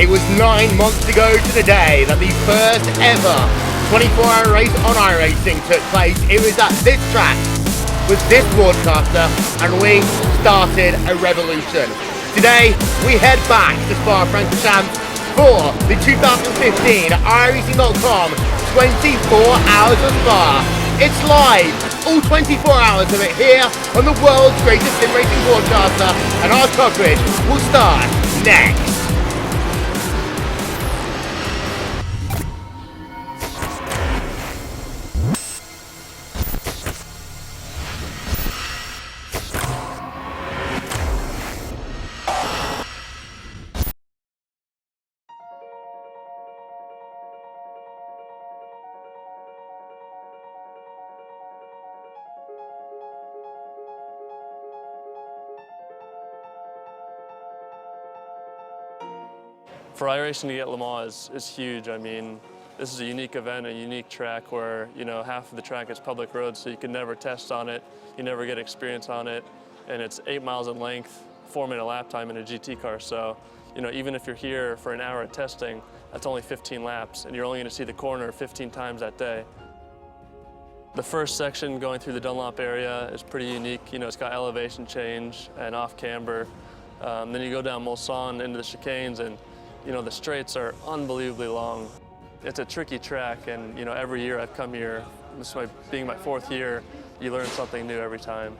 It was 9 months ago to the day that the first ever 24-hour race on iRacing took place. It was at this track with this broadcaster, and we started a revolution. Today, we head back to Spa-Francorchamps for the 2015 iRacing.com 24 Hours of Spa. It's live, all 24 hours of it here on the world's greatest sim racing broadcaster, and our coverage will start next. For iRacing to get Le Mans is huge. I mean, this is a unique event, a unique track where, half of the track is public roads, so you can never test on it, you never get experience on it, and it's 8 miles in length, 4-minute lap time in a GT car. So, even if you're here for an hour of testing, that's only 15 laps, and you're only gonna see the corner 15 times that day. The first section going through the Dunlop area is pretty unique. It's got elevation change and off camber. Then you go down Mulsanne into the chicanes, and the straights are unbelievably long. It's a tricky track, and every year I've come here, this being my 4th year, you learn something new every time.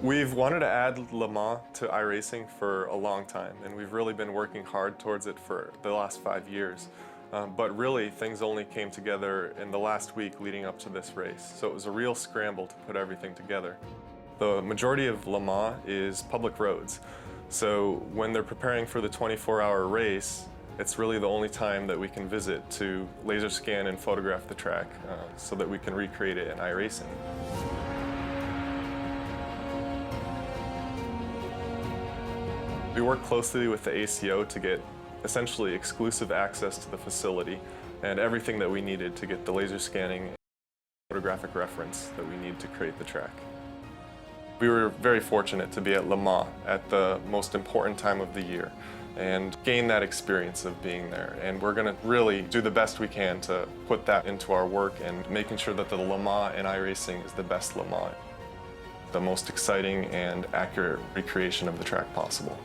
We've wanted to add Le Mans to iRacing for a long time, and we've really been working hard towards it for the last 5 years. But really, things only came together in the last week leading up to this race, so it was a real scramble to put everything together. The majority of Le Mans is public roads. So when they're preparing for the 24-hour race, it's really the only time that we can visit to laser scan and photograph the track so that we can recreate it in iRacing. We work closely with the ACO to get essentially exclusive access to the facility and everything that we needed to get the laser scanning and photographic reference that we need to create the track. We were very fortunate to be at Le Mans at the most important time of the year and gain that experience of being there. And we're going to really do the best we can to put that into our work and making sure that the Le Mans in iRacing is the best Le Mans, the most exciting and accurate recreation of the track possible.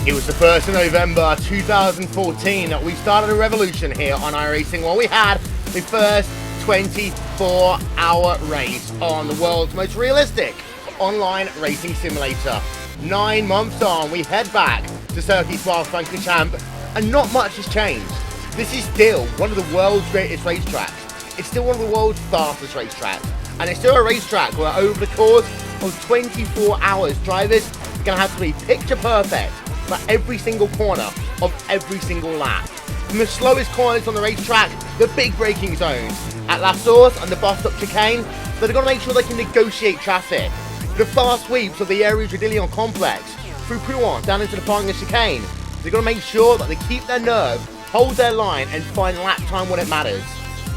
It was the 1st of November 2014 that we started a revolution here on iRacing, where we had the first 24-hour race on the world's most realistic online racing simulator. 9 months on, we head back to Circuit Spa-Francorchamps, and not much has changed. This is still one of the world's greatest racetracks. It's still one of the world's fastest racetracks, and it's still a racetrack where over the course of 24 hours, drivers are going to have to be picture perfect for every single corner of every single lap. From the slowest corners on the racetrack, the big braking zones, at La Source and the bus stop chicane, they're going to make sure they can negotiate traffic. The fast sweeps of the Aérodrome complex, through Provence down into the Parking chicane, they're going to make sure that they keep their nerve, hold their line, and find lap time when it matters.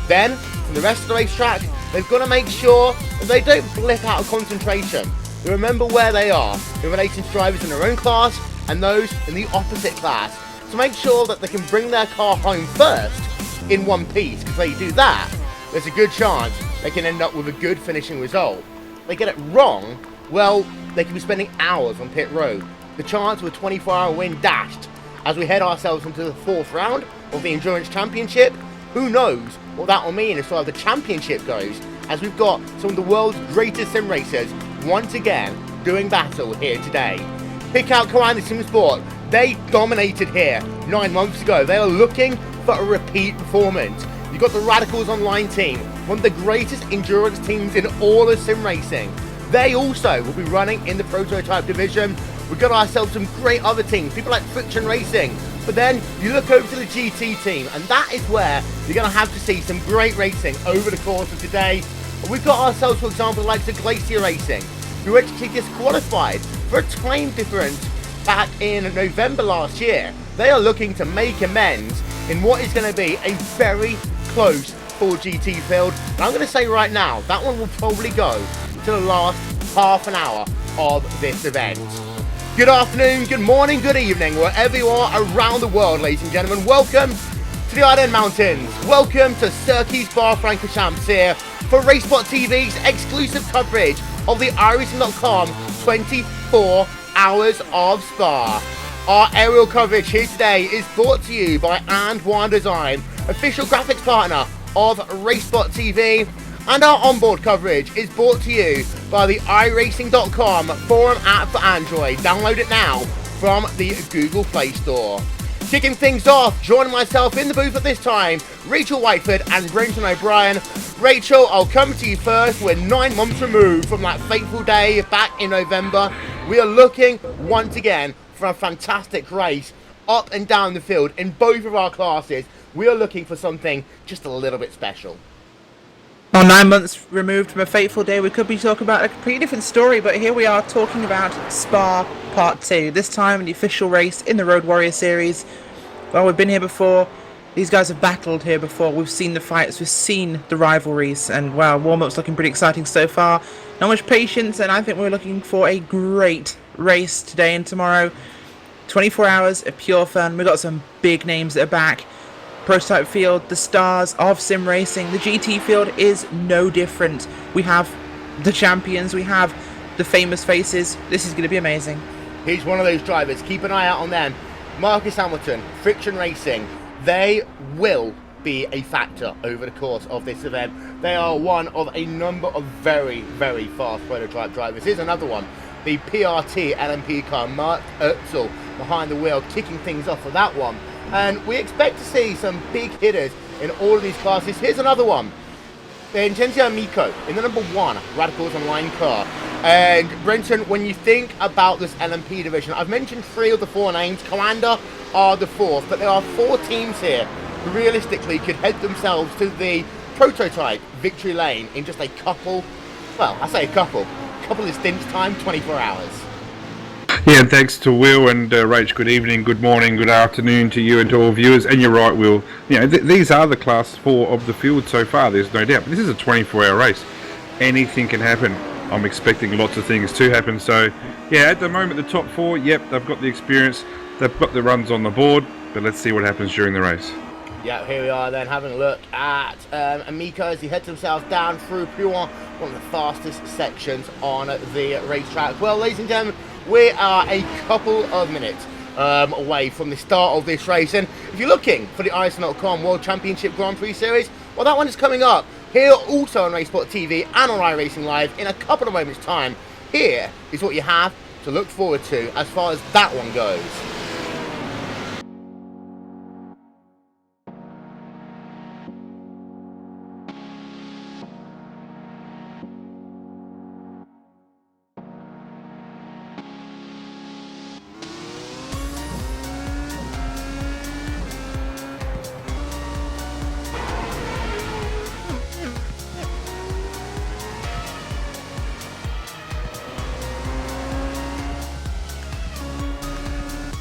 Then, from the rest of the racetrack, they've got to make sure that they don't blip out of concentration. They remember where they are in relation to drivers in their own class and those in the opposite class, to make sure that they can bring their car home first in one piece, because if they do that, there's a good chance they can end up with a good finishing result. If they get it wrong, well, they could be spending hours on pit road. The chance of a 24-hour win dashed. As we head ourselves into the 4th round of the Endurance Championship, who knows what that will mean as far as the championship goes, as we've got some of the world's greatest sim racers once again doing battle here today. Pick out Command Sim Sport. They dominated here 9 months ago. They are looking for a repeat performance. You've got the Radicals Online team, one of the greatest endurance teams in all of sim racing. They also will be running in the prototype division. We've got ourselves some great other teams, people like Friction Racing. But then you look over to the GT team, and that is where you're going to have to see some great racing over the course of today. We've got ourselves, for example, like the Glacier Racing, who actually disqualified for a time difference back in November last year. They are looking to make amends in what is going to be a very close full GT field. And I'm going to say right now, that one will probably go to the last half an hour of this event. Good afternoon, good morning, good evening, wherever you are around the world, ladies and gentlemen. Welcome to the Ardennes Mountains. Welcome to Circuit Spa-Francorchamps here for RaceSpot TV's exclusive coverage of the iRacing.com 24 Hours of Spa. Our aerial coverage here today is brought to you by And1 Design, official graphics partner of RaceSpot TV, and our onboard coverage is brought to you by the iRacing.com forum app for Android. Download it now from the Google Play Store. Kicking things off, joining myself in the booth at this time, Rachel Whiteford and Brenton O'Brien. Rachel, I'll come to you first. We're 9 months removed from that fateful day back in November. We are looking once again for a fantastic race up and down the field in both of our classes. We are looking for something just a little bit special. Well, 9 months removed from a fateful day, we could be talking about a completely different story, but here we are talking about Spa Part 2. This time, the official race in the Road Warrior Series. Well, we've been here before. These guys have battled here before. We've seen the fights, we've seen the rivalries, and wow, warm-up's looking pretty exciting so far. Not much patience, and I think we're looking for a great race today and tomorrow. 24 hours of pure fun. We've got some big names that are back. Prototype field, the stars of sim racing. The GT field is no different. We have the champions, we have the famous faces. This is going to be amazing. He's one of those drivers. Keep an eye out on them. Marcus Hamilton, Friction Racing. They will be a factor over the course of this event. They are one of a number of very, very fast prototype drivers. Here's another one. The PRT LMP car, Mark Ertzel behind the wheel, kicking things off for that one. And we expect to see some big hitters in all of these classes. Here's another one. Intensio Miko in the number 1 Radicals Online car. And Brenton, when you think about this LMP division, I've mentioned 3 of the 4 names. Commander are the 4th, but there are 4 teams here who realistically could head themselves to the prototype victory lane in just a couple, well, I say a couple of stints time, 24 hours. Yeah, and thanks to Will and Rach. Good evening, good morning, good afternoon to you and to all viewers. And you're right, Will. You know, these are the class 4 of the field so far. There's no doubt. But this is a 24-hour race. Anything can happen. I'm expecting lots of things to happen. So, yeah, at the moment, the top 4, yep, they've got the experience. They've got the runs on the board. But let's see what happens during the race. Yeah, here we are then having a look at Amico as he heads himself down through Puan, one of the fastest sections on the racetrack. Well, ladies and gentlemen, we are a couple of minutes away from the start of this race, and if you're looking for the iRacing.com World Championship Grand Prix Series, well, that one is coming up here also on RaceSpot TV and on iRacing Live in a couple of moments' time. Here is what you have to look forward to as far as that one goes.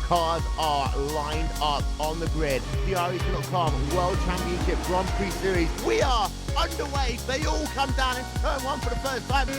Cars are lined up on the grid. The iRacing.com World Championship Grand Prix Series. We are underway. They all come down into turn 1 for the first time.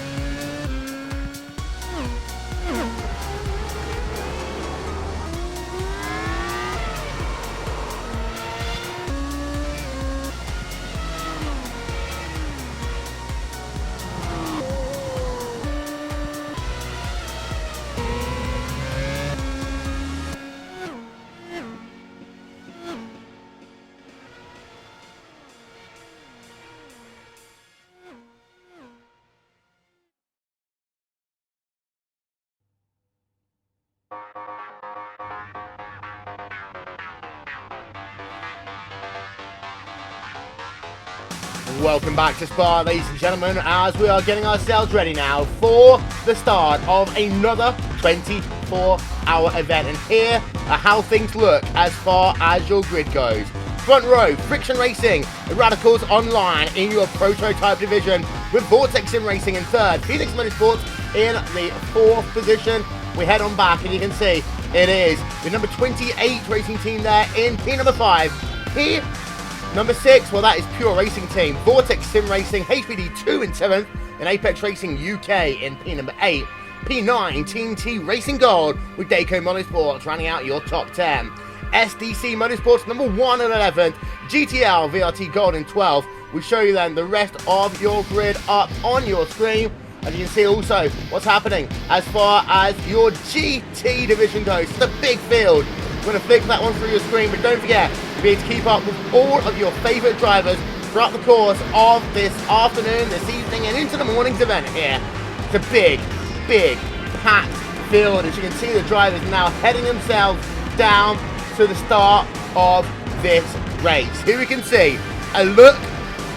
Welcome back to Spa, ladies and gentlemen, as we are getting ourselves ready now for the start of another 24-hour event. And here are how things look as far as your grid goes. Front row, Friction Racing, Radicals Online in your prototype division, with Vortex Sim Racing in third, Phoenix Motorsports in the fourth position. We head on back and you can see it is the number 28 racing team there in P number 5. P number 6, well, that is Pure Racing Team. Vortex Sim Racing, HPD 2 in 7th, and Apex Racing UK in P number 8. P9, Team T Racing Gold, with Dayco Motorsports rounding out your top 10. SDC Motorsports number 1 and 11th, GTL VRT Gold in 12th. We show you then the rest of your grid up on your screen. And you can see also what's happening as far as your GT division goes. It's a big field. I'm going to flick that one through your screen, but don't forget to be able to keep up with all of your favourite drivers throughout the course of this afternoon, this evening, and into the morning's event here. It's a big, packed field. As you can see, the drivers now heading themselves down to the start of this race. Here we can see a look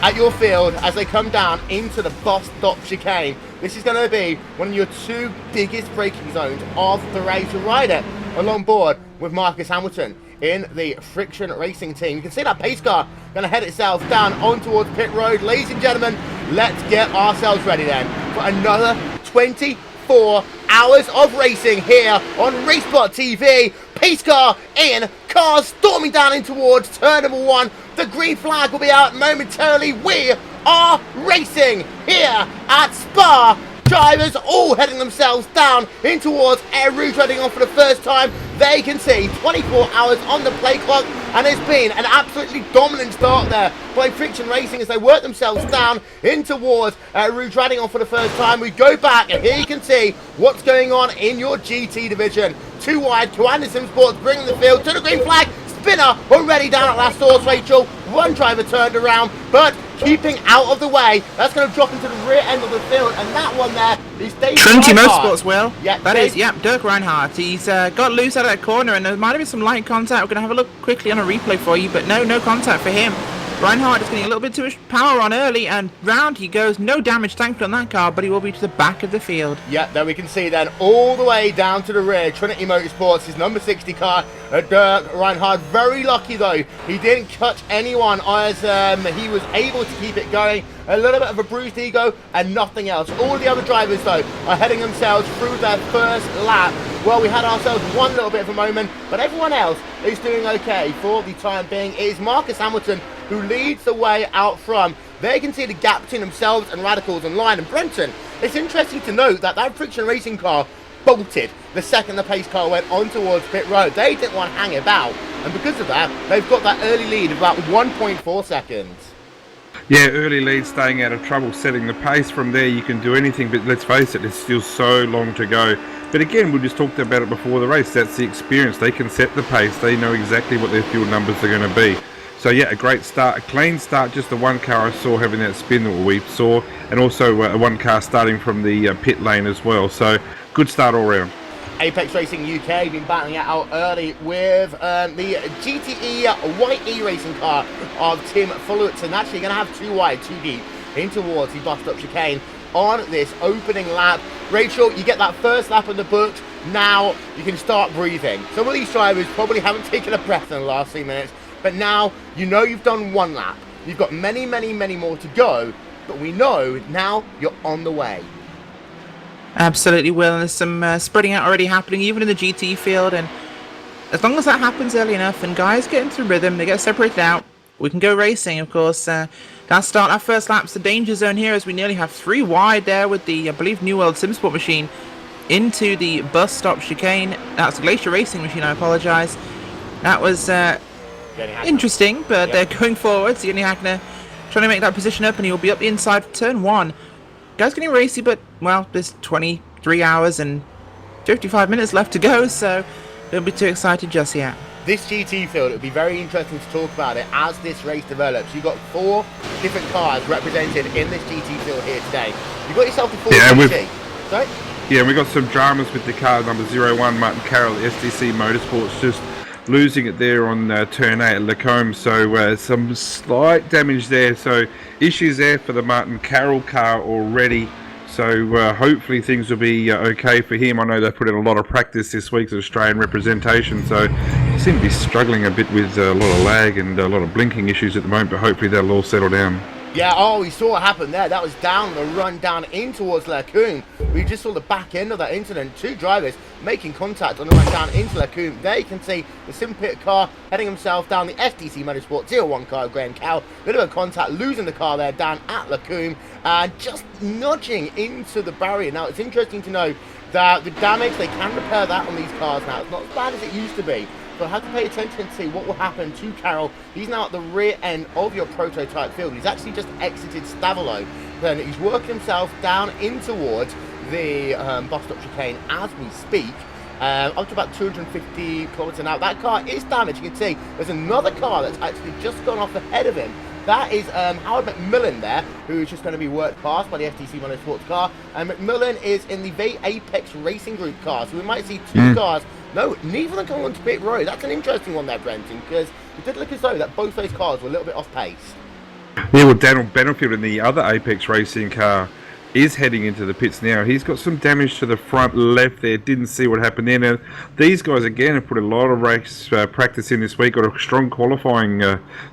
at your field as they come down into the bus stop chicane. This is going to be one of your two biggest braking zones of the race. To ride it along board with Marcus Hamilton in the Friction Racing team. You can see that pace car going to head itself down on towards pit road. Ladies and gentlemen, let's get ourselves ready then for another 24 hours of racing here on RaceSpot TV. Pace car in, cars storming down in towards turn number 1. The green flag will be out momentarily. We are racing here at Spa. Drivers all heading themselves down in towards Air Rouge, heading on for the first time. They can see 24 hours on the play clock, and it's been an absolutely dominant start there by Friction Racing as they work themselves down in towards Air Rouge, riding on for the first time. We go back, and here you can see what's going on in your GT division. Too wide, Coanda Sim Sports bringing the field to the green flag. Spinner already down at last source, Rachel. One driver turned around, but keeping out of the way. That's going to drop into the rear end of the field, and that one there is Dave Trinity Reinhardt. Motorsports, Will. Yeah, that Dave. is, yeah, Dirk Reinhardt. He's got loose out of that corner, and there might have been some light contact. We're going to have a look quickly on a replay for you, but no contact for him. Reinhardt is getting a little bit too much power on early, and round he goes. No damage thankfully on that car, but he will be to the back of the field. Yeah, there we can see then all the way down to the rear. Trinity Motorsports, his number 60 car, Dirk Reinhardt. Very lucky though, he didn't catch anyone as he was able to keep it going. A little bit of a bruised ego and nothing else. All the other drivers though are heading themselves through their first lap. Well, we had ourselves one little bit of a moment, but everyone else is doing okay for the time being. It is Marcus Hamilton who leads the way out front. They can see the gap between themselves and Radicals Online and Brenton. It's interesting to note that that Friction Racing car bolted the second the pace car went on towards pit road. They didn't want to hang about, and because of that, they've got that early lead of about 1.4 seconds. Yeah, early lead, staying out of trouble, setting the pace. From there you can do anything, but let's face it, it's still so long to go. But again, we just talked about it before the race. That's the experience. They can set the pace. They know exactly what their fuel numbers are going to be. So yeah, a great start, a clean start. Just the one car I saw having that spin that we saw, and also one car starting from the pit lane as well. So good start all round. Apex Racing UK been battling it out early with the GTE White E racing car of Tim Fullerton. Actually going to have two wide, two deep in towards the bus stop chicane on this opening lap. Rachel, you get that first lap in the books. Now you can start breathing. Some of these drivers probably haven't taken a breath in the last 3 minutes, but now you know you've done one lap. You've got many more to go, but we know now you're on the way. Absolutely, Will. And there's some spreading out already happening, even in the GT field. And as long as that happens early enough and guys get into rhythm, they get separated out, we can go racing, of course. Let's start our first lap's the danger zone here, as we nearly have 3 wide there with the, I believe, New World SimSport machine into the bus stop chicane. That's Glacier Racing machine, I apologise. That was interesting, but they're going forwards. Jenny Hackner trying to make that position up, and he'll be up the inside for turn 1. Guys getting racy, but, well, there's 23 hours and 55 minutes left to go, so don't be too excited just yet. This GT field, it would be very interesting to talk about it as this race develops. You've got 4 different cars represented in this GT field here today. You've got yourself a 4 GT. Sorry? Yeah, and we got some dramas with the car number 01, Martin Carroll, SDC Motorsports, just losing it there on turn 8 at Lacombe. So some slight damage there. So issues there for the Martin Carroll car already. So hopefully things will be okay for him. I know they've put in a lot of practice this week as Australian representation, so they seem to be struggling a bit with a lot of lag and a lot of blinking issues at the moment, but hopefully that'll all settle down. Yeah, oh, we saw what happened there. That was down the run down in towards Lacombe. We just saw the back end of that incident. Two drivers making contact on the run down into Lacombe. There you can see the Simpit car heading himself down the SDC Motorsport 01 car of Graham Cow. Bit of a contact, losing the car there down at Lacombe and just nudging into the barrier. Now, it's interesting to know that the damage, they can repair that on these cars now. It's not as bad as it used to be. So have to pay attention to see what will happen to Carroll. He's now at the rear end of your prototype field. He's actually just exited Stavolo. Then he's working himself down in towards the bus stop chicane as we speak. Up to about 250 kilometers an hour. That car is damaged. You can see there's another car that's actually just gone off ahead of him. That is Howard McMillan there, who is just going to be worked past by the FTC Motorsports car. And McMillan is in the Apex Racing Group car. So we might see two cars. No, neither of them come onto pit road. That's an interesting one there, Brenton, because it did look as though that both those cars were a little bit off pace. Yeah, well, Daniel Benefield in the other Apex Racing car is heading into the pits now. He's got some damage to the front left there. Didn't see what happened there. Now, these guys, again, have put a lot of race practice in this week. Got a strong qualifying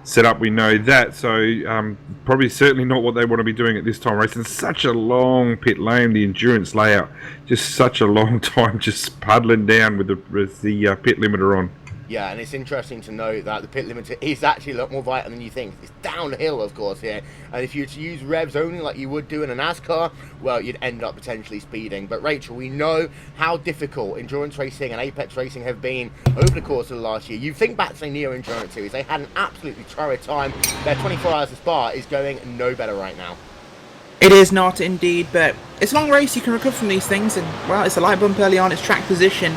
setup, we know that. So, probably certainly not what they want to be doing at this time. Racing such a long pit lane, the endurance layout. Just such a long time just puddling down with the pit limiter on. Yeah, and it's interesting to know that the pit limiter is actually a lot more vital than you think. It's downhill, of course, here. And if you were to use revs only like you would do in a NASCAR, well, you'd end up potentially speeding. But Rachel, we know how difficult endurance racing and Apex racing have been over the course of the last year. You think back to the Neo Endurance Series, they had an absolutely torrid time. Their 24 hours of Spa is going no better right now. It is not indeed, but it's a long race. You can recover from these things, and well, it's a light bump early on. It's track position,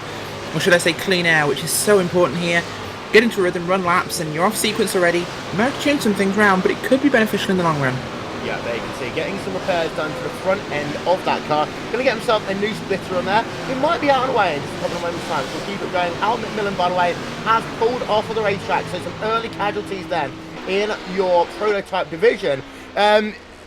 or should I say clean air, which is so important here. Get into rhythm, run laps, and you're off sequence already. You might have to change some things around, but it could be beneficial in the long run. Yeah, there you can see, getting some repairs done to the front end of that car. Going to get himself a new splitter on there. It might be out and away in just a couple of moments' time, so we'll keep it going. Al McMillan, by the way, has pulled off of the racetrack, so some early casualties then in your prototype division.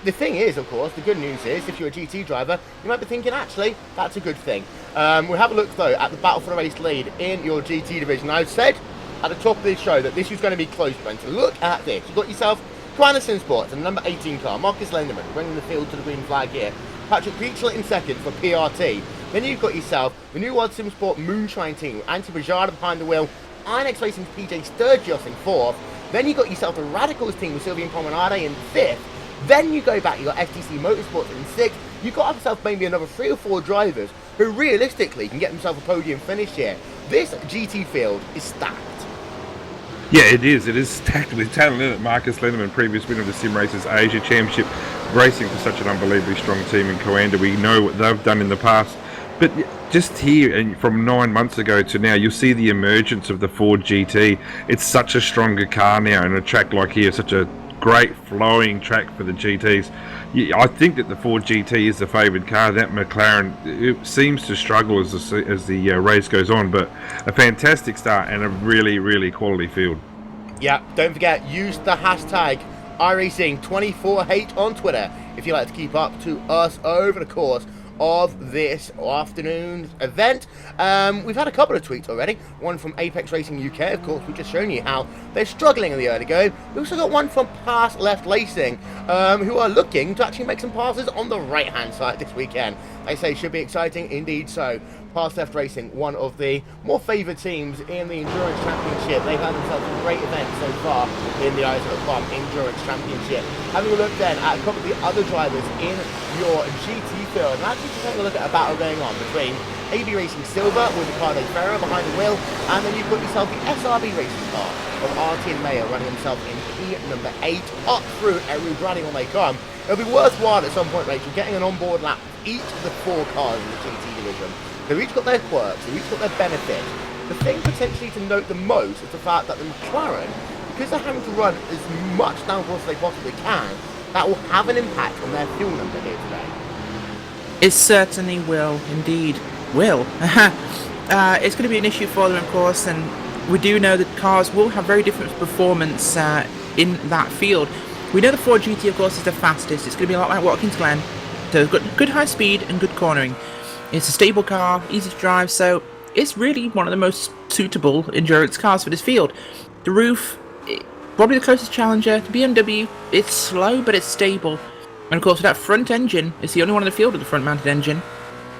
The thing is, of course, the good news is, if you're a GT driver, you might be thinking, actually, that's a good thing. We'll have a look, though, at the battle for the race lead in your GT division. I said at the top of this show that this was going to be close, Brenton. Look at this. You've got yourself Sim Sports and the number 18 car, Marcus Lenderman, bringing the field to the green flag here. Patrick Beechler in second for PRT. Then you've got yourself the new World Sim Sport Moonshine team, Antti Bajada behind the wheel, Inex Racing's PJ Sturgios in fourth. Then you've got yourself the Radicals team with Sylvian Promenade in fifth. Then you go back, you got FTC Motorsports in sixth. You've got yourself maybe another 3 or 4 drivers who realistically can get themselves a podium finish here. This GT field is stacked. Yeah, it is. It is stacked with talent in it. Marcus Lenderman, previous winner of the Sim Racers Asia Championship, racing for such an unbelievably strong team in Coanda. We know what they've done in the past. But just here, and from 9 months ago to now, you'll see the emergence of the Ford GT. It's such a stronger car now, and a track like here, such a great flowing track for the GTs. I think that the Ford GT is the favoured car. That McLaren, it seems to struggle as the race goes on, but a fantastic start and a really, really quality field. Yeah, don't forget, use the hashtag iRacing24H on Twitter if you'd like to keep up to us over the course of this afternoon's event. We've had a couple of tweets already. One from Apex Racing UK, of course. We've just shown you how they're struggling in the early going. We also got one from Pass Left Racing, who are looking to actually make some passes on the right-hand side this weekend. They say should be exciting, indeed so. Pass Left Racing, one of the more favoured teams in the Endurance Championship. They've had themselves a great event so far in the ISO.com Endurance Championship. Having a look then at a couple of the other drivers in your GT field, and actually just having a look at a battle going on between AB Racing Silver with Ricardo Ferrer behind the wheel, and then you've got yourself the SRB Racing car of Artin Mayer running himself in P number 8 up through Eru Brady when they come. It'll be worthwhile at some point, Rachel, getting an onboard lap for each of the 4 cars in the GT division. They've each got their quirks, they've each got their benefits. The thing potentially to note the most is the fact that the McLaren, because they're having to run as much downforce as they possibly can, that will have an impact on their fuel number here today. It certainly will, indeed. Will. It's going to be an issue for them, of course, and we do know that cars will have very different performance in that field. We know the Ford GT, of course, is the fastest. It's going to be a lot like Watkins Glen. So it's got good high speed and good cornering. It's a stable car, easy to drive, so it's really one of the most suitable endurance cars for this field. The roof, probably the closest challenger to BMW. It's slow, but it's stable. And of course, with that front engine, it's the only one in the field with the front-mounted engine.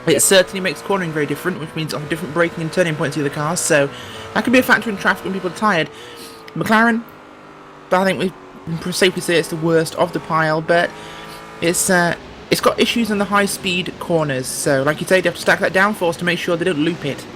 It certainly makes cornering very different, which means on different braking and turning points of the cars, so that could be a factor in traffic when people are tired. McLaren, I think we can safely say it's the worst of the pile, but it's got issues in the high-speed corners, so like you say, they have to stack that downforce to make sure they don't loop it.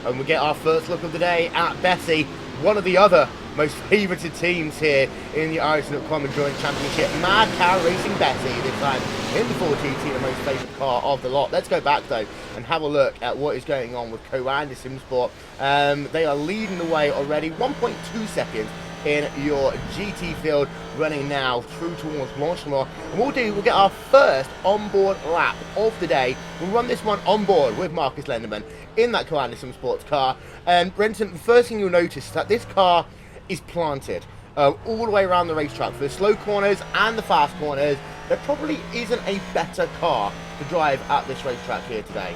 And we get our first look of the day at Bessie, one of the other most favoured teams here in the Irish Common Joint Championship. Mad Cow Racing Bessie this time in the Ford GT, the most favoured car of the lot. Let's go back though and have a look at what is going on with Co-Randy Simsport. They are leading the way already, 1.2 seconds in your GT field, running now through towards Blanchimont. And we'll get our first onboard lap of the day. We'll run this one on board with Marcus Lenderman in that Co-Randy Simsports car. And Brenton, the first thing you'll notice is that this car is planted all the way around the racetrack for the slow corners and the fast corners. There probably isn't a better car to drive at this racetrack here today.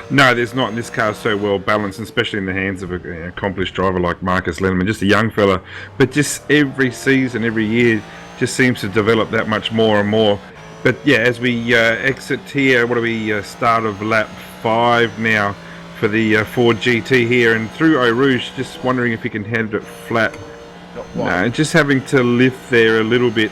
No, there's not. This car's so well balanced, especially in the hands of an accomplished driver like Marcus Lenderman, just a young fella. But just every season, every year, just seems to develop that much more and more. But yeah, as we exit here, what are we, start of lap 5 now for the Ford GT here, and through Eau Rouge, just wondering if he can hand it flat. No, just having to lift there a little bit.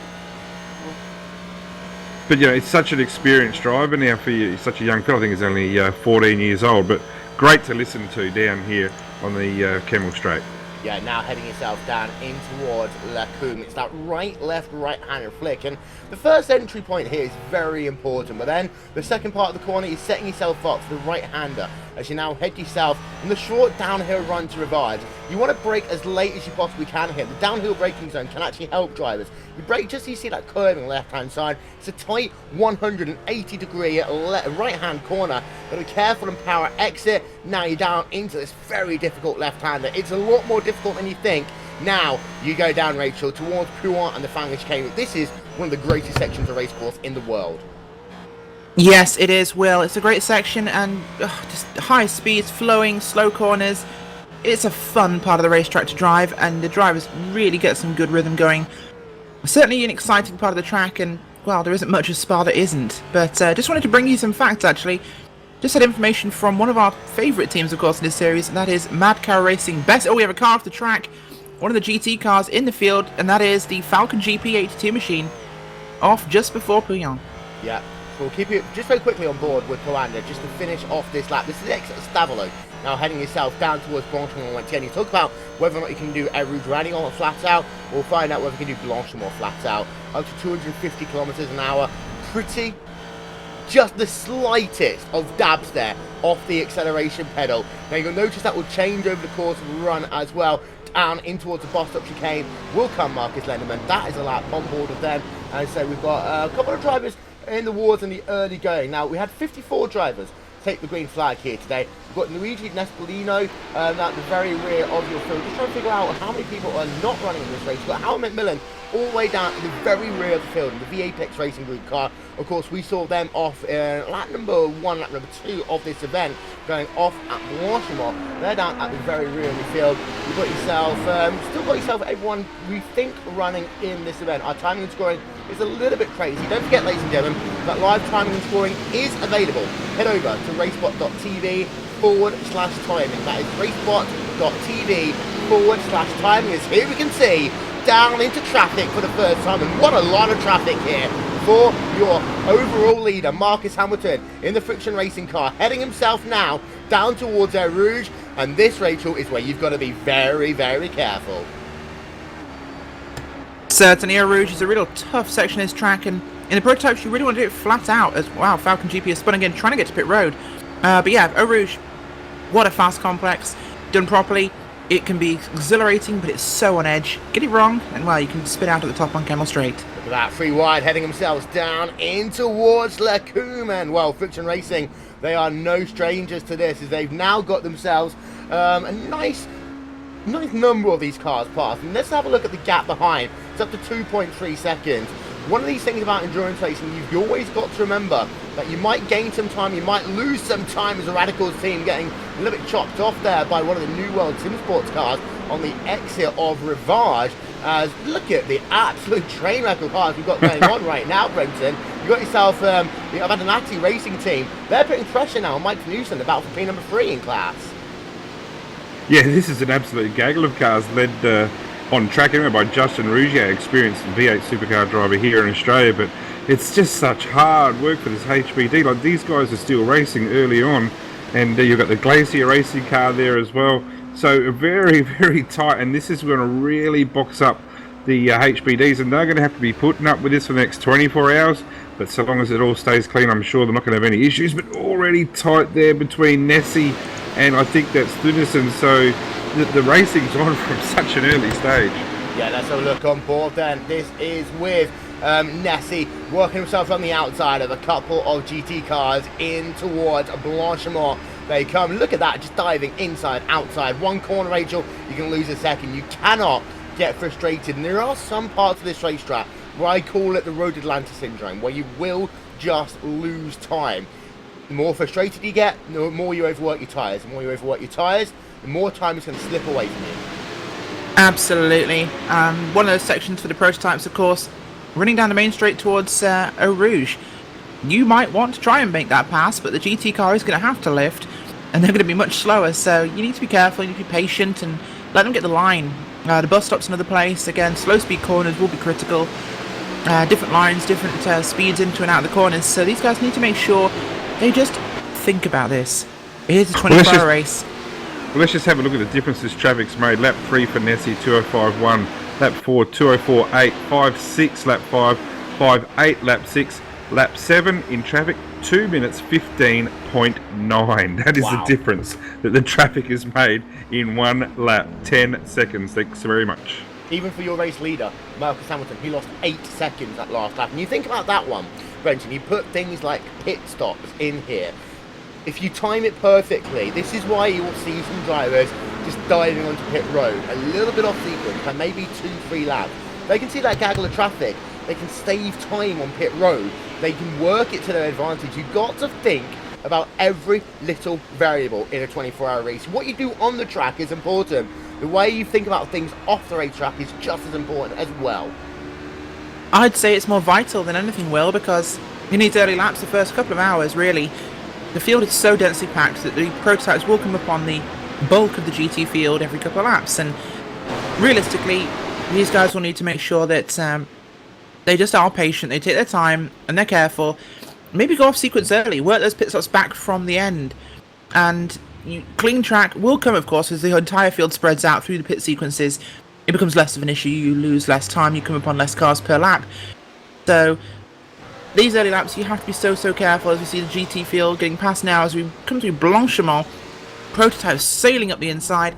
But you know, it's such an experienced driver now for you. He's such a young fella. I think he's only 14 years old, but great to listen to down here on the Kemmel Straight. Yeah, now heading yourself down in towards Lacombe. It's that right, left, right-handed flick. And the first entry point here is very important. But then the second part of the corner is setting yourself up for the right-hander as you now head yourself on the short downhill run to Rivard. You want to brake as late as you possibly can here. The downhill braking zone can actually help drivers. You brake just so you see that curving left-hand side. It's a tight 180-degree right-hand corner. Got to be careful and power exit. Now you're down into this very difficult left-hander. It's a lot more difficult than you think. Now you go down, Rachel, towards Pouin and the Fanglish Cave. This is one of the greatest sections of racecourse in the world. Yes, it is, Will. It's a great section, and just high speeds, flowing, slow corners. It's a fun part of the racetrack to drive, and the drivers really get some good rhythm going. Certainly an exciting part of the track, and, well, there isn't much of Spa that isn't. But just wanted to bring you some facts, actually. Just had information from one of our favourite teams, of course, in this series, and that is Mad Cow Racing. We have a car off the track, one of the GT cars in the field, and that is the Falcon GP82 machine, off just before Pouillon. Yeah. We'll keep you just very quickly on board with Coanda just to finish off this lap. This is the exit of Stavelot. Now heading yourself down towards Blanchimont and Wentienne. You talk about whether or not you can do Eau Rouge Ranillon flat out. We'll find out whether you can do Blanchimont flat out. Up to 250 kilometers an hour. Pretty. Just the slightest of dabs there off the acceleration pedal. Now you'll notice that will change over the course of the run as well. Down in towards the boss up chicane will come Marcus Lenderman. That is a lap on board with them. And so we've got a couple of drivers in the wars in the early going. Now we had 54 drivers take the green flag here today. We've got Luigi Nespolino at the very rear of your field. Just trying to figure out how many people are not running in this race. We've got Howard McMillan all the way down at the very rear of the field in the V-Apex Racing Group car. Of course, we saw them off in lap number 1, lap number 2 of this event, going off at Blanchimont. They're down at the very rear of the field. You've got yourself, still got yourself everyone we think running in this event. Our timing and scoring is a little bit crazy. Don't forget, ladies and gentlemen, that live timing and scoring is available. Head over to racespot.tv/timing. That is racespot.tv/timing. As here we can see, down into traffic for the first time, and what a lot of traffic here for your overall leader, Marcus Hamilton, in the friction racing car, heading himself now down towards Eau Rouge, and this, Rachel, is where you've got to be very, very careful. Certainly, Eau Rouge is a real tough section of this track, and in the prototypes you really want to do it flat out, as wow, Falcon GP has spun again trying to get to pit road. But yeah, Eau Rouge, what a fast complex, done properly. It can be exhilarating, but it's so on edge. Get it wrong, and well, you can spit out at the top on Camel Straight. Look at that, three wide heading themselves down in towards Lacombe. And well, Friction Racing, they are no strangers to this, as they've now got themselves a nice number of these cars past. And let's have a look at the gap behind. It's up to 2.3 seconds. One of these things about endurance racing, you've always got to remember that you might gain some time, you might lose some time as a Radicals team, getting a little bit chopped off there by one of the New World Sim Sports cars on the exit of Rivage. As look at the absolute train wreck of cars we've got going on right now, Brenton. You've got yourself the Avanti Racing team. They're putting pressure now on Mike Newson, about for P number 3 in class. Yeah, this is an absolute gaggle of cars led on track anyway by Justin Rougier, experienced V8 supercar driver here in Australia, but it's just such hard work for this HBD. Like, these guys are still racing early on, and you've got the Glacier racing car there as well. So very, very tight, and this is going to really box up the HBDs, and they're going to have to be putting up with this for the next 24 hours. But so long as it all stays clean, I'm sure they're not going to have any issues. But already tight there between Nessie and I think that's Dunison. So the racing's on from such an early stage. Yeah, let's have a look on board then. This is with Nessie working himself on the outside of a couple of GT cars in towards Blanchimont. They come. Look at that, just diving inside, outside. One corner, Rachel, you can lose a second. You cannot get frustrated. And there are some parts of this racetrack where I call it the Road Atlanta syndrome, where you will just lose time. The more frustrated you get, the more you overwork your tyres. The more you overwork your tyres, the more time is going to slip away from you. Absolutely. One of those sections for the prototypes, of course, running down the main straight towards Eau Rouge. You might want to try and make that pass, but the GT car is going to have to lift, and they're going to be much slower, so you need to be careful, you need to be patient, and let them get the line. The bus stop's another place. Again, slow speed corners will be critical. Different lines, different speeds into and out of the corners, so these guys need to make sure they just think about this. It is a 24-hour race. Well, let's just have a look at the difference this traffic's made. Lap 3 for Nessie, 205.1. Lap 4, 204.8. 5.6, lap 5. 5.8, lap 6. Lap 7 in traffic, 2 minutes 15.9. That is the difference that the traffic has made in one lap. 10 seconds. Thanks very much. Even for your race leader, Marcus Hamilton, he lost 8 seconds that last lap. And you think about that one, Brenton, you put things like pit stops in here. If you time it perfectly, this is why you will see some drivers just diving onto pit road, a little bit off sequence, and maybe 2-3 laps. They can see that gaggle of traffic. They can save time on pit road. They can work it to their advantage. You've got to think about every little variable in a 24-hour race. What you do on the track is important. The way you think about things off the racetrack is just as important as well. I'd say it's more vital than anything, Will, because you need early laps the first couple of hours, really. The field is so densely packed that the prototypes will come upon the bulk of the GT field every couple of laps, and realistically, these guys will need to make sure that they just are patient, they take their time, and they're careful. Maybe go off sequence early, work those pit stops back from the end, and clean track will come, of course, as the entire field spreads out through the pit sequences. It becomes less of an issue, you lose less time, you come upon less cars per lap. So these early laps, you have to be so careful, as we see the GT field getting past now as we come through Blanchimont. Prototypes sailing up the inside.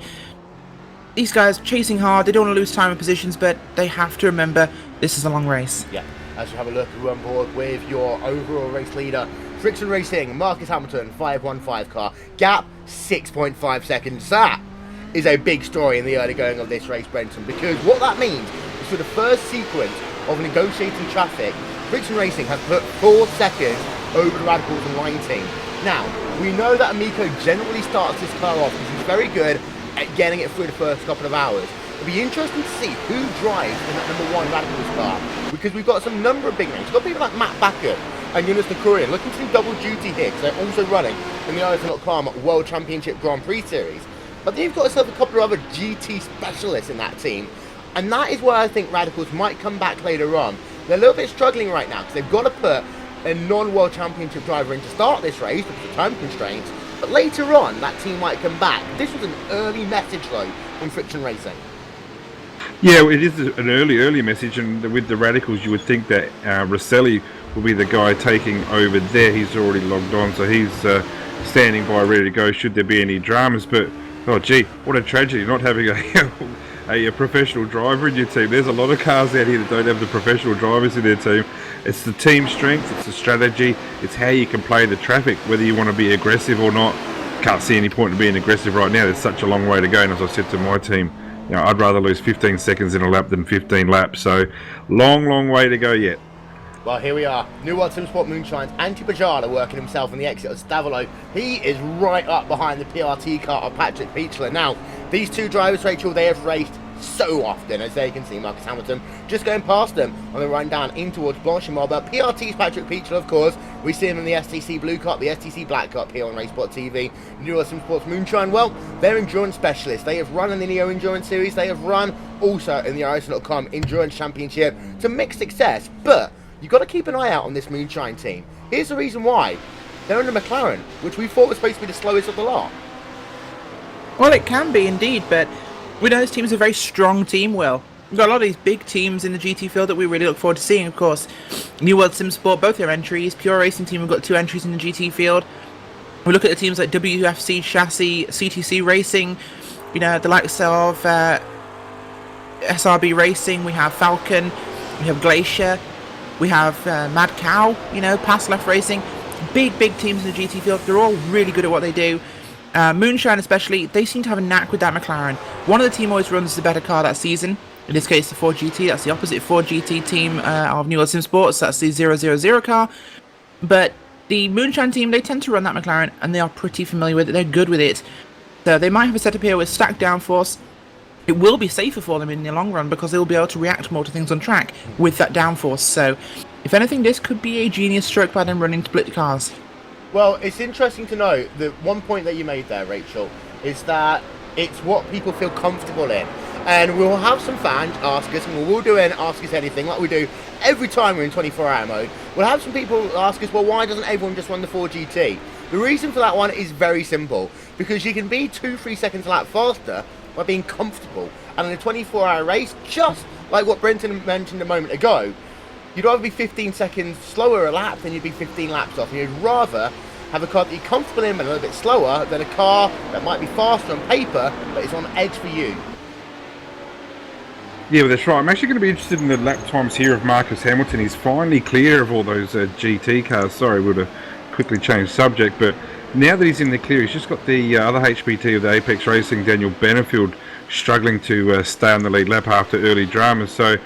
These guys chasing hard, they don't want to lose time in positions, but they have to remember this is a long race. Yeah, as you have a look who on board with your overall race leader, Friction Racing, Marcus Hamilton, 515 car, gap 6.5 seconds. That is a big story in the early going of this race, Brenton, because what that means is for the first sequence of negotiating traffic, Friction Racing have put 4 seconds over the Radicals and Line team. Now, we know that Amico generally starts this car off because he's very good at getting it through the first couple of hours. It'll be interesting to see who drives in that #1 Radicals car, because we've got some number of big names. We've got people like Matt Backer and Jonas Nakurian looking to do double duty here, because they're also running in the Ironton.com World Championship Grand Prix Series. But then you've got yourself a couple of other GT specialists in that team, and that is where I think Radicals might come back later on. They're a little bit struggling right now, because they've got to put a non-World Championship driver in to start this race because of time constraints, but later on that team might come back. This was an early message though from Friction Racing. Yeah, it is an early message, and with the Radicals you would think that Rosselli will be the guy taking over there. He's already logged on, so he's standing by ready to go should there be any dramas. But Oh, gee, what a tragedy not having a professional driver in your team. There's a lot of cars out here that don't have the professional drivers in their team. It's the team strength, it's the strategy, it's how you can play the traffic, whether you want to be aggressive or not. Can't see any point in being aggressive right now. There's such a long way to go, and as I said to my team, I'd rather lose 15 seconds in a lap than 15 laps. So, long way to go yet. Well, here we are. New World Simsport Moonshine's Antti Bajala working himself in the exit of Stavolo. He is right up behind the PRT car of Patrick Peachler. Now, these two drivers, Rachel, they have raced so often, as they can see. Marcus Hamilton just going past them on the run down in towards Blanchimont. But PRT's Patrick Peachler, of course, we see him in the STC Blue Cup, the STC Black Cup here on RaceSpot TV. New World Simsports Moonshine, well, they're endurance specialists. They have run in the Neo Endurance Series. They have run also in the RS.com Endurance Championship to mixed success. But you've got to keep an eye out on this Moonshine team. Here's the reason why. They're in the McLaren, which we thought was supposed to be the slowest of the lot. Well, it can be indeed, but we know this team is a very strong team, Will. We've got a lot of these big teams in the GT field that we really look forward to seeing, of course. New World Simsport, both their entries. Pure Racing Team have got 2 entries in the GT field. We look at the teams like WFC Chassis, CTC Racing, the likes of SRB Racing, we have Falcon, we have Glacier, we have Mad Cow, Pass Left Racing. Big teams in the GT field. They're all really good at what they do. Moonshine especially, they seem to have a knack with that McLaren. One of the team always runs the better car that season. In this case, the Ford GT. That's the opposite Ford GT team of New World Simsports. That's the 000 car. But the Moonshine team, they tend to run that McLaren, and they are pretty familiar with it. They're good with it. So they might have a setup here with stacked downforce. It will be safer for them in the long run because they will be able to react more to things on track with that downforce. So, if anything, this could be a genius stroke by them running split cars. Well, it's interesting to know that one point that you made there, Rachel, is that it's what people feel comfortable in. And we'll have some fans ask us, and we'll do an Ask Us Anything like we do every time we're in 24-hour mode. We'll have some people ask us, well, why doesn't everyone just run the 4GT? The reason for that one is very simple, because you can be 2-3 seconds a lap faster by being comfortable. And in a 24-hour race, just like what Brenton mentioned a moment ago, you'd rather be 15 seconds slower a lap than you'd be 15 laps off. And you'd rather have a car that you're comfortable in but a little bit slower than a car that might be faster on paper but it's on edge for you. Yeah, well, that's right. I'm actually going to be interested in the lap times here of Marcus Hamilton. He's finally clear of all those GT cars. Sorry, we would have quickly changed subject, but now that he's in the clear, he's just got the other HPT of the Apex Racing, Daniel Benefield, struggling to stay on the lead lap after early dramas. So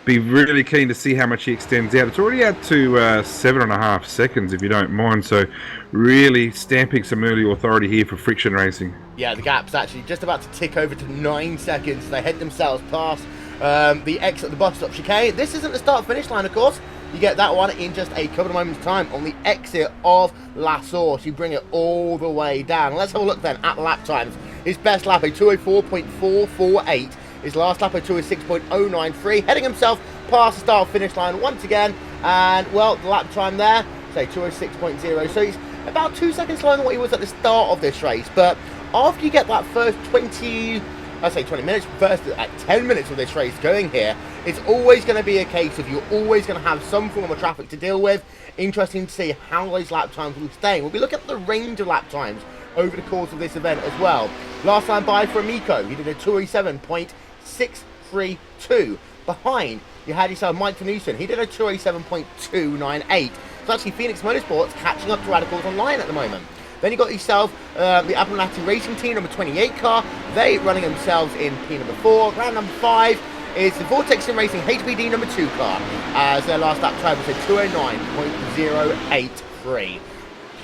be really keen to see how much he extends out. It's already out to 7.5 seconds, if you don't mind. So really stamping some early authority here for Friction Racing. Yeah, the gap's actually just about to tick over to 9 seconds. They head themselves past the exit of the bus stop chicane. This isn't the start-finish line, of course. You get that one in just a couple of moments' time on the exit of La Source. You bring it all the way down. Let's have a look then at lap times. His best lap, a 204.448. His last lap, a 206.093. Heading himself past the start-finish line once again. And, well, the lap time there, say 206.0. So he's about 2 seconds slower than what he was at the start of this race. But after you get that first 20 minutes, first at 10 minutes of this race going here, it's always going to be a case of you're always going to have some form of traffic to deal with. Interesting to see how those lap times will stay. We'll be looking at the range of lap times over the course of this event as well. Last time by for Amico, he did a 207.632. Behind, you had yourself Mike Tanuson. He did a 207.298. So actually Phoenix Motorsports catching up to Radicals Online at the moment. Then you got yourself the Abernathy Racing Team, number 28 car. They running themselves in P number 4. Round number 5 is the Vortex Sim Racing HBD number 2 car, as their last lap time was a 209.083.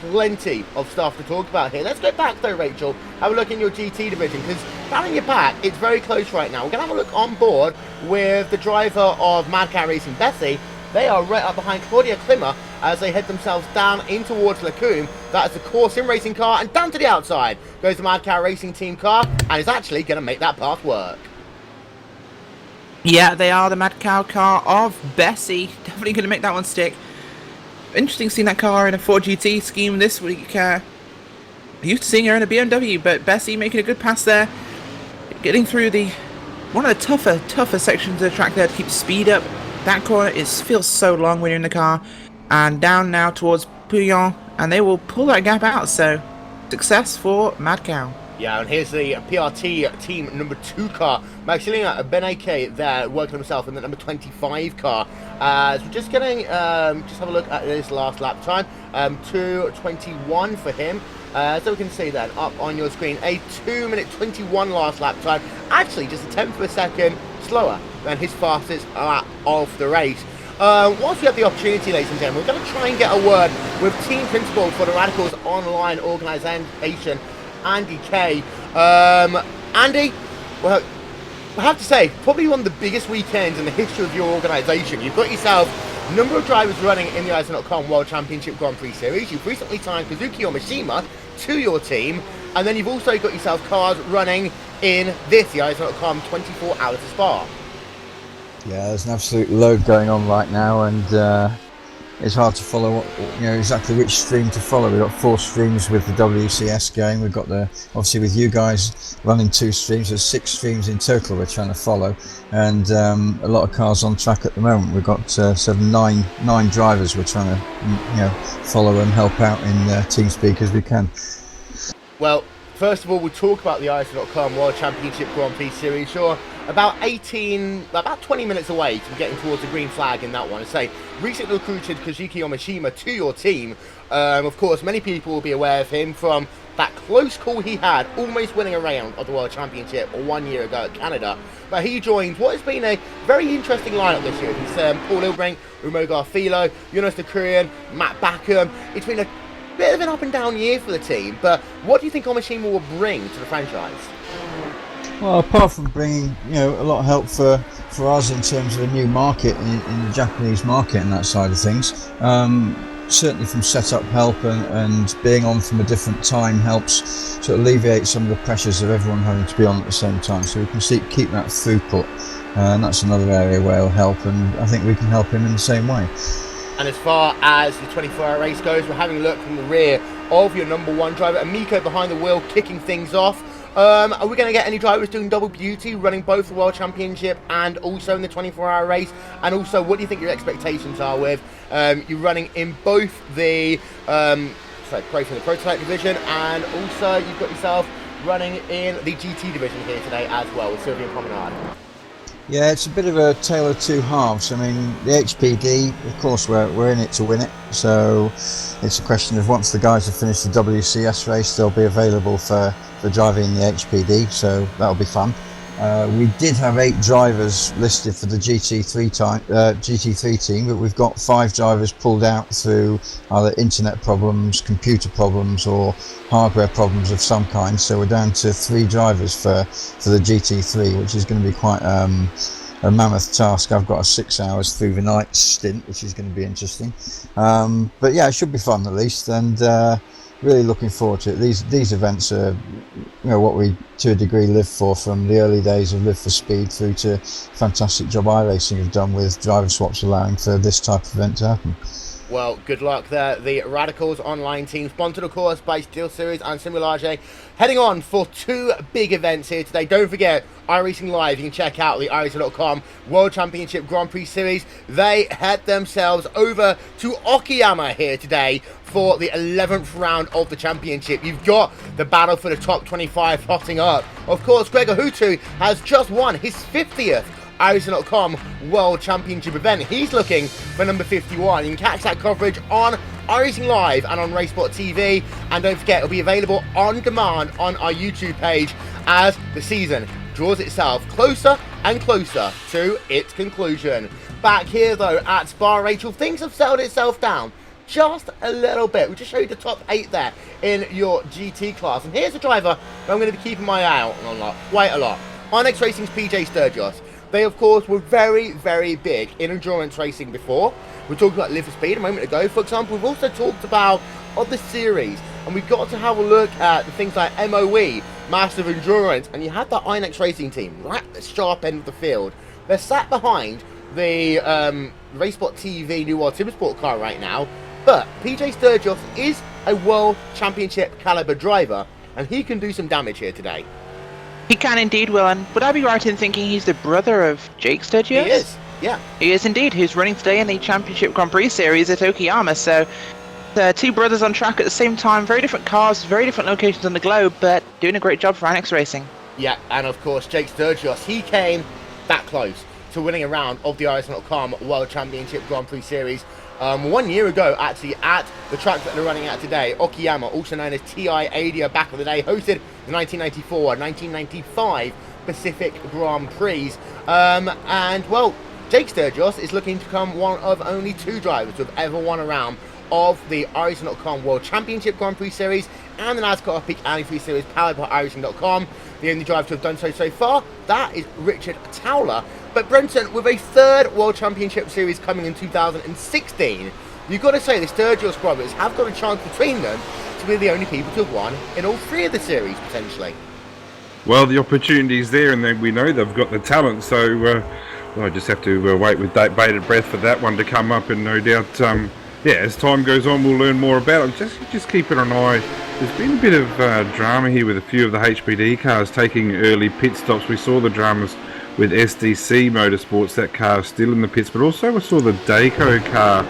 Plenty of stuff to talk about here. Let's go back though, Rachel. Have a look in your GT division, because down in your back, it's very close right now. We're going to have a look on board with the driver of Mad Cow Racing, Bessie. They are right up behind Claudia Klimmer as they head themselves down in towards Lacombe. That is the Core Sim Racing car, and down to the outside goes the Mad Cow Racing Team car, and is actually going to make that path work. Yeah, they are the Mad Cow car of Bessie. Definitely going to make that one stick. Interesting seeing that car in a 4GT scheme this week. Used to seeing her in a BMW, but Bessie making a good pass there. Getting through one of the tougher sections of the track there to keep speed up. That corner feels so long when you're in the car. And down now towards Pouillon, and they will pull that gap out. So, success for Mad Cow. Yeah, and here's the PRT team number 2 car. Maximilian Beneke there working himself in the number 25 car. So we're just getting, just have a look at this last lap time. 2:21 for him. So we can see that up on your screen, a 2:21 last lap time. Actually, just a tenth of a second slower than his fastest lap of the race. Once we have the opportunity, ladies and gentlemen, we're going to try and get a word with team principal for the Radicals Online organisation, Andy Kay. Andy, well, I have to say, probably one of the biggest weekends in the history of your organisation. You've got yourself a number of drivers running in the Aizen.com World Championship Grand Prix Series. You've recently signed Kazuki Omishima to your team, and then you've also got yourself cars running in this, the Aizen.com 24 Hours of Spa. Yeah, there's an absolute load going on right now, and it's hard to follow exactly which stream to follow. We've got 4 streams with the WCS going. We've got obviously with you guys running 2 streams. There's 6 streams in total we're trying to follow, and a lot of cars on track at the moment. We've got 9 drivers we're trying to follow and help out in TeamSpeak as we can. Well, first of all, we'll talk about the ISO.com World Championship Grand Prix Series. Sure, about 20 minutes away from getting towards the green flag in that one. Say, recently recruited Kazuki Omishima to your team. Of course, many people will be aware of him from that close call he had, almost winning a round of the World Championship 1 year ago at Canada. But he joined what has been a very interesting lineup this year. He's Paul Ilbrink, Umo Garfilo, Jonas de Kurian, Matt Backham. It's been a bit of an up and down year for the team, but what do you think Omishima will bring to the franchise? Well, apart from bringing a lot of help for us in terms of a new market in the Japanese market and that side of things, certainly from setup help and being on from a different time helps sort of alleviate some of the pressures of everyone having to be on at the same time, so we can keep that throughput, and that's another area where it'll help, and I think we can help him in the same way. And as far as the 24-hour race goes, we're having a look from the rear of your number 1 driver, Amiko behind the wheel, kicking things off. Are we going to get any drivers doing double duty, running both the World Championship and also in the 24-hour race? And also, what do you think your expectations are with you running in both the prototype division, and also you've got yourself running in the GT division here today as well with Sylvian Promenade? Yeah, it's a bit of a tale of 2 halves. I mean, the HPD, of course, we're in it to win it. So it's a question of once the guys have finished the WCS race, they'll be available for driving in the HPD. So that'll be fun. We did have 8 drivers listed for the GT3 team, but we've got 5 drivers pulled out through either internet problems, computer problems, or hardware problems of some kind. So we're down to 3 drivers for the GT3, which is going to be quite a mammoth task. I've got a 6 hours through the night stint, which is going to be interesting. But yeah, it should be fun at least, and really looking forward to it. These events are what we to a degree live for, from the early days of Live for Speed through to fantastic job iRacing have done with driver swaps allowing for this type of event to happen. Well, good luck there. The Radicals Online team, sponsored of course by SteelSeries and Simulage, heading on for 2 big events here today. Don't forget, iRacing Live, you can check out the iRacing.com World Championship Grand Prix Series. They head themselves over to Okayama here today for the 11th round of the championship. You've got the battle for the top 25 hotting up. Of course, Gregor Hutu has just won his 50th iRacing.com World Championship event. He's looking for number 51. You can catch that coverage on iRacing Live and on RaceSpot TV. And don't forget, it'll be available on demand on our YouTube page as the season draws itself closer and closer to its conclusion. Back here, though, at Spa, Rachel, things have settled itself down just a little bit. We just showed you the top 8 there in your GT class. And here's a driver that I'm going to be keeping my eye out on quite a lot. Onyx Racing's PJ Sturgis. They, of course, were very, very big in endurance racing before. We talked about Live for Speed a moment ago, for example. We've also talked about other series, and we've got to have a look at the things like MOE, Massive Endurance, and you had that Onyx Racing team right at the sharp end of the field. They're sat behind the RaceSpot TV New World Supersport car right now, but PJ Sturgis is a World Championship caliber driver, and he can do some damage here today. He can indeed, Will, and would I be right in thinking he's the brother of Jake Sturgis? He is, yeah. He is indeed, who's running today in the Championship Grand Prix Series at Okayama, so Two brothers on track at the same time, very different cars, very different locations on the globe, but doing a great job for Annex Racing. Yeah, and of course, Jake Sturgis, he came that close to winning a round of the RaceSpot World Championship Grand Prix Series 1 year ago, actually, at the track that they're running at today, Okayama, also known as TI Adia back in the day, hosted the 1994-1995 Pacific Grand Prix. And, well, Jake Sturgis is looking to become one of only 2 drivers who have ever won a round of the iRacing.com World Championship Grand Prix Series and the NASCAR Peak Antifreeze Series powered by iRacing.com. The only driver to have done so far, that is Richard Towler. But Brenton, with a 3rd World Championship Series coming in 2016, you've got to say the Sturgis brothers have got a chance between them to be the only people to have won in all 3 of the series, potentially. Well, the opportunity's there, and then we know they've got the talent, so well, I just have to wait with bated breath for that one to come up, and no doubt, yeah, as time goes on, we'll learn more about it. Just keeping an eye. There's been a bit of drama here with a few of the HPD cars taking early pit stops. We saw the dramas with SDC Motorsports, that car still in the pits, but also we saw the Dayco car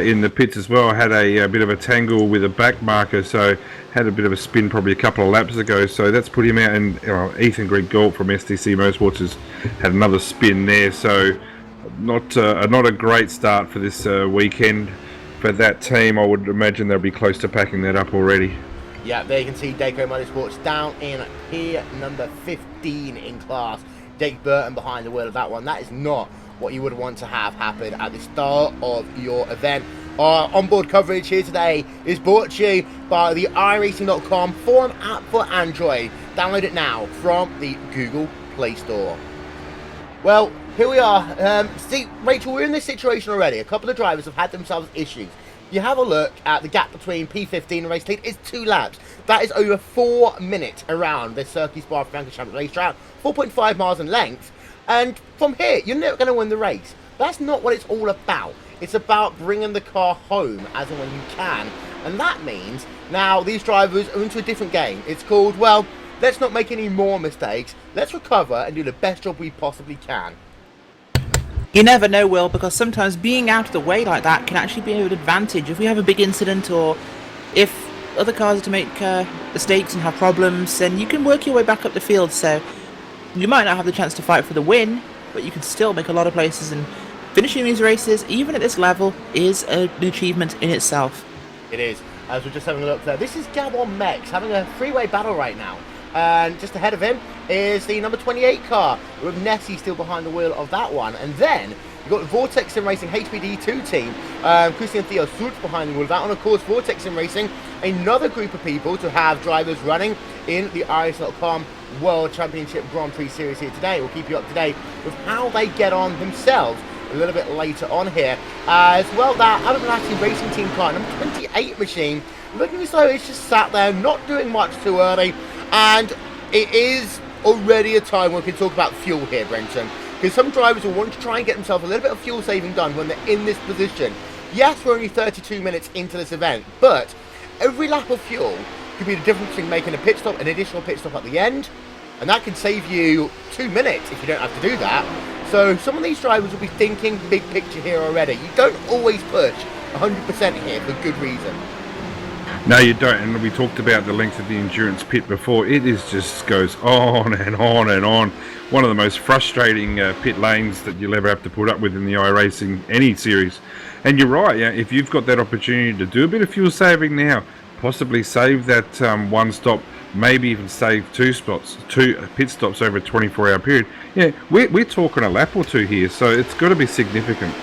in the pits as well. Had a bit of a tangle with a back marker, so had a bit of a spin probably a couple of laps ago, so that's put him out. And Ethan Greg-Gault from SDC Motorsports has had another spin there, so not a great start for this weekend for that team. I would imagine they'll be close to packing that up already. Yeah, there you can see Dayco Motorsports down in here, number 15 in class. Jake Burton behind the wheel of that one. That is not what you would want to have happen at the start of your event. Our onboard coverage here today is brought to you by the iRacing.com forum app for Android. Download it now from the Google Play Store. Well, here we are. See, Rachel, we're in this situation already. A couple of drivers have had themselves issues. You have a look at the gap between P15 and race lead. It's 2 laps. That is over 4 minutes around the Circuit Spa Francorchamps racetrack, 4.5 miles in length. And from here, you're never going to win the race. That's not what it's all about. It's about bringing the car home as and when you can. And that means now these drivers are into a different game. It's called, well, let's not make any more mistakes. Let's recover and do the best job we possibly can. You never know, Will, because sometimes being out of the way like that can actually be an advantage. If we have a big incident or if other cars are to make mistakes and have problems, then you can work your way back up the field. So you might not have the chance to fight for the win, but you can still make a lot of places, and finishing these races, even at this level, is an achievement in itself. It is. As we're just having a look there, this is Gabon Mex having a freeway battle right now. And just ahead of him is the number 28 car, with Nessie still behind the wheel of that one. And then you've got the Vortex Sim Racing HPD2 team, Christian Theo Soot behind the wheel of that one. Of course, Vortex Sim Racing, another group of people to have drivers running in the iRacing.com World Championship Grand Prix Series here today. We'll keep you up to date with how they get on themselves a little bit later on here. As well, that Abermanachi Racing Team car, number 28 machine, looking as though it's just sat there, not doing much too early. And it is already a time where we can talk about fuel here, Brenton. Because some drivers will want to try and get themselves a little bit of fuel saving done when they're in this position. Yes, we're only 32 minutes into this event, but every lap of fuel could be the difference between making a pit stop, an additional pit stop at the end, and that can save you 2 minutes if you don't have to do that. So some of these drivers will be thinking big picture here already. You don't always push 100% here for good reason. No, you don't, and we talked about the length of the endurance pit before. It is just goes on and on and on. One of the most frustrating pit lanes that you'll ever have to put up with in the iRacing any series. And you're right, yeah, if you've got that opportunity to do a bit of fuel saving now, possibly save that one stop, maybe even save two pit stops over a 24-hour period. Yeah, we're talking a lap or 2 here, so it's got to be significant.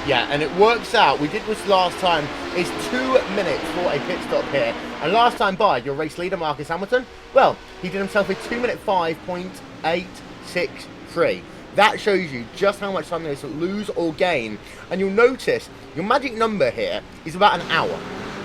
Yeah, and it works out. We did this last time. It's 2 minutes for a pit stop here. And last time by, your race leader, Marcus Hamilton, well, he did himself a 2-minute 5.863. That shows you just how much time there is to lose or gain. And you'll notice your magic number here is about an hour.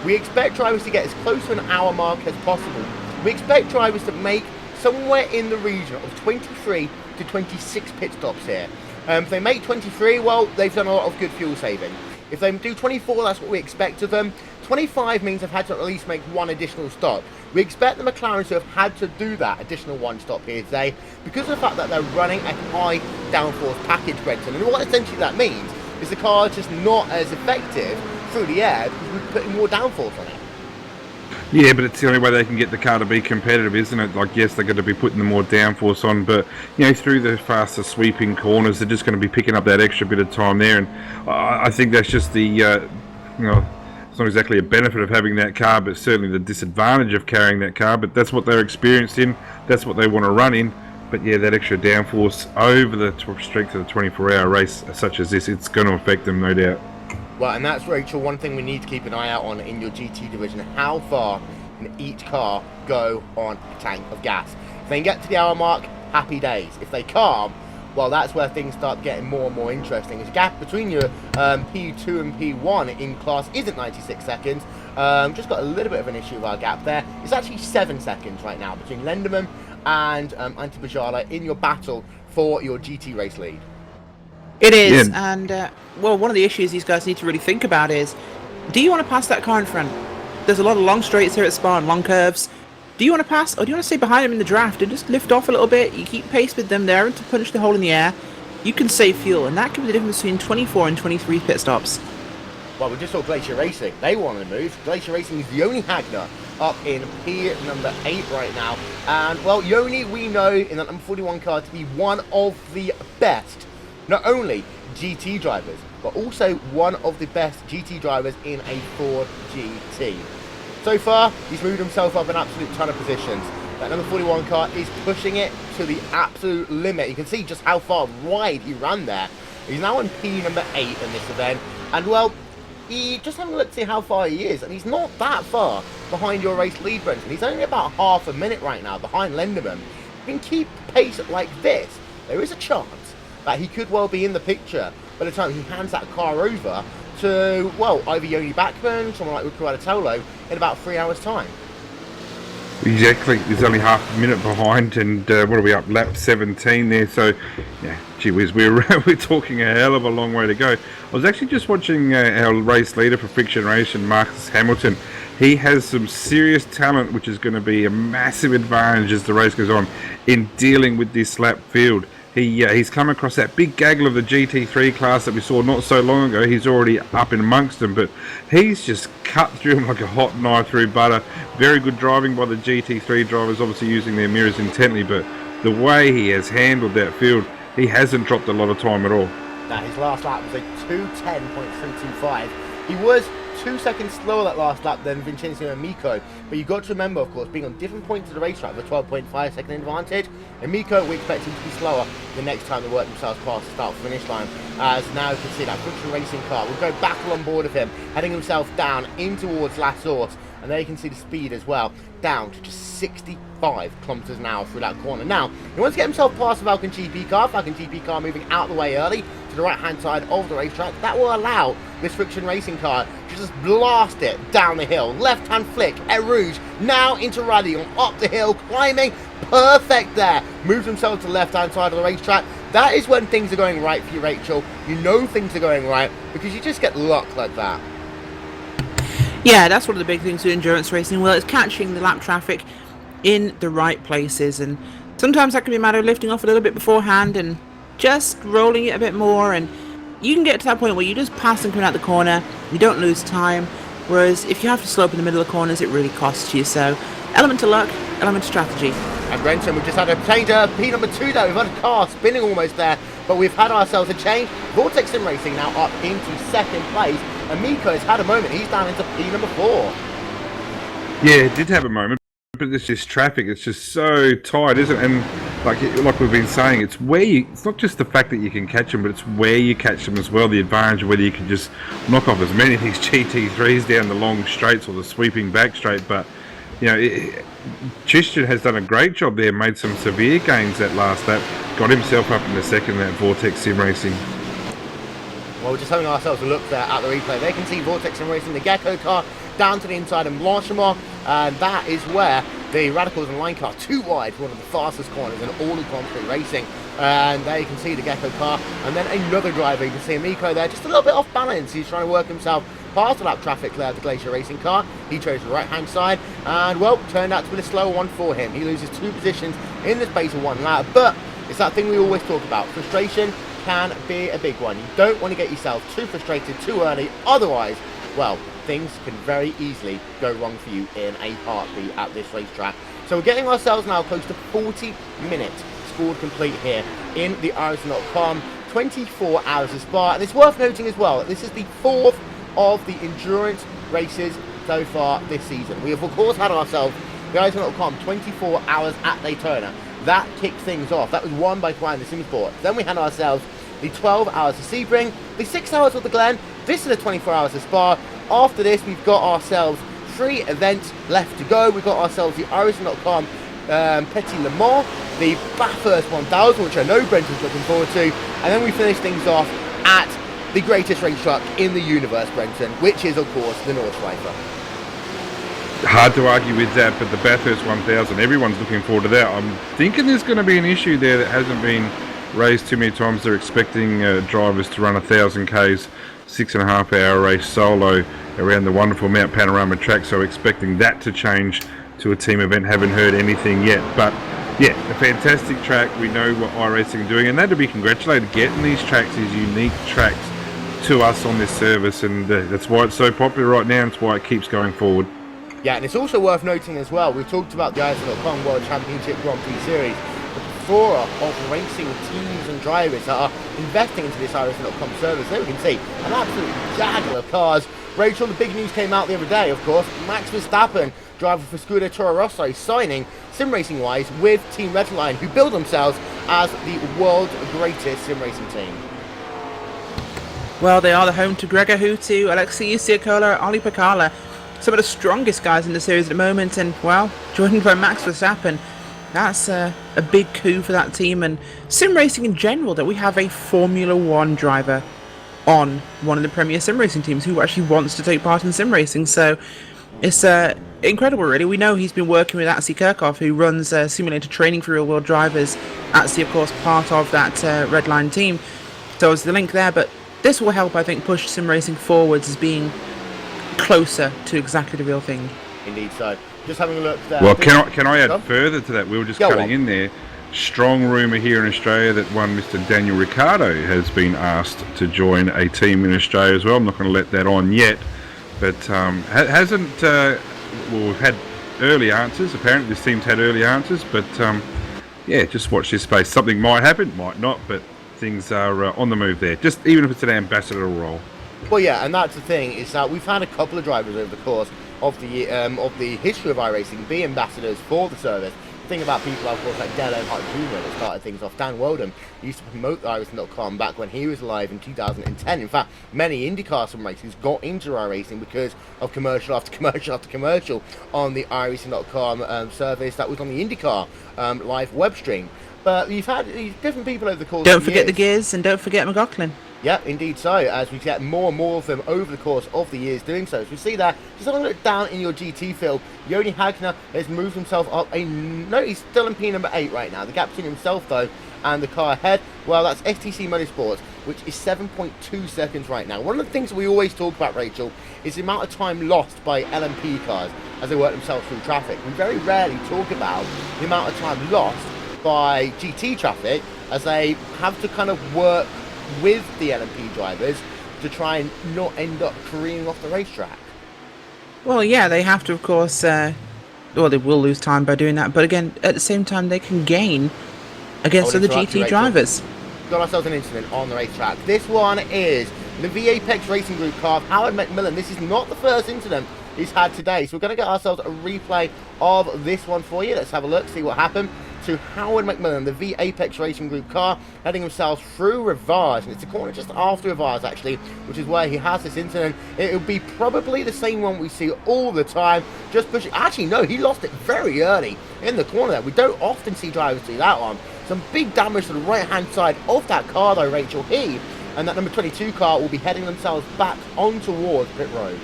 We expect drivers to get as close to an hour mark as possible. We expect drivers to make somewhere in the region of 23 to 26 pit stops here. If they make 23, well, they've done a lot of good fuel saving. If they do 24, that's what we expect of them. 25 means they've had to at least make one additional stop. We expect the McLarens to have had to do that additional one stop here today because of the fact that they're running a high downforce package, Brenton. And what essentially that means is the car is just not as effective through the air because we're putting more downforce on it. Yeah, but it's the only way they can get the car to be competitive, isn't it? Like, yes, they're going to be putting the more downforce on, but, through the faster sweeping corners, they're just going to be picking up that extra bit of time there, and I think that's just the, it's not exactly a benefit of having that car, but certainly the disadvantage of carrying that car, but that's what they're experienced in, that's what they want to run in. But yeah, that extra downforce over the strength of the 24-hour race such as this, it's going to affect them, no doubt. Well, and that's, Rachel, one thing we need to keep an eye out on in your GT division. How far can each car go on a tank of gas? If they can get to the hour mark, happy days. If they can't, well, that's where things start getting more and more interesting. The gap between your P2 and P1 in class isn't 96 seconds. Just got a little bit of an issue with our gap there. It's actually 7 seconds right now between Lenderman and Antti Bajala in your battle for your GT race lead. It is, and one of the issues these guys need to really think about is, do you want to pass that car in front? There's a lot of long straights here at Spa and long curves. Do you want to pass, or do you want to stay behind them in the draft and just lift off a little bit? You keep pace with them there and to punch the hole in the air. You can save fuel, and that can be the difference between 24 and 23 pit stops. Well, we just saw Glacier Racing. They want to move. Glacier Racing is the only Hagner up in P number 8 right now. And, well, Yoni, we know in that number 41 car to be one of the best, not only GT drivers, but also one of the best GT drivers in a Ford GT. So far, he's moved himself up an absolute ton of positions. That number 41 car is pushing it to the absolute limit. You can see just how far wide he ran there. He's now on P number 8 in this event. And, well, he just having a look to see how far he is. And he's not that far behind your race lead, Brenton. He's only about half a minute right now behind Lenderman. If he can keep pace like this, there is a chance that he could well be in the picture by the time he hands that car over to, well, either Yoni Backman, someone like Ricciardo in about 3 hours' time. Exactly. He's only half a minute behind, and what are we up? Lap 17 there. So, yeah, gee whiz, we're talking a hell of a long way to go. I was actually just watching our race leader for Friction Racing, Marcus Hamilton. He has some serious talent, which is going to be a massive advantage as the race goes on in dealing with this lap field. He's come across that big gaggle of the GT3 class that we saw not so long ago. He's already up in amongst them, but he's just cut through him like a hot knife through butter. Very good driving by the GT3 drivers, obviously using their mirrors intently, but the way he has handled that field, he hasn't dropped a lot of time at all. Now, his last lap was a 2:10.325. He was 2 seconds slower that last lap than Vincenzo and Miko, but you've got to remember, of course, being on different points of the racetrack with a 12.5 second advantage, and Miko, we expect him to be slower the next time they work themselves past the start-finish line, as now you can see that Friction Racing car will go back on board of him, heading himself down in towards La Source, and there you can see the speed as well, down to just 65 kilometers an hour through that corner. Now, he wants to get himself past the Falcon GP car moving out the way early to the right-hand side of the racetrack. That will allow this Friction Racing car to just blast it down the hill. Left-hand flick, Air Rouge, now into rally on up the hill, climbing, perfect there. Moves himself to the left-hand side of the racetrack. That is when things are going right for you, Rachel. You know things are going right because you just get luck like that. Yeah, that's one of the big things with endurance racing. Well, it's catching the lap traffic in the right places, and sometimes that can be a matter of lifting off a little bit beforehand and just rolling it a bit more, and you can get to that point where you just pass them coming out the corner, you don't lose time, whereas if you have to slow up in the middle of the corners, it really costs you. So, element of luck, element of strategy. And Brenton, we've just had a change of P number 2 there. We've had a car spinning almost there, but we've had ourselves a change. Vortex Sim Racing now up into second place, and Miko's had a moment. He's down into P number 4. Yeah, it did have a moment, but it's just traffic. It's just so tight, isn't it? And like we've been saying, it's not just the fact that you can catch them, but it's where you catch them as well. The advantage of whether you can just knock off as many of these GT3s down the long straights or the sweeping back straight. But Tristan has done a great job there, made some severe gains that last lap, got himself up in the second that Vortex Sim Racing. Well, we're just having ourselves a look there at the replay. They can see Vortex Sim Racing, the Gecko car, down to the inside and Blanchimont, and that is where the Radicals and Line car, too wide for one of the fastest corners in all of Grand Prix racing. And there you can see the Gecko car, and then another driver. You can see Miko there, just a little bit off balance. He's trying to work himself past the lap traffic there, the Glacier Racing car. He chose the right-hand side, and, well, turned out to be a slower one for him. He loses 2 positions in the space of 1 lap, but it's that thing we always talk about. Frustration can be a big one. You don't want to get yourself too frustrated too early, otherwise well, things can very easily go wrong for you in a heartbeat at this racetrack. So we're getting ourselves now close to 40 minutes scored complete here in the RaceSpot.com. 24 hours of Spa, and it's worth noting as well that this is the 4th of the endurance races so far this season. We have of course had ourselves the RaceSpot.com 24 hours at Daytona. That kicked things off. That was won by Twine the Simsport. Then we had ourselves the 12 hours of Sebring, the 6 hours of the Glen. This is the 24 hours of Spa. After this, we've got ourselves 3 events left to go. We've got ourselves the RaceSpot.com Petit Le Mans, the Bathurst 1000, which I know Brenton's looking forward to, and then we finish things off at the greatest racetrack in the universe, Brenton, which is of course the Nordschleife. Hard to argue with that, but the Bathurst 1000, everyone's looking forward to that. I'm thinking there's going to be an issue there that hasn't been raised too many times. They're expecting drivers to run 1,000 Ks, 6.5 hour race solo around the wonderful Mount Panorama track, so expecting that to change to a team event. Haven't heard anything yet, but yeah, a fantastic track. We know what iRacing are doing, and they're to be congratulated getting these tracks, these unique tracks, to us on this service, and that's why it's so popular right now, and it's why it keeps going forward. Yeah, and it's also worth noting as well, we've talked about the RaceSpot.com World Championship Grand Prix Series, the plethora of racing teams and drivers that are investing into this RaceSpot.com service. There we can see an absolute gaggle of cars. Rachel, the big news came out the other day, of course. Max Verstappen, driver for Scuderia Toro Rosso, signing sim racing wise with Team Redline, who build themselves as the world's greatest sim racing team. Well, they are the home to Gregor Hutu, Alexei Siakola, Oli Pekala, some of the strongest guys in the series at the moment, and well, joined by Max Verstappen. That's a big coup for that team and sim racing in general, that we have a Formula 1 driver on one of the premier sim racing teams who actually wants to take part in sim racing. So it's incredible, really. We know he's been working with Atsi Kirchhoff, who runs simulator training for real world drivers. Atsi, of course, part of that Redline team, so it's the link there. But this will help, I think, push sim racing forwards as being closer to exactly the real thing. Indeed so. Just having a look there. Well, can I add further to that? We were just cutting in there. Strong rumour here in Australia that one Mr. Daniel Ricciardo has been asked to join a team in Australia as well. I'm not going to let that on yet, but hasn't. Well, we've had early answers. Apparently, this team's had early answers, but yeah, just watch this space. Something might happen, might not, but things are on the move there. Just even if it's an ambassador role. Well, yeah, and that's the thing, is that we've had a couple of drivers over the course of the history of iRacing be ambassadors for the service. The thing about people, of course, like Dale Earnhardt Jr. that started things off. Dan Weldon used to promote iRacing.com back when he was alive in 2010. In fact, many IndyCar sim racers got into iRacing because of commercial after commercial after commercial on the iRacing.com service that was on the IndyCar live web stream. But you've had different people over the course of the years. Don't forget the Gears, and don't forget McLaughlin. Yeah, indeed so, as we get more and more of them over the course of the years doing so. So we see that, just having a look down in your GT field, Joni Hagner has moved himself up no, he's still in P number 8 right now. The gap between himself, though, and the car ahead, well, that's STC Motorsports, which is 7.2 seconds right now. One of the things that we always talk about, Rachel, is the amount of time lost by LMP cars as they work themselves through traffic. We very rarely talk about the amount of time lost by GT traffic as they have to kind of work with the LMP drivers to try and not end up careening off the racetrack. Well, yeah, they have to, of course, well, they will lose time by doing that, but again, at the same time, they can gain against other GT drivers. Got ourselves an incident on the racetrack. This one is the V-Apex Racing Group car of Howard McMillan. This is not the first incident he's had today, so we're going to get ourselves a replay of this one for you. Let's have a look, see what happened to Howard McMillan, the V-Apex Racing Group car, heading himself through Rivage, and it's a corner just after Rivage, actually, which is where he has this incident. It will be probably the same one we see all the time, just pushing. Actually, no, he lost it very early in the corner there. We don't often see drivers do that one. Some big damage to the right-hand side of that car, though, Rachel. He and that number 22 car will be heading themselves back on towards pit road.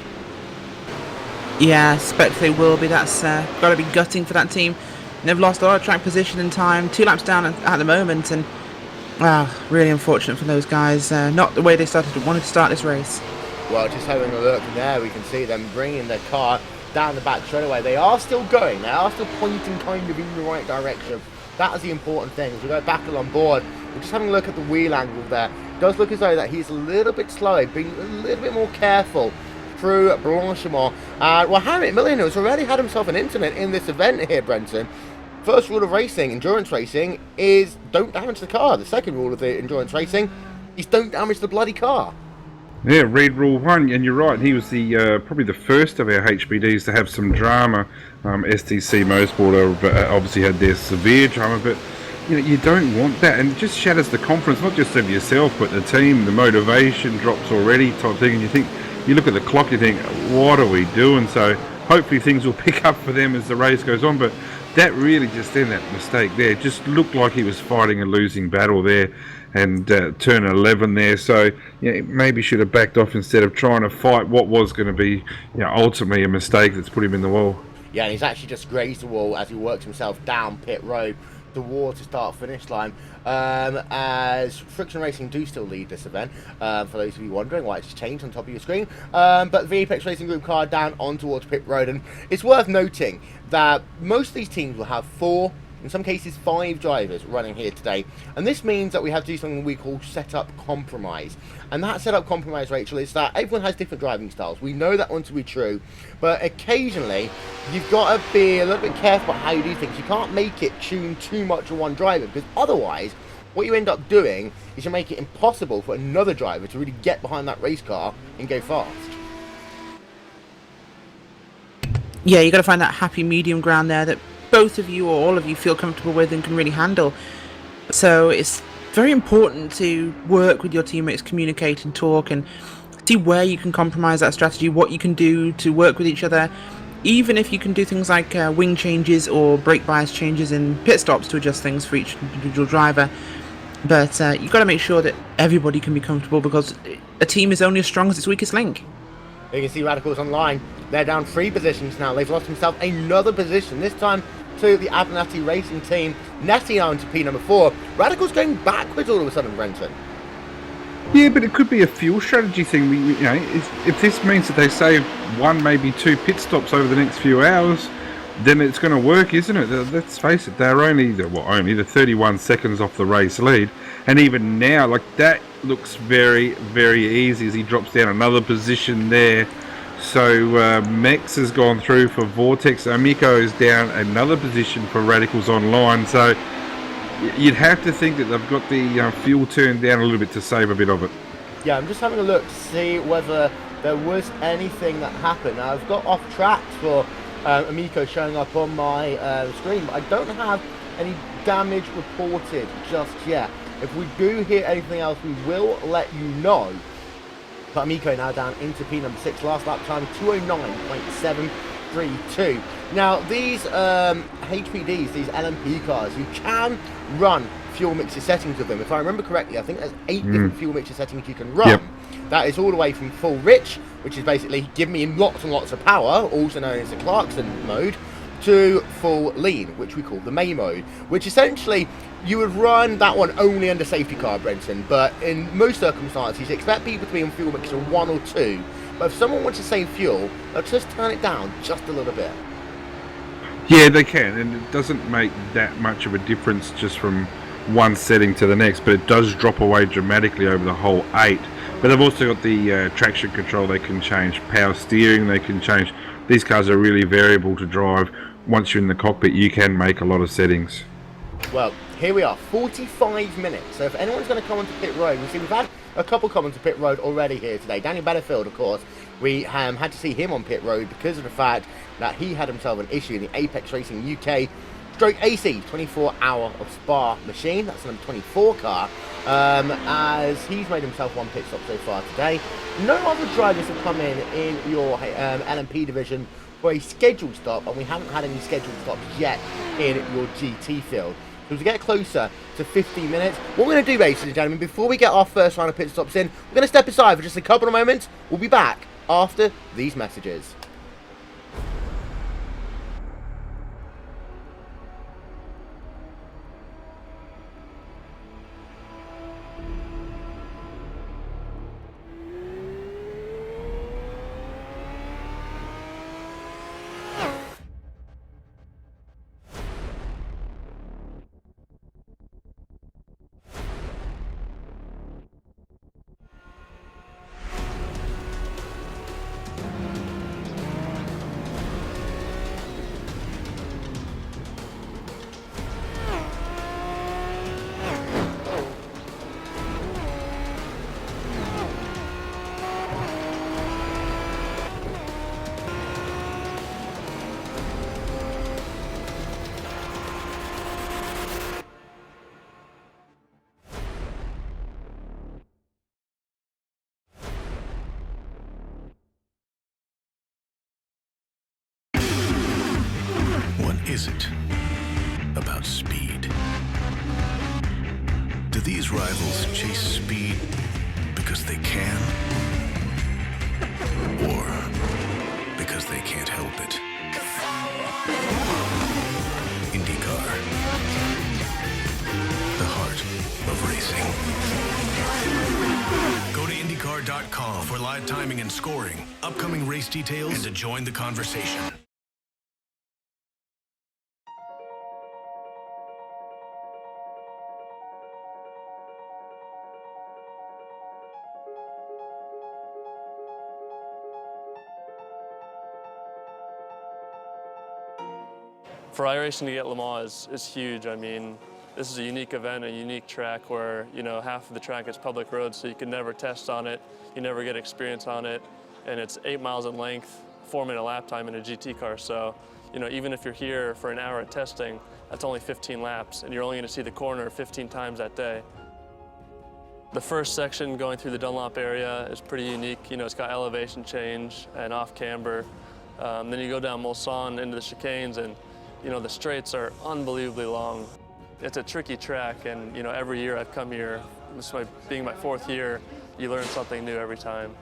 Yeah, expect they will be. That's got to be gutting for that team. They've lost a lot of track position and time, 2 laps down at the moment, and really unfortunate for those guys. Not the way they wanted to start this race. Well, just having a look there, we can see them bringing their car down the back straight away. They are still going. They are still pointing kind of in the right direction. That is the important thing. As we go back on board, we're just having a look at the wheel angle there. It does look as though that he's a little bit slower, being a little bit more careful through Blanchimont. Well, Harriet Million has already had himself an incident in this event here, Brenton. First rule of racing, endurance racing, is don't damage the car. The second rule of the endurance racing is don't damage the bloody car. Yeah, Red Rule 1, and you're right, he was the probably the first of our HBDs to have some drama. STC Motorsport obviously had their severe drama, but you don't want that, and it just shatters the confidence, not just of yourself, but the team. The motivation drops already type thing, and you look at the clock, you think, what are we doing? So hopefully things will pick up for them as the race goes on, but that really just then, that mistake there, just looked like he was fighting a losing battle there, and turn 11 there, so maybe should have backed off instead of trying to fight what was going to be ultimately a mistake that's put him in the wall. Yeah, and he's actually just grazed the wall as he works himself down pit road towards the start-finish line, as Friction Racing do still lead this event, for those of you wondering why it's changed on top of your screen, but the Apex Racing Group car down on towards pit road, and it's worth noting that most of these teams will have 4, in some cases 5 drivers running here today, and this means that we have to do something we call setup compromise. And that setup compromise, Rachel, is that everyone has different driving styles. We know that one to be true, but occasionally you've got to be a little bit careful about how you do things. You can't make it tune too much on one driver, because otherwise what you end up doing is you make it impossible for another driver to really get behind that race car and go fast. Yeah, you got to find that happy medium ground there that both of you or all of you feel comfortable with and can really handle. So it's very important to work with your teammates, communicate and talk, and see where you can compromise that strategy, what you can do to work with each other, even if you can do things like wing changes or brake bias changes in pit stops to adjust things for each individual driver. But you've got to make sure that everybody can be comfortable, because a team is only as strong as its weakest link. You can see Radicals online. They're down 3 positions now. They've lost himself another position, this time to the Abernathy Racing Team. Nettie now into P number 4. Radicals going backwards all of a sudden, Brenton. Yeah, but it could be a fuel strategy thing. If this means that they save 1, maybe 2 pit stops over the next few hours, then it's going to work, isn't it? Let's face it, they're only the 31 seconds off the race lead, and even now, like, that looks very, very easy as he drops down another position there. So Mex has gone through for Vortex. Amico is down another position for Radicals online. So you'd have to think that they've got the fuel turned down a little bit to save a bit of it. Yeah, I'm just having a look to see whether there was anything that happened. Now, I've got off tracks for Amico showing up on my screen, but I don't have any damage reported just yet. If we do hear anything else, we will let you know. But Amico now down into P number 6, last lap time 209.732. Now these HPDs, these LMP cars, you can run fuel mixer settings with them. If I remember correctly, I think there's 8 different fuel mixer settings you can run. Yep. That is all the way from full rich, which is basically give me lots and lots of power, also known as the Clarkson mode, to full lean, which we call the May mode, which essentially you would run that one only under safety car, Brenton, but in most circumstances you expect people to be on fuel mixer 1 or 2, but if someone wants to save fuel, they'll just turn it down just a little bit. Yeah, they can, and it doesn't make that much of a difference just from one setting to the next, but it does drop away dramatically over the whole 8. But they've also got the traction control. They can change power steering, they can change. These cars are really variable to drive. Once you're in the cockpit, you can make a lot of settings. Well, here we are, 45 minutes. So if anyone's going to come onto pit road, we've had a couple come onto pit road already here today. Daniel Benefield, of course, we had to see him on pit road because of the fact that he had himself an issue in the Apex Racing UK stroke AC 24-hour of Spa machine. That's the number 24 car. As he's made himself 1 pit stop so far today. No other drivers have come in your LMP division for a scheduled stop, and we haven't had any scheduled stops yet in your GT field. So to get closer to 15 minutes, what we're going to do, ladies and gentlemen, before we get our first round of pit stops in, we're going to step aside for just a couple of moments. We'll be back after these messages. is it about speed? Do these rivals chase speed because they can? Or because they can't help it? IndyCar. The heart of racing. Go to IndyCar.com for live timing and scoring, upcoming race details, and to join the conversation. For iRacing to get Le Mans is huge. I mean, this is a unique event, a unique track where, you know, half of the track is public road, so you can never test on it, you never get experience on it, and it's 8 miles in length, 4-minute lap time in a GT car. So, you know, even if you're here for an hour of testing, that's only 15 laps, and you're only going to see the corner 15 times that day. The first section going through the Dunlop area is pretty unique. You know, it's got elevation change and off camber. Then you go down Mulsanne into the chicanes, and you know, the straights are unbelievably long. It's a tricky track, and you know, every year I've come here, this being my 4th year, you learn something new every time.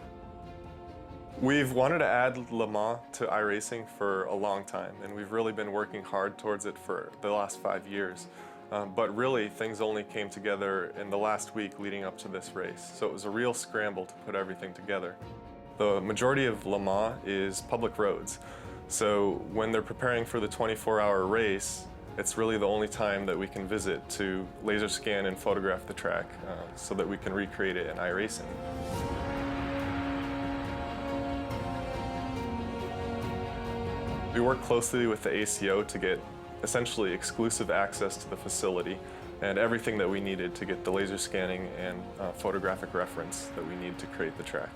We've wanted to add Le Mans to iRacing for a long time, and we've really been working hard towards it for the last 5 years. But really, things only came together in the last week leading up to this race. So it was a real scramble to put everything together. The majority of Le Mans is public roads. So when they're preparing for the 24-hour race, it's really the only time that we can visit to laser scan and photograph the track so that we can recreate it in iRacing. We work closely with the ACO to get essentially exclusive access to the facility and everything that we needed to get the laser scanning and photographic reference that we need to create the track.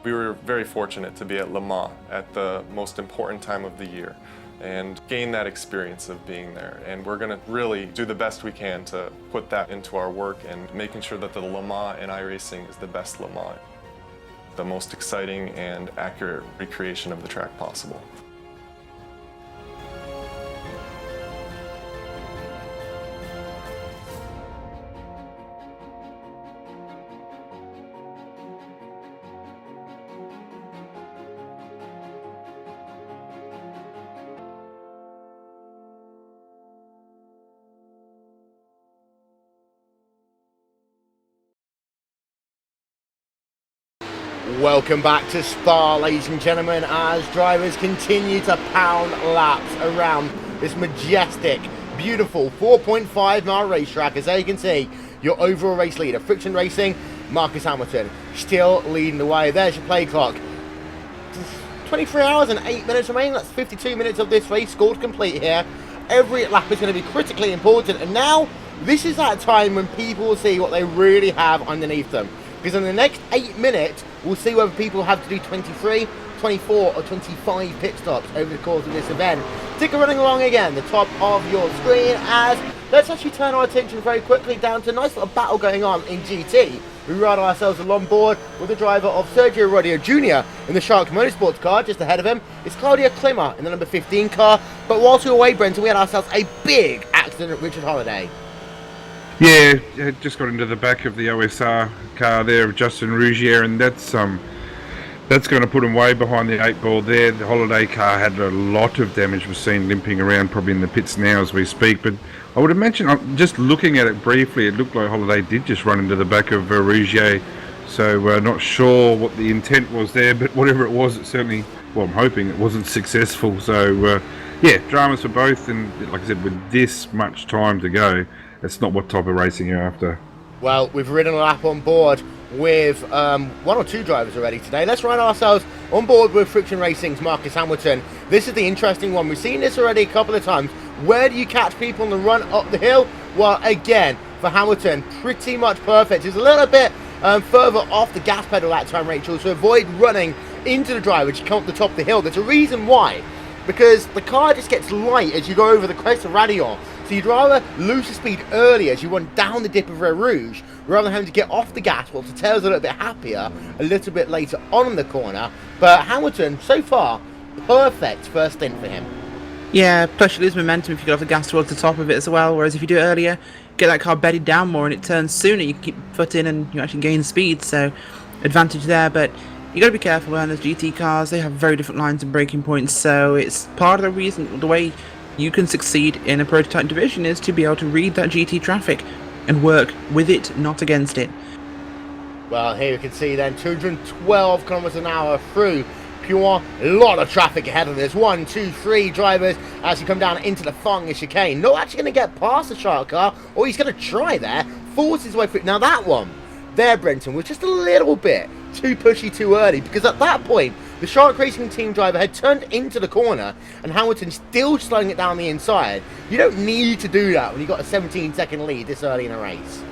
We were very fortunate to be at Le Mans at the most important time of the year and gain that experience of being there. And we're going to really do the best we can to put that into our work and making sure that the Le Mans in iRacing is the best Le Mans, the most exciting and accurate recreation of the track possible. Welcome back to Spa, ladies and gentlemen, as drivers continue to pound laps around this majestic, beautiful 4.5 mile racetrack. As there you can see, your overall race leader, Friction Racing, Marcus Hamilton, still leading the way. There's your play clock. 23 hours and 8 minutes remaining. That's 52 minutes of this race scored complete here. Every lap is going to be critically important, and now this is that time when people will see what they really have underneath them. Because in the next 8 minutes, we'll see whether people have to do 23, 24 or 25 pit stops over the course of this event. Ticker running along again, the top of your screen, as let's actually turn our attention very quickly down to a nice little battle going on in GT. We ride ourselves along board with the driver of Sergio Rodio Jr. in the Shark Motorsports car. Just ahead of him is Claudia Klimmer in the number 15 car. But whilst we were away, Brenton, we had ourselves a big accident at Richard Holiday. Yeah, it just got into the back of the OSR car there of Justin Rougier, and that's going to put him way behind the 8 ball there. The Holiday car had a lot of damage. We're seen limping around probably in the pits now as we speak, but I would imagine, just looking at it briefly, it looked like Holiday did just run into the back of Rougier, so not sure what the intent was there, but whatever it was, it certainly, well, I'm hoping it wasn't successful. So yeah, dramas for both, and like I said, with this much time to go, it's not what type of racing you're after. Well, we've ridden a lap on board with 1 or 2 drivers already today. Let's ride ourselves on board with Friction Racing's Marcus Hamilton. This is the interesting one. We've seen this already a couple of times. Where do you catch people on the run up the hill? Well, again, for Hamilton, pretty much perfect. He's a little bit further off the gas pedal that time, Rachel, to avoid running into the driver as you come up the top of the hill. There's a reason why. Because the car just gets light as you go over the crest of Radion. So you'd rather lose the speed early as you run down the dip of Red Rouge, rather than having to get off the gas whilst the tail's a little bit happier a little bit later on in the corner. But Hamilton, so far, perfect first stint for him. Yeah, plus you lose momentum if you get off the gas towards the top of it as well, whereas if you do it earlier, get that car bedded down more and it turns sooner, you keep foot in and you actually gain speed, so advantage there, but you got to be careful when those GT cars, they have very different lines and braking points, so it's part of the reason, the way you can succeed in a prototype division is to be able to read that GT traffic and work with it, not against it. Well, here we can see then 212 kilometers an hour through pure. A lot of traffic ahead of this. 1, 2, 3 drivers as you come down into the Fung chicane. Not actually going to get past the shark car, or he's going to try there. Forces his way through. Now that one there, Brenton, was just a little bit too pushy too early, because at that point the Shark Racing team driver had turned into the corner and Hamilton still slowing it down the inside. You don't need to do that when you've got a 17-second lead this early in a race.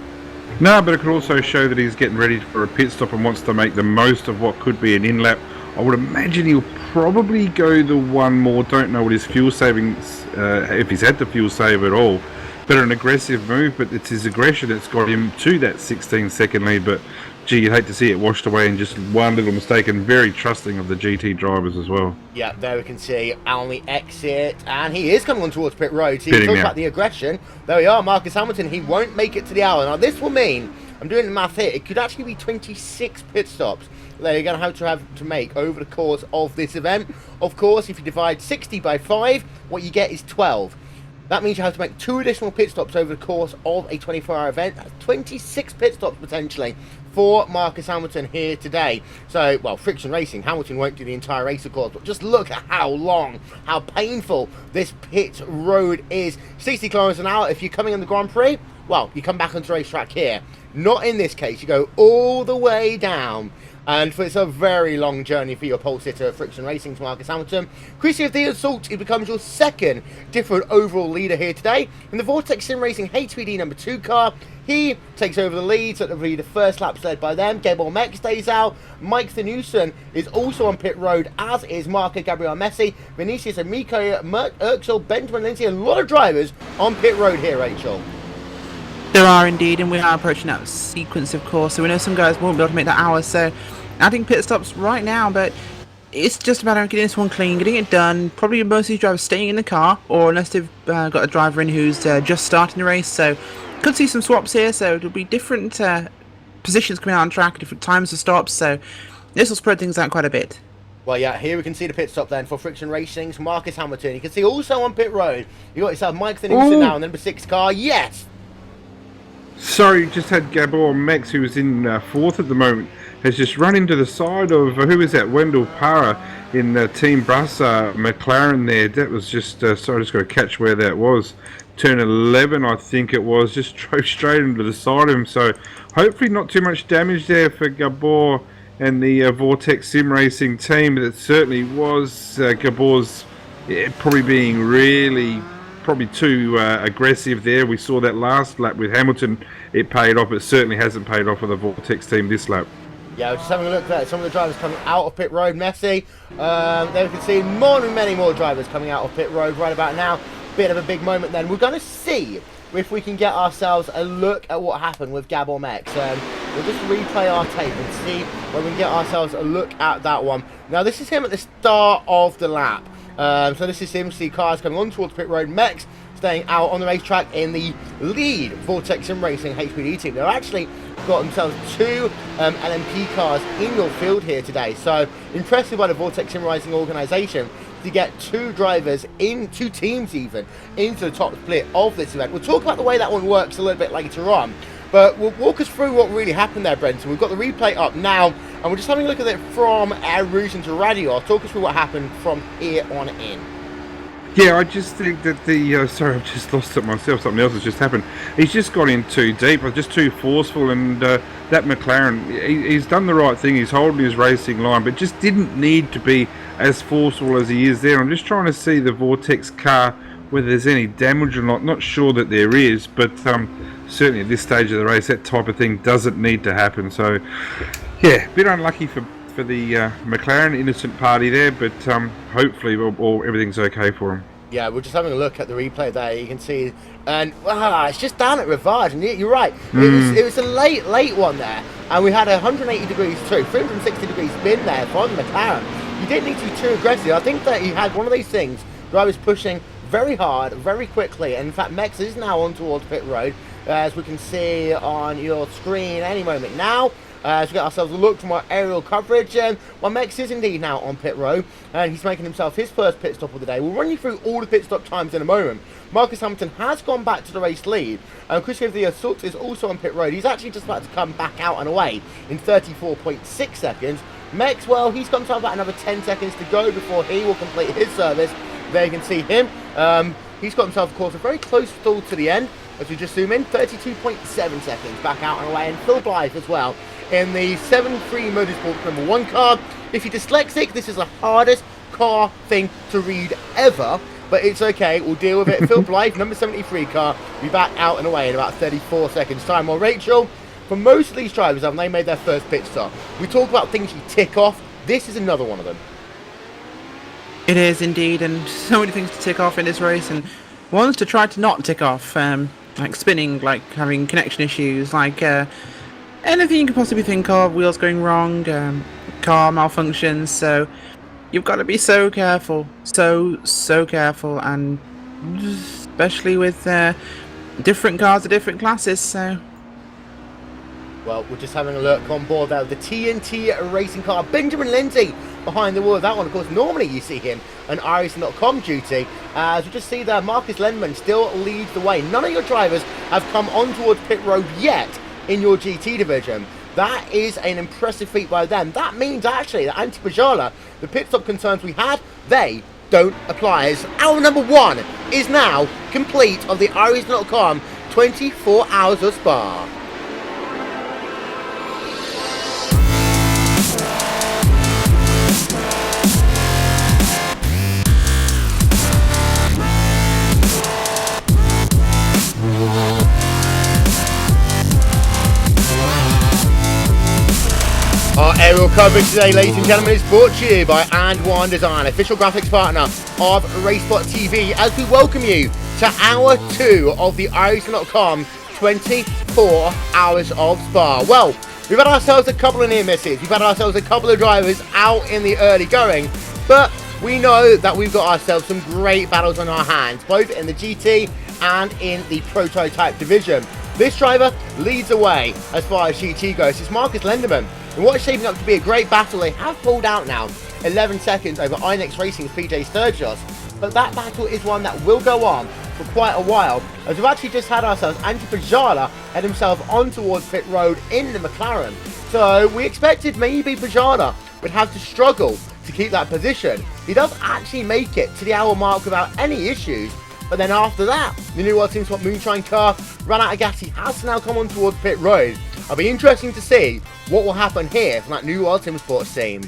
No, but it could also show that he's getting ready for a pit stop and wants to make the most of what could be an in-lap. I would imagine he'll probably go the one more. Don't know what his fuel savings, if he's had the fuel save at all. But an aggressive move, but it's his aggression that's got him to that 16-second lead. But gee, you'd hate to see it washed away in just one little mistake, and very trusting of the GT drivers as well. Yeah, there we can see on the exit, and he is coming on towards pit road. So you Pitting talk now. about the aggression. There we are, Marcus Hamilton. He won't make it to the hour. Now this will mean, I'm doing the math here, it could actually be 26 pit stops that you're going to have to make over the course of this event. Of course, if you divide 60 by 5, what you get is 12. That means you have to make 2 additional pit stops over the course of a 24-hour event. That's 26 pit stops potentially for Marcus Hamilton here today. So, well, Friction Racing, Hamilton won't do the entire race, of course, but just look at how long, how painful this pit road is. 60 kilometers an hour. If you're coming in the Grand Prix, well, you come back onto the racetrack here. Not in this case. You go all the way down. And it's a very long journey for your pole sitter at Friction Racing's Marcus Hamilton. Chrissy of the Assault, he becomes your second different overall leader here today. In the Vortex Sim Racing HPD number 2 car, he takes over the lead, so it'll be the first lap led by them. Gabor Mek stays out. Mike Thanusen is also on pit road, as is Marco Gabriel Messi, Vinicius Amico, Mert Urxel, Benjamin Lindsay, a lot of drivers on pit road here, Rachel. There are indeed, and we are approaching that sequence, of course, so we know some guys won't be able to make that hour, so adding pit stops right now, but it's just about getting this one clean, getting it done. Probably most of these drivers staying in the car, or unless they've got a driver in who's just starting the race, so could see some swaps here, so it'll be different positions coming out on track, different times of stops, so this will spread things out quite a bit. Well, yeah, here we can see the pit stop then for Friction Racing's Marcus Hamilton. You can see also on pit road, you got yourself Mike Thanusen now, number 6 car, yes! Sorry, just had Gabor Max, who was in 4th at the moment, has just run into the side of, who is that, Wendell Parra in Team Brassa McLaren there. That was just, sorry, I just got to catch where that was. Turn 11, I think it was, just drove straight into the side of him. So hopefully not too much damage there for Gabor and the Vortex Sim Racing team. But it certainly was Gabor's probably being really probably too aggressive there. We saw that last lap with Hamilton. It paid off. It certainly hasn't paid off for the Vortex team this lap. Yeah, we're just having a look at some of the drivers coming out of pit road. Messi, there we can see many more drivers coming out of pit road right about now. Bit of a big moment then. We're going to see if we can get ourselves a look at what happened with Gabor Mek. We'll just replay our tape and see when we can get ourselves a look at that one. Now, this is him at the start of the lap. So this is him. See cars coming on towards pit road. Mek's staying out on the racetrack in the lead Vortex Sim Racing HPD team. They've actually got themselves 2 LMP cars in your field here today. So impressive by the Vortex Sim Racing organisation to get 2 drivers in, 2 teams even, into the top split of this event. We'll talk about the way that one works a little bit later on. But we'll walk us through what really happened there, Brenton. We've got the replay up now, and we're just having a look at it from Air Rouge into Radio. Talk us through what happened from here on in. Yeah, I just think that the... sorry, I've just lost it myself. Something else has just happened. He's just got in too deep, just too forceful, and that McLaren, he's done the right thing. He's holding his racing line, but just didn't need to be as forceful as he is there. I'm just trying to see the Vortex car, whether there's any damage or not. Not sure that there is, but certainly at this stage of the race, that type of thing doesn't need to happen. So, yeah, a bit unlucky for the McLaren innocent party there, but hopefully everything's okay for him. Yeah, we're just having a look at the replay there. You can see, and it's just down at Rivage, and you're right. It was a late one there, and we had 180 degrees, 360 degrees spin there from the McLaren. You didn't need to be too aggressive. I think that he had one of these things, drivers pushing very hard, very quickly. And in fact, Mex is now on towards pit road, as we can see on your screen any moment now. As we get ourselves a look from our aerial coverage, well, Mex is indeed now on pit road, and he's making himself his first pit stop of the day. We'll run you through all the pit stop times in a moment. Marcus Hamilton has gone back to the race lead, and Chris the Assault is also on pit road. He's actually just about to come back out and away in 34.6 seconds. Mex, well, he's got himself about another 10 seconds to go before he will complete his service. There you can see him. He's got himself, of course, a very close stall to the end. As we just zoom in, 32.7 seconds back out and away, and Phil Blythe as well in the 7-3 Motorsport #1 car. If you're dyslexic, this is the hardest car thing to read ever, but it's okay, we'll deal with it. Phil Blythe, number 73 car, will be back out and away in about 34 seconds time. Well, Rachel, for most of these drivers, haven't they made their first pit stop? We talk about things you tick off. This is another one of them. It is indeed, and so many things to tick off in this race, and ones to try to not tick off, like spinning, like having connection issues, like anything you could possibly think of, wheels going wrong, car malfunctions. So you've got to be so careful, so careful, and especially with different cars of different classes. So. Well, we're just having a look on board there. The TNT racing car, Benjamin Lindsay behind the wheel of that one. Of course, normally you see him on iRacing.com duty. As we just see there, Marcus Lendman still leads the way. None of your drivers have come on towards pit road yet in your GT division. That is an impressive feat by them. That means actually that Anti-Pajala, the pit stop concerns we had, they don't apply. As hour number 1 is now complete of the iRacing.com 24 hours of Spa. Our aerial coverage today, ladies and gentlemen, is brought to you by And1 Design, official graphics partner of RaceSpot TV, as we welcome you to hour 2 of the iRacing.com 24 hours of Spa. Well, we've had ourselves a couple of near misses, we've had ourselves a couple of drivers out in the early going, but we know that we've got ourselves some great battles on our hands, both in the GT and in the prototype division. This driver leads away as far as GT goes. It's Marcus Lenderman. In what is shaping up to be a great battle, they have pulled out now 11 seconds over Inex Racing's PJ Sturgis. But that battle is one that will go on for quite a while, as we've actually just had ourselves Anti-Pajala head himself on towards pit road in the McLaren. So we expected maybe Pajala would have to struggle to keep that position. He does actually make it to the hour mark without any issues. But then after that, the New World Team Sport Moonshine car ran out of gas. He has to now come on towards pit road. It'll be interesting to see what will happen here from that New World Team Sports team.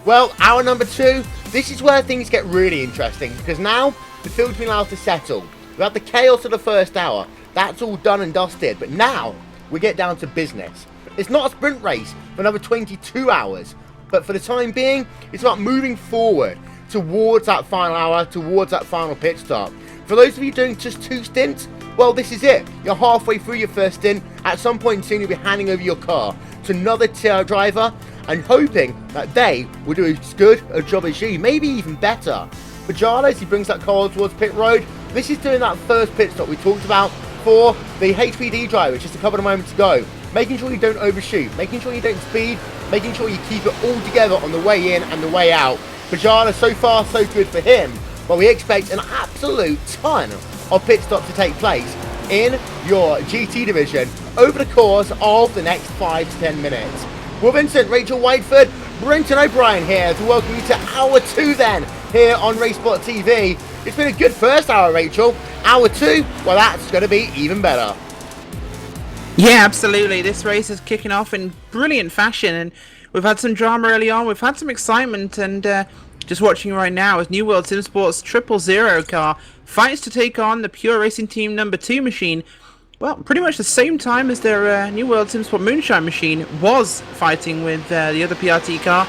Well, hour number 2, this is where things get really interesting, because now the field's been allowed to settle. We had the chaos of the first hour. That's all done and dusted. But now we get down to business. It's not a sprint race for another 22 hours. But for the time being, it's about moving forward towards that final hour, towards that final pit stop. For those of you doing just 2 stints, well, this is it. You're halfway through your first stint. At some point soon, you'll be handing over your car to another driver and hoping that they will do as good a job as you, maybe even better. For Pajala, as he brings that car towards pit road, this is doing that first pit stop we talked about for the HPD drivers just a couple of moments ago. Making sure you don't overshoot, making sure you don't speed, making sure you keep it all together on the way in and the way out. Pajala, so far, so good for him. But we expect an absolute ton of pit stops to take place in your GT division over the course of the next 5 to 10 minutes. Will Vincent, Rachel Whiteford, Brenton O'Brien here to welcome you to hour 2 then, here on RaceSpot TV. It's been a good first hour, Rachel. Hour 2, well, that's going to be even better. Yeah, absolutely. This race is kicking off in brilliant fashion, and we've had some drama early on, we've had some excitement, and just watching right now as New World Sim Sports 000 car fights to take on the Pure Racing Team number 2 machine. Well, pretty much the same time as their New World Sim Sport Moonshine machine was fighting with the other PRT car,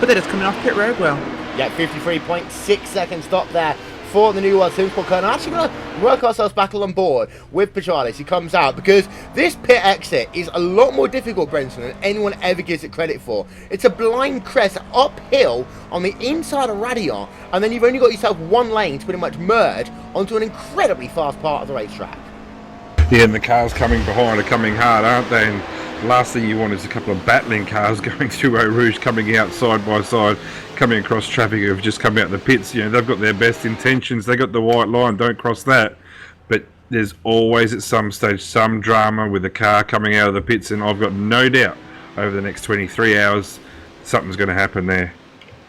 but they're just coming off pit road well. Yeah, 53.6 second stop there for the New World Sim Sport car. And I'm actually going to work ourselves back on board with Pajales as he comes out, because this pit exit is a lot more difficult, Brenton, than anyone ever gives it credit for. It's a blind crest uphill on the inside of Radion, and then you've only got yourself one lane to pretty much merge onto an incredibly fast part of the racetrack. Yeah, and the cars coming behind are coming hard, aren't they? And the last thing you want is a couple of battling cars going through Eau Rouge, coming out side by side, coming across traffic who've just come out the pits. You know, they've got their best intentions. They got the white line, don't cross that. But there's always at some stage some drama with a car coming out of the pits, and I've got no doubt over the next 23 hours something's going to happen there.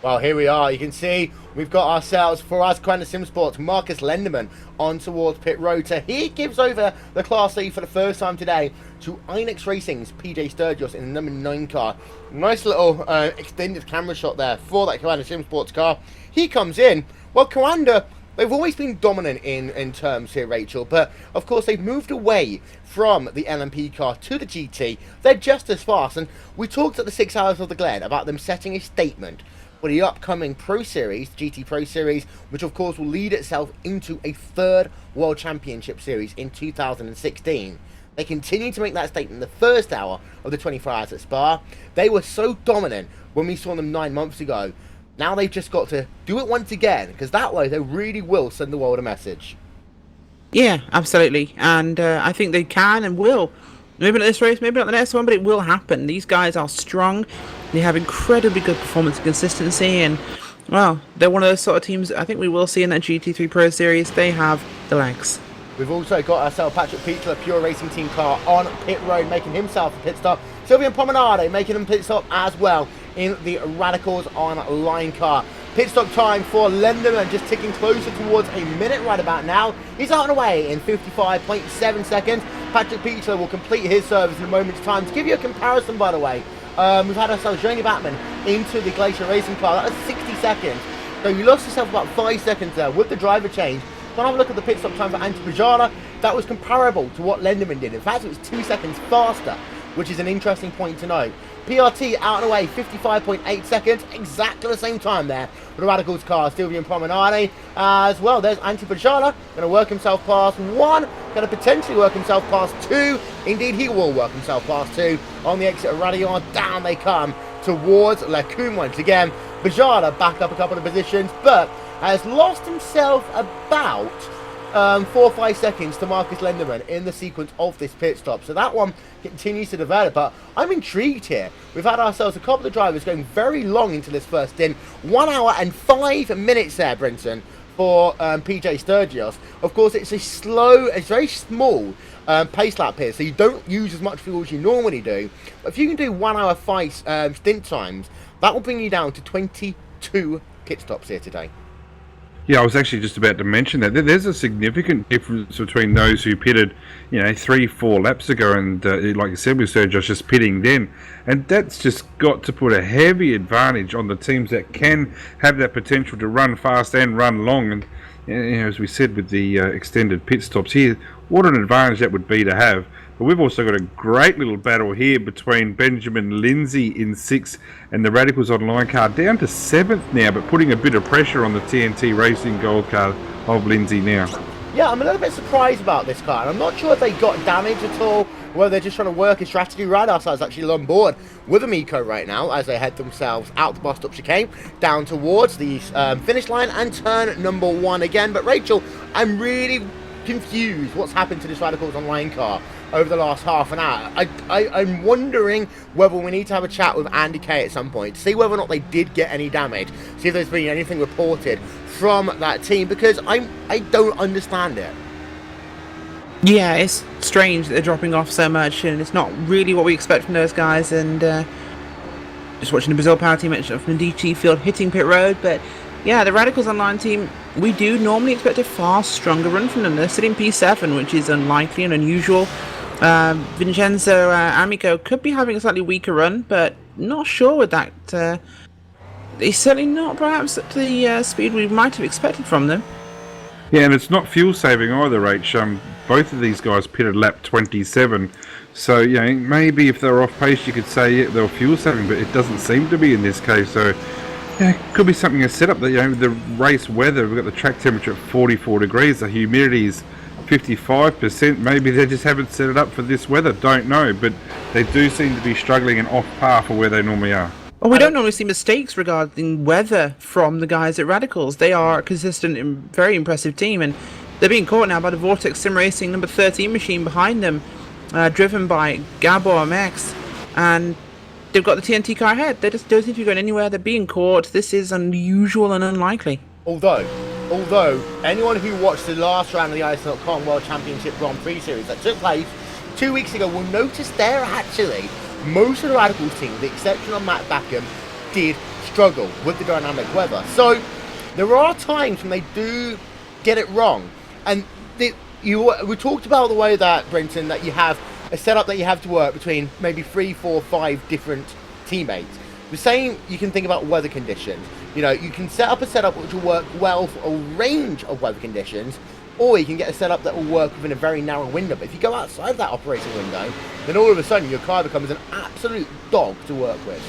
Well, here we are. You can see we've got ourselves, for us, Quanta Sim Sports, Marcus Lenderman on towards pit road. So he gives over the Class E for the first time today to Inex Racing's PJ Sturgis in the number 9 car. Nice little extended camera shot there for that Quanta Sim Sports car. He comes in. Well, Quanta, they've always been dominant in terms here, Rachel, but of course they've moved away from the LMP car to the GT. They're just as fast, and we talked at the 6 Hours of the Glen about them setting a statement for the upcoming Pro Series, GT Pro Series, which of course will lead itself into a 3rd World Championship Series in 2016. They continue to make that statement in the first hour of the 24 Hours at Spa. They were so dominant when we saw them 9 months ago. Now they've just got to do it once again, because that way they really will send the world a message. Yeah, absolutely. And I think they can and will. Maybe not this race, maybe not the next one, but it will happen. These guys are strong. They have incredibly good performance and consistency. And, well, they're one of those sort of teams I think we will see in that GT3 Pro Series. They have the legs. We've also got ourselves Patrick Pietler, Pure Racing Team car, on pit road, making himself a pit stop. Sylvian Promenade making him pit stop as well in the Radicals Online car. Pit stop time for Lenderman, just ticking closer towards a minute right about now. He's out and away in 55.7 seconds. Patrick Pietler will complete his service in a moment's time. To give you a comparison, by the way, we've had ourselves Johnny Batman into the Glacier Racing car. That was 60 seconds. So you lost yourself about 5 seconds there with the driver change. When I have a look at the pit stop time for Antti Pajala, that was comparable to what Lenderman did. In fact, it was 2 seconds faster, which is an interesting point to note. PRT out and away, 55.8 seconds, exactly the same time there. The Radicals car, Sylvian Promenade as well. There's Antti Pajala, going to work himself past 1, going to potentially work himself past 2. Indeed, he will work himself past 2. On the exit of Radion, down they come towards Lecum once again. Pajala back up a couple of positions, but has lost himself about 4 or 5 seconds to Marcus Lenderman in the sequence of this pit stop. So that one continues to develop, but I'm intrigued here. We've had ourselves a couple of drivers going very long into this first stint. 1 hour and 5 minutes there, Brenton, for PJ Sturgis. Of course, it's it's very small pace lap here, so you don't use as much fuel as you normally do. But if you can do 1 hour 5 stint times, that will bring you down to 22 pit stops here today. Yeah, I was actually just about to mention that. There's a significant difference between those who pitted, 3-4 laps ago and, like you said, with Sergio just pitting then. And that's just got to put a heavy advantage on the teams that can have that potential to run fast and run long. And, as we said with the extended pit stops here, what an advantage that would be to have. But we've also got a great little battle here between Benjamin Lindsay in 6th and the Radicals Online car down to 7th now, but putting a bit of pressure on the TNT Racing Gold car of Lindsay now. Yeah, I'm a little bit surprised about this car, and I'm not sure if they got damage at all, whether they're just trying to work a strategy right. Ourselves actually on board with Amico right now as they head themselves out the bus stop chicane down towards the finish line and turn number 1 again. But Rachel, I'm really confused what's happened to this Radicals Online car over the last half an hour. I'm wondering whether we need to have a chat with Andy Kay at some point to see whether or not they did get any damage, see if there's been anything reported from that team, because I don't understand it. Yeah, it's strange that they're dropping off so much, and it's not really what we expect from those guys. And just watching the Brazil Power team from the DT field hitting pit road, but yeah, the Radicals Online team, we do normally expect a far stronger run from them. They're sitting P7, which is unlikely and unusual. Vincenzo Amico could be having a slightly weaker run, but not sure with that. He's certainly not perhaps at the speed we might have expected from them. Yeah, and it's not fuel saving either, Rach. Both of these guys pitted lap 27, so maybe if they're off pace you could say they were fuel saving, but it doesn't seem to be in this case. So Yeah, it could be something a setup that, the race weather, we've got the track temperature at 44 degrees, the humidity is 55%. Maybe they just haven't set it up for this weather, don't know, but they do seem to be struggling and off par for where they normally are. Well, we don't normally see mistakes regarding weather from the guys at Radicals. They are a consistent and very impressive team, and they're being caught now by the Vortex Sim Racing number 13 machine behind them, driven by Gabor MX, and they've got the TNT car ahead. They just don't seem to be going anywhere. They're being caught. This is unusual and unlikely. Although anyone who watched the last round of the IS.com World Championship Grand Prix Series that took place 2 weeks ago will notice there actually most of the Radicals team, with the exception of Matt Backham, did struggle with the dynamic weather. So there are times when they do get it wrong. And we talked about the way that, Brenton, that you have a setup that you have to work between maybe 3, 4, 5 different teammates. The same you can think about weather conditions. You can set up a setup which will work well for a range of weather conditions, or you can get a setup that will work within a very narrow window. But if you go outside that operating window, then all of a sudden your car becomes an absolute dog to work with.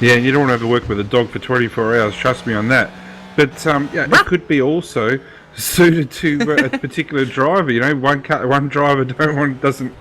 Yeah, and you don't want to have to work with a dog for 24 hours, trust me on that. But it could be also suited to a particular driver. One driver doesn't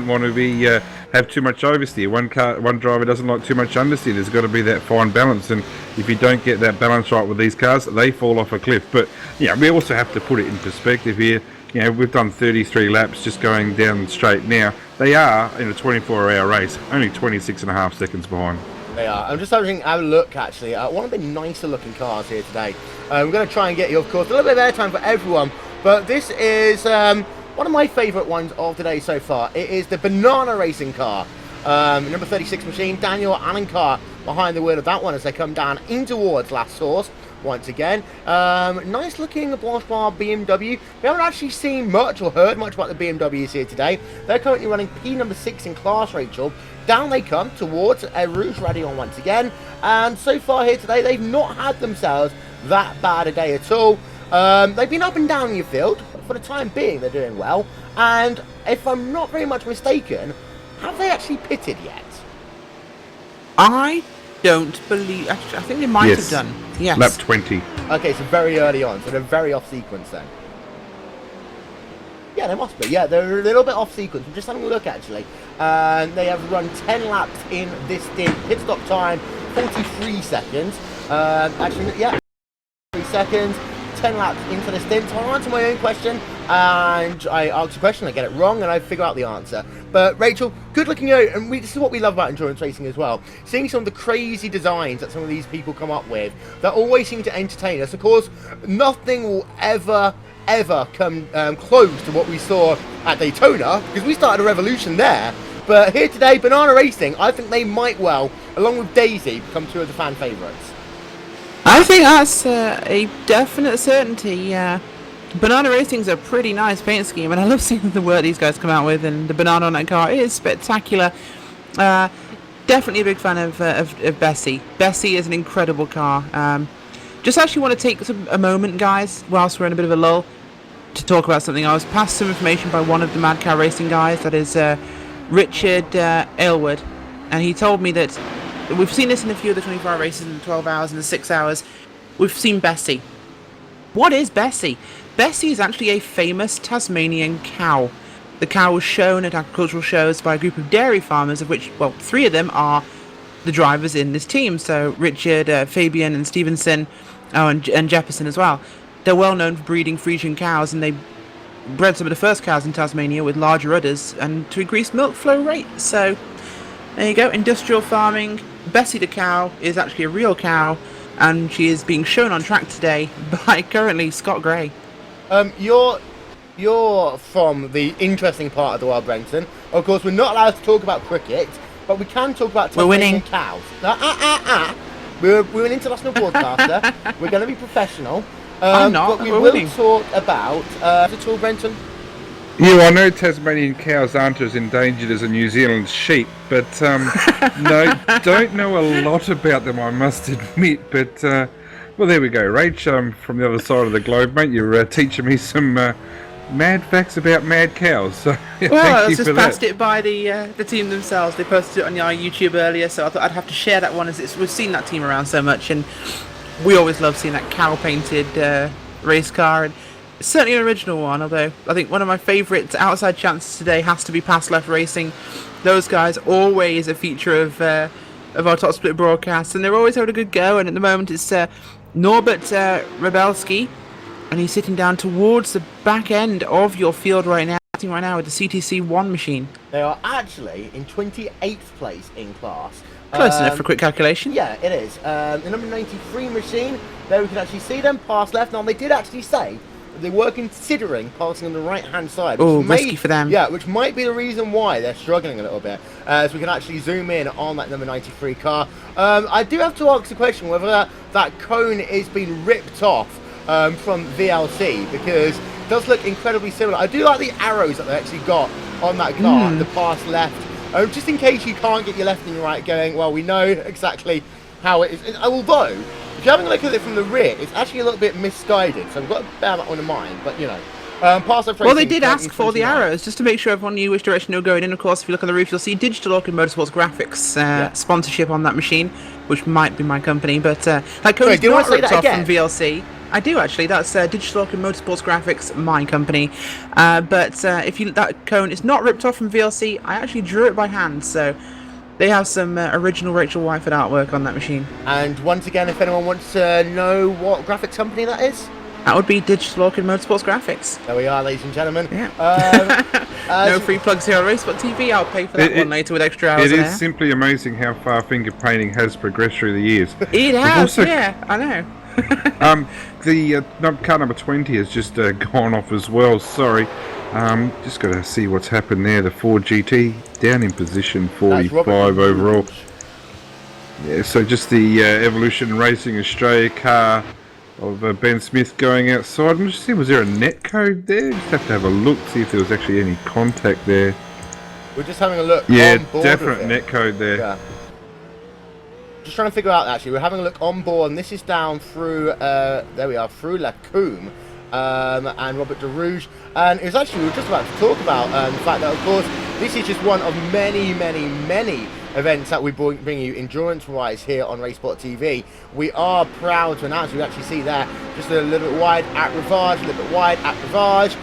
want to be have too much oversteer. One driver doesn't like too much understeer. There's got to be that fine balance, and if you don't get that balance right with these cars, they fall off a cliff. But we also have to put it in perspective here. We've done 33 laps just going down straight now. They are in a 24-hour race, only 26.5 seconds behind. They are. I'm just having a look actually at one of the nicer looking cars here today. We're going to try and get you, of course, a little bit of airtime for everyone, but this is one of my favourite ones of today so far. It is the Banana Racing car. Number 36 machine, Daniel Alencar behind the wheel of that one as they come down in towards last source once again. Nice looking Blanche Noir BMW. We haven't actually seen much or heard much about the BMWs here today. They're currently running P number 6 in class, Rachel. Down they come towards Rouge Radion once again. And so far here today, they've not had themselves that bad a day at all. They've been up and down in your field, but for the time being, they're doing well. And if I'm not very much mistaken, have they actually pitted yet? I don't believe. Actually, I think they might have done. Yes. Lap 20. Okay, so very early on, so they're very off sequence then. Yeah, they must be. Yeah, they're a little bit off sequence. I'm just having a look actually. And they have run 10 laps in this stint. Pit stop time 43 seconds. Actually, yeah, 3 seconds. 10 laps into the stint. So I answer my own question, and I ask a question, I get it wrong, and I figure out the answer. But Rachel, good looking out, and this is what we love about endurance racing as well. Seeing some of the crazy designs that some of these people come up with that always seem to entertain us. Of course, nothing will ever come close to what we saw at Daytona, because we started a revolution there. But here today, Banana Racing, I think they might well, along with Daisy, become two of the fan favourites. I think that's a definite certainty. Banana Racing's a pretty nice paint scheme, and I love seeing the work these guys come out with, and the banana on that car is spectacular. Definitely a big fan of Bessie. Bessie is an incredible car. Just actually want to take a moment, guys, whilst we're in a bit of a lull, to talk about something. I was passed some information by one of the Mad Cow Racing guys, that is Richard Aylward, and he told me that we've seen this in a few of the 24-hour races, in the 12 hours and the 6 hours. We've seen Bessie. What is Bessie? Bessie is actually a famous Tasmanian cow. The cow was shown at agricultural shows by a group of dairy farmers, of which, well, 3 of them are the drivers in this team. So Richard, Fabian and Stevenson, and Jefferson as well. They're well known for breeding Frisian cows, and they bred some of the first cows in Tasmania with larger udders and to increase milk flow rate. So there you go, industrial farming. Bessie the cow is actually a real cow, and she is being shown on track today by currently Scott Gray. You're from the interesting part of the world, Brenton. Of course, we're not allowed to talk about cricket, but we can talk about Tasmanian cows. We're an international broadcaster. We're going to be professional. I'm not. But we will talk about the tool, Brenton. Yeah, I know Tasmanian cows aren't as endangered as a New Zealand sheep, but no, don't know a lot about them, I must admit. But well, there we go, Rach. From the other side of the globe, mate. You're teaching me some mad facts about mad cows. So Well, thank I you was just for passed that. it by the team themselves. They posted it on our YouTube earlier, so I thought I'd have to share that one as we've seen that team around so much, and we always love seeing that cow-painted race car. And it's certainly an original one, although I think one of my favourite outside chances today has to be Pass Left Racing. Those guys always a feature of our Top Split broadcasts, and they're always having a good go. And at the moment, it's Norbert Rebelski, and he's sitting down towards the back end of your field right now with the CTC1 machine. They are actually in 28th place in class. Close enough for a quick calculation. Yeah, it is. The number 93 machine, there we can actually see them pass left. Now, they did actually say that they were considering passing on the right-hand side. Oh, risky for them. Yeah, which might be the reason why they're struggling a little bit. So we can actually zoom in on that number 93 car. I do have to ask the question whether that cone is being ripped off from VLC, because it does look incredibly similar. I do like the arrows that they actually got on that car, the pass left. Just in case you can't get your left and your right going, well, we know exactly how it is. Although, if you're having a look at it from the rear, it's actually a little bit misguided, so I've got to bear that one in mind, but you know. Pass left Well, they racing, did ask for the 1929. arrows, just to make sure everyone knew which direction they were going in. Of course, if you look on the roof, you'll see Digital Orchid Motorsports Graphics sponsorship on that machine, which might be my company, but that code is do you want not to say ripped that off again? from VLC. I do actually. That's Digital Orchid Motorsports Graphics, my company. But if that cone is not ripped off from VLC, I actually drew it by hand. So they have some original Rachel Whiteford artwork on that machine. And once again, if anyone wants to know what graphics company that is, That would be Digital Orchid Motorsports Graphics. there we are, ladies and gentlemen. Yeah. No free plugs here on RaceSpot TV. I'll pay for that one later with extra hours. It on is air. simply amazing how far finger painting has progressed through the years. It has, also- yeah, I know. The car number 20 has just gone off as well. Sorry. Just got to see what's happened there. The Ford GT down in position That's 45 Robert overall. Rouge. Yeah, so just the Evolution Racing Australia car of Ben Smith going outside. I'm just seeing, was there a net code there? Just have to have a look, see if there was actually any contact there. We're just having a look Yeah, on board definite with it. net code there. Yeah. Just trying to figure out, actually, we're having a look on board, and this is down through, there we are, through Lacombe, and Robert de Rouge. And it was actually, we were just about to talk about the fact that, of course, this is just one of many, many, many events that we bring you endurance-wise here on RaceSpot TV. We are proud to announce, we actually see there, just a little bit wide at Rivage, a little bit wide at Rivage.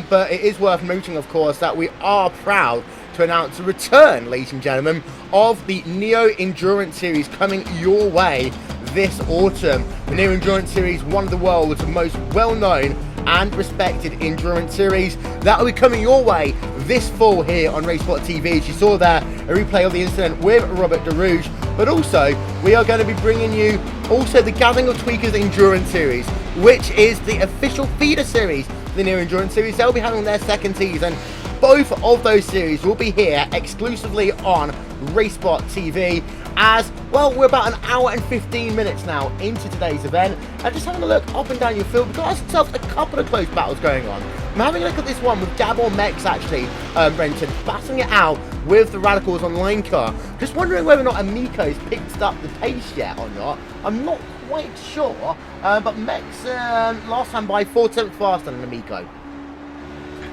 But it is worth noting, of course, that we are proud to announce the return, ladies and gentlemen, of the Neo Endurance Series coming your way this autumn. The Neo Endurance Series, one of the world's most well-known and respected endurance series, that will be coming your way this fall here on RaceSpot TV. As you saw there, a replay of the incident with Robert de Rouge, but also we are going to be bringing you also the Gathering of Tweakers Endurance Series, which is the official feeder series for the Neo Endurance Series. They'll be having their second season. Both of those series will be here exclusively on RaceSpot TV. As well, we're about an hour and 15 minutes now into today's event, and just having a look up and down your field, we've got ourselves a couple of close battles going on. I'm having a look at this one with Gabor Mex actually, Brenton, battling it out with the Radicals Online car. Just wondering whether or not Amico's picked up the pace yet or not. I'm not quite sure, but Mex last time by 4/10 faster than Amico.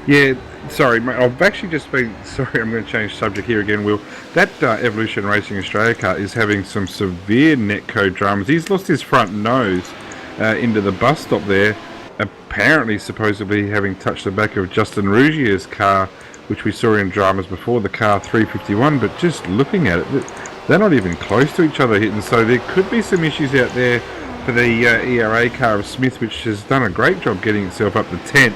Yeah, sorry, mate, I've actually just been... Sorry, I'm going to change subject here again, Will. That Evolution Racing Australia car is having some severe netcode dramas. He's lost his front nose into the bus stop there, apparently supposedly having touched the back of Justin Rougier's car, which we saw in dramas before, the car 351, but just looking at it, they're not even close to each other hitting, so there could be some issues out there for the ERA car of Smith, which has done a great job getting itself up to 10th.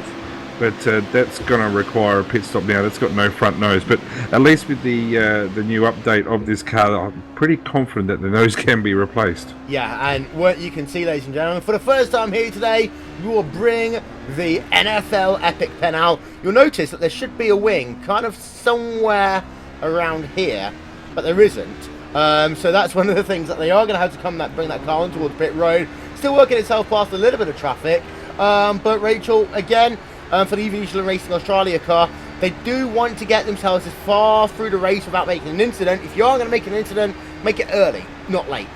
But that's going to require a pit stop now. That's got no front nose. But at least with the new update of this car, I'm pretty confident that the nose can be replaced. Yeah, and what you can see, ladies and gentlemen, for the first time here today, we will bring the NFL Epic pen out. You'll notice that there should be a wing kind of somewhere around here, but there isn't. So that's one of the things that they are going to have to bring that car on towards pit road. Still working itself past a little bit of traffic. But Rachel, again, for the Evolution Racing Australia car, they do want to get themselves as far through the race without making an incident. If you are going to make an incident, make it early, not late.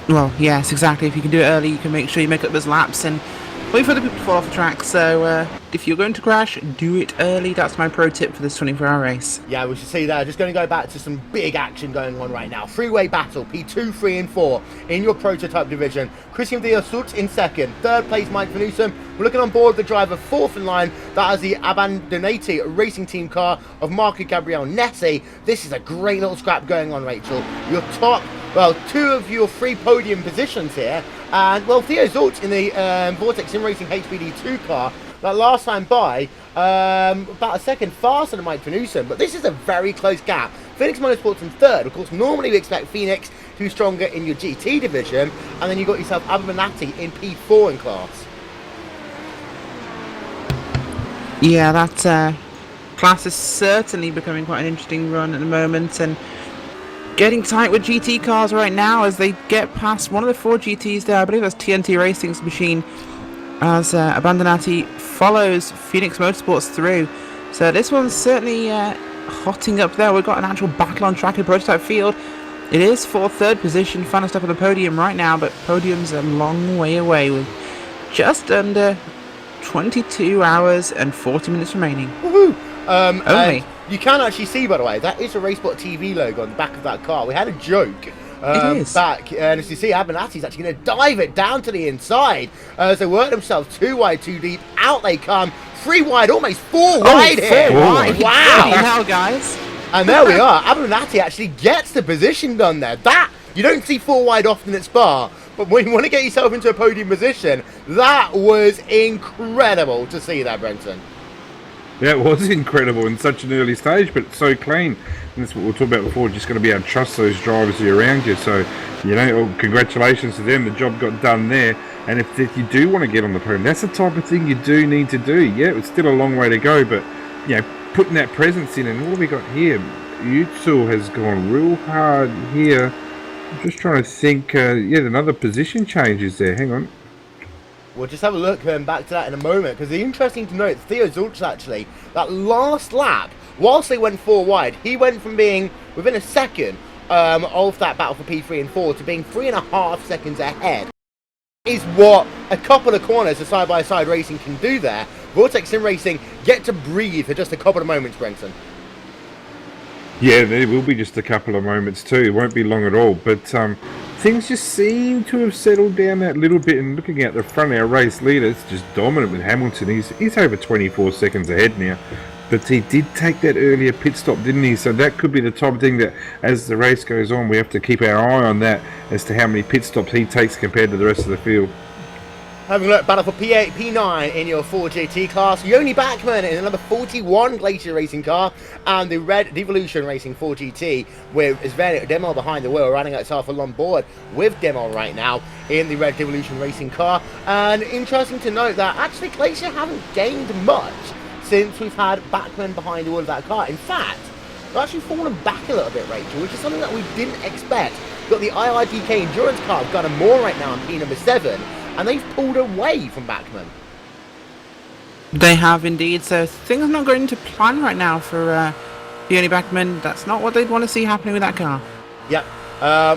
Well, yes, exactly. If you can do it early, you can make sure you make up those laps, and wait for the people to fall off the track. So if you're going to crash, do it early. That's my pro tip for this 24-hour race. Yeah, we should see that. Just going to go back to some big action going on right now. Freeway battle, P2, 3 and 4 in your prototype division. Christian Diosut in second. Third place, Mike Van Newsom. We're looking on board the driver fourth in line. That is the Abandonati racing team car of Marco Gabriel Nessi. This is a great little scrap going on, Rachel. Your top, well, 2 of your 3 podium positions here. And, well, Theo Zult in the Vortex Sim Racing HPD2 car. That last time by, about a second faster than Mike Van Newsom. But this is a very close gap. Phoenix Motorsports in third. Of course, normally we expect Phoenix to be stronger in your GT division. And then you've got yourself Abernathy in P4 in class. Yeah, that class is certainly becoming quite an interesting run at the moment, and getting tight with GT cars right now as they get past one of the 4 GTs there. I believe that's TNT Racing's machine, as Abandonati follows Phoenix Motorsports through. So this one's certainly hotting up there. We've got an actual battle on track in prototype field. It is for third position, funnest up on the podium right now, but podium's a long way away with just under 22 hours and 40 minutes remaining. Woohoo! Only. You can actually see, by the way, that is a RaceSpot TV logo on the back of that car. We had a joke It is. back, and as you see, Abernathy's actually going to dive it down to the inside. As they work themselves 2 wide, 2 deep. Out they come. 3 wide, almost 4 wide here. 4 wide. Wow. Bloody hell, guys. And there we are. Abernathy actually gets the position done there. That, you don't see 4 wide often at Spa, but when you want to get yourself into a podium position, that was incredible to see that, Brenton. Yeah, it was incredible in such an early stage, but so clean. And that's what we were talking about before, just got to be able to trust those drivers who are around you. So, you know, congratulations to them. The job got done there. And if you do want to get on the podium, that's the type of thing you do need to do. Yeah, it's still a long way to go, but, you know, putting that presence in. And what have we got here? Utsul has gone real hard here. I'm just trying to think. Yeah, another position changes there. Hang on. We'll just have a look back to that in a moment, because it's interesting to note Theo Zulch actually, that last lap, whilst they went 4 wide, he went from being within a second of that battle for P3 and 4 to being 3.5 seconds ahead. Is what a couple of corners of side-by-side racing can do there. Vortex Sim Racing get to breathe for just a couple of moments, Brenton. Yeah, there will be just a couple of moments too. It won't be long at all. But things just seem to have settled down that little bit. And looking at the front, our race leader is just dominant with Hamilton. He's over 24 seconds ahead now. But he did take that earlier pit stop, didn't he? So that could be the type of thing that, as the race goes on, we have to keep our eye on that as to how many pit stops he takes compared to the rest of the field. Having a look, battle for P8, P9 in your 4GT class. Yoni Backman in the number 41 Glacier Racing car, and the Red Devolution Racing 4GT with Sven Demel behind the wheel, running itself along board with Demel right now in the Red Devolution Racing car. And interesting to note that actually Glacier haven't gained much since we've had Backman behind the wheel of that car. In fact, they've actually fallen back a little bit, Rachel, which is something that we didn't expect. We've got the IRDK Endurance car of Gunnar Moore right now in P number 7. And they've pulled away from Backman. They have indeed, so things are not going to plan right now for Yoni Backman. That's not what they'd want to see happening with that car. Yep.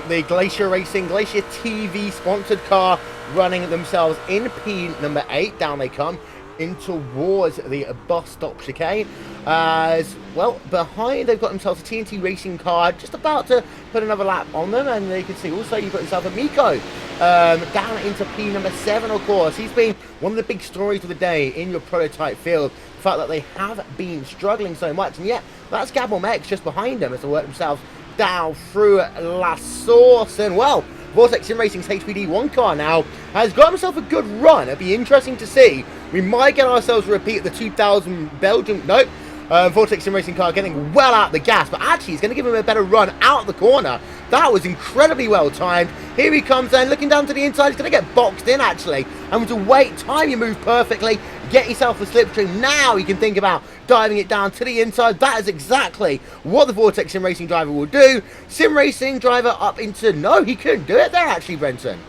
The Glacier Racing, Glacier TV sponsored car running themselves in P number 8. Down they come in towards the bus stop chicane. As well, behind they've got themselves a TNT Racing car just about to put another lap on them, and they can see also you've got yourself a Miko down into P number 7, of course. He's been one of the big stories of the day in your prototype field, the fact that they have been struggling so much, and yet that's Gabon X just behind them as they work themselves down through La Source. And well, Vortex Sim Racing's HPD1 car now has got himself a good run. It'll be interesting to see. We might get ourselves a repeat of the 2000 Belgium. Nope. Vortex Sim Racing car getting well out the gas, but actually he's going to give him a better run out the corner. That was incredibly well timed. Here he comes then, looking down to the inside. He's going to get boxed in actually. And with the weight, time your move perfectly, get yourself a slipstream. Now you can think about diving it down to the inside. That is exactly what the Vortex Sim Racing driver will do. Sim Racing driver up into, no, he couldn't do it there actually, Brenton.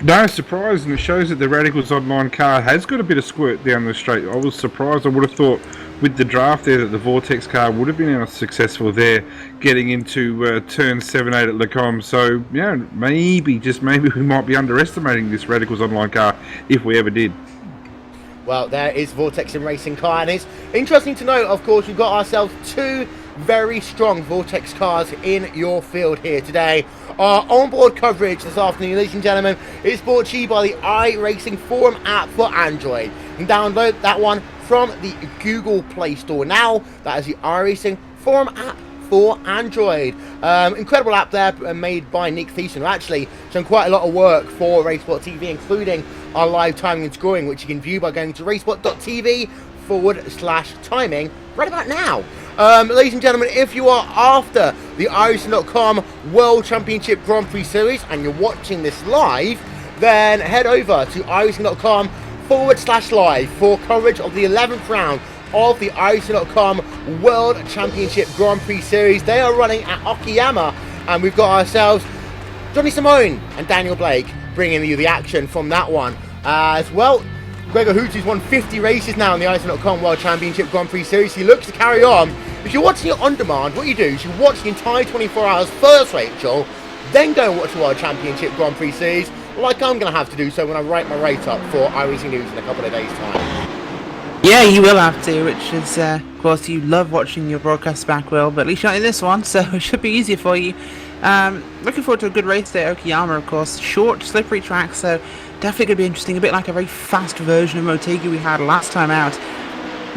No surprise, and it shows that the Radicals Online car has got a bit of squirt down the straight. I was surprised. I would have thought with the draft there that the Vortex car would have been successful there, getting into turn 7-8 at Lecombe. So, maybe, just maybe, we might be underestimating this Radicals Online car if we ever did. Well, there is Vortex Sim Racing car, and it's interesting to note, of course, we've got ourselves two very strong Vortex cars in your field here today. Our onboard coverage this afternoon, ladies and gentlemen, is brought to you by the iRacing Forum app for Android. You can download that one from the Google Play Store now. That is the iRacing Forum app for Android. Incredible app there, made by Nick Thiessen, who actually done quite a lot of work for RaceSpot TV, including our live timing and scoring, which you can view by going to racespot.tv/timing right about now. Ladies and gentlemen, if you are after the iRacing.com World Championship Grand Prix Series and you're watching this live, then head over to iRacing.com/live for coverage of the 11th round of the iRacing.com World Championship Grand Prix Series. They are running at Okayama, and we've got ourselves Johnny Simone and Daniel Blake bringing you the action from that one. As well, Gregor Hoots won 50 races now in the iRacing.com World Championship Grand Prix Series. He looks to carry on. If you're watching it on demand, what you do is you watch the entire 24 hours first, Rachel, then go and watch the World Championship Grand Prix Series, like I'm going to have to do so when I write my rate up for iRacing News in a couple of days' time. Yeah, you will have to, which is, of course, you love watching your broadcasts back, Will, but at least you're not in this one, so it should be easier for you. Looking forward to a good race there at Okayama, of course. Short, slippery track, so definitely going to be interesting. A bit like a very fast version of Motegi we had last time out.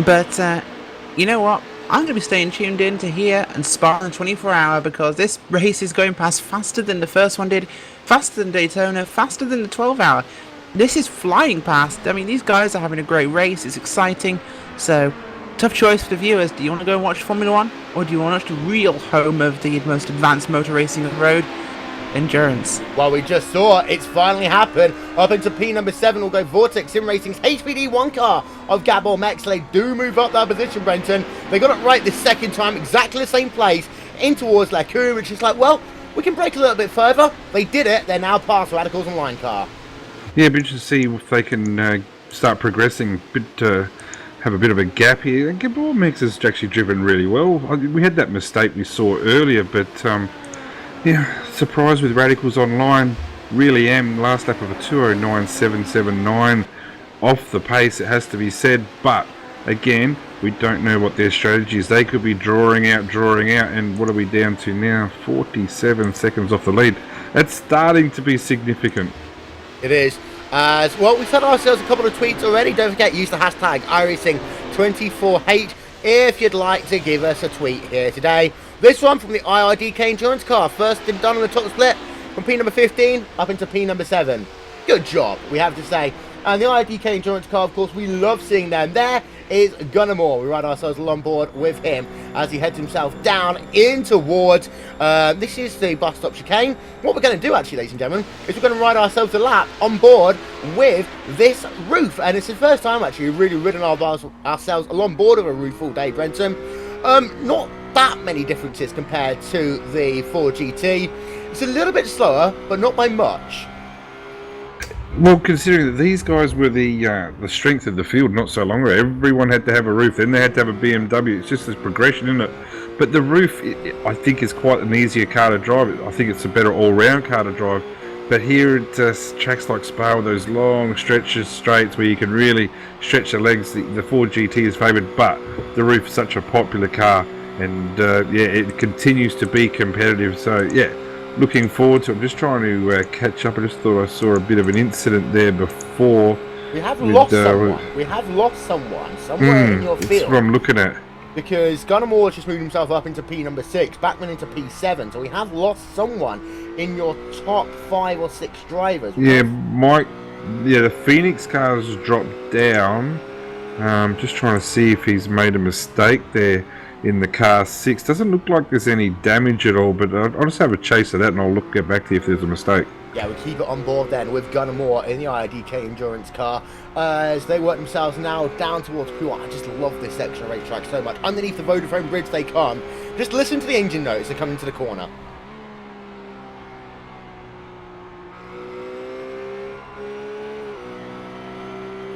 But, you know what? I'm going to be staying tuned in to hear and spar on the 24-hour, because this race is going past faster than the first one did, faster than Daytona, faster than the 12-hour. This is flying past. I mean, these guys are having a great race. It's exciting. So, tough choice for the viewers. Do you want to go and watch Formula 1? Or do you want to watch the real home of the most advanced motor racing on the road? Endurance. Well, we just saw it's finally happened. Up into P number 7 will go Vortex Sim Racing's HPD1 car of Gabor Mex. They do move up that position, Brenton. They got it right this second time, exactly the same place, in towards Lacour, which is like, well, we can break a little bit further. They did it. They're now past Radicals Online car. Yeah, but to see if they can start progressing, have a bit of a gap here. And Gabor Mex has actually driven really well. We had that mistake we saw earlier, but surprised with Radicals Online. Really am. Last lap of a 209.779 off the pace, it has to be said. But again, we don't know what their strategy is. They could be drawing out, and what are we down to now? 47 seconds off the lead. That's starting to be significant. It is. As well, we've had ourselves a couple of tweets already. Don't forget, use the hashtag iRacing24H if you'd like to give us a tweet here today. This one from the IRDK Endurance car. First done on the top split from P number 15 up into P number 7. Good job, we have to say. And the IRDK Endurance car, of course, we love seeing them. There is Gunnar Moore. We ride ourselves along board with him as he heads himself down in towards this is the bus stop chicane. What we're going to do, actually, ladies and gentlemen, is we're going to ride ourselves a lap on board with this roof, and it's the first time actually we've really ridden ourselves along board of a roof all day, Brenton. Not that many differences compared to the 4GT. It's a little bit slower, but not by much. Well, considering that these guys were the strength of the field not so long ago, everyone had to have a roof, then they had to have a BMW. It's just this progression, isn't it? But the roof, I think, is quite an easier car to drive. I think it's a better all-round car to drive. But here at tracks like Spa, with those long stretches, straights, where you can really stretch the legs, the Ford GT is favoured, but the roof is such a popular car, and it continues to be competitive. So, yeah. Looking forward to it. I'm just trying to catch up. I just thought I saw a bit of an incident there before. We have lost someone. We have lost someone somewhere in your field. That's what I'm looking at. Because Gunnar Moore just moved himself up into P number 6, Backman into P7. So we have lost someone in your top 5 or 6 drivers. Yeah, Mike. Yeah, the Phoenix car has dropped down. Just trying to see if he's made a mistake there in the car 6. Doesn't look like there's any damage at all, but I'll just have a chase of that and I'll get back to you if there's a mistake. Yeah, we keep it on board then with Gunnar Moore in the IRDK Endurance car as they work themselves now down towards Pua. I just love this section of racetrack so much. Underneath the Vodafone Bridge they come. Just listen to the engine notes that come into the corner.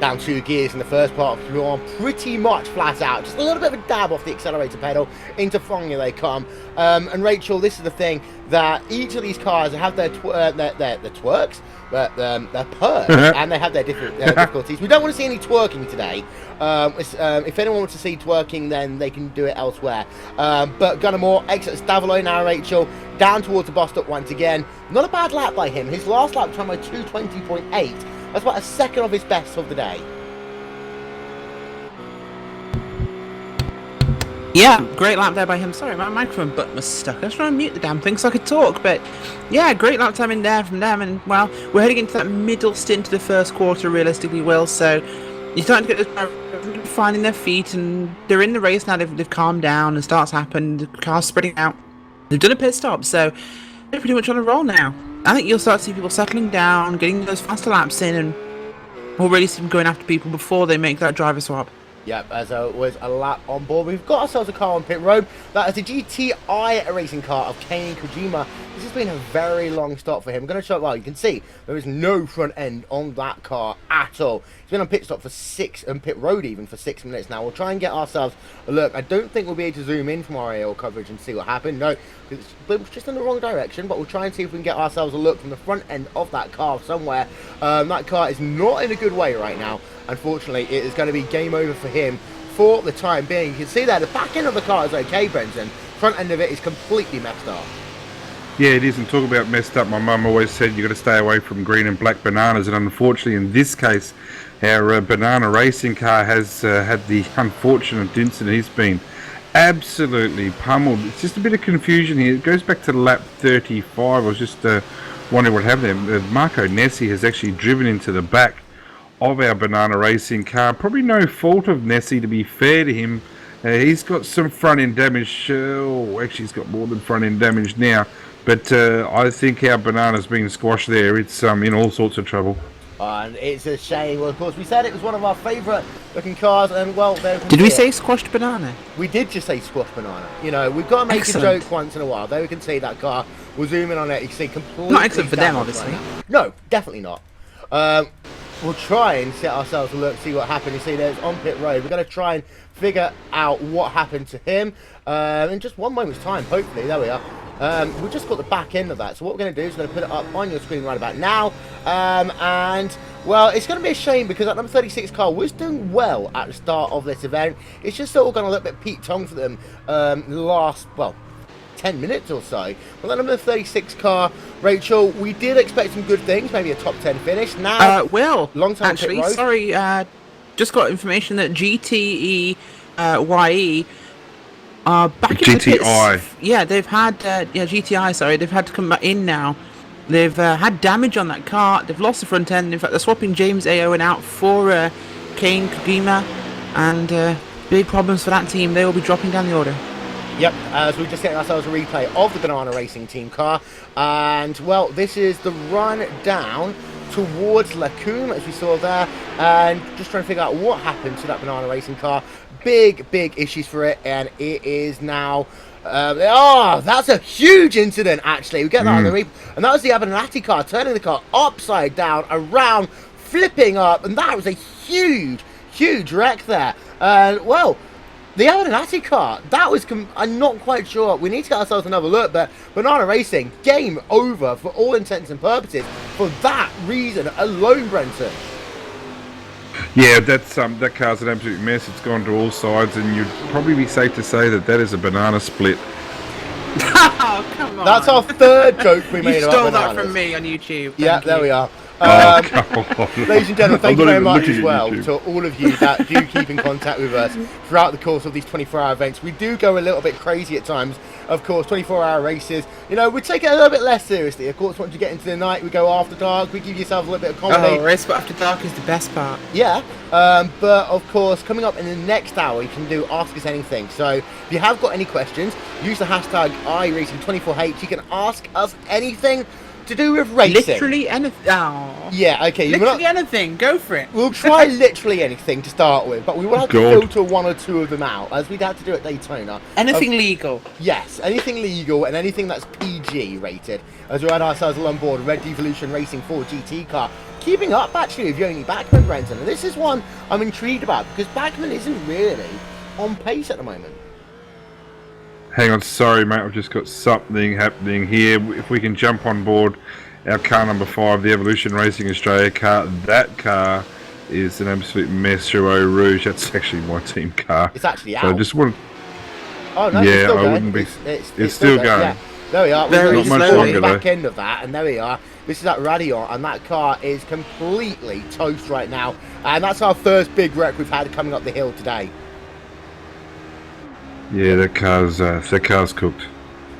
down 2 gears in the first part of Q1, pretty much flat out. Just a little bit of a dab off the accelerator pedal. Into Fronia they come. And Rachel, this is the thing, that each of these cars have their twerks, but their perks, and they have their different difficulties. We don't want to see any twerking today. If anyone wants to see twerking, then they can do it elsewhere. But Gunnermore exits Stavolo now, Rachel, down towards the bus stop once again. Not a bad lap by him. His last lap time by 2:20.8. That's about a second of his best of the day. Yeah, great lap there by him. Sorry, my microphone button was stuck. I was trying to mute the damn thing so I could talk, but yeah, great lap time in there from them. And well, we're heading into that middle stint of the first quarter, realistically, Will. So you're starting to get the finding their feet, and they're in the race now. They've calmed down, and starts happening. The car's spreading out. They've done a pit stop, so they're pretty much on a roll now. I think you'll start to see people settling down, getting those faster laps in, and we'll really see them going after people before they make that driver swap. Yep, as was a lap on board. We've got ourselves a car on pit road. That is the GTI racing car of Kane Kojima. This has been a very long stop for him. I'm going to show it. Well, you can see there is no front end on that car at all. He's been on pit stop for pit road even for 6 minutes now. We'll try and get ourselves a look. I don't think we'll be able to zoom in from our AO coverage and see what happened. No, it's just in the wrong direction. But we'll try and see if we can get ourselves a look from the front end of that car somewhere. That car is not in a good way right now. Unfortunately, it is going to be game over for him for the time being. You can see there, the back end of the car is okay, Brenton. Front end of it is completely messed up. Yeah, it is. And talk about messed up. My mum always said you've got to stay away from green and black bananas. And unfortunately, in this case, our banana racing car has had the unfortunate incident. He's been absolutely pummeled. It's just a bit of confusion here. It goes back to lap 35. I was just wondering what happened there. Marco Nessi has actually driven into the back of our banana racing car. Probably no fault of Nessie, to be fair to him. He's got some front end damage. Actually, he's got more than front end damage now. But I think our banana's been squashed there. It's in all sorts of trouble. And it's a shame. Well, of course, we said it was one of our favourite looking cars, and well, did we say squashed banana? We did just say squashed banana. You know, we've got to make a joke once in a while. There we can see that car. We'll zoom in on it. You can see completely. Not excellent for them, obviously. Right, no, definitely not. We'll try and set ourselves a look, see what happened. You see there's on pit road. We're going to try and figure out what happened to him in just one moment's time, hopefully. There we are. We've just got the back end of that. So what we're going to do is we're going to put it up on your screen right about now. And, well, it's going to be a shame because that number 36 car was doing well at the start of this event. It's just all gone a little bit Pete Tong for them last, well, 10 minutes or so. Well, that number 36 car, Rachel, we did expect some good things, maybe a top 10 finish. Now, Will, long time actually, pit road. Sorry, just got information that GTE YE are back in the pits. Yeah, they've had GTI. Sorry, they've had to come back in now. They've had damage on that car. They've lost the front end. In fact, they're swapping James Aowen out for Kane Kojima, and big problems for that team. They will be dropping down the order. Yep, as we're just getting ourselves a replay of the Banana Racing team car. And, well, this is the run down towards Lacombe, as we saw there. And just trying to figure out what happened to that Banana Racing car. Big issues for it. And it is now... that's a huge incident, actually. We get that on the replay. And that was the Abenati car, turning the car upside down, around, flipping up. And that was a huge wreck there. And, well... the Abenati car, that was, I'm not quite sure. We need to get ourselves another look, but Banana Racing, game over for all intents and purposes. For that reason alone, Brenton. Yeah, that car's an absolute mess. It's gone to all sides, and you'd probably be safe to say that is a banana split. Oh, come on. That's our third joke we made you about stole bananas. that from me on YouTube. Yeah, there we are. Ladies and gentlemen, thank you very much as well to all of you that do keep in contact with us throughout the course of these 24-hour events. We do go a little bit crazy at times. Of course, 24-hour races, you know, we take it a little bit less seriously. Of course, once you get into the night, we go after dark. We give yourselves a little bit of comedy. Oh, RaceSpot After Dark is the best part. Yeah, but of course, coming up in the next hour, you can do Ask Us Anything. So if you have got any questions, use the hashtag iRacing24H. You can ask us anything. to do with racing. Literally anything. Oh. Yeah, okay. Literally anything. Go for it. We'll try literally anything to start with, but we will have to God. filter one or two of them out, as we'd have to do at Daytona. Anything legal. Yes, anything legal and anything that's PG rated, as we had ourselves on board Red Devolution Racing 4 GT car. Keeping up, actually, with Yoni Backman, Brenton. And this is one I'm intrigued about, because Backman isn't really on pace at the moment. Hang on, sorry mate, I've just got something happening here. If we can jump on board our car number 5, the Evolution Racing Australia car. That car is an absolute mess through Eau Rouge. That's actually my team car. It's actually out. So I just want. Oh no, Yeah, it's still I going. wouldn't be. It's still going. Yeah. There we are. Very We're Not much on longer, the back though. end of that, and there we are. This is that Radion, and that car is completely toast right now. And that's our first big wreck we've had coming up the hill today. Yeah, that car's cooked.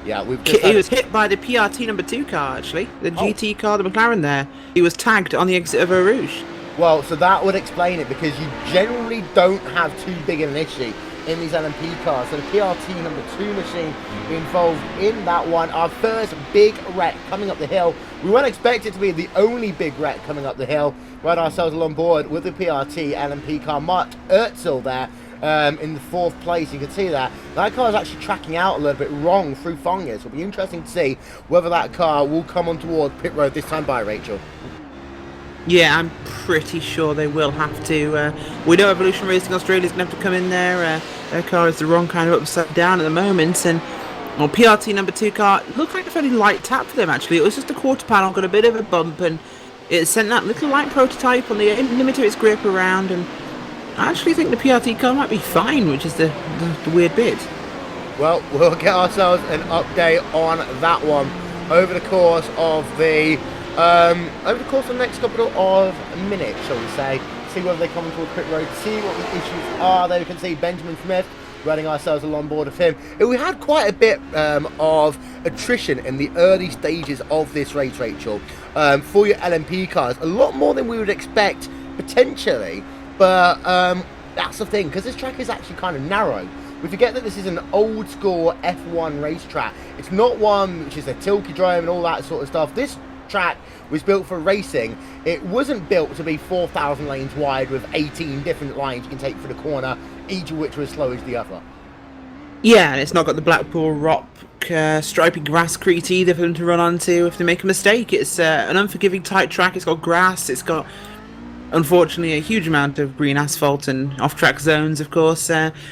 Yeah, we've just He had was hit by the PRT number 2 car, actually. The GT car, the McLaren there. He was tagged on the exit of Eau Rouge. Well, so that would explain it, because you generally don't have too big an issue in these LMP cars. So the PRT number 2 machine involved in that one. Our first big wreck coming up the hill. We weren't expected to be the only big wreck coming up the hill. We had ourselves on board with the PRT LMP car. Mark Ertzel there in the 4th place. You can see that car is actually tracking out a little bit wrong through Fongya. So it'll be interesting to see whether that car will come on toward pit road this time by, Rachel. Yeah, I'm pretty sure they will have to. We know Evolution Racing Australia is going to have to come in there. Their car is the wrong kind of upside down at the moment. And well, PRT number 2 car looked like a fairly light tap for them, actually. It was just a quarter panel, got a bit of a bump, and it sent that little light prototype on the limit of its grip around. And I actually think the PRT car might be fine, which is the weird bit. Well, we'll get ourselves an update on that one over the course of the next couple of minutes, shall we say. See whether they come towards pit road, see what the issues are. There we can see Benjamin Smith running ourselves along board of him. We had quite a bit of attrition in the early stages of this race, Rachel, for your LMP cars. A lot more than we would expect, potentially. But that's the thing, because this track is actually kind of narrow. We forget that this is an old school F1 racetrack. It's not one which is a Tilkedrome and all that sort of stuff. This track was built for racing. It wasn't built to be 4,000 lanes wide with 18 different lines you can take for the corner, each of which was as slow as the other. Yeah, and it's not got the Blackpool Rock stripy grass crete either for them to run onto if they make a mistake. It's an unforgiving tight track. It's got grass. It's got, unfortunately, a huge amount of green asphalt and off-track zones, of course,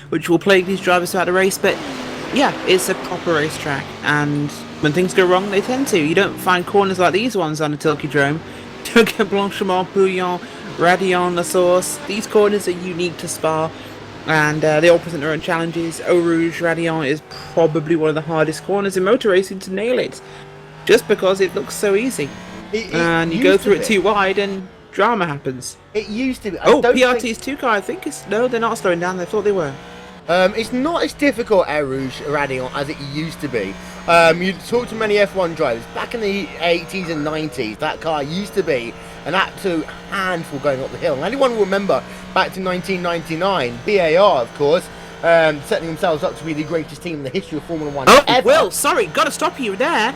which will plague these drivers throughout the race. But yeah, it's a proper racetrack, and when things go wrong, they tend to. You don't find corners like these ones on a Tilkedrome. Don't get Blanchimont, Pouillon, Radion, La Source. These corners are unique to Spa, and they all present their own challenges. Eau Rouge, Radion is probably one of the hardest corners in motor racing to nail it, just because it looks so easy. And you go through it too wide, and drama happens. It used to be. PRT's 2 car, I think it's... No, they're not slowing down. They thought they were. It's not as difficult, Eau Rouge Radion, as it used to be. You talk to many F1 drivers, back in the 80s and 90s, that car used to be an absolute handful going up the hill. And anyone will remember back to 1999, BAR, of course, setting themselves up to be the greatest team in the history of Formula 1 ever. Will, sorry, gotta stop you there.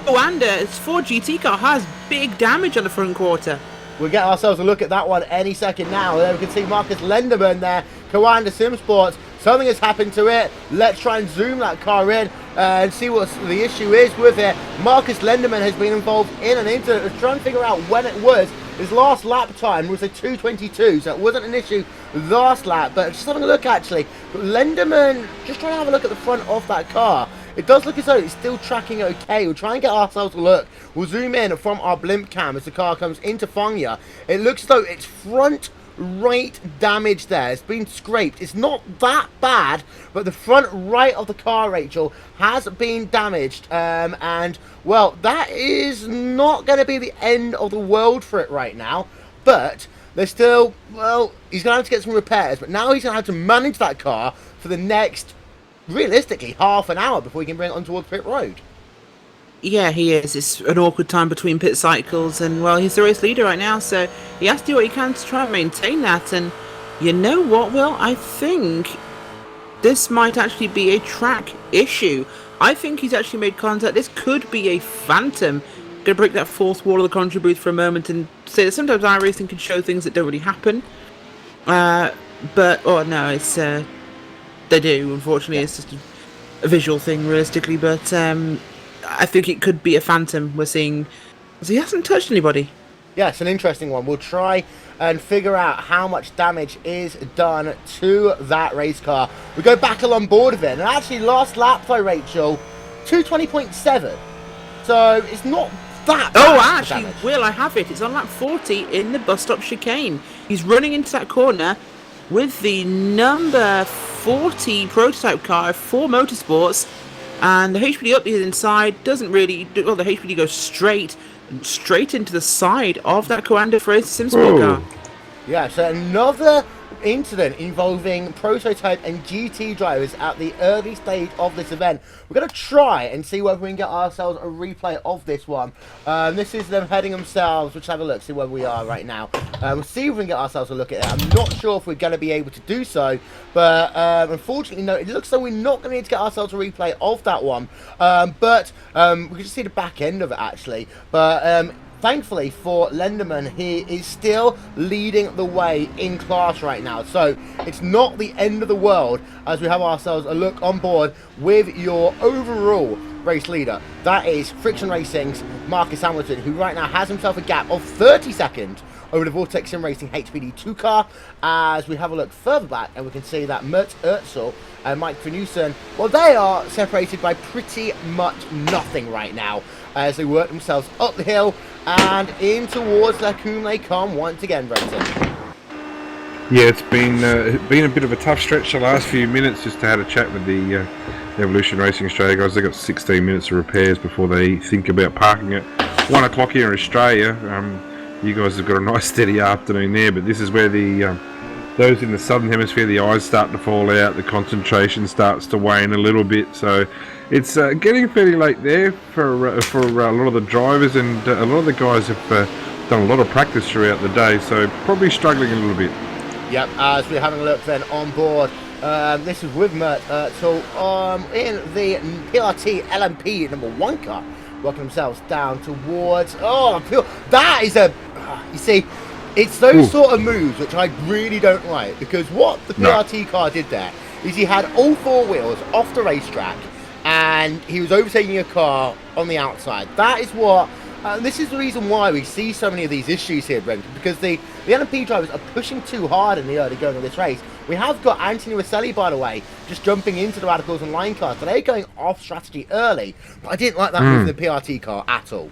Its Ford GT car has big damage on the front quarter. We'll get ourselves a look at that one any second now. There we can see Marcus Lenderman there, Coanda Sim Sports. Something has happened to it. Let's try and zoom that car in and see what the issue is with it. Marcus Lenderman has been involved in an incident. Let's try and figure out when it was. His last lap time was a 2:22, so it wasn't an issue last lap. But just having a look, actually, Lenderman, just trying to have a look at the front of that car. It does look as though it's still tracking okay. We'll try and get ourselves a look. We'll zoom in from our blimp cam as the car comes into Fongya. It looks as though its front right damage there. It's been scraped. It's not that bad, but the front right of the car, Rachel, has been damaged. And, well, that is not going to be the end of the world for it right now. But there's still, well, he's going to have to get some repairs. But now he's going to have to manage that car for the next, realistically, half an hour before he can bring it on towards pit road. Yeah, he is. It's an awkward time between pit cycles, and, well, he's the race leader right now, so he has to do what he can to try and maintain that. And you know what, Will? I think this might actually be a track issue. I think he's actually made contact. This could be a phantom to break that fourth wall of the commentary booth for a moment and say that sometimes iRacing can show things that don't really happen. They do, unfortunately. It's just a visual thing, realistically. But I think it could be a phantom we're seeing. He hasn't touched anybody. Yeah, it's an interesting one. We'll try and figure out how much damage is done to that race car. We go back along board of it, and actually last lap though, Rachel, 220.7. So it's not that bad. Oh, actually, Will, I have it. It's on lap 40 in the bus stop chicane. He's running into that corner with the number 40 prototype car for Motorsports, and the HPD up the inside doesn't really. Well, the HPD goes straight into the side of that Coanda for SimSport car. Yeah, so another incident involving prototype and GT drivers at the early stage of this event. We're going to try and see whether we can get ourselves a replay of this one. This is them heading themselves. Let's have a look, see where we are right now. We'll see if we can get ourselves a look at it. I'm not sure if we're going to be able to do so, but unfortunately, no, it looks like we're not going to need to get ourselves a replay of that one. We can just see the back end of it, actually. But thankfully for Lenderman, he is still leading the way in class right now. So it's not the end of the world as we have ourselves a look on board with your overall race leader. That is Friction Racing's Marcus Hamilton, who right now has himself a gap of 30 seconds over the Vortex Sim Racing HPD 2 car. As we have a look further back, and we can see that Mert Ertzl and Mike Finuson, well, they are separated by pretty much nothing right now as they work themselves up the hill and in towards La Cumbre once again, Brenton. Yeah, it's been a bit of a tough stretch the last few minutes. Just had a chat with the Evolution Racing Australia guys. They got 16 minutes of repairs before they think about parking at 1 o'clock here in Australia. You guys have got a nice steady afternoon there, but this is where the those in the southern hemisphere, the eyes start to fall out, the concentration starts to wane a little bit. So it's getting fairly late there for a lot of the drivers, and a lot of the guys have done a lot of practice throughout the day, so probably struggling a little bit. Yep, as we're having a look then on board, this is with Mert Ertzl in the PRT LMP number 1 car, working themselves down towards, that is you see, it's those sort of moves which I really don't like, because what the PRT car did there is he had all 4 wheels off the racetrack and he was overtaking a car on the outside. That is what, this is the reason why we see so many of these issues here, Brendan, because the LMP drivers are pushing too hard in the early going of this race. We have got Anthony Rosselli, by the way, just jumping into the Radicals and line cars. So they're going off strategy early, but I didn't like that move in the PRT car at all.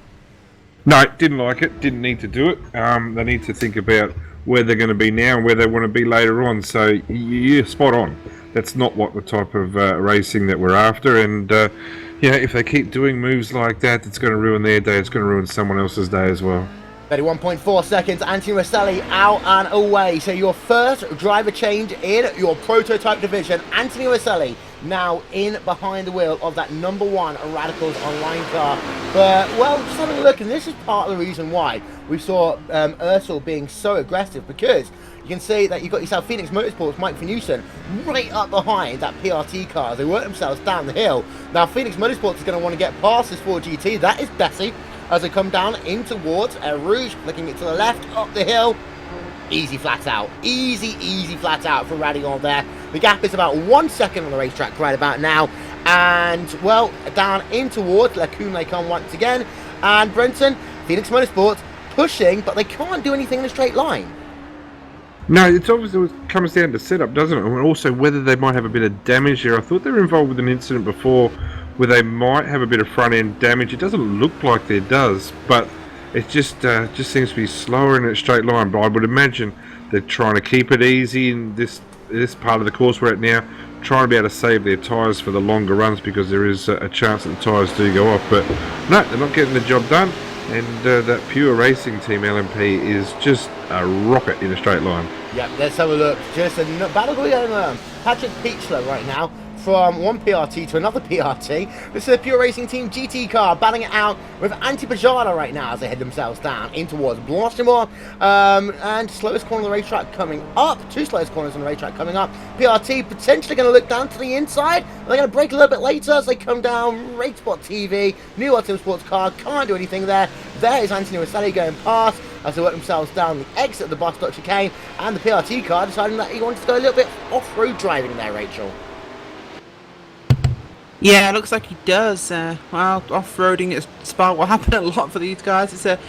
No, didn't like it, didn't need to do it. They need to think about where they're going to be now and where they want to be later on. So you're spot on. That's not what the type of racing that we're after. And if they keep doing moves like that, it's going to ruin their day. It's going to ruin someone else's day as well. 31.4 seconds, Anthony Rosselli out and away. So your first driver change in your prototype division. Anthony Rosselli now in behind the wheel of that number 1 Radicals online car. But, well, just having a look, and this is part of the reason why we saw Ertzl being so aggressive, because you can see that you've got yourself Phoenix Motorsports, Mike Finuson, right up behind that PRT car as they work themselves down the hill. Now, Phoenix Motorsports is going to want to get past this Ford GT. That is Bessie as they come down in towards Rouge, flicking it to the left, up the hill. Easy flat out. Easy flat out for Radion there. The gap is about 1 second on the racetrack right about now. And, well, down in towards La Cumbre once again. And Brenton, Phoenix Motorsports, pushing, but they can't do anything in a straight line. No, it's obviously it comes down to setup, doesn't it? And also whether they might have a bit of damage there. I thought they were involved with an incident before where they might have a bit of front end damage. It doesn't look like there does, but it just seems to be slower in a straight line. But I would imagine they're trying to keep it easy in this part of the course we're at now, trying to be able to save their tyres for the longer runs, because there is a chance that the tyres do go off. But no, they're not getting the job done. And that Pure Racing Team LMP is just a rocket in a straight line. Yep, let's have a look. Just a battle going on Patrick Peachler right now from one PRT to another PRT. This is a Pure Racing Team GT car battling it out with Antipajana right now as they head themselves down in towards Blanchimont. And slowest corner of the racetrack coming up. Two slowest corners on the racetrack coming up. PRT potentially going to look down to the inside. They're going to break a little bit later as they come down. RaceSpot TV, new Team Sports car, can't do anything there. There is Anthony Rosselli going past as they work themselves down the exit of the bus stop chicane, and the PRT car deciding that he wanted to go a little bit off-road driving there, Rachel. Yeah, it looks like he does. Well, off-roading at Spa will happen a lot for these guys. It's a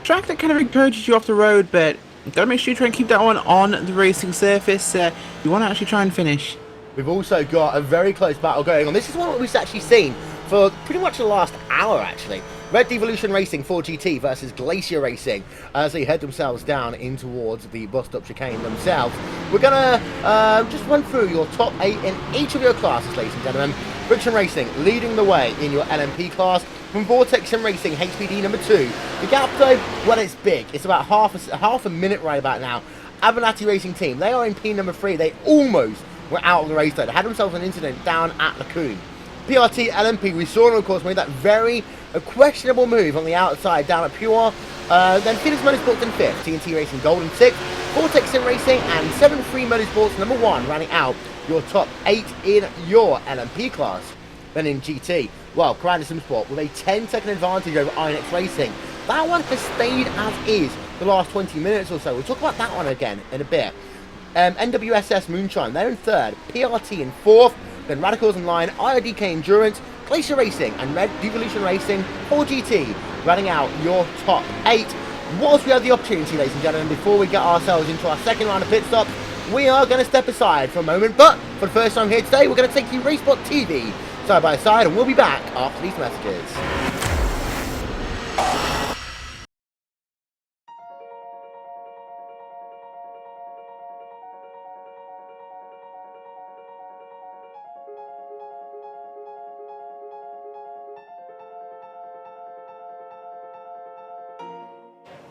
track that kind of encourages you off the road, but gotta make sure you try and keep that one on the racing surface. You want to actually try and finish. We've also got a very close battle going on. This is one that we've actually seen for pretty much the last hour, actually. Red Devolution Racing 4GT versus Glacier Racing as they head themselves down in towards the bus stop chicane themselves. We're going to just run through your top 8 in each of your classes, ladies and gentlemen. Friction Racing leading the way in your LMP class from Vortex Sim Racing HPD number 2. The gap though, well, it's big. It's about half a minute right about now. Avenatti Racing Team, they are in P number 3. They almost were out of the race though. They had themselves an incident down at Lacoon. PRT LMP, we saw them of course made that very questionable move on the outside down at Pure. Then Phoenix Motorsports in 5th, TNT Racing Gold in 6th, Vortex Sim Racing and 7-3 Motorsports number 1 rounding out your top 8 in your LMP class. Then in GT, well, Coranda Sim Sport with a 10-second advantage over INX Racing. That one has stayed as is the last 20 minutes or so. We'll talk about that one again in a bit. NWSS Moonshine, they're in 3rd, PRT in 4th, then Radicals Online, IRDK Endurance, Glacier Racing and Red Devolution Racing 4GT running out your top 8. Whilst we have the opportunity, ladies and gentlemen, before we get ourselves into our second round of pit stops, we are going to step aside for a moment, but for the first time here today, we're going to take you RaceSpot TV side by side, and we'll be back after these messages.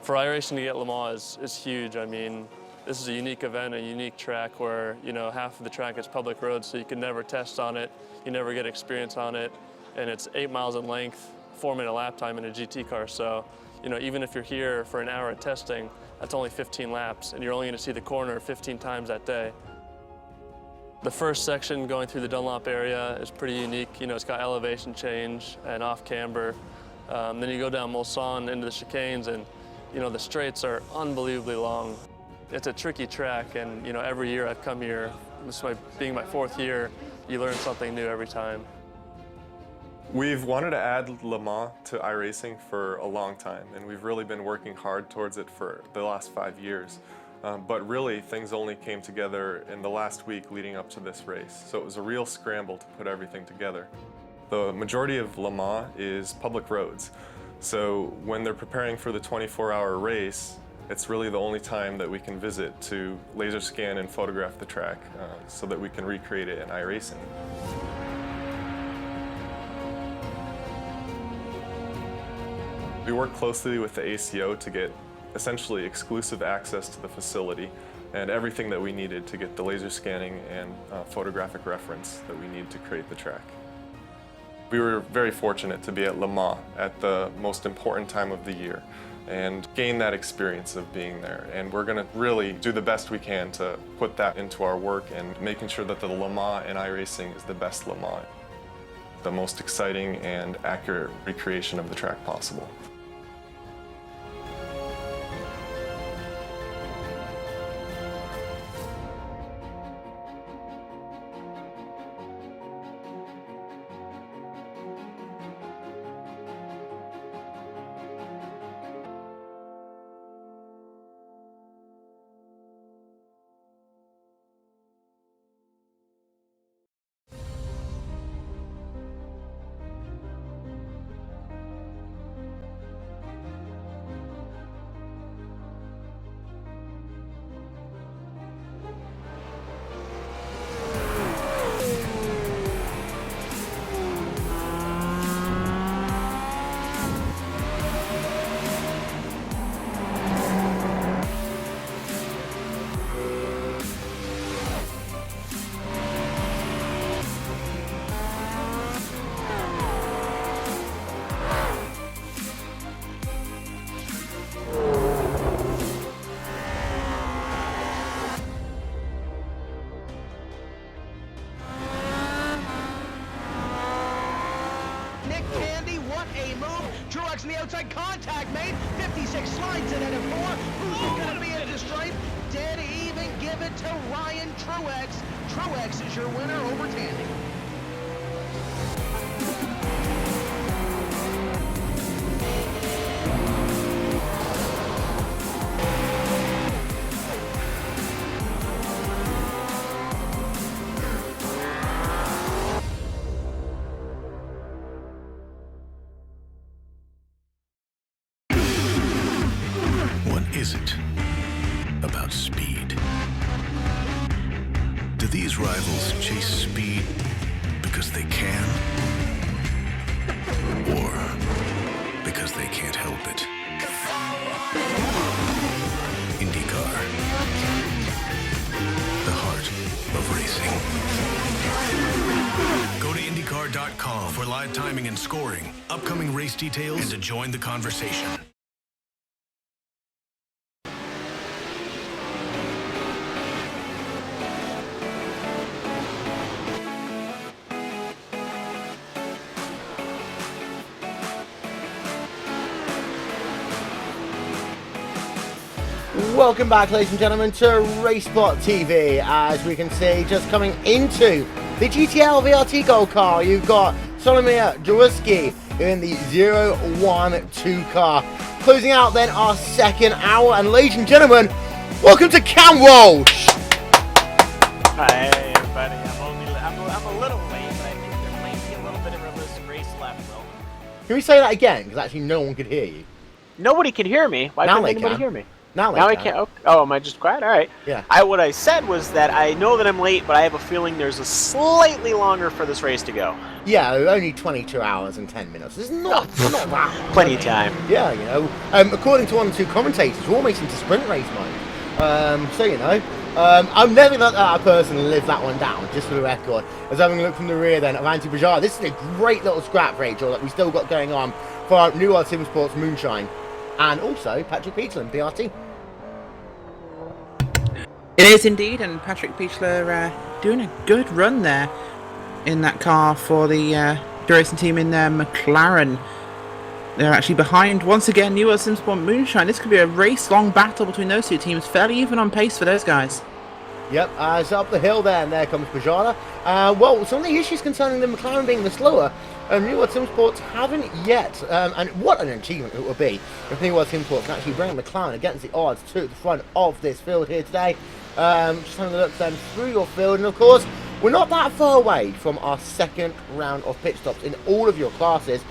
For iRacing to get Le Mans is huge. I mean, this is a unique event, a unique track where, you know, half of the track is public road, so you can never test on it, you never get experience on it, and it's 8 miles in length, 4-minute lap time in a GT car. So, you know, even if you're here for an hour of testing, that's only 15 laps, and you're only going to see the corner 15 times that day. The first section going through the Dunlop area is pretty unique. You know, it's got elevation change and off camber. Then you go down Mulsanne into the chicanes, and you know, the straights are unbelievably long. It's a tricky track, and you know, every year I've come here, this being my 4th year, you learn something new every time. We've wanted to add Le Mans to iRacing for a long time, and we've really been working hard towards it for the last 5 years. But really, things only came together in the last week leading up to this race, so it was a real scramble to put everything together. The majority of Le Mans is public roads. So when they're preparing for the 24-hour race, it's really the only time that we can visit to laser scan and photograph the track so that we can recreate it in iRacing. We work closely with the ACO to get essentially exclusive access to the facility and everything that we needed to get the laser scanning and photographic reference that we need to create the track. We were very fortunate to be at Le Mans at the most important time of the year and gain that experience of being there. And we're going to really do the best we can to put that into our work and making sure that the Le Mans in iRacing is the best Le Mans, the most exciting and accurate recreation of the track possible. a move. Truex on the outside, contact made. 56 slides it into 4. Who's going to be at the stripe? Did even give it to Ryan Truex. Truex is your winner over Tandy. What is it about speed? Do these rivals chase speed because they can? Or because they can't help it? IndyCar. The heart of racing. Go to IndyCar.com for live timing and scoring, upcoming race details, and to join the conversation. Welcome back, ladies and gentlemen, to RaceSpot TV. As we can see, just coming into the GTL VRT Gold car, you've got Solomir Jaworski in the 012 car. Closing out then our second hour, and ladies and gentlemen, welcome to Cam Walsh. Hi everybody, I'm a little late, but I think there might be a little bit of a race left, Will. Can we say that again? Because actually no one could hear you. Nobody can hear me. Why Now couldn't they anybody can. hear me? Now I can't. Oh, am I just quiet? All right. Yeah. What I said was that I know that I'm late, but I have a feeling there's a slightly longer for this race to go. Yeah, only 22 hours and 10 minutes. It's not that. Plenty of time. Yeah, you know. According to one or two commentators, we're almost into sprint race mode. So, you know. I'm never that person to live that one down, just for the record. As having a look from the rear then of Antti Bajaj. This is a great little scrap, Rachel, that we still got going on for our New World Sim Sports Moonshine. And also Patrick Peachler, BRT. It is indeed, and Patrick Peachler doing a good run there in that car for the racing team in their McLaren. They're actually behind, once again, New World Sim Sport Moonshine. This could be a race-long battle between those two teams, fairly even on pace for those guys. Yep, so up the hill there, and there comes Bajada. Well, some of the issues concerning the McLaren being the slower, New World Sim Sports haven't yet, and what an achievement it would be if New World Sim Sports can actually bring McLaren against the odds to the front of this field here today. Just having a look then through your field, and of course, we're not that far away from our second round of pit stops in all of your classes.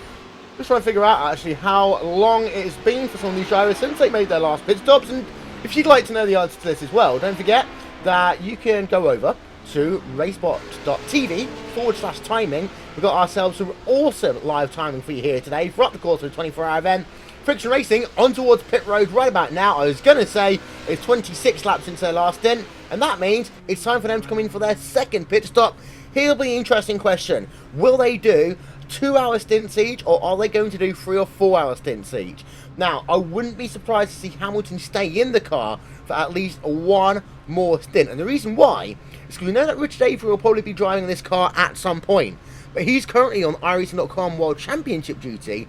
Just trying to figure out actually how long it's been for some of these drivers since they made their last pit stops, and if you'd like to know the answer to this as well, don't forget that you can go over to racebot.tv/timing. We've got ourselves some awesome live timing for you here today throughout the course of a 24-hour event. Friction Racing on towards pit road right about now. I was going to say it's 26 laps since their last stint, and that means it's time for them to come in for their second pit stop. Here'll be an interesting question. Will they do 2-hour stints each, or are they going to do 3 or 4 hour stints each? Now, I wouldn't be surprised to see Hamilton stay in the car for at least one more stint, and the reason why is because we know that Richard Avery will probably be driving this car at some point, but he's currently on iRacing.com World Championship duty.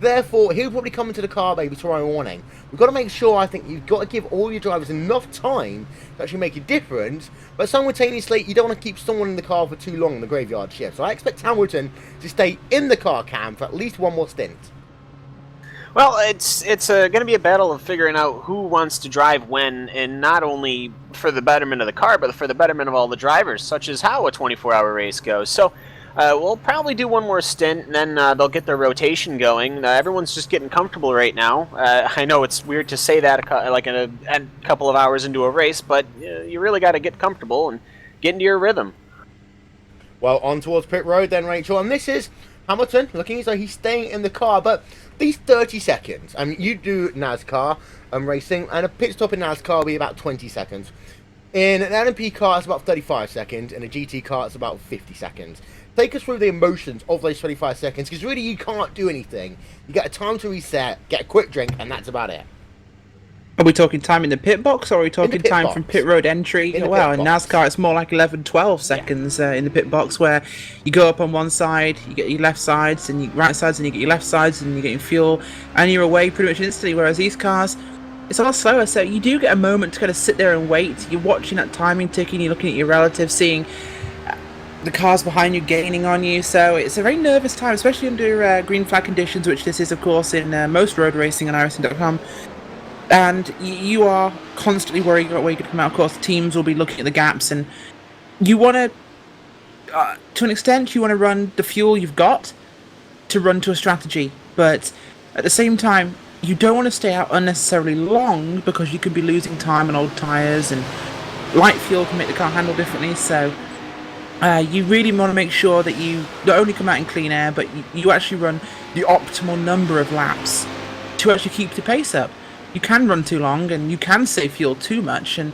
Therefore, he'll probably come into the car maybe tomorrow morning. We've got to make sure, I think, you've got to give all your drivers enough time to actually make a difference, but simultaneously, you don't want to keep someone in the car for too long in the graveyard shift. So I expect Hamilton to stay in the car, Cam, for at least one more stint. Well, it's going to be a battle of figuring out who wants to drive when, and not only for the betterment of the car, but for the betterment of all the drivers, such as how a 24-hour race goes. So we'll probably do one more stint, and then they'll get their rotation going. Everyone's just getting comfortable right now. I know it's weird to say that like a couple of hours into a race, but you really got to get comfortable and get into your rhythm. Well, on towards pit road then, Rachel, and this is Hamilton looking as though he's staying in the car, but these 30 seconds, I mean, you do NASCAR racing, and a pit stop in NASCAR will be about 20 seconds. In an LMP car, it's about 35 seconds, and a GT car, it's about 50 seconds. Take us through the emotions of those 25 seconds, because really you can't do anything. You get a time to reset, get a quick drink, and that's about it. Are we talking time in the pit box, or are we talking pit time box. from pit road entry? In the Well, pit in box. NASCAR, it's more like 11, 12 seconds in the pit box, where you go up on one side, you get your left sides, and your right sides, and you get your left sides, and you're getting fuel, and you're away pretty much instantly. Whereas these cars, it's a lot slower, so you do get a moment to kind of sit there and wait. You're watching that timing ticking, you're looking at your relatives, seeing the cars behind you gaining on you, so it's a very nervous time, especially under green flag conditions, which this is, of course, in most road racing on iRacing.com. And you are constantly worried about where you're going to come out. Of course, teams will be looking at the gaps, and you want to an extent, you want to run the fuel you've got to run to a strategy. But at the same time, you don't want to stay out unnecessarily long, because you could be losing time on old tyres, and light fuel can make the car handle differently. So you really want to make sure that you not only come out in clean air, but you actually run the optimal number of laps to actually keep the pace up. You can run too long, and you can save fuel too much, and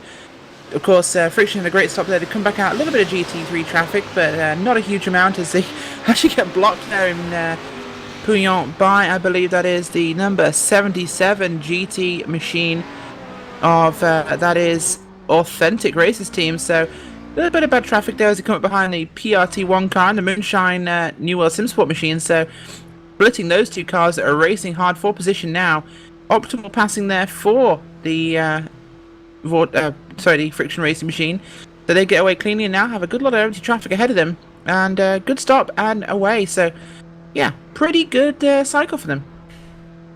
of course Friction had a great stop there. They come back out a little bit of GT3 traffic, but not a huge amount, as they actually get blocked there in Pouillon by, I believe that is the number 77 GT machine of that is Authentic Races team. So a little bit of bad traffic there as they come up behind the PRT1 car and the Moonshine New World SimSport machine. So splitting those two cars that are racing hard for position now. Optimal passing there for the the Friction Racing machine. So they get away cleanly and now have a good lot of empty traffic ahead of them. And good stop and away. So yeah, pretty good cycle for them.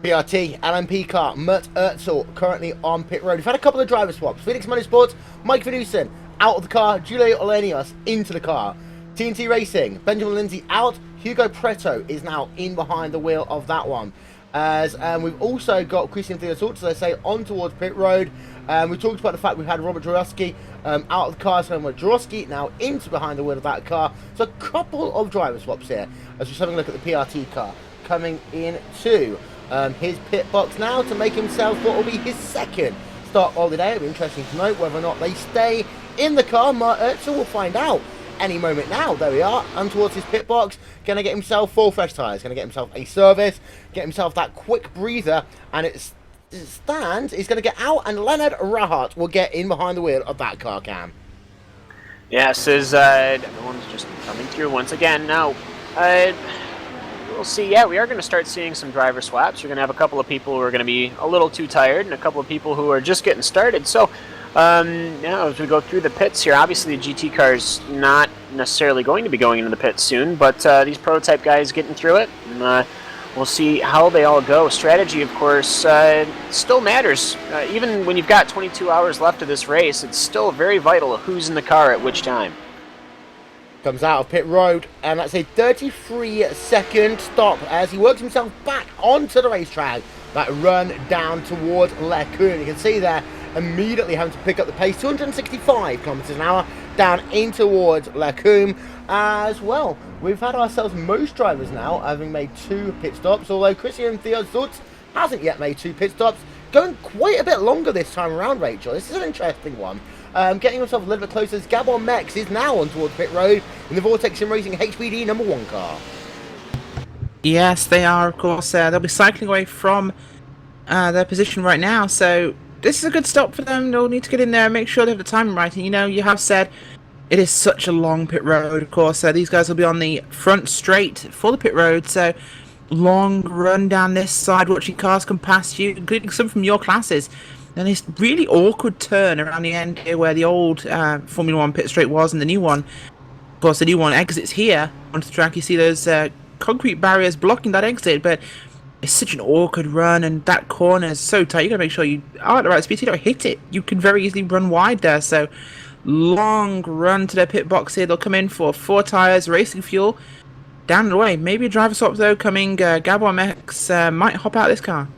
PRT, LMP car, Mert Ertzel currently on pit road. We've had a couple of driver swaps. Phoenix Motorsports, Mike Venusen out of the car, Julio Olenius into the car. TNT Racing, Benjamin Lindsay out, Hugo Preto is now in behind the wheel of that one. As we've also got Christian Theodort, so they say, on towards pit road. We talked about the fact we've had Robert Jurowski out of the car, so Jurowski now into behind the wheel of that car. So a couple of driver swaps here, as we're just having a look at the PRT car coming into his pit box now to make himself what will be his second start of the day. It'll be interesting to note whether or not they stay in the car. Mert Ertzel will find out any moment now. There we are, and towards his pit box, going to get himself 4 fresh tyres, going to get himself a service, get himself that quick breather, and it stands, he's going to get out, and Leonard Rahat will get in behind the wheel of that car, Cam. Yes, as everyone's just coming through once again. Now, we'll see. Yeah, we are going to start seeing some driver swaps. You're going to have a couple of people who are going to be a little too tired, and a couple of people who are just getting started. So, now as we go through the pits here, obviously the GT car is not necessarily going to be going into the pits soon, but these prototype guys getting through it, and we'll see how they all go. Strategy, of course, still matters. Even when you've got 22 hours left of this race, it's still very vital who's in the car at which time. Comes out of pit road, and that's a 33-second stop as he works himself back onto the racetrack. That run down towards LeCun. You can see there, immediately having to pick up the pace, 265 kilometers an hour down in towards LeCun as well. We've had ourselves most drivers now having made 2 pit stops, although Christian Theodort hasn't yet made 2 pit stops, going quite a bit longer this time around, Rachel. This is an interesting one. Getting himself a little bit closer as Gabon Mex is now on towards pit road in the Vortex Sim Racing HPD #1 car. Yes, they are, of course. They'll be cycling away from their position right now, so this is a good stop for them. They'll need to get in there and make sure they have the timing right. And, you know, you have said it is such a long pit road, of course. These guys will be on the front straight for the pit road, so long run down this side, watching cars come past you, including some from your classes. And this really awkward turn around the end here where the old Formula 1 pit straight was and the new one. Of course, the new one exits here onto the track. You see those concrete barriers blocking that exit, but it's such an awkward run, and that corner is so tight. You got to make sure you are at the right speed so you don't hit it. You can very easily run wide there. So long run to their pit box here. They'll come in for 4 tyres, racing fuel, down and away. Maybe a driver swap though coming. Gabon Mex might hop out of this car.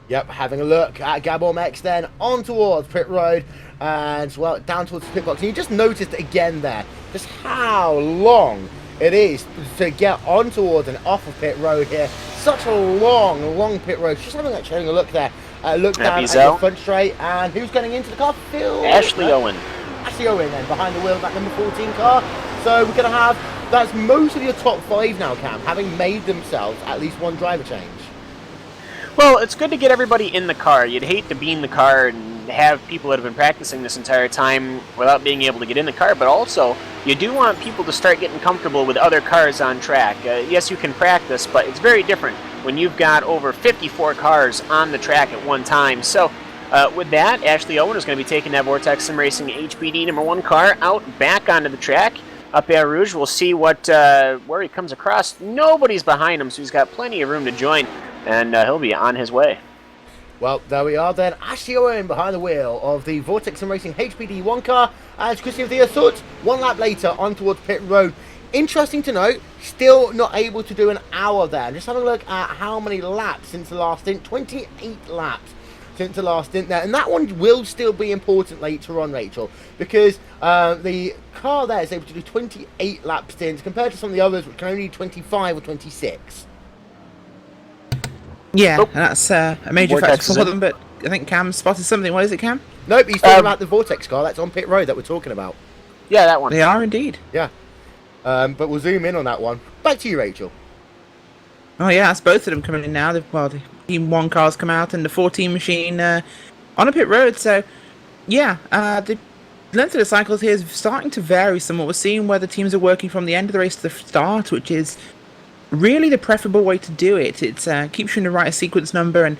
Yep, having a look at Gabon Mex then on towards pit road and well down towards the pit box. And you just noticed again there just how long it is to get on towards and off of pit road here. Such a long pit road. Just having a look there. Look down at the front straight, and who's getting into the car? Ashley Owen. Ashley Owen then behind the wheel of that number 14 car. So we're going to have, that's most of your top 5 now, Cam, having made themselves at least one driver change. Well, it's good to get everybody in the car. You'd hate to be in the car and have people that have been practicing this entire time without being able to get in the car, but also you do want people to start getting comfortable with other cars on track. Yes, you can practice, but it's very different when you've got over 54 cars on the track at one time. So with that, Ashley Owen is going to be taking that Vortex Sim Racing HPD #1 car out back onto the track. Up Air Rouge, we'll see what where he comes across. Nobody's behind him, so he's got plenty of room to join, and he'll be on his way. Well, there we are then. Ashley Owen behind the wheel of the Vortex Sim Racing HPD1 car as Christian Theosoot 1 lap later on towards pit road. Interesting to note, still not able to do an hour there. Just having a look at how many laps since the last stint. 28 laps since the last stint there, and that one will still be important later on, Rachel, because the car there is able to do 28 lap stints compared to some of the others which can only do 25 or 26. Yeah, and that's a major Vortex factor for them, but I think Cam spotted something. What is it, Cam? Nope, he's talking about the Vortex car that's on pit road that we're talking about. Yeah, that one. They are indeed. Yeah, but we'll zoom in on that one. Back to you, Rachel. Oh yeah, that's both of them coming in now. The Team 1 cars come out and the 14 machine on a pit road. So, yeah, the length of the cycles here is starting to vary somewhat. We're seeing where the teams are working from the end of the race to the start, which is really the preferable way to do it. It keeps you in the right sequence number and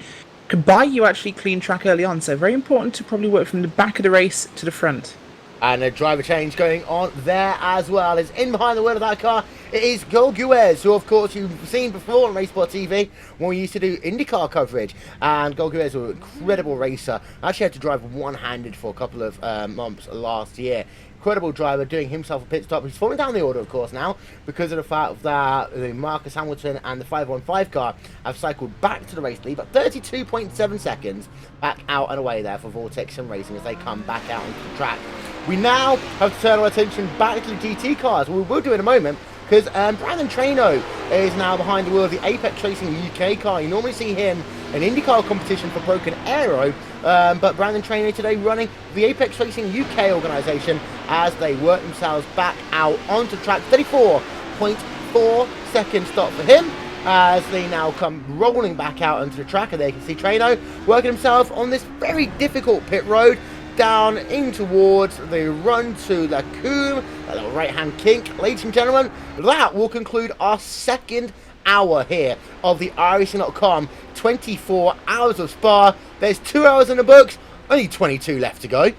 can buy you actually clean track early on. So very important to probably work from the back of the race to the front. And a driver change going on there as well. Is in behind the wheel of that car. It is Golguez, who of course you've seen before on RaceSpot TV when we used to do IndyCar coverage. And Golguez was an incredible racer. Actually had to drive one-handed for a couple of months last year. Incredible driver, doing himself a pit stop. He's falling down the order, of course, now because of the fact that the Marcus Hamilton and the 515 car have cycled back to the race lead, but 32.7 seconds back out and away there for Vortex Sim Racing as they come back out onto the track. We now have to turn our attention back to the GT cars. We will do in a moment because Brandon Traino is now behind the wheel of the Apex Racing UK car. You normally see him in IndyCar competition for Broken Arrow, but Brandon Traino today running the Apex Racing UK organisation as they work themselves back out onto track. 34.4 second stop for him as they now come rolling back out onto the track, and there you can see Traino working himself on this very difficult pit road down in towards the run to the Coombe, a little right hand kink. Ladies and gentlemen, that will conclude our second hour here of the iRacing.com 24 hours of Spa. There's 2 hours in the books, only 22 left to go.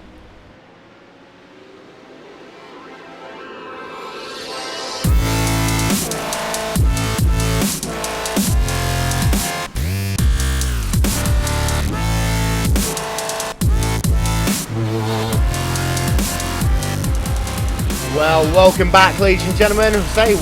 Well, welcome back, ladies and gentlemen.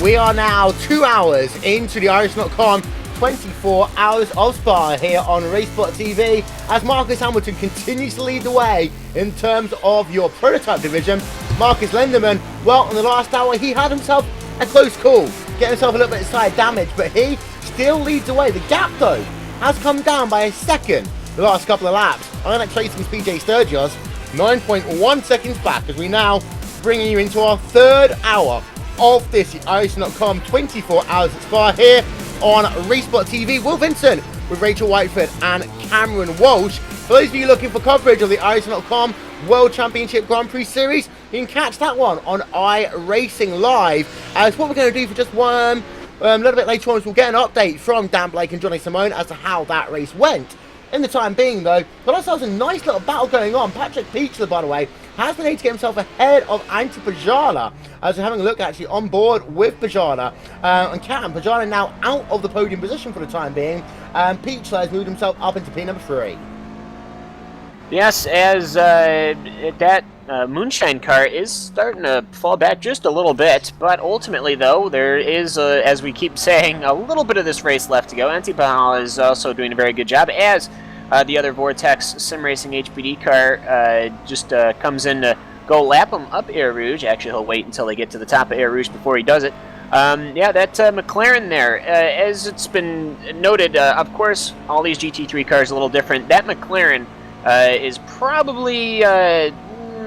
We are now 2 hours into the iRacing.com 24 hours of Spa here on RaceSpot TV as Marcus Hamilton continues to lead the way in terms of your prototype division. Marcus Lenderman, well, in the last hour he had himself a close call, getting himself a little bit of side damage, but he still leads the way. The gap, though, has come down by a second the last couple of laps. Inex Racing's PJ Sturgis 9.1 seconds back as we now bringing you into our third hour of this iRacing.com 24 hours at Spa here on RaceSpot TV. Will Vincent with Rachel Whiteford and Cameron Walsh. For those of you looking for coverage of the iRacing.com World Championship Grand Prix Series, you can catch that one on iRacing Live. As what we're going to do for just one little bit later on is we'll get an update from Dan Blake and Johnny Simone as to how that race went. In the time being, though, got ourselves a nice little battle going on. Patrick Peachler, by the way, has been able to get himself ahead of Antti Pajala as we're having a look actually on board with Pajala. And Pajala now out of the podium position for the time being. And Peachler has moved himself up into P3. Yes, as that Moonshine car is starting to fall back just a little bit, but ultimately, though, there is, as we keep saying, a little bit of this race left to go. Antti Pajala is also doing a very good job, as the other Vortex Sim Racing HPD car just comes in to go lap him up Air Rouge. Actually, he'll wait until they get to the top of Air Rouge before he does it. Yeah, that McLaren there, as it's been noted, of course, all these GT3 cars are a little different. That McLaren is probably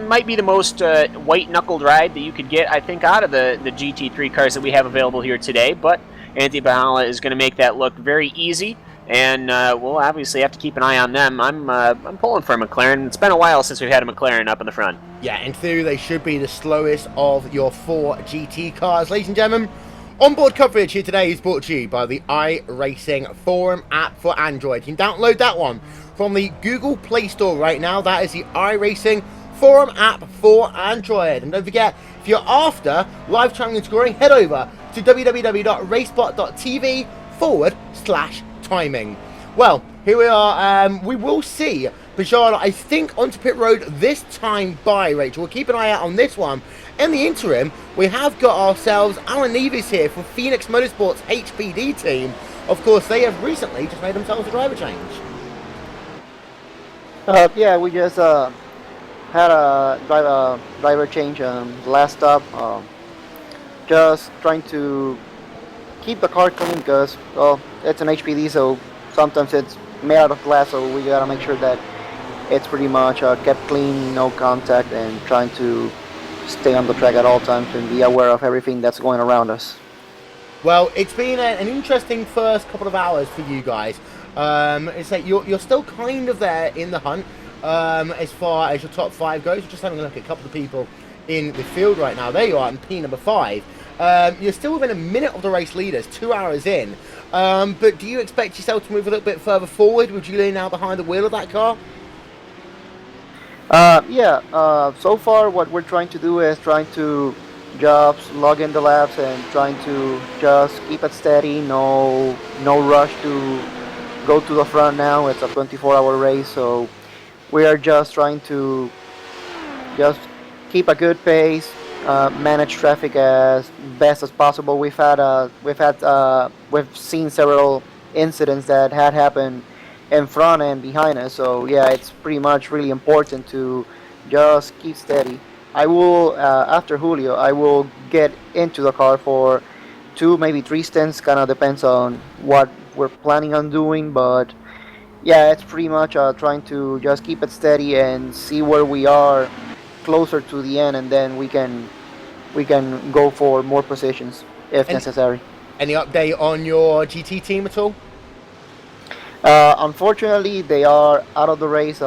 might be the most white-knuckled ride that you could get, I think, out of the GT3 cars that we have available here today. But Antti Pajala is going to make that look very easy and we'll obviously have to keep an eye on them. I'm pulling for McLaren. It's been a while since we've had a McLaren up in the front. Yeah, in theory, they should be the slowest of your 4 GT cars. Ladies and gentlemen, onboard coverage here today is brought to you by the iRacing Forum app for Android. You can download that one from the Google Play Store right now. That is the iRacing Forum app for Android. And don't forget, if you're after live timing and scoring, head over to www.racespot.tv/timing. Well, here we are. We will see Bajada, I think, onto pit road this time by Rachel. We'll keep an eye out on this one. In the interim, we have got ourselves Alan Neves here for Phoenix Motorsports HPD team. Of course, they have recently just made themselves a driver change. Yeah, we just had a driver change last stop. Just trying to keep the car clean because, well, it's an HPD, so sometimes it's made out of glass, so we gotta make sure that it's pretty much kept clean, no contact, and trying to stay on the track at all times and be aware of everything that's going around us. Well, it's been an interesting first couple of hours for you guys. It's like you're still kind of there in the hunt as far as your top 5 goes. We're just having a look at a couple of people in the field right now. There you are in P number 5. You're still within a minute of the race leaders, 2 hours in. But do you expect yourself to move a little bit further forward? Would you lay now behind the wheel of that car? Yeah, so far what we're trying to do is trying to just log in the laps and trying to just keep it steady, no rush to go to the front now. It's a 24-hour race, so we are just trying to just keep a good pace, manage traffic as best as possible. We've seen several incidents that had happened in front and behind us, so yeah, it's pretty much really important to just keep steady. I will, after Julio, I will get into the car for 2, maybe 3 stints, kind of depends on what we're planning on doing, but yeah, it's pretty much trying to just keep it steady and see where we are closer to the end, and then we can go for more positions if necessary. Any update on your GT team at all? Unfortunately, they are out of the race.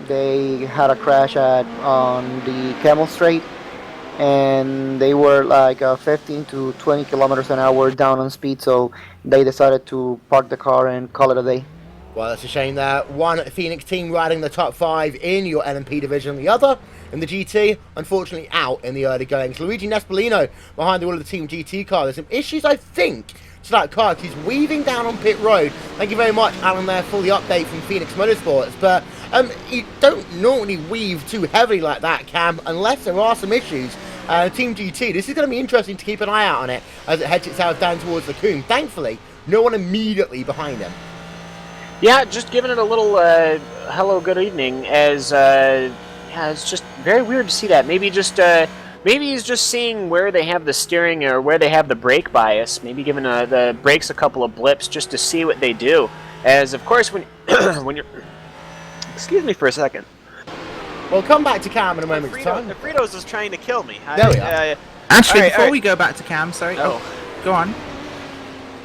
They had a crash on the Camel Straight, and they were like 15 to 20 kilometers an hour down on speed, so they decided to park the car and call it a day. Well, that's a shame that one Phoenix team riding the top 5 in your LMP division, the other in the GT, unfortunately out in the early goings. Luigi Nespolino behind the wheel of the Team GT car. There's some issues, I think, to that car. He's weaving down on pit road. Thank you very much, Alan, there for the update from Phoenix Motorsports. But you don't normally weave too heavily like that, Cam, unless there are some issues. Team GT, this is going to be interesting to keep an eye out on it as it heads itself down towards the Coombe. Thankfully, no one immediately behind him. Yeah, just giving it a little hello, good evening, as yeah, it's just very weird to see that. Maybe he's just seeing where they have the steering or where they have the brake bias. Maybe giving the brakes a couple of blips just to see what they do. As of course, when when you're, excuse me for a second. We'll come back to Cam in a moment. The Fritos is trying to kill me. There we are. Actually, all right, before we go back to Cam, sorry. Oh. Go on.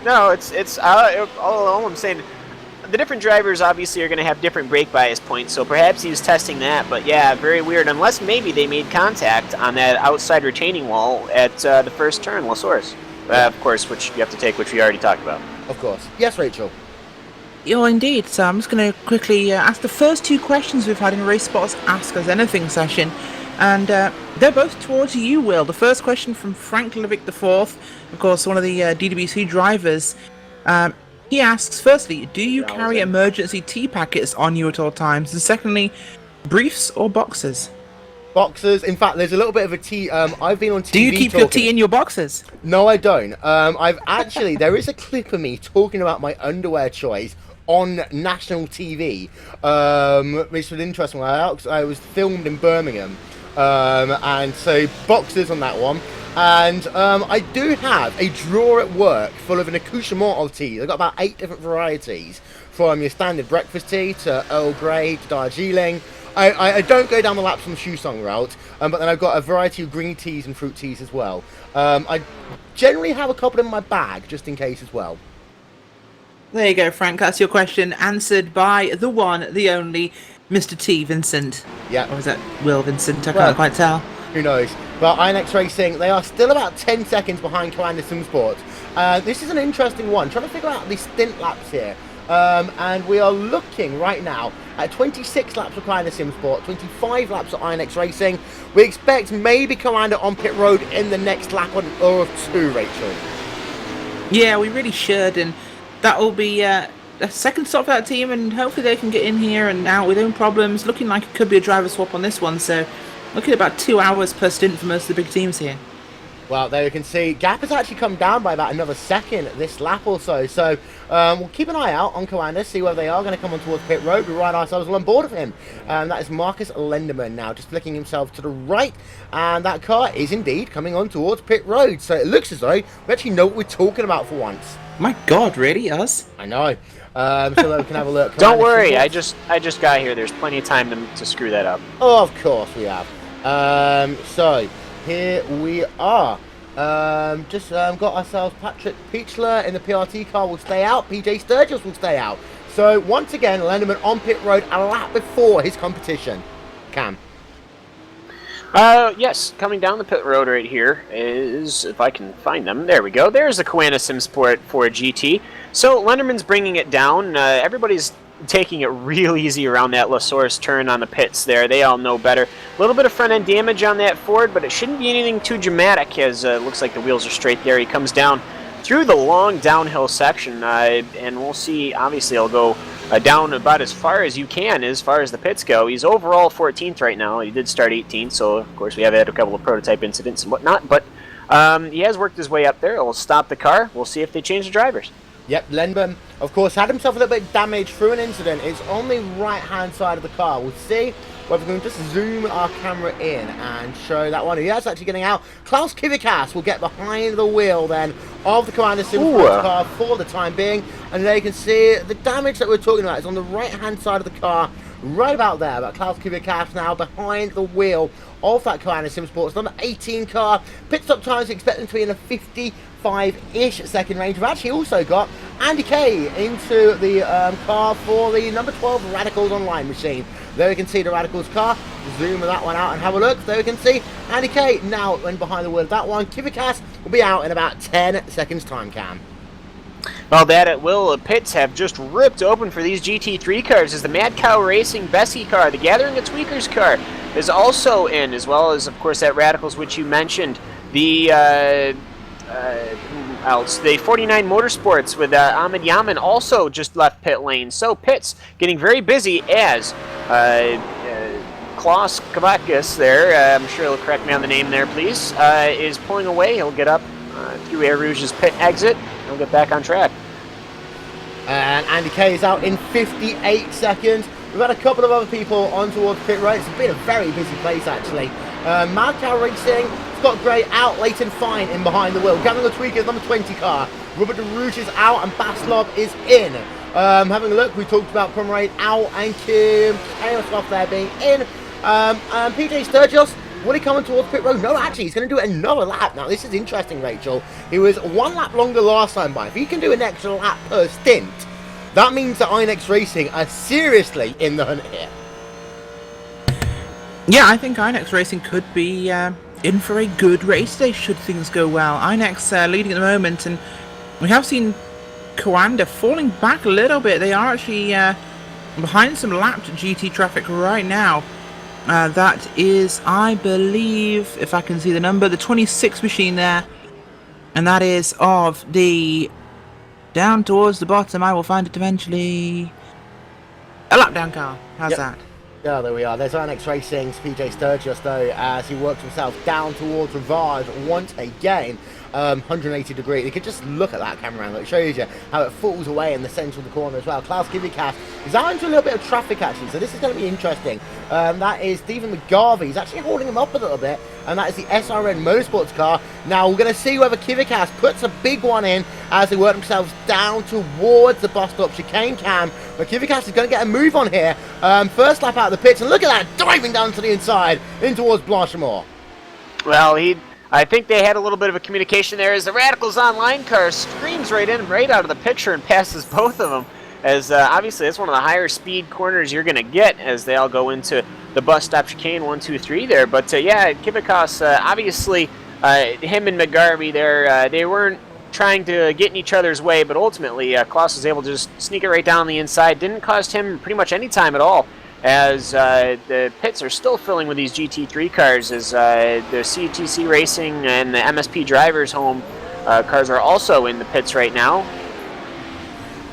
No, it's all I'm saying. The different drivers obviously are going to have different brake bias points, so perhaps he was testing that. But yeah, very weird. Unless maybe they made contact on that outside retaining wall at the first turn, La Source. Of course, which you have to take, which we already talked about. Of course. Yes, Rachel. Yeah, indeed. So I'm just going to quickly ask the first 2 questions we've had in RaceSpot's Ask Us Anything session. And they're both towards you, Will. The first question from Frank Levick IV, of course, one of the DWC drivers. He asks, firstly, do you carry emergency tea packets on you at all times? And secondly, briefs or boxes? Boxers. In fact, there's a little bit of a tea. I've been on TV. Do you keep your tea in your boxes? No, I don't. I've actually, there is a clip of me talking about my underwear choice on national TV, which was interesting. I was filmed in Birmingham, and so boxers on that one. And I do have a drawer at work full of an accoutrement of tea. I've got about 8 different varieties, from your standard breakfast tea to Earl Grey to Darjeeling. I don't go down the Lapsang Souchong route, but then I've got a variety of green teas and fruit teas as well. I generally have a couple in my bag, just in case as well. There you go, Frank. That's your question answered by the one, the only, Mr. T. Vincent. Yeah. Or is that Will Vincent? I Well, can't quite tell. Who knows? But INX Racing, they are still about 10 seconds behind Commander SimSport. This is an interesting one. Trying to figure out the stint laps here. And we are looking right now at 26 laps for Commander SimSport, 25 laps at INX Racing. We expect maybe Commander on pit road in the next lap or two, Rachel. Yeah, we really should, and that will be a second stop for that team, and hopefully they can get in here and out with no problems. Looking like it could be a driver swap on this one, so looking at about 2 hours per stint for most of the big teams here. Well, there you can see, gap has actually come down by about another second this lap or so. So we'll keep an eye out on Commander, see whether they are going to come on towards pit road. We ride ourselves on board of him. That is Marcus Lenderman now, just flicking himself to the right. And that car is indeed coming on towards pit road. So it looks as though we actually know what we're talking about for once. My God, really? Us? I know. So that we can have a look. Don't worry, I just got here. There's plenty of time to screw that up. Oh, of course we have. So here we are. Got ourselves Patrick Peachler in the PRT car will stay out. PJ Sturgis will stay out. So once again, Lenderman on pit road a lap before his competition. Cam. Yes, coming down the pit road right here is, if I can find them, there we go. There's the Koana SimSport for GT. So Lenderman's bringing it down. Everybody's taking it real easy around that LaSource turn on the pits there. They all know better. A little bit of front end damage on that Ford, but it shouldn't be anything too dramatic, as it looks like the wheels are straight there. He comes down through the long downhill section, and we'll see. Obviously, he'll go down about as far as you can as far as the pits go. He's overall 14th right now. He did start 18th, so of course we have had a couple of prototype incidents and whatnot, but he has worked his way up there. He'll stop the car. We'll see if they change the drivers. Yep, Lenderman, of course, had himself a little bit of damage through an incident. It's on the right-hand side of the car. We'll see whether we can just zoom our camera in and show that one. He is actually getting out. Klaus Kivikas will get behind the wheel then of the Commander SimSport car for the time being. And there you can see the damage that we're talking about is on the right-hand side of the car, right about there. But Klaus Kivikas now behind the wheel of that Commander SimSport. It's number 18 car. Pit stop times expect them to be in a 55-ish second range. We've actually also got Andy Kay into the car for the number 12 Radicals Online machine. There we can see the Radicals car. Zoom that one out and have a look. There we can see Andy Kay now in behind the wheel of that one. Kivikas will be out in about 10 seconds time, Cam. Well, that at will. Pits have just ripped open for these GT3 cars as the Mad Cow Racing Bessie car, the Gathering of Tweakers car, is also in, as well as, of course, that Radicals, which you mentioned. The the 49 Motorsports with Ahmed Yaman also just left pit lane. So pits getting very busy as Klaus Kavakis there, I'm sure he'll correct me on the name there, please, is pulling away. He'll get up through Air Rouge's pit exit. He'll get back on track. And Andy Kay is out in 58 seconds. We've had a couple of other people on towards pit road. It's been a very busy place, actually. Mad Cow Racing, Scott Gray out, Leighton Fine in behind the wheel. Gathering of Tweakers, number 20 car. Robert DeRouge is out and Baslov is in. Having a look, we talked about Comrade out and Kim Chaos there being in. And PJ Sturgis, will he coming towards pit road? No, actually, he's going to do another lap. Now, this is interesting, Rachel. He was one lap longer last time by. If he can do an extra lap per stint, that means that INX Racing are seriously in the hunt here. Yeah, I think INX Racing could be in for a good race today should things go well. INX leading at the moment, and we have seen Coanda falling back a little bit. They are actually behind some lapped GT traffic right now. That is, I believe, if I can see the number, the 26 machine there. And that is of the... down towards the bottom, I will find it eventually. A lap down car. How's that? Yeah, there we are. There's INX Racing's PJ Sturgis, though, as he works himself down towards Rivage once again. 180 degree. You can just look at that camera angle. It shows you how it falls away in the centre of the corner as well. Klaus Kivikas is out into a little bit of traffic, actually, so this is going to be interesting. That is Stephen McGarvey. He's actually holding him up a little bit, and that is the SRN Motorsports car. Now, we're going to see whether Kivikas puts a big one in as they work themselves down towards the bus stop chicane cam. But Kivikas is going to get a move on here. First lap out of the pits, and look at that, diving down to the inside in towards Blanchimont. Well, I think they had a little bit of a communication there as the Radicals Online car screams right in, right out of the picture and passes both of them. As obviously that's one of the higher speed corners you're going to get as they all go into the bus stop chicane 1, 2, 3 there. But yeah, Kivakos, obviously him and McGarvey there, they weren't trying to get in each other's way, but ultimately Klaus was able to just sneak it right down the inside. Didn't cost him pretty much any time at all, as the pits are still filling with these GT3 cars, as the CTC Racing and the MSP Drivers Home cars are also in the pits right now.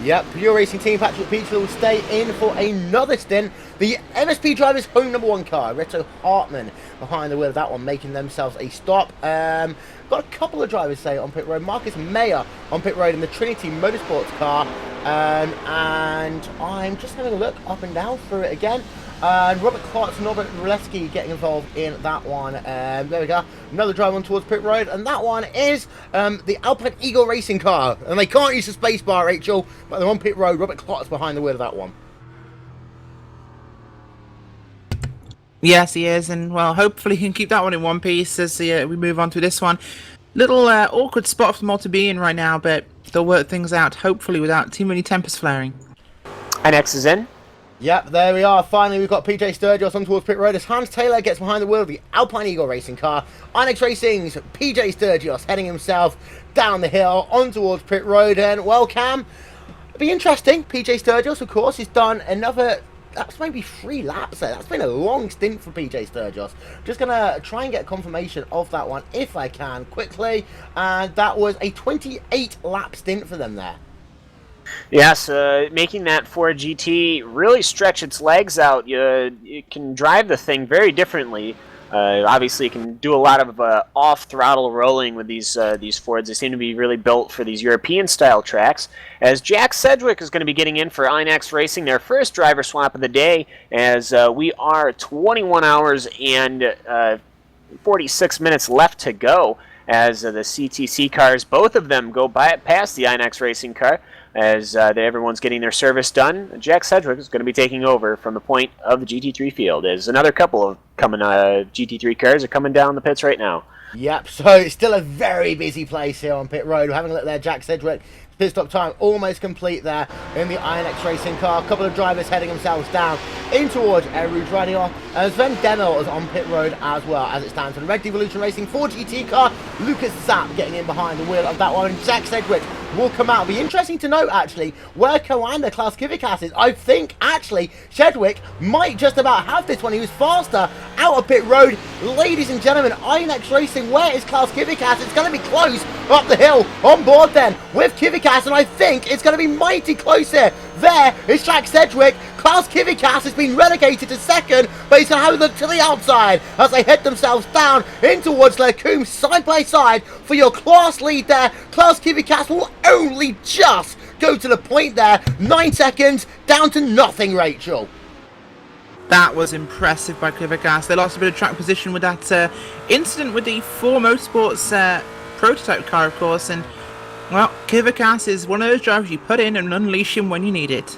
Yep, Pure Racing Team Patrick Peter will stay in for another stint. The MSP Drivers Home number 1 car, Reto Hartman behind the wheel of that one, making themselves a stop. Got a couple of drivers say on pit road. Marcus Mayer on pit road in the Trinity Motorsports car, and I'm just having a look up and down through it again. And Robert Clarkson and Norbert Raleski getting involved in that one. There we go. Another drive on towards pit road, and that one is the Alpine Eagle Racing car. And they can't use the space bar, Rachel, but they're on pit road. Robert Clark's behind the wheel of that one. Yes, he is, and well, hopefully he can keep that one in one piece as we move on to this one. Little awkward spot for them all to be in right now, but they'll work things out, hopefully without too many tempers flaring. INX is in. Yep, there we are. Finally, we've got PJ Sturgis on towards pit road as Hans Taylor gets behind the wheel of the Alpine Eagle Racing car. INX Racing's PJ Sturgis heading himself down the hill on towards pit road. And, well, Cam, it'll be interesting. PJ Sturgis, of course, has done another... That's maybe 3 laps there. That's been a long stint for PJ Sturgis. Just going to try and get confirmation of that one, if I can, quickly. And that was a 28-lap stint for them there. Yes, making that Ford GT really stretch its legs out. It can drive the thing very differently. Obviously, it can do a lot of off-throttle rolling with these Fords. They seem to be really built for these European-style tracks. As Jack Sedgwick is going to be getting in for INX Racing, their first driver swap of the day, as we are 21 hours and 46 minutes left to go, as the CTC cars, both of them go past the INX Racing car, as everyone's getting their service done. Jack Sedgwick is going to be taking over from the point of the GT3 field, as another couple of GT3 cars are coming down the pits right now. Yep, so it's still a very busy place here on pit road. We're having a look there, Jack Sedgwick. Pit stop time almost complete there in the INX Racing car. A couple of drivers heading themselves down in towards Rouge Radio. And Sven Demel is on pit road as well as it stands for the Red Devolution Racing 4 GT car. Lucas Zapp getting in behind the wheel of that one. And Jack Sedgwick will come out. It'll be interesting to note, actually, where Coanda Klaus Kivikas is. I think, actually, Sedgwick might just about have this one. He was faster out of pit road. Ladies and gentlemen, INX Racing, where is Klaus Kivikas? It's going to be close up the hill on board then with Kivikas. And I think it's going to be mighty close here. There is Jack Sedgwick. Klaus Kivikas has been relegated to second, but he's going to have a look to the outside as they head themselves down in towards Lecombe side by side for your class lead there. Klaus Kivikas will only just go to the point there. 9 seconds down to nothing, Rachel. That was impressive by Kivikas. They lost a bit of track position with that incident with the 4 Motorsports prototype car, of course, and well, Kivikas is one of those drivers you put in and unleash him when you need it.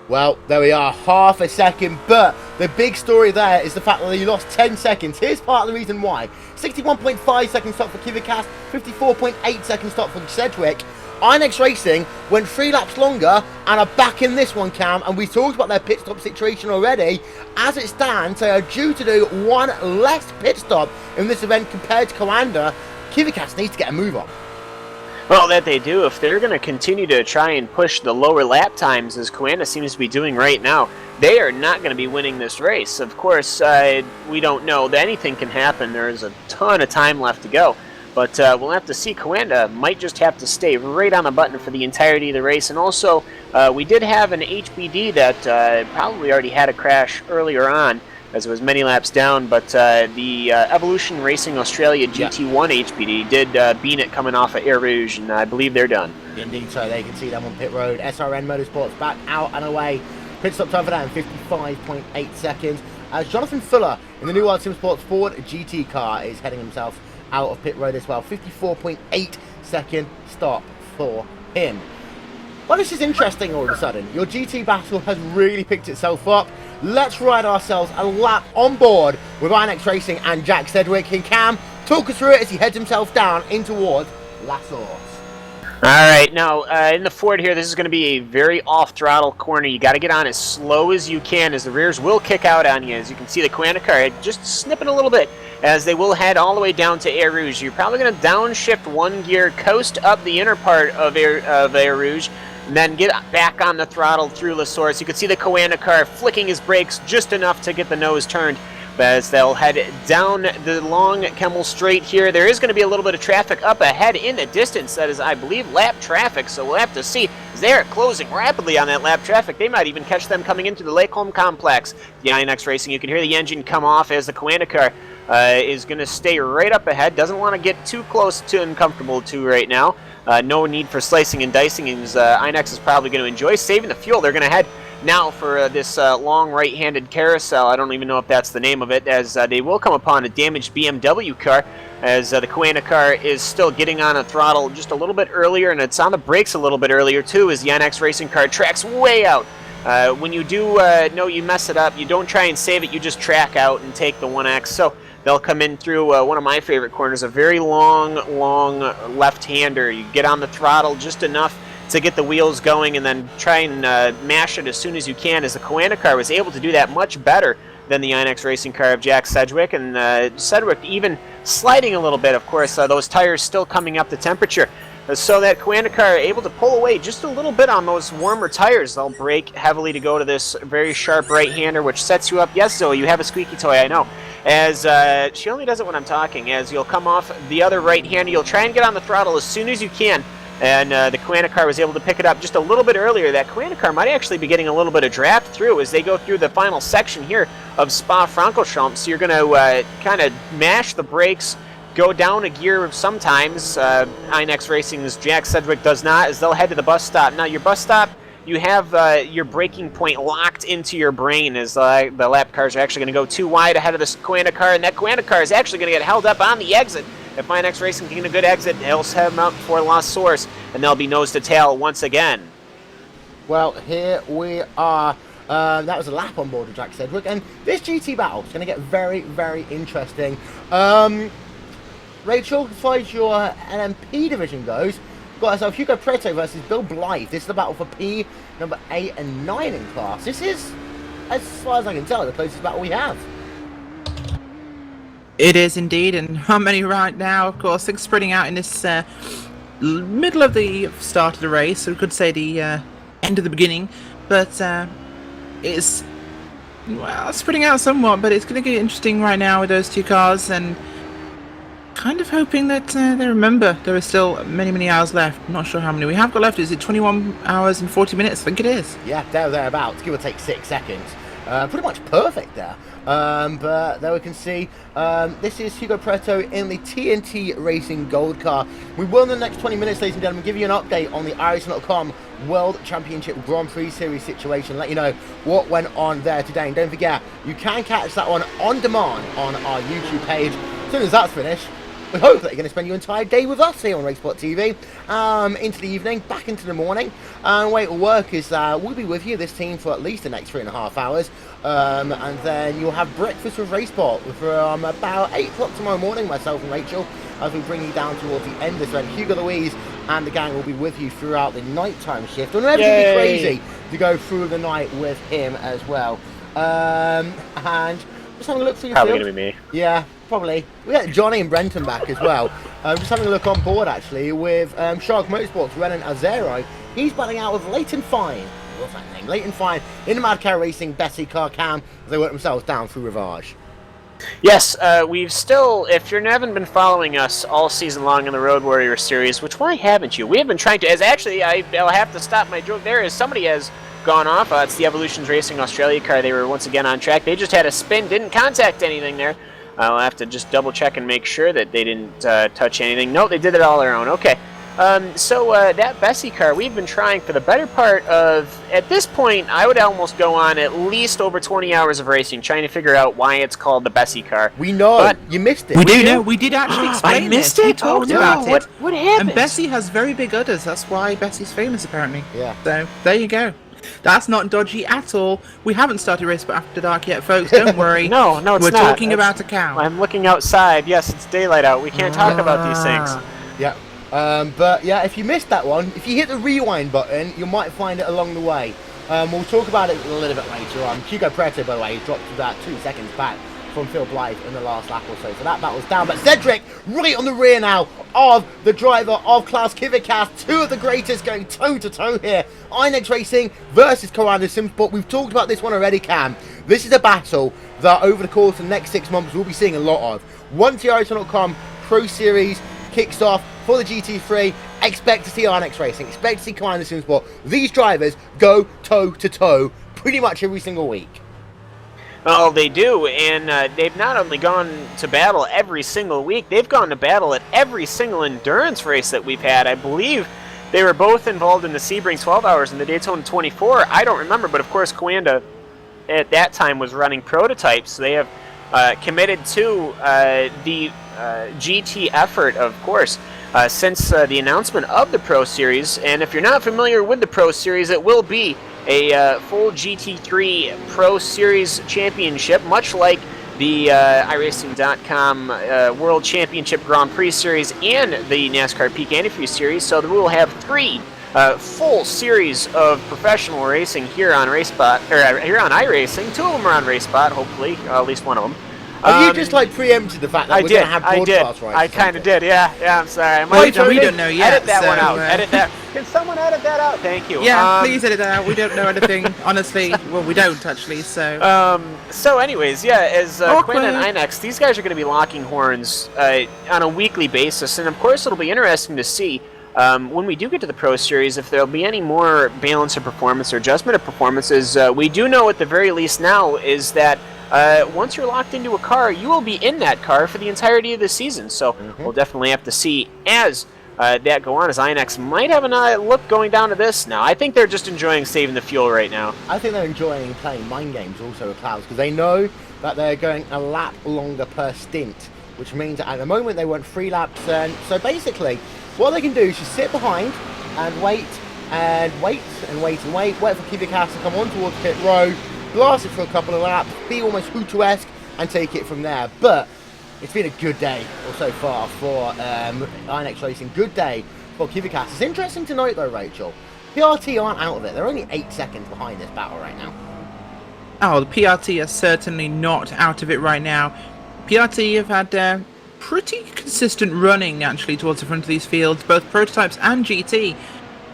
Well, there we are, half a second, but the big story there is the fact that he lost 10 seconds. Here's part of the reason why. 61.5 second stop for Kivikas, 54.8 second stop for Sedgwick. INX Racing went 3 laps longer and are back in this one, Cam, and we talked about their pit stop situation already. As it stands, they are due to do 1 less pit stop in this event compared to Coanda. Kivikas needs to get a move on. Well, that they do. If they're going to continue to try and push the lower lap times, as Coanda seems to be doing right now, they are not going to be winning this race. Of course, we don't know that anything can happen. There is a ton of time left to go. But we'll have to see. Coanda might just have to stay right on the button for the entirety of the race. And also, we did have an HBD that probably already had a crash earlier on, as it was many laps down, but the Evolution Racing Australia GT1 HPD did bean it coming off of Air Rouge, and I believe they're done. Indeed, so they can see them on pit road. SRN Motorsports back out and away. Pit stop time for them, 55.8 seconds. As Jonathan Fuller in the New World Sim Sports Ford GT car is heading himself out of pit road as well. 54.8 second stop for him. Well, this is interesting all of a sudden. Your GT battle has really picked itself up. Let's ride ourselves a lap on board with INX Racing and Jack Sedgwick. And Cam, talk us through it as he heads himself down in towards La Source. Alright, now in the Ford here, this is going to be a very off-throttle corner. You got to get on as slow as you can, as the rears will kick out on you. As you can see, the Quanticar just snipping a little bit, as they will head all the way down to Air Rouge. You're probably going to downshift one gear, coast up the inner part of Air Rouge, and then get back on the throttle through La Source. You can see the Quanticar flicking his brakes just enough to get the nose turned. As they'll head down the long Kemmel Straight here. There is going to be a little bit of traffic up ahead in the distance. That is, I believe, lap traffic, so we'll have to see. As they are closing rapidly on that lap traffic, they might even catch them coming into the Lake Holm complex. The INX Racing, you can hear the engine come off as the Quanticar is going to stay right up ahead. Doesn't want to get too close to uncomfortable to right now. No need for slicing and dicing, as INX is probably going to enjoy saving the fuel. They're going to head now for this long right-handed carousel. I don't even know if that's the name of it, as they will come upon a damaged BMW car, as the Quanticar is still getting on a throttle just a little bit earlier, and it's on the brakes a little bit earlier too, as the NX Racing car tracks way out. When you do know you mess it up, you don't try and save it, you just track out and take the 1X. So they'll come in through one of my favorite corners, a very long left-hander. You get on the throttle just enough to get the wheels going, and then try and mash it as soon as you can, as the Quanticar was able to do that much better than the INX Racing car of Jack Sedgwick, and Sedgwick even sliding a little bit, of course, those tires still coming up to temperature. So that Quanticar able to pull away just a little bit on those warmer tires. They'll brake heavily to go to this very sharp right-hander, which sets you up. Yes, Zoe, you have a squeaky toy, I know. As she only does it when I'm talking, as you'll come off the other right-hander, you'll try and get on the throttle as soon as you can. And the Quanticar was able to pick it up just a little bit earlier. That Quanticar might actually be getting a little bit of draft through as they go through the final section here of Spa-Francorchamps. So you're going to kind of mash the brakes, go down a gear sometimes. INX Racing's Jack Sedgwick does not, as they'll head to the bus stop. Now, your bus stop, you have your braking point locked into your brain, as the lap cars are actually going to go too wide ahead of this Quanticar, and that Quanticar is actually going to get held up on the exit. If INX Racing can get a good exit, they'll set them up for La Source, and they'll be nose to tail once again. Well, here we are. That was a lap on board of Jack Sedgwick, and this GT battle is going to get very, very interesting. Rachel, as far as your LMP division goes, got ourselves Hugo Preto versus Bill Blythe. This is the battle for P number 8 and 9 in class. This is, as far as I can tell, the closest battle we have. It is indeed, and Harmony right now, of course, things spreading out in this middle of the start of the race, so we could say the end of the beginning, but it's, well, spreading out somewhat, but it's going to get interesting right now with those two cars, and kind of hoping that they remember there are still many hours left. I'm not sure how many we have got left. Is it 21 hours and 40 minutes? I think it is. Yeah, thereabouts, give or take 6 seconds. Pretty much perfect there. But there we can see this is Hugo Preto in the TNT Racing Gold car. We will in the next 20 minutes, ladies and gentlemen, give you an update on the Irishman.com World Championship Grand Prix Series situation, let you know what went on there today. And don't forget, you can catch that one on demand on our YouTube page. As soon as that's finished, we hope that you're going to spend your entire day with us here on RaceSpot TV, into the evening, back into the morning. And the way it will work is we'll be with you, this team, for at least the next 3.5 hours. And then you'll have breakfast with RaceSpot from about 8 o'clock tomorrow morning, myself and Rachel, as we bring you down towards the end of this event. Hugo Louise and the gang will be with you throughout the nighttime shift. And it'll be crazy to go through the night with him as well. And just having a look through your Probably field. going to be me. Yeah, probably. We got Johnny and Brenton back as well. Just having a look on board, actually, with Shark Motorsports, Renan Azero. He's battling out with Leighton Fine. What's that name? Leighton Fine in the Mad Cow Racing Bessie car cam as they work themselves down through Rivage. Yes, we've still, if you haven't been following us all season long in the Road Warrior series, which why haven't you? We have been trying to, as actually, I'll have to stop my joke there, as somebody has gone off. It's the Evolutions Racing Australia car. They were once again on track. They just had a spin, didn't contact anything there. I'll have to just double check and make sure that they didn't touch anything. No, they did it all their own. Okay. So that Bessie car, we've been trying for the better part of, at this point, I would almost go on at least over 20 hours of racing, trying to figure out why it's called the Bessie car. We know. But you missed it. We do know. We did actually explain I missed this. it? We talked about it. What happened? And Bessie has very big udders. That's why Bessie's famous, apparently. Yeah. So, there you go. That's not dodgy at all. We haven't started RaceSpot After Dark yet, folks. Don't worry. No, it's We're not. talking about a cow. I'm looking outside. Yes, it's daylight out. We can't talk about these things. Yeah. But yeah, if you missed that one, if you hit the rewind button, you might find it along the way. We'll talk about it a little bit later on. Hugo Preto, by the way, dropped about 2 seconds back from Phil Blythe in the last lap or so. So that battle's down. But Cedric, right on the rear now of the driver of Klaus Kivickas. Two of the greatest going toe-to-toe here. Inex Racing versus Coranda Simsport. We've talked about this one already, Cam. This is a battle that over the course of the next 6 months we'll be seeing a lot of. Once the RaceSpot.com Pro Series kicks off for the GT3, expect to see Inex Racing, expect to see Coranda Simsport. These drivers go toe-to-toe pretty much every single week. Oh, they do, and they've not only gone to battle every single week, they've gone to battle at every single endurance race that we've had. I believe they were both involved in the Sebring 12 Hours and the Daytona 24. I don't remember, but of course Coanda at that time was running prototypes. They have committed to the GT effort, of course, since the announcement of the Pro Series. And if you're not familiar with the Pro Series, it will be a full GT3 Pro Series championship, much like the iRacing.com World Championship Grand Prix Series and the NASCAR Peak Antifreeze Series. So we will have 3 full series of professional racing here on RaceSpot, or here on iRacing. 2 of them are on RaceSpot, hopefully, at least one of them. Have you just like preempted the fact that we're going to have broadcast rights? I kind of did. Yeah. I'm sorry. We don't know yet. Edit that one out. Edit that. Can someone edit that out? Thank you. Yeah, please edit that out. We don't know anything, honestly. Well, we don't actually. So. So, anyways, yeah, as Quinn and Inex, these guys are going to be locking horns on a weekly basis, and of course, it'll be interesting to see. When we do get to the Pro Series, if there'll be any more balance of performance or adjustment of performances. We do know at the very least now is that once you're locked into a car, you will be in that car for the entirety of the season. So we'll definitely have to see as that go on, as Inex might have a look going down to this now. I think they're just enjoying saving the fuel right now. I think they're enjoying playing mind games also with Klaus, because they know that they're going a lap longer per stint, which means that at the moment they want 3 laps. And so basically, what they can do is just sit behind and wait and wait and wait and wait for Kivickas to come on towards pit road, blast it for a couple of laps, be almost Hutu-esque, and take it from there. But it's been a good day so far for Inex Racing. Good day for Kivickas. It's interesting to note though, Rachel, PRT aren't out of it. They're only 8 seconds behind this battle right now. Oh, the PRT are certainly not out of it right now. PRT have had pretty consistent running actually towards the front of these fields, both prototypes and GT.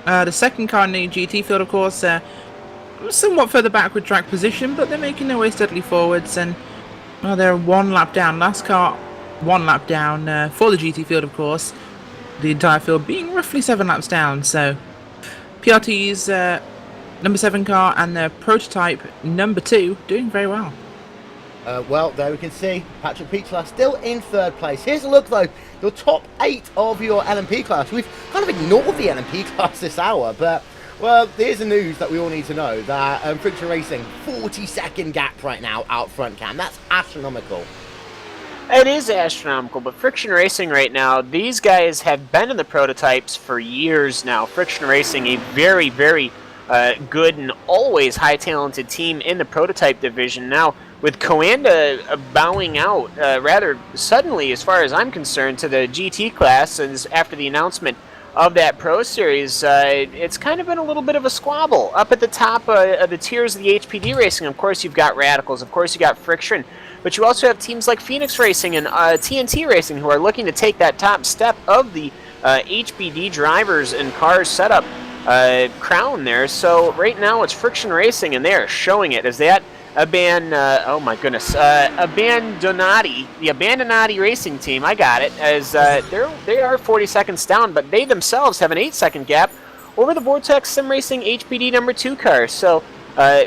The second car in the GT field, of course, somewhat further back with track position, but they're making their way steadily forwards, and they're 1 lap down. Last car 1 lap down for the GT field, of course, the entire field being roughly 7 laps down. So PRT's number 7 car and their prototype number 2 doing very well. Well, there we can see Patrick Pichler still in 3rd place. Here's a look though, your top 8 of your LMP class. We've kind of ignored the LMP class this hour, but well, here's the news that we all need to know, that Friction Racing, 40-second gap right now out front, Cam. That's astronomical. It is astronomical, but Friction Racing right now, these guys have been in the prototypes for years now. Friction Racing, a very, very good and always high-talented team in the prototype division. Now, with Coanda bowing out rather suddenly, as far as I'm concerned, to the GT class, and after the announcement of that Pro Series, it's kind of been a little bit of a squabble. Up at the top of the tiers of the HPD Racing, of course, you've got Radicals, of course, you got Friction, but you also have teams like Phoenix Racing and TNT Racing who are looking to take that top step of the HPD drivers and cars setup crown there. So right now it's Friction Racing, and they are showing it as that Abandonati, the Abandonati racing team, I got it, as they are 40 seconds down, but they themselves have an 8-second gap over the Vortex Sim Racing HPD number 2 car. So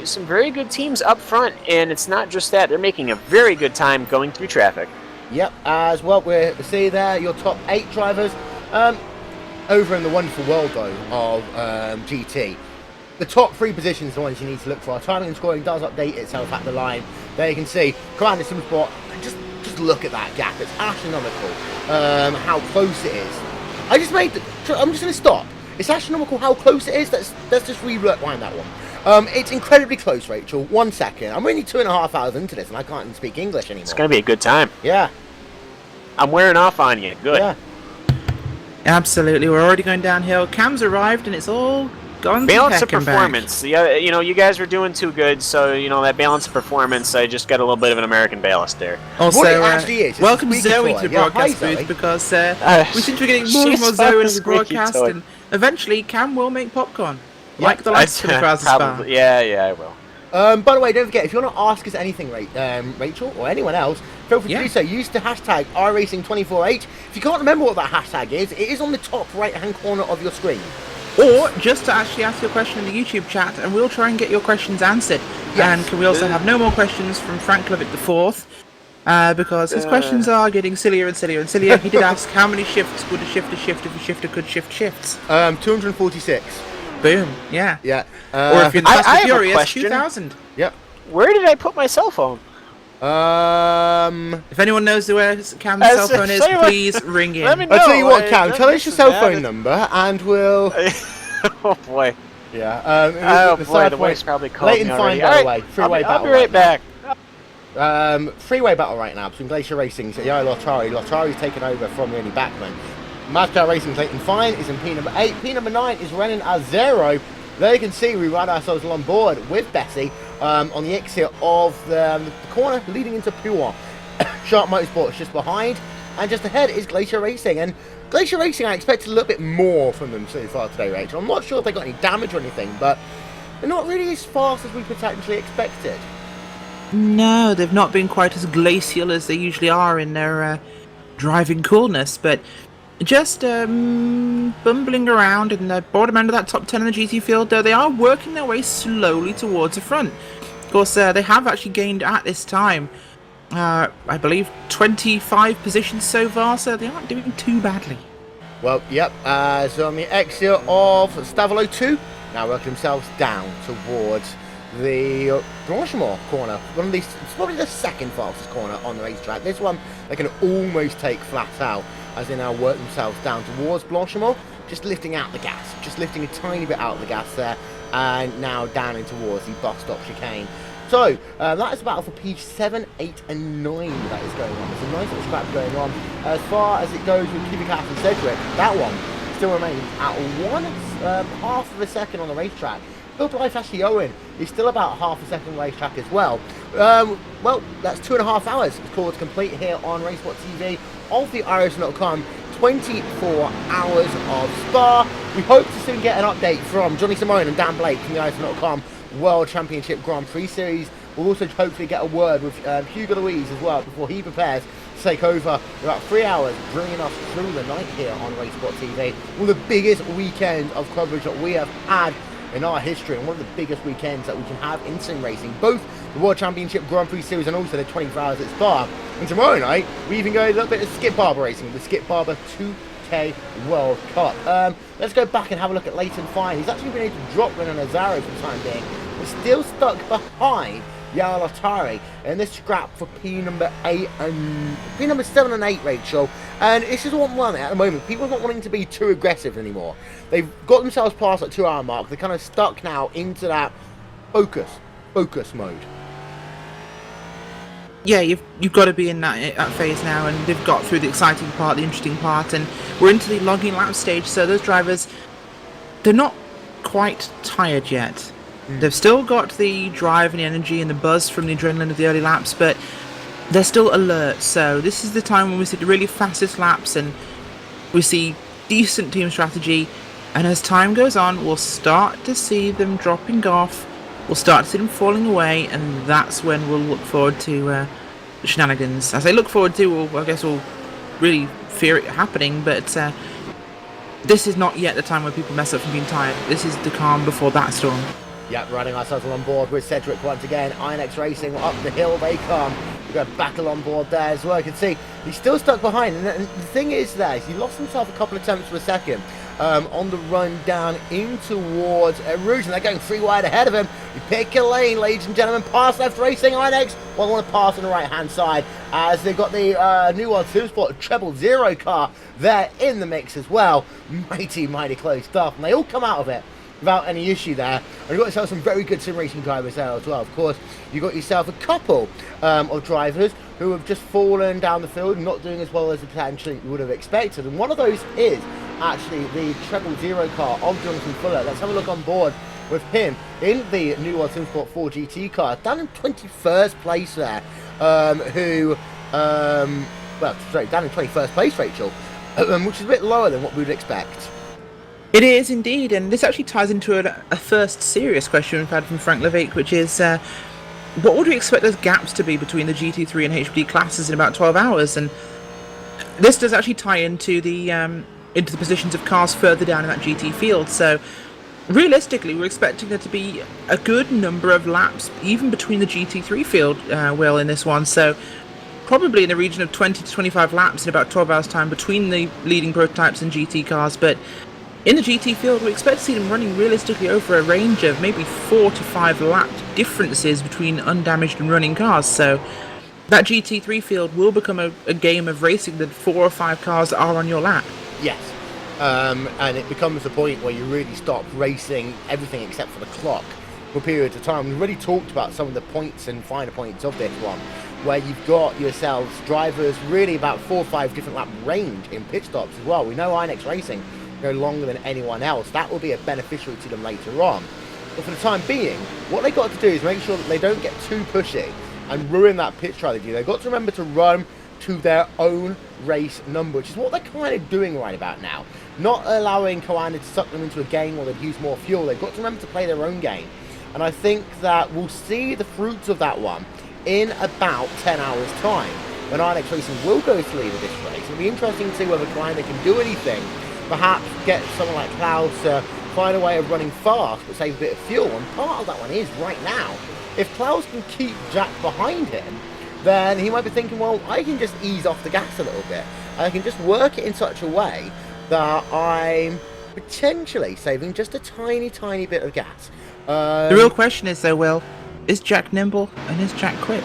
some very good teams up front, and it's not just that, they're making a very good time going through traffic. Yep, as well, we see there your top 8 drivers over in the wonderful world though of GT. The top 3 positions are the ones you need to look for. Our timing and scoring does update itself at the line. There you can see Coranda Simsport. Just look at that gap. It's astronomical how close it is. I'm just going to stop. It's astronomical how close it is. Let's just rewind that one. It's incredibly close, Rachel. 1 second. I'm only 2.5 hours into this, and I can't even speak English anymore. It's going to be a good time. Yeah. I'm wearing off on you. Good. Yeah. Absolutely, we're already going downhill. Cam's arrived, and it's all gone Balance to of heck and back. performance. Yeah, you guys were doing too good, so that balance of performance. I just got a little bit of an American ballast there. Also, What it actually is welcome a squeaky Zoe toy. to the Yeah, broadcast hi, Zoe. booth because we seem to be getting more and She's more a Zoe into the squeaky broadcast, toy. and eventually Cam will make popcorn, Yeah, like the last 24 hours of Spa. Probably. Yeah, I will. By the way, don't forget, if you want to ask us anything, Rachel, or anyone else, feel free to do so. Use the hashtag iRacing248. If you can't remember what that hashtag is, it is on the top right-hand corner of your screen. Or just to actually ask your question in the YouTube chat, and we'll try and get your questions answered. Yes. And can we also have no more questions from Frank Lovett IV, because his questions are getting sillier and sillier and sillier. He did ask how many shifts would a shifter shift if a shifter could shift shifts. 246. Boom, yeah. Yeah. Or if you're the I Fast and have a Furious, question. 2000. Yep. Where did I put my cell phone? Um, If anyone knows where Cam's As cell phone is, tell you what, please ring in. let me I'll tell know. you what, Cam, tell us your cell Yeah, phone number, and we'll... Oh boy. Yeah. Oh boy, the wife's probably called Late me and fine, already. by the All way. right, Freeway I'll battle. be right back. Freeway battle right now between Glacier Racing, so Yaya Lotari. Lotari's taken over from Rennie Backman. Mazda Racing Clayton Fine is in P number 8. P number 9 is Renan Azero. There you can see we ride ourselves along board with Bessie on the exit of the corner leading into Pure. Sharp Motorsports just behind, and just ahead is Glacier Racing. And Glacier Racing, I expected a little bit more from them so far today, Rachel. I'm not sure if they got any damage or anything, but they're not really as fast as we potentially expected. No, they've not been quite as glacial as they usually are in their driving coolness, but just bumbling around in the bottom end of that top 10 in the GT field, though they are working their way slowly towards the front. Of course, they have actually gained at this time, I believe, 25 positions so far, so they aren't doing too badly. Well, yep, so on the exit of Stavolo 2, now working themselves down towards the Blanchimont corner. One of these, it's probably the second fastest corner on the racetrack. This one they can almost take flat out as they now work themselves down towards Blanchimont, just lifting out the gas, just lifting a tiny bit out of the gas there, and now down in towards the bus stop chicane. So, that is a battle for P7, 8 and 9 that is going on. There's a nice little scrap going on. As far as it goes with Kubikas and Sedgwick, that one still remains at 1/2 of a second on the racetrack. Bill Blythe Ashley Owen is still about half a second racetrack as well. Well, that's 2.5 hours towards complete here on RaceSpot TV of the iRacing.com. 24 hours of Spa. We hope to soon get an update from Johnny Simone and Dan Blake from the iRacing.com World Championship Grand Prix Series. We'll also hopefully get a word with Hugo Louise as well before he prepares to take over in about 3 hours, bringing us through the night here on RaceSpot TV. One of the biggest weekends of coverage that we have had in our history, and one of the biggest weekends that we can have in sim racing, both the World Championship Grand Prix Series and also the 24 hours at Spa. And tomorrow night, we even go a little bit of Skip Barber racing, the Skip Barber 2K World Cup. Let's go back and have a look at Leighton Fine. He's actually been able to drop Renan Azaro for the time being, but still stuck behind Yaya Lotari in this scrap for P number 7 and 8, Rachel. And it's just one at the moment. People are not wanting to be too aggressive anymore. They've got themselves past that 2 hour mark. They're kind of stuck now into that focus mode. Yeah, you've got to be in that phase now, and they've got through the exciting part, the interesting part, and we're into the logging lap stage, so those drivers, they're not quite tired yet. They've still got the drive and the energy and the buzz from the adrenaline of the early laps, but they're still alert. So this is the time when we see the really fastest laps and we see decent team strategy. And as time goes on, we'll start to see them dropping off. We'll start to see them falling away, and that's when we'll look forward to shenanigans. As I look forward to, I guess we'll really fear it happening, but this is not yet the time when people mess up from being tired. This is the calm before that storm. Yep, riding ourselves on board with Cedric once again. INX Racing, up the hill they come. We've got Battle on board there as well. You can see he's still stuck behind. And the thing is there, he lost himself a couple of attempts per second on the run down in towards Rouge. And they're going 3 wide ahead of him. You pick a lane, ladies and gentlemen. Pass left Racing, INX. Well, they want to pass on the right-hand side as they've got the new World Supersport Treble Zero car there in the mix as well. Mighty close stuff. And they all come out of it without any issue there. And you've got yourself some very good sim racing drivers there as well. Of course, you've got yourself a couple of drivers who have just fallen down the field and not doing as well as potentially you would have expected. And one of those is actually the 000 car of Jonathan Fuller. Let's have a look on board with him in the new World SimSport 4 GT car, down in 21st place there, down in 21st place, Rachel, which is a bit lower than what we would expect. It is indeed, and this actually ties into a first serious question we've had from Frank Levick, which is, what would we expect those gaps to be between the GT3 and HD classes in about 12 hours? And this does actually tie into the positions of cars further down in that GT field. So realistically, we're expecting there to be a good number of laps, even between the GT3 field, Will, in this one. So probably in the region of 20 to 25 laps in about 12 hours' time between the leading prototypes and GT cars. But in the GT field, we expect to see them running realistically over a range of maybe 4 to 5 lap differences between undamaged and running cars. So that GT3 field will become a game of racing that 4 or 5 cars are on your lap. Yes. And it becomes a point where you really stop racing everything except for the clock for periods of time. We've already talked about some of the points and finer points of this one, where you've got yourselves drivers really about 4 or 5 different lap range in pit stops as well. We know Inex Racing go longer than anyone else. That will be a beneficiary to them later on. But for the time being, what they've got to do is make sure that they don't get too pushy and ruin that pit strategy. They've got to remember to run to their own race number, which is what they're kind of doing right about now. Not allowing Koanda to suck them into a game where they'd use more fuel. They've got to remember to play their own game. And I think that we'll see the fruits of that one in about 10 hours' time, when Inex Racing will go to lead of this race. It'll be interesting to see whether Koanda can do anything. Perhaps get someone like Klaus to find a way of running fast but save a bit of fuel. And part of that one is right now, if Klaus can keep Jack behind him, then he might be thinking, well, I can just ease off the gas a little bit. I can just work it in such a way that I'm potentially saving just a tiny, tiny bit of gas. The real question is, though, Will, is Jack nimble and is Jack quick?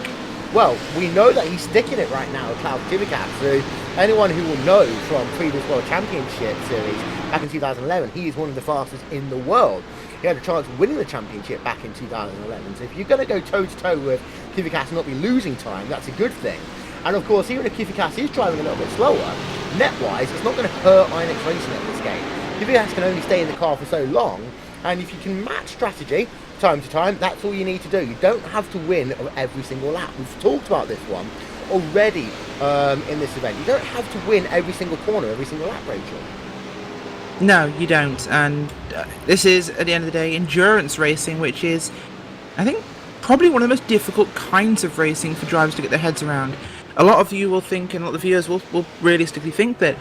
Well, we know that he's sticking it right now with Klaus Kivikat. So anyone who will know from previous World Championship Series back in 2011, he is one of the fastest in the world. He had a chance of winning the championship back in 2011. So if you're going to go toe-to-toe with Kivikat and not be losing time, that's a good thing. And of course, even if Kivikat is driving a little bit slower, net-wise, it's not going to hurt Inex Racing at this game. Kivikat can only stay in the car for so long, and if you can match strategy time to time, that's all you need to do. You don't have to win every single lap. We've talked about this one already in this event. You don't have to win every single corner, every single lap, Rachel. No, you don't. And this is, at the end of the day, endurance racing, which is, I think, probably one of the most difficult kinds of racing for drivers to get their heads around. A lot of you will think, and a lot of viewers will realistically think, that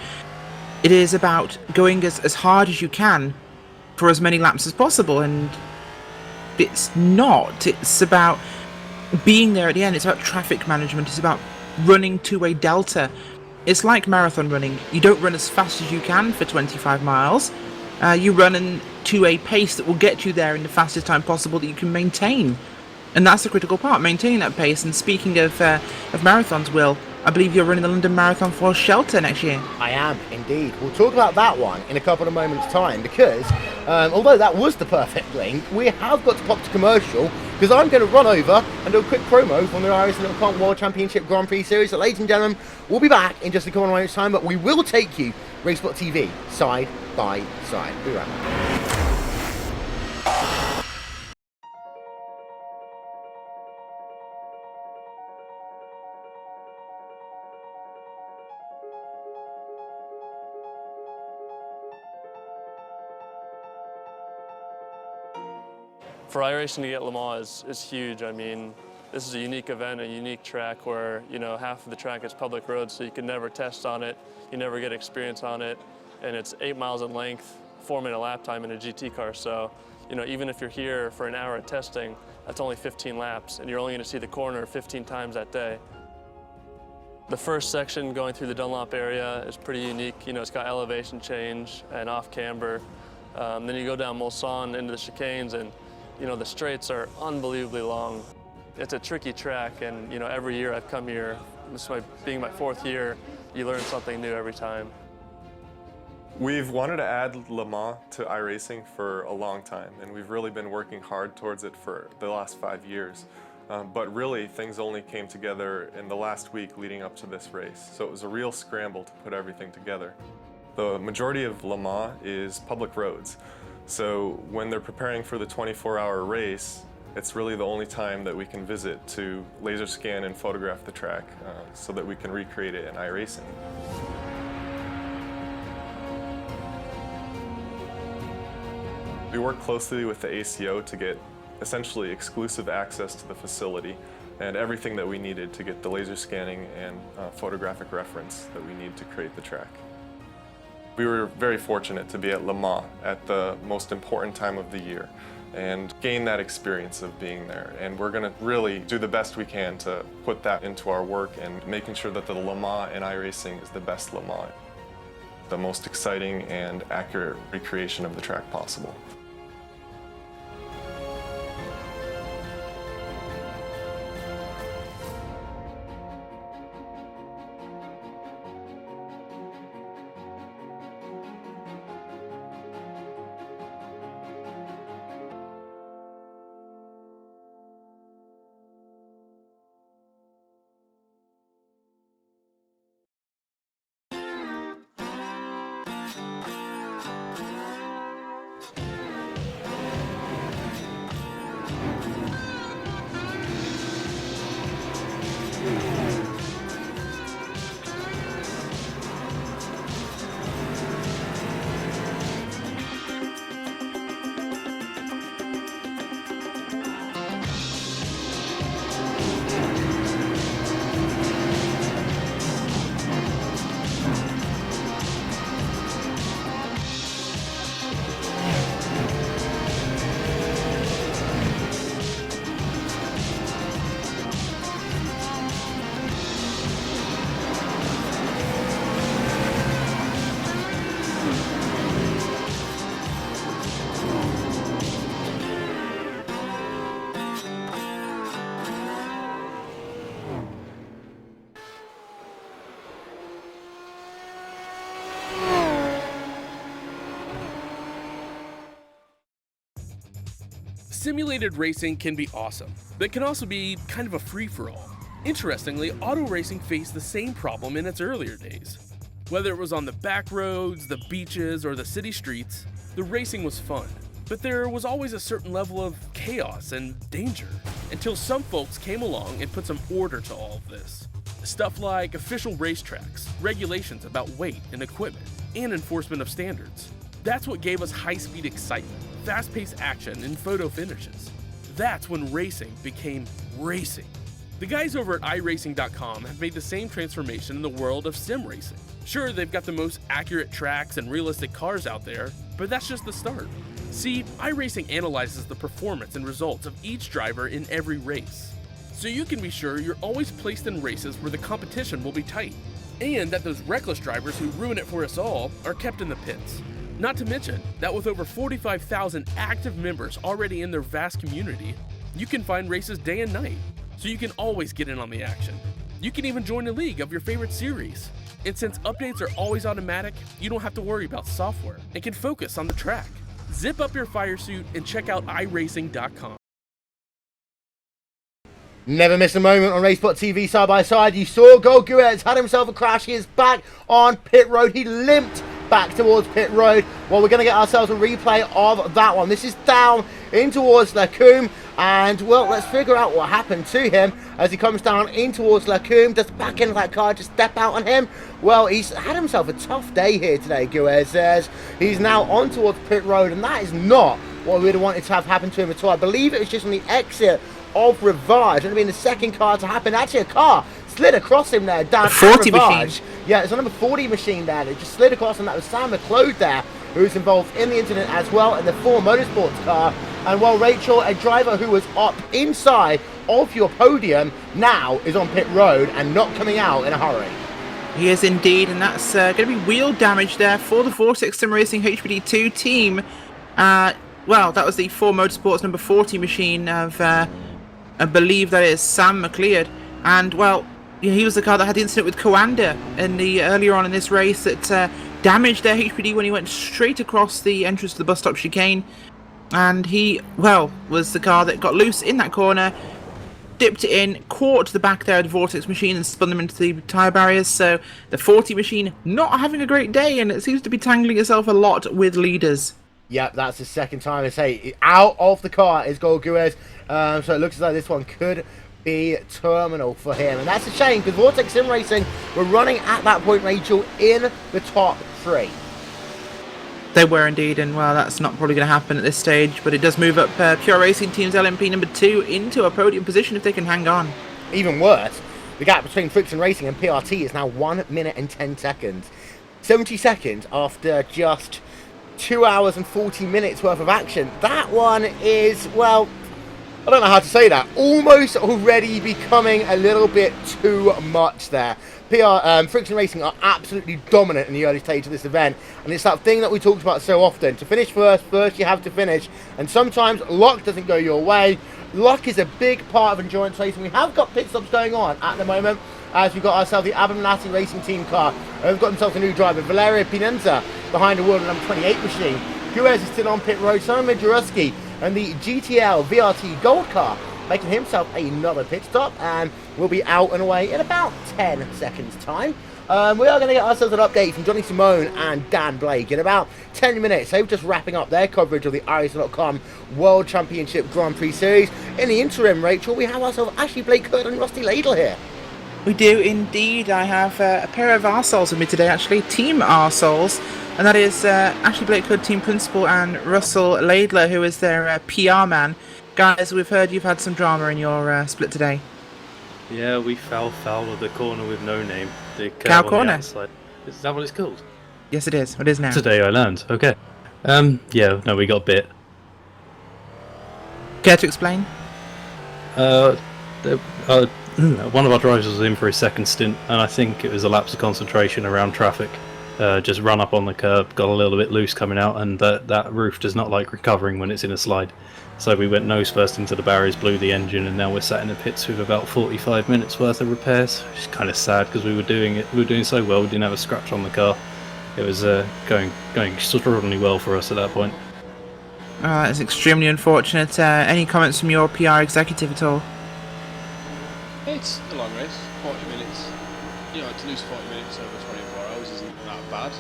it is about going as hard as you can for as many laps as possible, and it's not. It's about being there at the end. It's about traffic management. It's about running to a delta. It's like marathon running. You don't run as fast as you can for 25 miles. You run to a pace that will get you there in the fastest time possible that you can maintain. And that's the critical part, maintaining that pace. And speaking of marathons, Will, I believe you're running the London Marathon for Shelter next year. I am, indeed. We'll talk about that one in a couple of moments' time, because although that was the perfect link, we have got to pop to commercial, because I'm going to run over and do a quick promo from the Irish Little Comp World Championship Grand Prix Series. So, ladies and gentlemen, we'll be back in just a couple of moments' time, but we will take you RaceSpot TV side by side. Be right back. For iRacing to get Le Mans is huge. I mean, this is a unique event, a unique track where, you know, half of the track is public road, so you can never test on it, you never get experience on it, and it's 8 miles in length, 4-minute lap time in a GT car. So, you know, even if you're here for an hour of testing, that's only 15 laps, and you're only going to see the corner 15 times that day. The first section going through the Dunlop area is pretty unique. You know, it's got elevation change and off camber. Then you go down Mulsanne into the chicanes, and you know, the straights are unbelievably long. It's a tricky track, and you know, every year I've come here, this is being my 4th year, you learn something new every time. We've wanted to add Le Mans to iRacing for a long time, and we've really been working hard towards it for the last 5 years. But really, things only came together in the last week leading up to this race. So it was a real scramble to put everything together. The majority of Le Mans is public roads. So when they're preparing for the 24-hour race, it's really the only time that we can visit to laser scan and photograph the track so that we can recreate it in iRacing. We work closely with the ACO to get essentially exclusive access to the facility and everything that we needed to get the laser scanning and photographic reference that we need to create the track. We were very fortunate to be at Le Mans at the most important time of the year and gain that experience of being there. And we're going to really do the best we can to put that into our work and making sure that the Le Mans in iRacing is the best Le Mans, the most exciting and accurate recreation of the track possible. Simulated racing can be awesome, but it can also be kind of a free-for-all. Interestingly, auto racing faced the same problem in its earlier days. Whether it was on the back roads, the beaches, or the city streets, the racing was fun. But there was always a certain level of chaos and danger, until some folks came along and put some order to all of this. Stuff like official racetracks, regulations about weight and equipment, and enforcement of standards. That's what gave us high-speed excitement, fast-paced action, and photo finishes. That's when racing became racing. The guys over at iRacing.com have made the same transformation in the world of sim racing. Sure, they've got the most accurate tracks and realistic cars out there, but that's just the start. See, iRacing analyzes the performance and results of each driver in every race, so you can be sure you're always placed in races where the competition will be tight, and that those reckless drivers who ruin it for us all are kept in the pits. Not to mention that with over 45,000 active members already in their vast community, you can find races day and night, so you can always get in on the action. You can even join a league of your favorite series. And since updates are always automatic, you don't have to worry about software and can focus on the track. Zip up your fire suit and check out iRacing.com. Never miss a moment on RaceSpot TV side by side. You saw Golguez had himself a crash. He is back on pit road. He limped back towards pit road. Well, we're going to get ourselves a replay of that one. This is down in towards Lacombe, and well, let's figure out what happened to him as he comes down in towards Lacombe. Does the back end of that car just step out on him? Well, he's had himself a tough day here today, Guez says. He's now on towards pit road, and that is not what we would have wanted to have happen to him at all. I believe it was just on the exit of Rivage. It would have been the second car to happen. Actually, a car slid across him there down 40 Rivage. Yeah, it's a number 40 machine there. It just slid across, and that was Sam McLeod there, who's involved in the incident as well in the Ford Motorsports car. And while Rachel, a driver who was up inside of your podium, now is on pit road and not coming out in a hurry. He is indeed, and that's going to be wheel damage there for the Vortex Sim Racing HPD2 team. Well, that was the Ford Motorsports number 40 machine of, I believe that is Sam McLeod. And, well, he was the car that had the incident with Coanda in the earlier on in this race that damaged their HPD when he went straight across the entrance to the bus stop chicane. And he, well, was the car that got loose in that corner, dipped it in, caught the back there of the Vortex machine and spun them into the tyre barriers. So the 40 machine not having a great day, and it seems to be tangling itself a lot with leaders. Yep, that's the second time I say out of the car is Golguez. So it looks as though this one could be terminal for him. And that's a shame because Vortex Sim Racing were running at that point, Rachel, in the top 3. They were indeed, and well, that's not probably going to happen at this stage, but it does move up Pure Racing Team's LMP number 2 into a podium position if they can hang on. Even worse, the gap between Friction Racing and PRT is now 1 minute and 10 seconds. 70 seconds after just 2 hours and 40 minutes worth of action. That one is, well, I don't know how to say that, almost already becoming a little bit too much there. Friction Racing are absolutely dominant in the early stage of this event, and it's that thing that we talked about so often. To finish first you have to finish, and sometimes luck doesn't go your way. Luck is a big part of endurance racing. We have got pit stops going on at the moment, as we've got ourselves the Abernathy Racing Team car. We've got themselves a new driver, Valerio Pinenza, behind the wheel of the number 28 machine. Guez is still on pit road, Simon Jaruski, and the GTL VRT Gold car making himself another pit stop, and we'll be out and away in about 10 seconds time. We are going to get ourselves an update from Johnny Simone and Dan Blake in about 10 minutes. They're just wrapping up their coverage of the RaceSpot World Championship Grand Prix Series. In the interim, Rachel, we have ourselves Ashley Blake Hood and Rusty Ladle here. We do indeed. I have a pair of arseholes with me today, actually, team arseholes, and that is Ashley Blake Hood, team principal, and Russell Laidler, who is their PR man. Guys, we've heard you've had some drama in your split today. Yeah, we fell foul of the corner with no name. The Cow curve on corner? the outside. Is that what it's called? Yes, it is. It is now. Today I learned. Okay. Yeah, no, we got bit. Care to explain? One of our drivers was in for his second stint, and I think it was a lapse of concentration around traffic. Just run up on the curb, got a little bit loose coming out, and that roof does not like recovering when it's in a slide. So we went nose first into the barriers, blew the engine, and now we're sat in the pits with about 45 minutes worth of repairs. Which is kind of sad because we were doing so well. We didn't have a scratch on the car. It was going extraordinarily well for us at that point. That's extremely unfortunate. Any comments from your PR executive at all? It's a long race, 40 minutes. You know, to lose 40 minutes over 24 hours isn't that bad.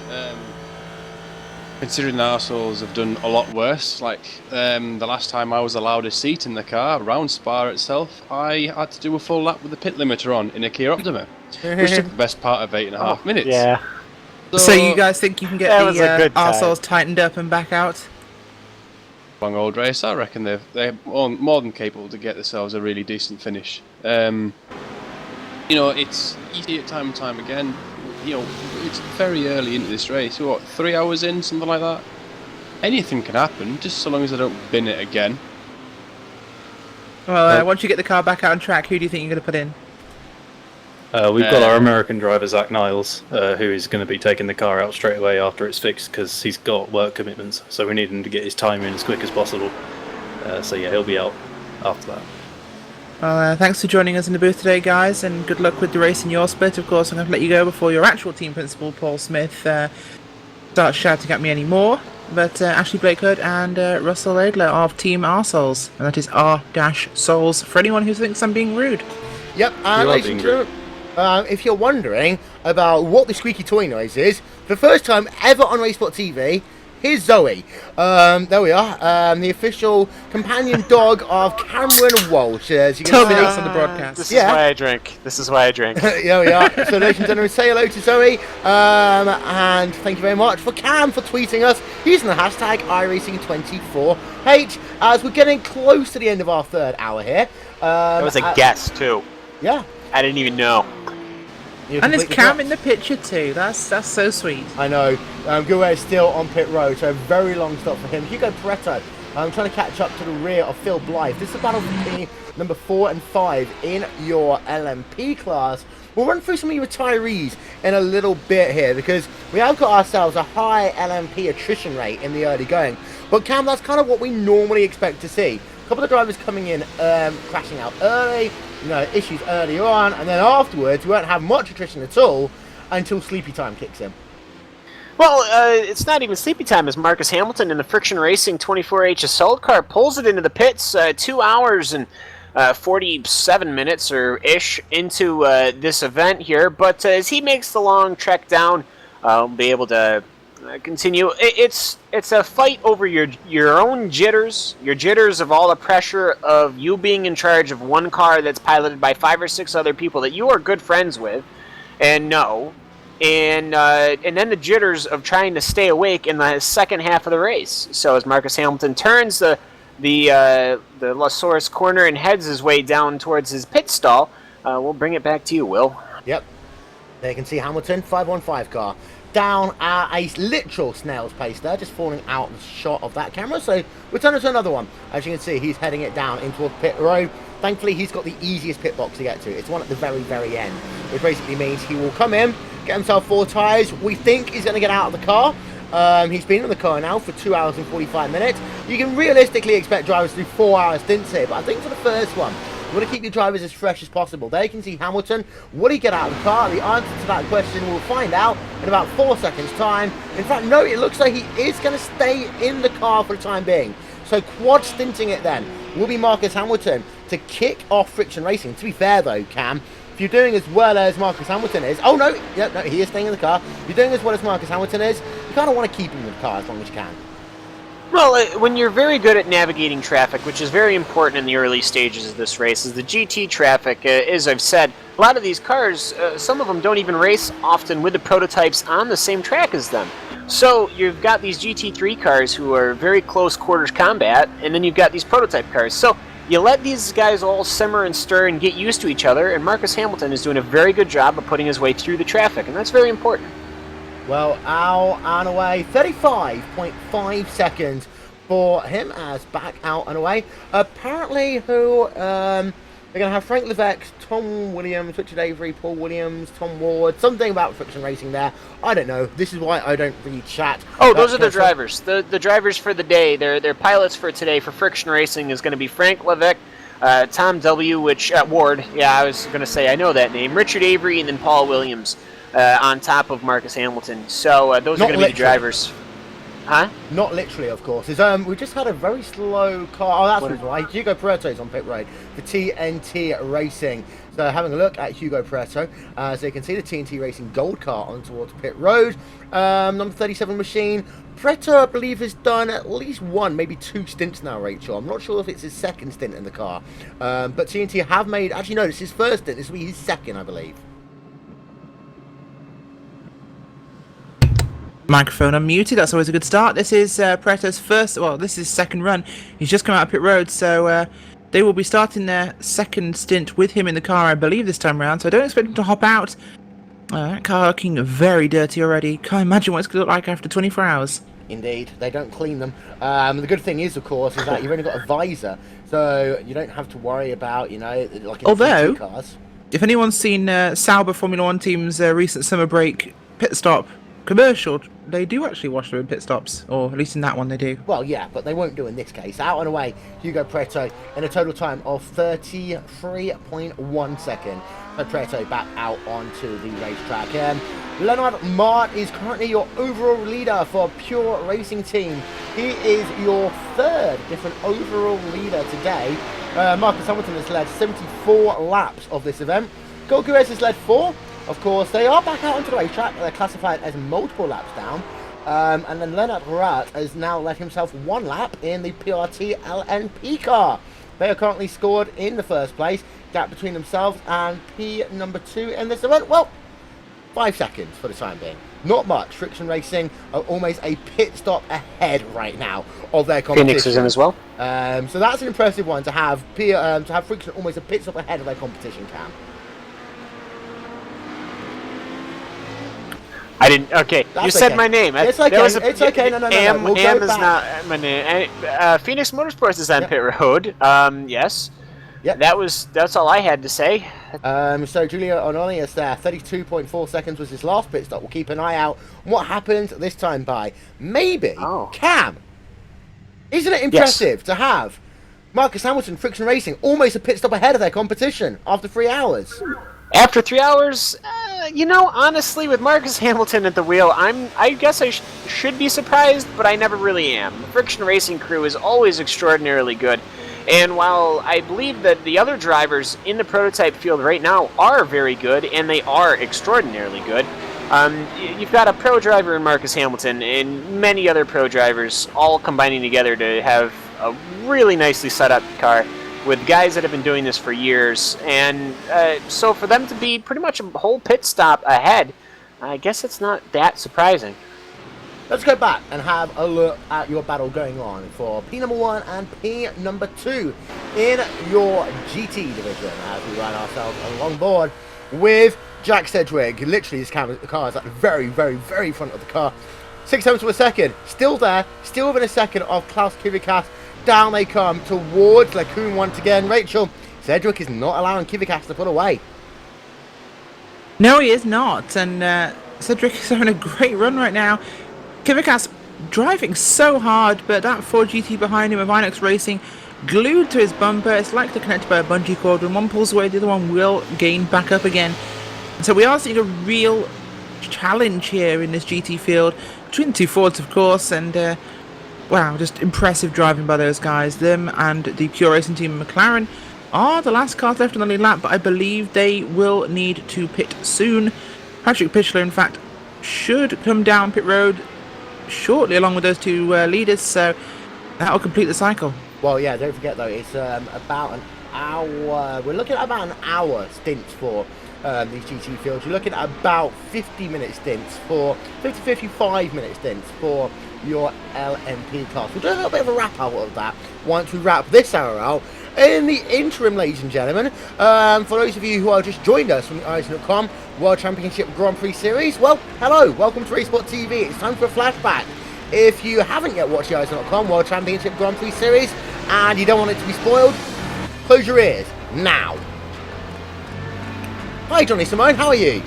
Considering the arseholes have done a lot worse, like the last time I was allowed a seat in the car around Spa itself, I had to do a full lap with the pit limiter on in a Kia Optima, which took the best part of 8.5 minutes. Yeah. So you guys think you can get the arseholes tightened up and back out? Long old race, I reckon they're more than capable to get themselves a really decent finish. You know, it's easy at time and time again. You know, it's very early into this race. What, 3 hours in, something like that? Anything can happen, just so long as I don't bin it again. Well, once you get the car back out on track, who do you think you're going to put in? We've got our American driver, Zach Niles, who is going to be taking the car out straight away after it's fixed because he's got work commitments. So we need him to get his time in as quick as possible. So yeah, he'll be out after that. Well, thanks for joining us in the booth today, guys, and good luck with the race in your split. Of course, I'm going to let you go before your actual team principal, Paul Smith, starts shouting at me anymore. But Ashley Blake Hood and Russell Adler of Team R-Souls, and that is R-Souls for anyone who thinks I'm being rude. Yep, ladies and gentlemen, if you're wondering about what the squeaky toy noise is, for the first time ever on RaceSpot TV, here's Zoe. There we are, the official companion dog of Cameron Walsh. As you can see on the broadcast. This is why I drink. This is why I drink. There we are. So, ladies and gentlemen, say hello to Zoe, and thank you very much for Cam for tweeting us using the hashtag iRacing24H. As we're getting close to the end of our third hour here. That was a guess too. Yeah. I didn't even know. And there's Cam in the picture too. That's so sweet. I know. Guerrero is still on pit road, so a very long stop for him. Hugo Pareto, trying to catch up to the rear of Phil Blythe. This is a battle for number 4 and 5 in your LMP class. We'll run through some of your retirees in a little bit here because we have got ourselves a high LMP attrition rate in the early going. But Cam, that's kind of what we normally expect to see. A couple of drivers coming in, crashing out early, you know, issues early on, and then afterwards we won't have much attrition at all until sleepy time kicks in. Well, it's not even sleepy time as Marcus Hamilton in the Friction Racing 24H Assault car pulls it into the pits 2 hours and 47 minutes or ish into this event here. But as he makes the long trek down, we'll be able to continue. It's a fight over your own jitters, your jitters of all the pressure of you being in charge of one car that's piloted by 5 or 6 other people that you are good friends with, and then the jitters of trying to stay awake in the second half of the race. So as Marcus Hamilton turns the Losaurus corner and heads his way down towards his pit stall, we'll bring it back to you, Will. Yep. There you can see Hamilton, 515 car, down at a literal snail's pace there, just falling out of the shot of that camera. So we're turning to another one. As you can see, he's heading it down into a pit road. Thankfully, he's got the easiest pit box to get to. It's one at the very, very end, which basically means he will come in, get himself 4 tyres. We think he's going to get out of the car. He's been in the car now for 2 hours and 45 minutes. You can realistically expect drivers to do 4-hour stints here, but I think for the first one, you want to keep your drivers as fresh as possible. There you can see Hamilton. Will he get out of the car? The answer to that question we'll find out in about 4 seconds' time. In fact, no, it looks like he is going to stay in the car for the time being. So quad stinting it then will be Marcus Hamilton to kick off Friction Racing. To be fair though, Cam, if you're doing as well as Marcus Hamilton is... Oh no, yeah, no, he is staying in the car. If you're doing as well as Marcus Hamilton is, you kind of want to keep him in the car as long as you can. Well, when you're very good at navigating traffic, which is very important in the early stages of this race, is the GT traffic, as I've said, a lot of these cars, some of them don't even race often with the prototypes on the same track as them. So you've got these GT3 cars who are very close quarters combat, and then you've got these prototype cars. So you let these guys all simmer and stir and get used to each other, and Marcus Hamilton is doing a very good job of putting his way through the traffic, and that's very important. Well, out and away, 35.5 seconds for him as back out and away. Apparently, they're going to have Frank Levesque, Tom Williams, Richard Avery, Paul Williams, Tom Ward, something about Friction Racing there. I don't know. This is why I don't read chat. Oh, those are the drivers. The drivers for the day. Their pilots for today for Friction Racing is going to be Frank Levesque, Tom W., Ward. Yeah, I was going to say I know that name. Richard Avery, and then Paul Williams on top of Marcus Hamilton. So those are going to be the drivers. Huh? Not literally, of course. We just had a very slow car. Oh, that's right. Hugo Preto's on pit road for TNT Racing. So having a look at Hugo Preto, so you can see the TNT Racing gold car on towards pit road. Number 37 machine. Preto, I believe, has done at least 1, maybe 2 stints now, Rachel. I'm not sure if it's his second stint in the car. But TNT have made... Actually, no, it's his first stint. This will be his second, I believe. Microphone unmuted, that's always a good start. This is Preto's first, well, this is second run. He's just come out of pit road, so they will be starting their second stint with him in the car, I believe, this time around. So I don't expect him to hop out. That car looking very dirty already. Can't imagine what it's going to look like after 24 hours. Indeed, they don't clean them. The good thing is, of course, is that you've only got a visor, so you don't have to worry about, you know, like in although, cars. If anyone's seen Sauber Formula 1 team's recent summer break pit stop commercial, they do actually wash their pit stops, or at least in that one they do. Well, yeah, but they won't do in this case. Out and away, Hugo Preto in a total time of 33.1 seconds. Preto back out onto the racetrack. Leonard Mart is currently your overall leader for Pure Racing Team. He is your 3rd different overall leader today. Marcus Hamilton has led 74 laps of this event. Goku has led 4. Of course, they are back out onto the racetrack. They're classified as multiple laps down. And then Leonard Rat has now led himself 1 lap in the PRT LNP car. They are currently scored in the first place. Gap between themselves and P number 2 in this event. Well, 5 seconds for the time being. Not much. Friction Racing are almost a pit stop ahead right now of their competition. Phoenix is in as well. So that's an impressive one to have Friction almost a pit stop ahead of their competition, Cam. I didn't. Okay, that's you said okay. my name. It's okay. It's okay. No. We'll Am go is back. not my name. Phoenix Motorsports is on pit road. Yes. Yep. That's all I had to say. So Giulio Ononius there, 32.4 seconds was his last pit stop. We'll keep an eye out on what happens this time by. Maybe Cam. Isn't it impressive to have Marcus Hamilton, Friction Racing, almost a pit stop ahead of their competition after 3 hours? After 3 hours, You know, honestly, with Marcus Hamilton at the wheel, I guess I should be surprised, but I never really am. The Friction Racing crew is always extraordinarily good, and while I believe that the other drivers in the prototype field right now are very good, and they are extraordinarily good, you've got a pro driver in Marcus Hamilton and many other pro drivers all combining together to have a really nicely set up car with guys that have been doing this for years, and so for them to be pretty much a whole pit stop ahead, I guess it's not that surprising. Let's go back and have a look at your battle going on for P number 1 and P number 2 in your GT division, as we run ourselves along board with Jack Sedgwick. Literally, this car is at the very, very, very front of the car. 6/7 of a second, still there, still within a second of Klaus Kivikas. Down they come towards LeCun once again. Rachel, Sedgwick is not allowing Kivikas to pull away. No, he is not, and Cedric is having a great run right now. Kivikas driving so hard, but that Ford GT behind him of Inox Racing glued to his bumper. It's like they're connected by a bungee cord. When one pulls away, the other one will gain back up again. So we are seeing a real challenge here in this GT field between the two Fords, of course, and wow, just impressive driving by those guys. Them and the Pure Racing team McLaren are the last cars left on the lead lap, but I believe they will need to pit soon. Patrick Pitchler, in fact, should come down pit road shortly along with those two leaders, so that will complete the cycle. Well, yeah, don't forget though, it's about an hour. We're looking at about an hour stints for these GT fields. You're looking at about 50-minute stints for 55 minute stints for your LMP class. We'll do a little bit of a wrap out of that once we wrap this hour out. In the interim, ladies and gentlemen, for those of you who have just joined us from the Iron.com World Championship Grand Prix Series, well, hello, welcome to RaceSpot TV. It's time for a flashback. If you haven't yet watched the Iron.com World Championship Grand Prix Series and you don't want it to be spoiled, close your ears now. Hi, Johnny Simone, how are you?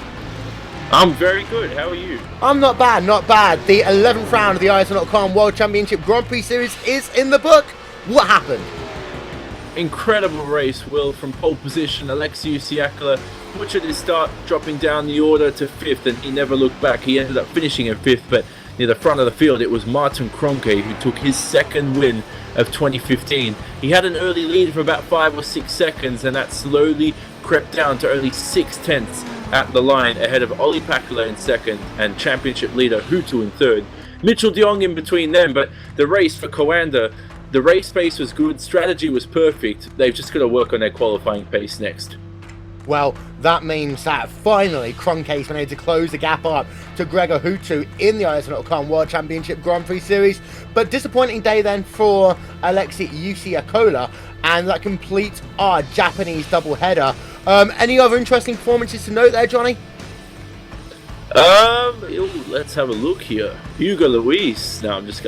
I'm very good. How are you? I'm not bad, not bad. The 11th round of the ISO.com World Championship Grand Prix Series is in the book. What happened? Incredible race, Will. From pole position, Alexei Usiakala butchered his start, dropping down the order to 5th, and he never looked back. He ended up finishing in 5th, but near the front of the field, it was Martin Kroenke who took his second win of 2015. He had an early lead for about 5 or 6 seconds, and that slowly crept down to only 6/10 at the line, ahead of Olli Pakala in 2nd and championship leader Hutu in 3rd. Mitchell de Jong in between them, but the race for Coanda, the race pace was good, strategy was perfect. They've just got to work on their qualifying pace next. Well, that means that finally Kroenke's been able to close the gap up to Gregor Hutu in the ISO.com World Championship Grand Prix Series. But disappointing day then for Alexei Usiakala, and that completes our Japanese doubleheader. Any other interesting performances to note there, Johnny? Let's have a look here. Hugo Luis. No, I'm just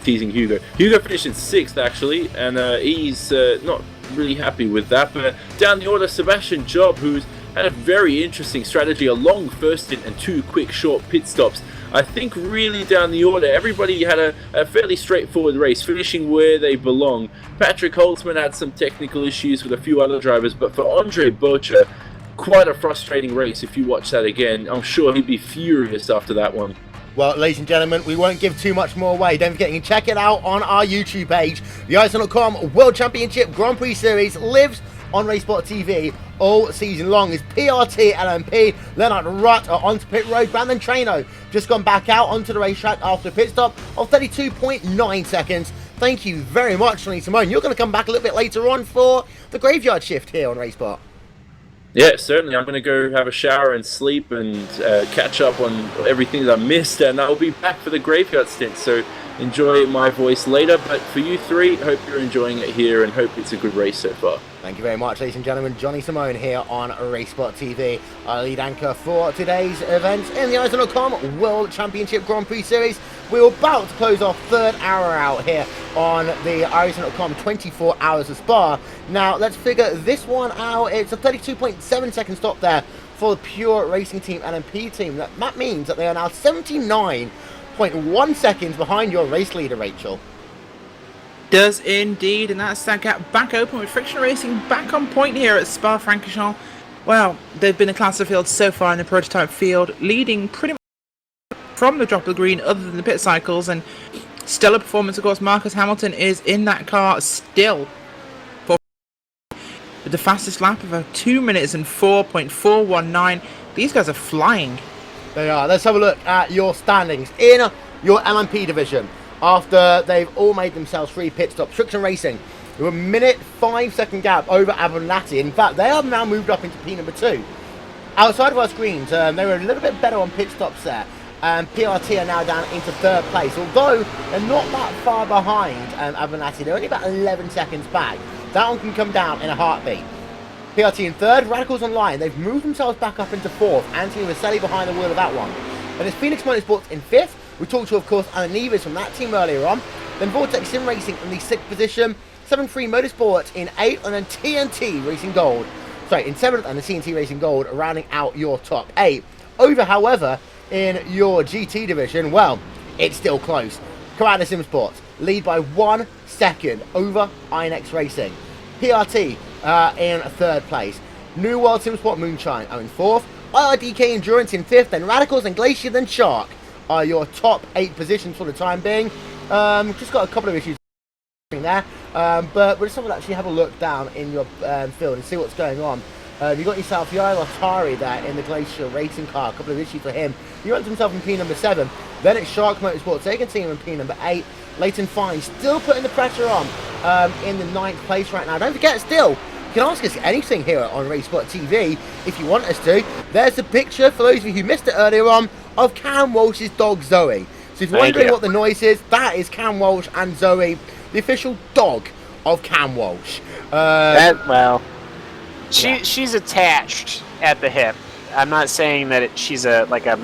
teasing Hugo. Hugo finished in 6th actually, and he's not really happy with that. But down the order, Sebastian Job, who's had a very interesting strategy, a long first stint and 2 quick short pit stops. I think really down the order, everybody had a fairly straightforward race, finishing where they belong. Patrick Holtzman had some technical issues with a few other drivers, but for Andre Bocha, quite a frustrating race. If you watch that again, I'm sure he'd be furious after that one. Well, ladies and gentlemen, we won't give too much more away. Don't forget, you can check it out on our YouTube page. The ISO.com World Championship Grand Prix Series lives on RaceSpot TV all season long. Is PRT LMP, Leonard Rutt onto pit road. Brandon Trano just gone back out onto the racetrack after a pit stop of 32.9 seconds. Thank you very much, Johnny Simone. You're going to come back a little bit later on for the graveyard shift here on RaceSpot. Yeah, certainly. I'm going to go have a shower and sleep and catch up on everything that I missed, and I'll be back for the graveyard stint. So enjoy my voice later. But for you three, hope you're enjoying it here and hope it's a good race so far. Thank you very much, ladies and gentlemen. Johnny Simone here on RaceSpot TV, our lead anchor for today's events in the ISO.com World Championship Grand Prix Series. We're about to close off 3rd hour out here on the ISO.com 24 Hours of Spa. Now, let's figure this one out. It's a 32.7 second stop there for the Pure Racing Team LMP team. That means that they are now 79.1 seconds behind your race leader, Rachel. Does indeed, and that's that gap back open with Friction Racing back on point here at Spa-Francorchamps. Well, they've been a class of field so far in the prototype field, leading pretty much from the drop of the green other than the pit cycles, and stellar performance, of course. Marcus Hamilton is in that car still with the fastest lap of 2 minutes and 4.419. These guys are flying. They are. Let's have a look at your standings in your LMP division after they've all made themselves 3 pit stops. Friction Racing with a minute 5 second gap over Abernathy. In fact, they have now moved up into P number 2. Outside of our screens, they were a little bit better on pit stops there. PRT are now down into 3rd place, although they're not that far behind Abernathy. They're only about 11 seconds back. That one can come down in a heartbeat. PRT in 3rd, Radicals Online, they've moved themselves back up into 4th. Anthony Vaselli behind the wheel of that one. And it's Phoenix Motorsports in 5th. We talked to, of course, Alan Neves from that team earlier on. Then Vortex Sim Racing in the 6th position. 7-3 Motorsports in 8th, and then TNT Racing Gold. Sorry, in 7th, and the TNT Racing Gold rounding out your top 8. Over, however, in your GT division, well, it's still close. Commander Sim Sports lead by 1 second over INX Racing. PRT in 3rd place. New World Sim Sport Moonshine are in 4th. IRDK Endurance in 5th, then Radicals and Glacier then Shark are your top 8 positions for the time being. Just got a couple of issues there, but we're just going to actually have a look down in your field and see what's going on. You got yourself Yael Atari there in the Glacier Racing car, a couple of issues for him. He went himself in P number 7, then it's Shark Motorsports, they can see him in P number 8. Leighton Fine still putting the pressure on in the 9th place right now. Don't forget, still, you can ask us anything here on RaceSpot TV if you want us to. There's the picture, for those of you who missed it earlier on, of Cam Walsh's dog Zoe. So if you're wondering what the noise is, that is Cam Walsh and Zoe, the official dog of Cam Walsh. She's attached at the hip. I'm not saying that she's like a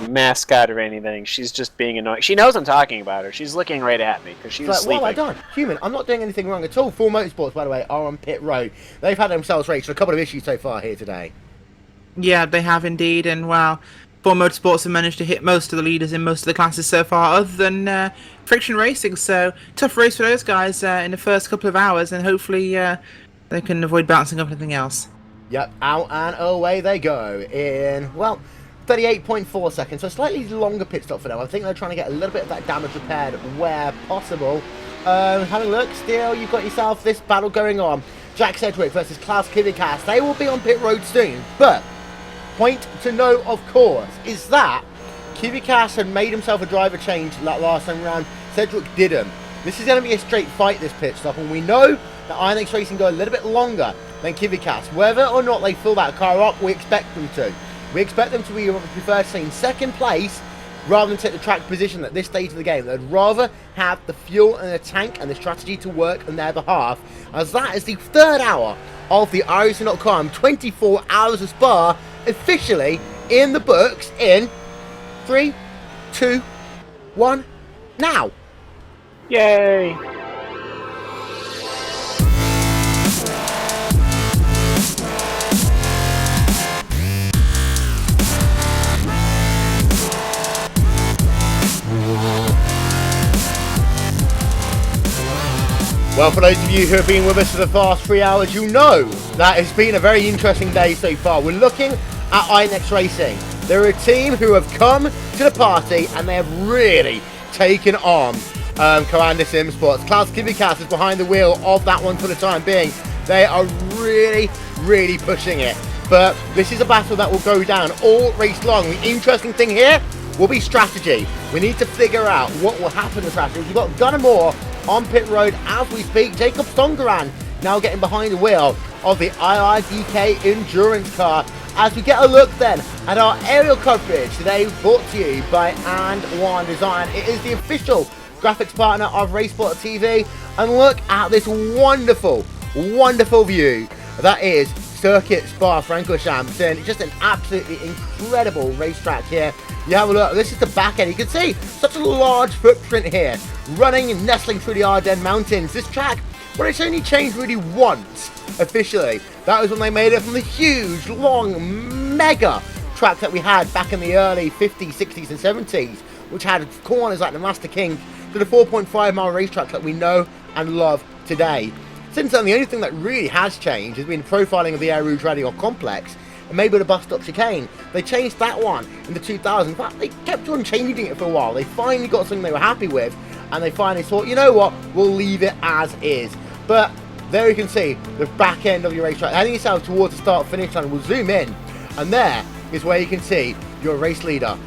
mascot or anything. She's just being annoying. She knows I'm talking about her. She's looking right at me because she's sleeping. Well, I done. Human, I'm not doing anything wrong at all. Full Motorsports, by the way, are on pit road. They've had themselves raced a couple of issues so far here today. Yeah, they have indeed, and well, Full Motorsports have managed to hit most of the leaders in most of the classes so far, other than Friction Racing. So tough race for those guys in the first couple of hours, and hopefully they can avoid bouncing off anything else. Yep, out and away they go in, well, 38.4 seconds, so a slightly longer pit stop for them. I think they're trying to get a little bit of that damage repaired where possible. Having a look, still, you've got yourself this battle going on. Jack Sedgwick versus Klaus Kivikas. They will be on pit road soon, but point to note, of course, is that Kivikas had made himself a driver change that last time round. Sedgwick didn't. This is going to be a straight fight, this pit stop, and we know that INX Racing go a little bit longer than Kivikas. Whether or not they fill that car up, we expect them to. We expect them to be first in 2nd place rather than take the track position at this stage of the game. They'd rather have the fuel and the tank and the strategy to work on their behalf, as that is the 3rd hour of the iRacing.com 24 hours of Spa officially in the books in 3, 2, 1, now. Yay! Well, for those of you who have been with us for the past 3 hours, you know that it's been a very interesting day so far. We're looking at INX Racing. They're a team who have come to the party and they have really taken on Commander Sim Sports. Klaus Kivikas is behind the wheel of that one for the time being. They are really, really pushing it. But this is a battle that will go down all race long. The interesting thing here will be strategy. We need to figure out what will happen to strategy. We've got Gunnar Moore on pit road as we speak. Jacob Stongaran now getting behind the wheel of the IRDK Endurance car. As we get a look then at our aerial coverage today, brought to you by And1 Design. It is the official graphics partner of RaceSpot TV. And look at this wonderful, wonderful view. That is Circuit Spa-Francorchamps. And just an absolutely incredible racetrack here. You have a look, this is the back end. You can see such a large footprint here, running and nestling through the Ardennes Mountains. This track, well, it's only changed really once officially. That was when they made it from the huge, long, mega track that we had back in the early 50s, 60s, and 70s, which had corners like the Master King, to the 4.5 mile racetrack that we know and love today. Since then, the only thing that really has changed has been the profiling of the Air Rouge Radio Complex, and maybe the bus stop chicane. They changed that one in the 2000s. In fact, they kept on changing it for a while. They finally got something they were happy with, and they finally thought, you know what, we'll leave it as is. But there you can see the back end of your racetrack. Heading yourself towards the start-finish line, we'll zoom in, and there is where you can see your race leader,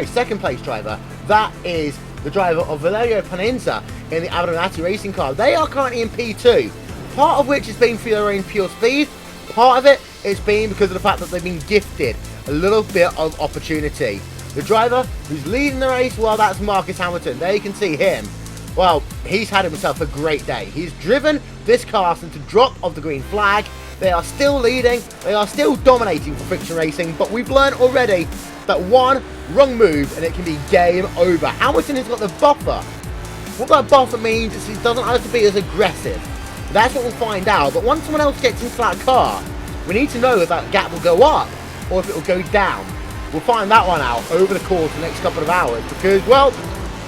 second place driver. That is the driver of Valerio Panenza in the Abernathy racing car. They are currently in P2, part of which has been for their own pure speed, part of it has been because of the fact that they've been gifted a little bit of opportunity. The driver who's leading the race, well, that's Marcus Hamilton. There you can see him. Well, he's had himself a great day. He's driven this car since the drop of the green flag. They are still leading, they are still dominating for friction racing, but we've learned already that one wrong move and it can be game over. Hamilton has got the buffer. What that buffer means is he doesn't have to be as aggressive. That's what we'll find out. But once someone else gets into that car, we need to know if that gap will go up or if it will go down. We'll find that one out over the course of the next couple of hours because, well,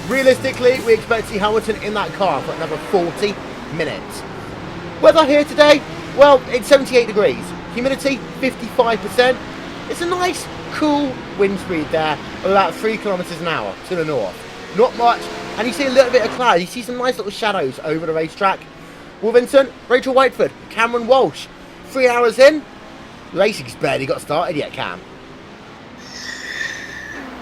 realistically, we expect to see Hamilton in that car for another 40 minutes. Weather here today, well, it's 78 degrees. Humidity, 55%. It's a nice, cool wind speed there of about 3 kilometers an hour to the north. Not much, and you see a little bit of cloud. You see some nice little shadows over the racetrack. Will Vincent, Rachel Whiteford, Cameron Walsh. 3 hours in, racing's barely got started yet, Cam.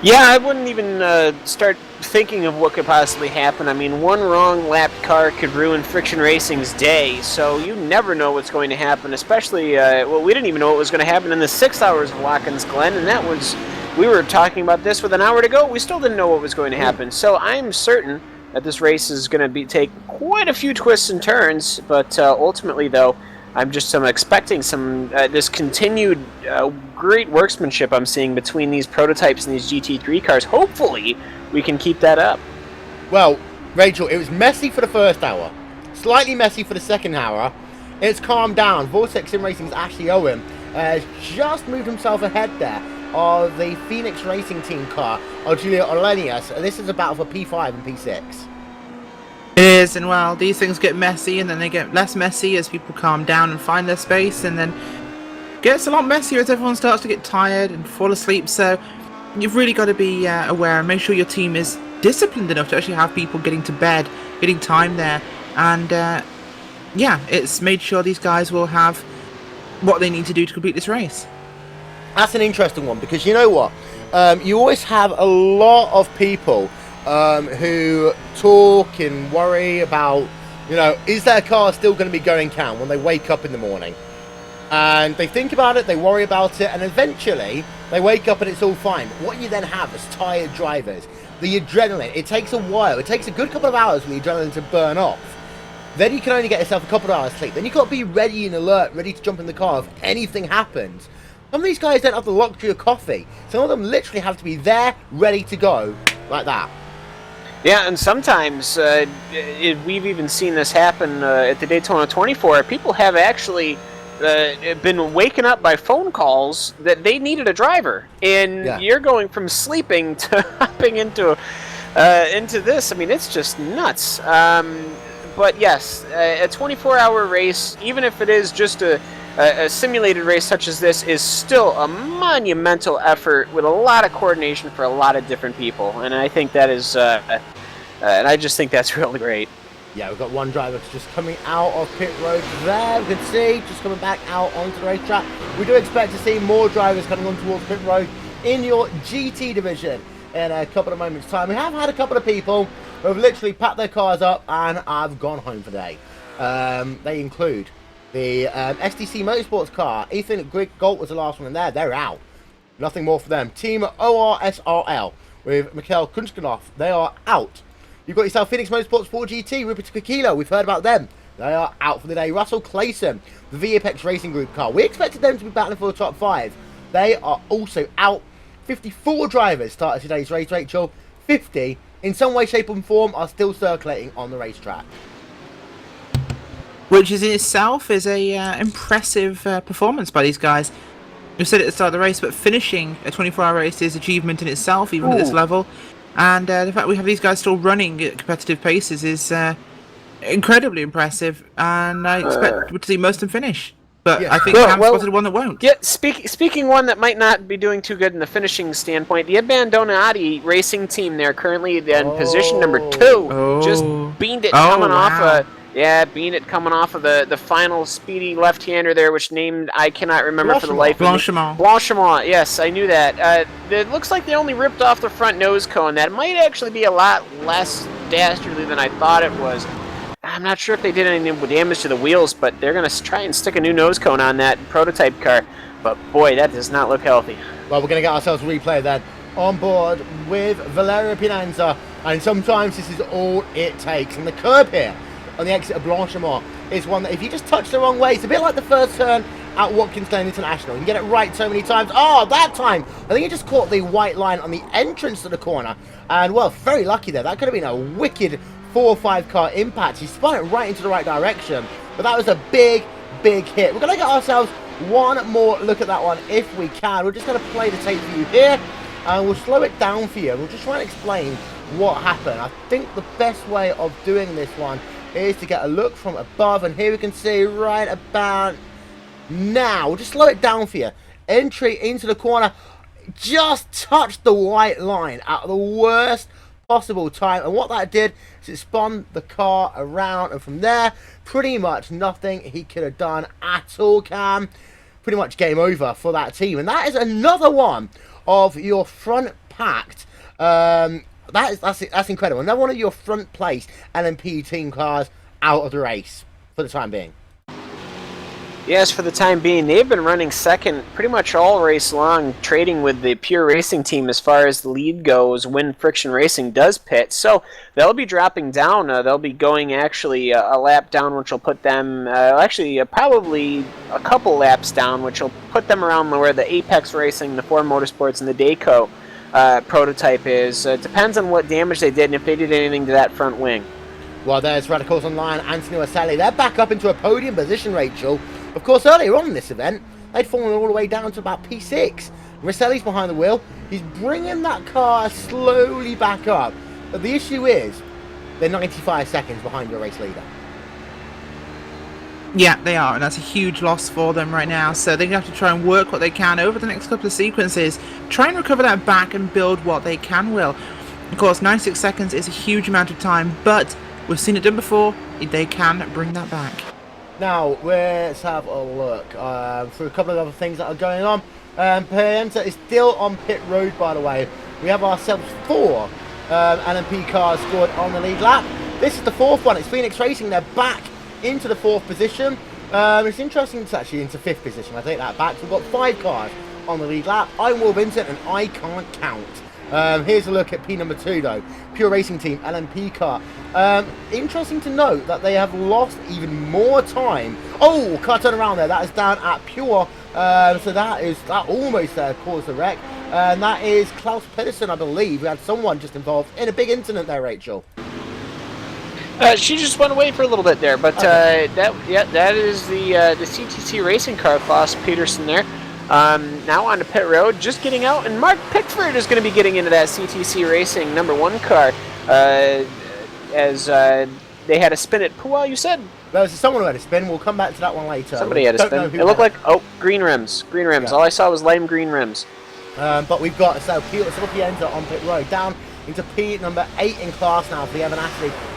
Yeah, I wouldn't even start thinking of what could possibly happen. I mean, one wrong lapped car could ruin Friction Racing's day, so you never know what's going to happen, especially, well, we didn't even know what was going to happen in the 6 hours of Watkins Glen, and that was, we were talking about this with an hour to go, we still didn't know what was going to happen, so I'm certain that this race is going to take quite a few twists and turns, but ultimately, though, I'm expecting some this continued great workmanship I'm seeing between these prototypes and these GT3 cars. Hopefully, we can keep that up. Well, Rachel, it was messy for the first hour, slightly messy for the second hour. It's calmed down. Vortex Sim Racing's Ashley Owen has just moved himself ahead there of the Phoenix Racing Team car of Julia Olenius. This is a battle for P5 and P6. It is, and well, these things get messy and then they get less messy as people calm down and find their space, and then it gets a lot messier as everyone starts to get tired and fall asleep. So you've really got to be aware and make sure your team is disciplined enough to actually have people getting to bed, getting time there, and yeah, it's made sure these guys will have what they need to do to complete this race. That's an interesting one because you know what? You always have a lot of people who talk and worry about, you know, is their car still going to be going Cam when they wake up in the morning? And they think about it, they worry about it, and eventually they wake up and it's all fine. But what you then have is tired drivers. The adrenaline, it takes a while. It takes a good couple of hours for the adrenaline to burn off. Then you can only get yourself a couple of hours sleep. Then you've got to be ready and alert, ready to jump in the car if anything happens. Some of these guys don't have the luxury of coffee. Some of them literally have to be there, ready to go, like that. Yeah, and sometimes we've even seen this happen at the Daytona 24. People have actually been waken up by phone calls that they needed a driver, and you're going from sleeping to hopping into this. I mean, it's just nuts. But yes, a 24-hour race, even if it is just a simulated race such as this, is still a monumental effort with a lot of coordination for a lot of different people, and I think that is, and I just think that's really great. Yeah, we've got one driver just coming out of pit road there. We can see just coming back out onto the racetrack. We do expect to see more drivers coming on towards pit road in your GT division in a couple of moments' time. We have had a couple of people who have literally packed their cars up and have gone home for the day. They include the STC Motorsports car. Ethan Galt was the last one in there. They're out. Nothing more for them. Team ORSRL with Mikhail Kunchkanov. They are out. You've got yourself Phoenix Motorsports 4GT, Rupert Kikilo. We've heard about them. They are out for the day. Russell Clayson, the V-Apex Racing Group car. We expected them to be battling for the top 5. They are also out. 54 drivers started today's race, Rachel. 50, in some way, shape and form, are still circulating on the racetrack. Which is in itself is a impressive performance by these guys. We said at the start of the race, but finishing a 24-hour race is achievement in itself, even at this level. And the fact we have these guys still running at competitive paces is incredibly impressive, and I expect to see most of them finish. But Yeah. I think Cam spotted one that won't. Yeah, speaking one that might not be doing too good in the finishing standpoint, the Abandonati racing team there currently in position number 2. Just beaned it coming off beaned it coming off of the final speedy left-hander there, which named I cannot remember for the life of me. Blanchimont, yes, I knew that. It looks like they only ripped off the front nose cone. That might actually be a lot less dastardly than I thought it was. I'm not sure if they did any damage to the wheels, but they're going to try and stick a new nose cone on that prototype car. But boy, that does not look healthy. Well, we're going to get ourselves a replay then on board with Valerio Pinanza, and sometimes this is all it takes. And the curb here on the exit of Blanchimont is one that if you just touch the wrong way, it's a bit like the first turn at Watkins Glen International. You can get it right so many times. Oh, that time, I think he just caught the white line on the entrance to the corner. And, well, very lucky there. That could have been a wicked 4 or 5 car impact. He spun it right into the right direction, but that was a big hit. We're going to get ourselves one more look at that one if we can. We're just going to play the tape for you here, and we'll slow it down for you. We'll just try and explain what happened. I think the best way of doing this one is to get a look from above, and here we can see right about now. We'll just slow it down for you. Entry into the corner, just touched the white line at the worst possible time, and what that did is it spun the car around, and from there pretty much nothing he could have done at all. Cam, pretty much game over for that team, and that is another one of your front packed that's incredible. Another one of your front place LMP team cars out of the race for the time being. Yes, for the time being, they've been running second pretty much all race long, trading with the Pure Racing team as far as the lead goes when Friction Racing does pit. So they'll be dropping down. They'll be going actually a lap down, which will put them probably a couple laps down, which will put them around where the Apex Racing, the Ford Motorsports, and the Dayco prototype is. Depends on what damage they did and if they did anything to that front wing. Well, there's Radicals Online, Anthony Waselli. They're back up into a podium position, Rachel. Of course, earlier on in this event, they'd fallen all the way down to about P6. Waselli's behind the wheel. He's bringing that car slowly back up. But the issue is, they're 95 seconds behind your race leader. Yeah, they are, and that's a huge loss for them right now. So they're going to have to try and work what they can over the next couple of sequences, try and recover that back and build what they can, Will. Of course, 96 seconds is a huge amount of time, but we've seen it done before. They can bring that back. Now, let's have a look through a couple of other things that are going on. Pienta is still on pit road, by the way. We have ourselves 4 LMP cars scored on the lead lap. This is the 4th one. It's Phoenix Racing. They're back into the 4th position. It's interesting it's actually into 5th position. I take that back. So we've got 5 cars on the lead lap. I'm Will Vincent, and I can't count. Here's a look at P number 2 though, Pure Racing Team LMP car. Interesting to note that they have lost even more time. Oh, car turn around there. That is down at Pure. So that almost caused the wreck. And that is Klaus Pedersen, I believe. We had someone just involved in a big incident there, Rachel. She just went away for a little bit there, but okay. That is the CTC racing car, Klaus Pedersen there. Now on the pit road, just getting out, and Mark Pickford is going to be getting into that CTC Racing number 1 car as they had a spin at Puel, you said? There was someone who had a spin. We'll come back to that one later. Somebody had a spin. It looked like, green rims. Green rims. Yeah. All I saw was lime green rims. But we've got Pienta on pit road, down into P number 8 in class now for the Evan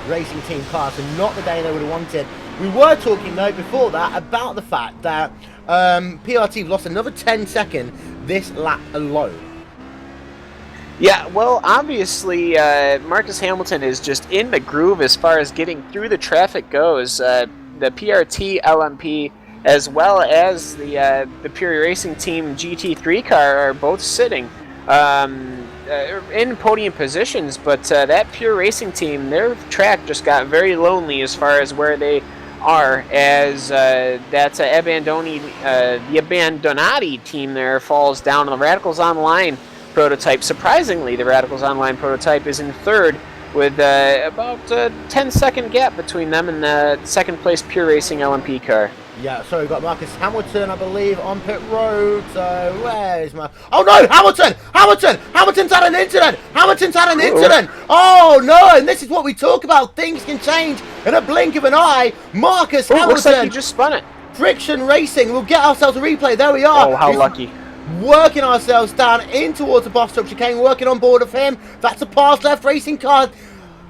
Racing Team class, and not the day they would have wanted. We were talking, though, before that about the fact that PRT lost another 10 seconds this lap alone. Yeah, well, obviously, Marcus Hamilton is just in the groove as far as getting through the traffic goes. The PRT LMP as well as the Pure Racing Team GT3 car are both sitting in podium positions, but that Pure Racing Team, their track just got very lonely as far as where they are, as that's the Abandonati team there falls down. The Radicals Online prototype, surprisingly, the Radicals Online prototype is in 3rd with about a 10-second gap between them and the 2nd place Pure Racing LMP car. Yeah, so we've got Marcus Hamilton, I believe, on pit road. So where's my... Oh no, Hamilton! Hamilton's had an incident! Oh no, and this is what we talk about. Things can change in a blink of an eye. Marcus Ooh, Hamilton. looks like he just spun it. Friction Racing. We'll get ourselves a replay. There we are. Oh, how lucky. Working ourselves down in towards the bus stop chicane, working on board of him. That's a pass left racing car.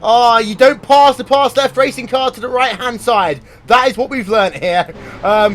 Oh, you don't pass the pass left racing car to the right hand side. That is what we've learnt here.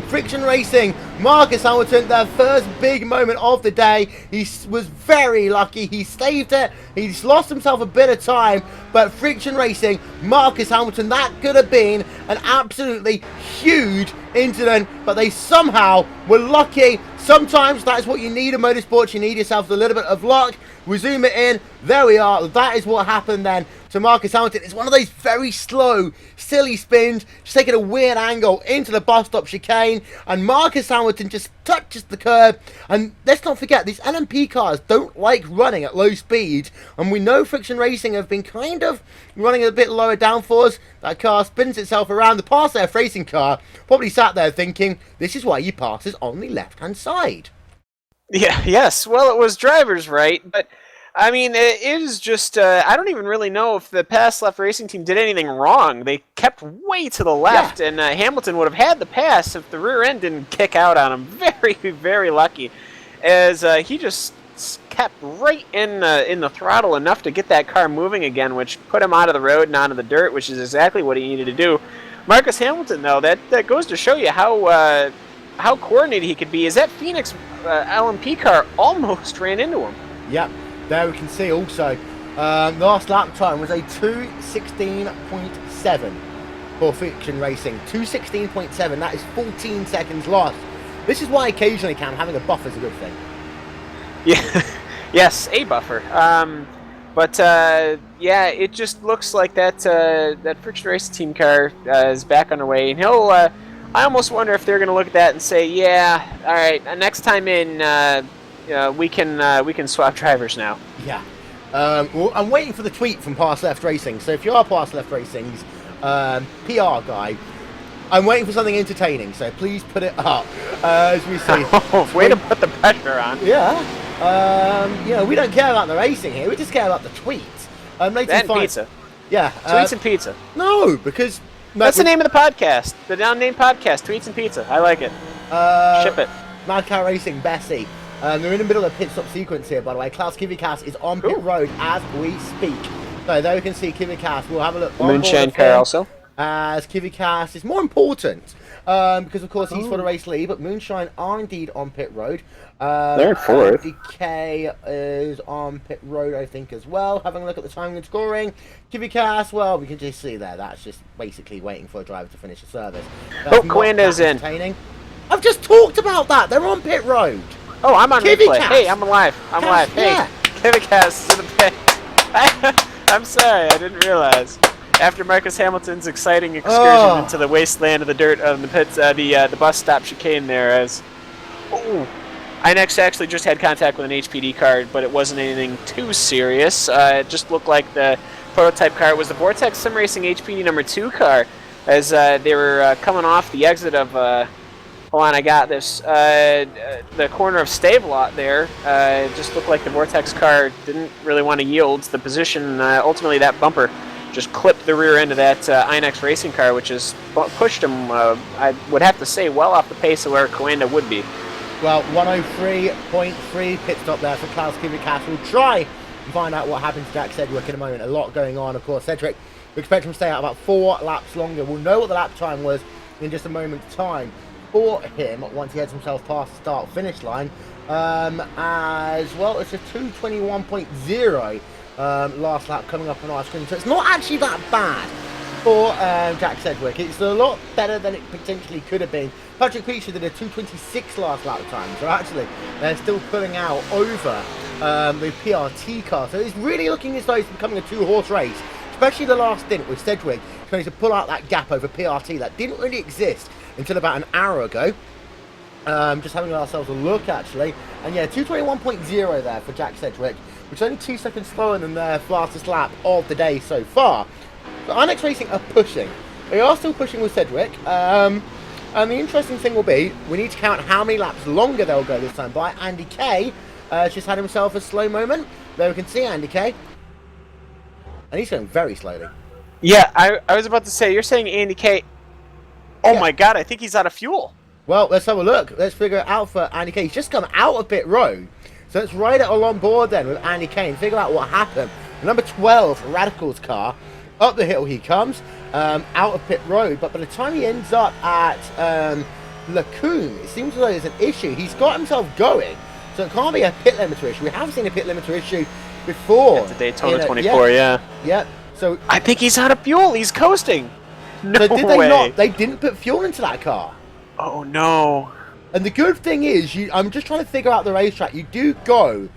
Friction Racing, Marcus Hamilton, their first big moment of the day. He was very lucky. He saved it. He's lost himself a bit of time. But Friction Racing, Marcus Hamilton, that could have been an absolutely huge incident. But they somehow were lucky. Sometimes that is what you need in motorsports. You need yourself a little bit of luck. We zoom it in. There we are. That is what happened then to Marcus Hamilton. It's one of those very slow, silly spins, just taking a weird angle into the bus stop chicane, and Marcus Hamilton just touches the curb. And let's not forget, these LMP cars don't like running at low speed, and we know Friction Racing have been kind of running a bit lower downforce. That car spins itself around. The pass F racing car probably sat there thinking, this is why you passes on the left-hand side. Yeah, yes. Well, it was driver's right, but I mean, it is just, I don't even really know if the pass left racing team did anything wrong. They kept way to the left, and Hamilton would have had the pass if the rear end didn't kick out on him. Very, very lucky, as he just kept right in the throttle enough to get that car moving again, which put him out of the road and onto the dirt, which is exactly what he needed to do. Marcus Hamilton, though, that goes to show you how coordinated he could be. Is that Phoenix LMP car almost ran into him? Yep. There we can see also, the last lap time was a 2:16.7 for Friction Racing. 2:16.7, that is 14 seconds lost. This is why occasionally, Cam, having a buffer is a good thing. Yeah, yes, a buffer. Yeah, it just looks like that Friction Racing team car is back underway, and he'll. I almost wonder if they're going to look at that and say, yeah, all right, next time in. We can swap drivers now. Yeah. Well, I'm waiting for the tweet from Pass Left Racing. So if you are Pass Left Racing's PR guy, I'm waiting for something entertaining. So please put it up as we see. Way to put the pressure on. Yeah. We don't care about the racing here. We just care about the tweets. And pizza. Yeah. Tweets and pizza. No, because that's the name of the podcast. The down-named podcast, Tweets and Pizza. I like it. Ship it. Mad Cow Racing, Bessie. They're in the middle of a pit stop sequence here, by the way. Klaus Kivikas is on pit road as we speak. So there we can see Kivikas. We'll have a look. Moonshine car also. As Kivikas is more important because, of course, he's for the race lead, but Moonshine are indeed on pit road. They're in fourth. DK is on pit road, I think, as well. Having a look at the timing and scoring. Kivikas, well, we can just see there. That's just basically waiting for a driver to finish the service. Quinda's in. I've just talked about that. They're on pit road. Oh, I'm on replay. Kivikas. Hey, I'm alive. I'm alive. Hey, yeah. Kivikas is in the pit. I'm sorry, I didn't realize. After Marcus Hamilton's exciting excursion into the wasteland of the dirt on the pits, the bus stop chicane there, as I actually just had contact with an HPD card, but it wasn't anything too serious. It just looked like the prototype car. It was the Vortex Sim Racing HPD number 2 car, as they were coming off the exit of. Hold on, I got this. The corner of Stavelot there, it just looked like the Vortex car didn't really want to yield the position. Ultimately, that bumper just clipped the rear end of that Inex racing car, which has pushed him, I would have to say, well off the pace of where Coanda would be. Well, 103.3 pit stop there for Klaus Kivikas. We'll try and find out what happened to Jack Sedgwick in a moment. A lot going on, of course. Cedric, we expect him to stay out about 4 laps longer. We'll know what the lap time was in just a moment's time for him once he heads himself past the start-finish line. As well, it's a 2:21.0 last lap coming up on our screen, so it's not actually that bad for Jack Sedgwick. It's a lot better than it potentially could have been. Patrick Peacher did a 2:26 last lap time, so actually they're still pulling out over the PRT car, so it's really looking as though it's becoming a 2-horse race, especially the last stint with Sedgwick trying to pull out that gap over PRT that didn't really exist until about an hour ago. Just having ourselves a look, actually. And yeah, 2:21.0 there for Jack Sedgwick, which is only 2 seconds slower than their fastest lap of the day so far. So Inex Racing are pushing. They are still pushing with Sedgwick. And the interesting thing will be, we need to count how many laps longer they'll go this time by. Andy Kay just had himself a slow moment. There we can see Andy Kay. And he's going very slowly. Yeah, I was about to say, you're saying Andy K. Oh my God, I think he's out of fuel. Well, let's have a look. Let's figure it out for Andy Kane. He's just come out of pit road. So let's ride it all on board then with Andy Kane. Figure out what happened. Number 12, Radical's car. Up the hill he comes, out of pit road. But by the time he ends up at Lacombe, it seems as though there's an issue. He's got himself going. So it can't be a pit limiter issue. We have seen a pit limiter issue before. It's a Daytona 24, yeah. Yeah. So I think he's out of fuel. He's coasting. No so did way. they not? They didn't put fuel into that car. Oh no. And the good thing is, I'm just trying to figure out the racetrack. You do go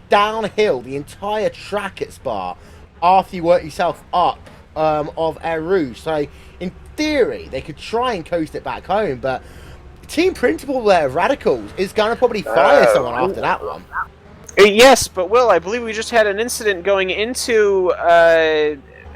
downhill the entire track at Spa after you work yourself up of Air Rouge. So in theory, they could try and coast it back home, but team principal there, Radicals, is going to probably fire someone after that one. Yes, but Will, I believe we just had an incident going into,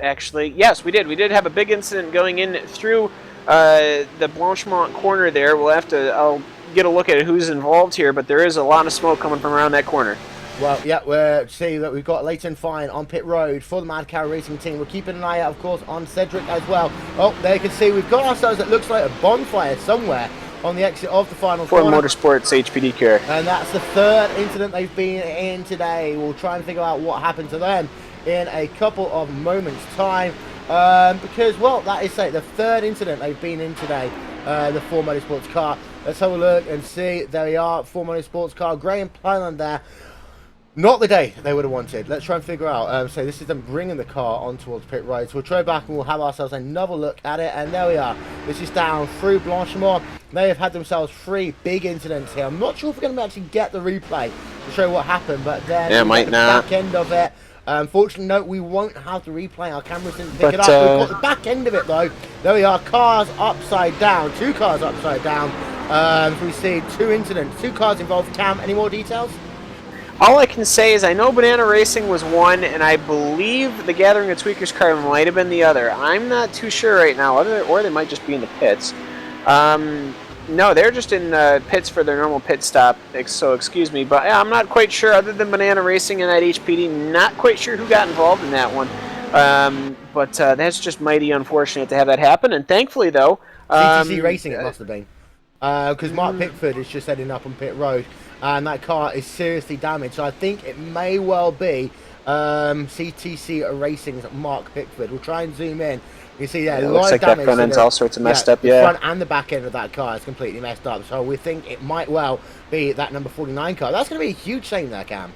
actually, yes, we did. We did have a big incident going in through the Blanchemont corner there. We'll have to, I'll get a look at who's involved here, but there is a lot of smoke coming from around that corner. Well, yeah, we're see that we've got Leighton Fine on pit road for the Mad Cow Racing team. We're keeping an eye out, of course, on Cedric as well. Oh, there you can see we've got ourselves, it looks like a bonfire somewhere on the exit of the final Ford corner. Motorsports HPD car. And that's the third incident they've been in today. We'll try and figure out what happened to them in a couple of moments' time. Because, well, that is the third incident they've been in today, the Ford Motorsports car. Let's have a look and see. There we are, Ford Motorsports car. Graham Plyland there. Not the day they would have wanted. Let's try and figure out. So this is them bringing the car on towards pit road. So we'll try back and we'll have ourselves another look at it. And there we are. This is down through Blanchemont. They have had themselves 3 big incidents here. I'm not sure if we're going to actually get the replay to show what happened, but then yeah, might not. Back end of it. Unfortunately, no, we won't have the replay. Our cameras didn't pick it up. We've got the back end of it though. There we are. Cars upside down. 2 cars upside down. We see 2 incidents. 2 cars involved. Cam, any more details? All I can say is I know Banana Racing was one, and I believe the Gathering of Tweakers car might have been the other. I'm not too sure right now, or they might just be in the pits. No, they're just in pits for their normal pit stop, so excuse me. But yeah, I'm not quite sure, other than Banana Racing and that HPD, not quite sure who got involved in that one. But that's just mighty unfortunate to have that happen, and thankfully, though... CTC Racing it must have been. Because Mark Pickford is just heading up on pit road. And that car is seriously damaged. So I think it may well be CTC Racing's Mark Pickford. We'll try and zoom in. You see there, yeah, looks like that front end's all sorts of messed up, The front and the back end of that car is completely messed up. So we think it might well be that number 49 car. That's going to be a huge shame there, Cam.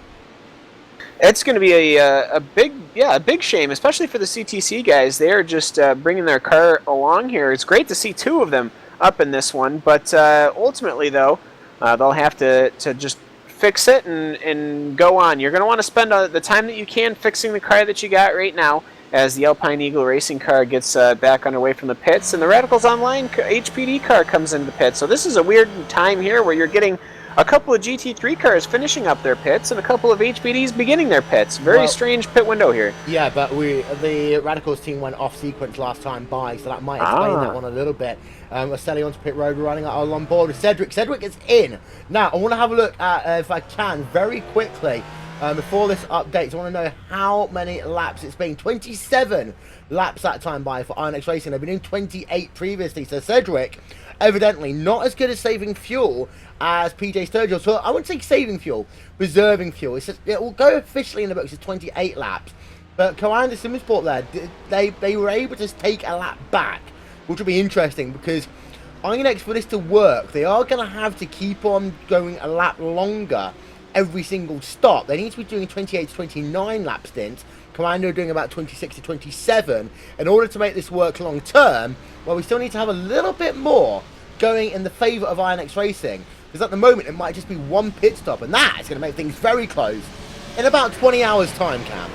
It's going to be a big shame, especially for the CTC guys. They are just bringing their car along here. It's great to see 2 of them up in this one, but ultimately, though, they'll have to just fix it and go on. You're going to want to spend the time that you can fixing the car that you got right now as the Alpine Eagle racing car gets back underway from the pits, and the Radicals Online HPD car comes into the pits. So this is a weird time here where you're getting a couple of GT3 cars finishing up their pits and a couple of HPDs beginning their pits. Very strange pit window here. Yeah, but the Radicals team went off sequence last time by, so that might explain that one a little bit. We're selling onto pit road, we're running on board with Cedric. Cedric is in. Now, I want to have a look at, if I can, very quickly, before this update, I want to know how many laps it's been. 27 laps that time by for Iron X Racing. They've been in 28 previously, so Cedric, evidently not as good at saving fuel as PJ Sturgill. So I wouldn't say saving fuel, preserving fuel. It's just, it will go officially in the books as 28 laps. But Coanda Simsport there, they were able to take a lap back, which will be interesting because Iron X, for this to work, they are going to have to keep on going a lap longer every single stop. They need to be doing 28 to 29 lap stints. Commando are doing about 26 to 27. In order to make this work long term, well, we still need to have a little bit more going in the favour of Iron X Racing. Because at the moment, it might just be 1 pit stop, and that is going to make things very close in about 20 hours' time, Cam.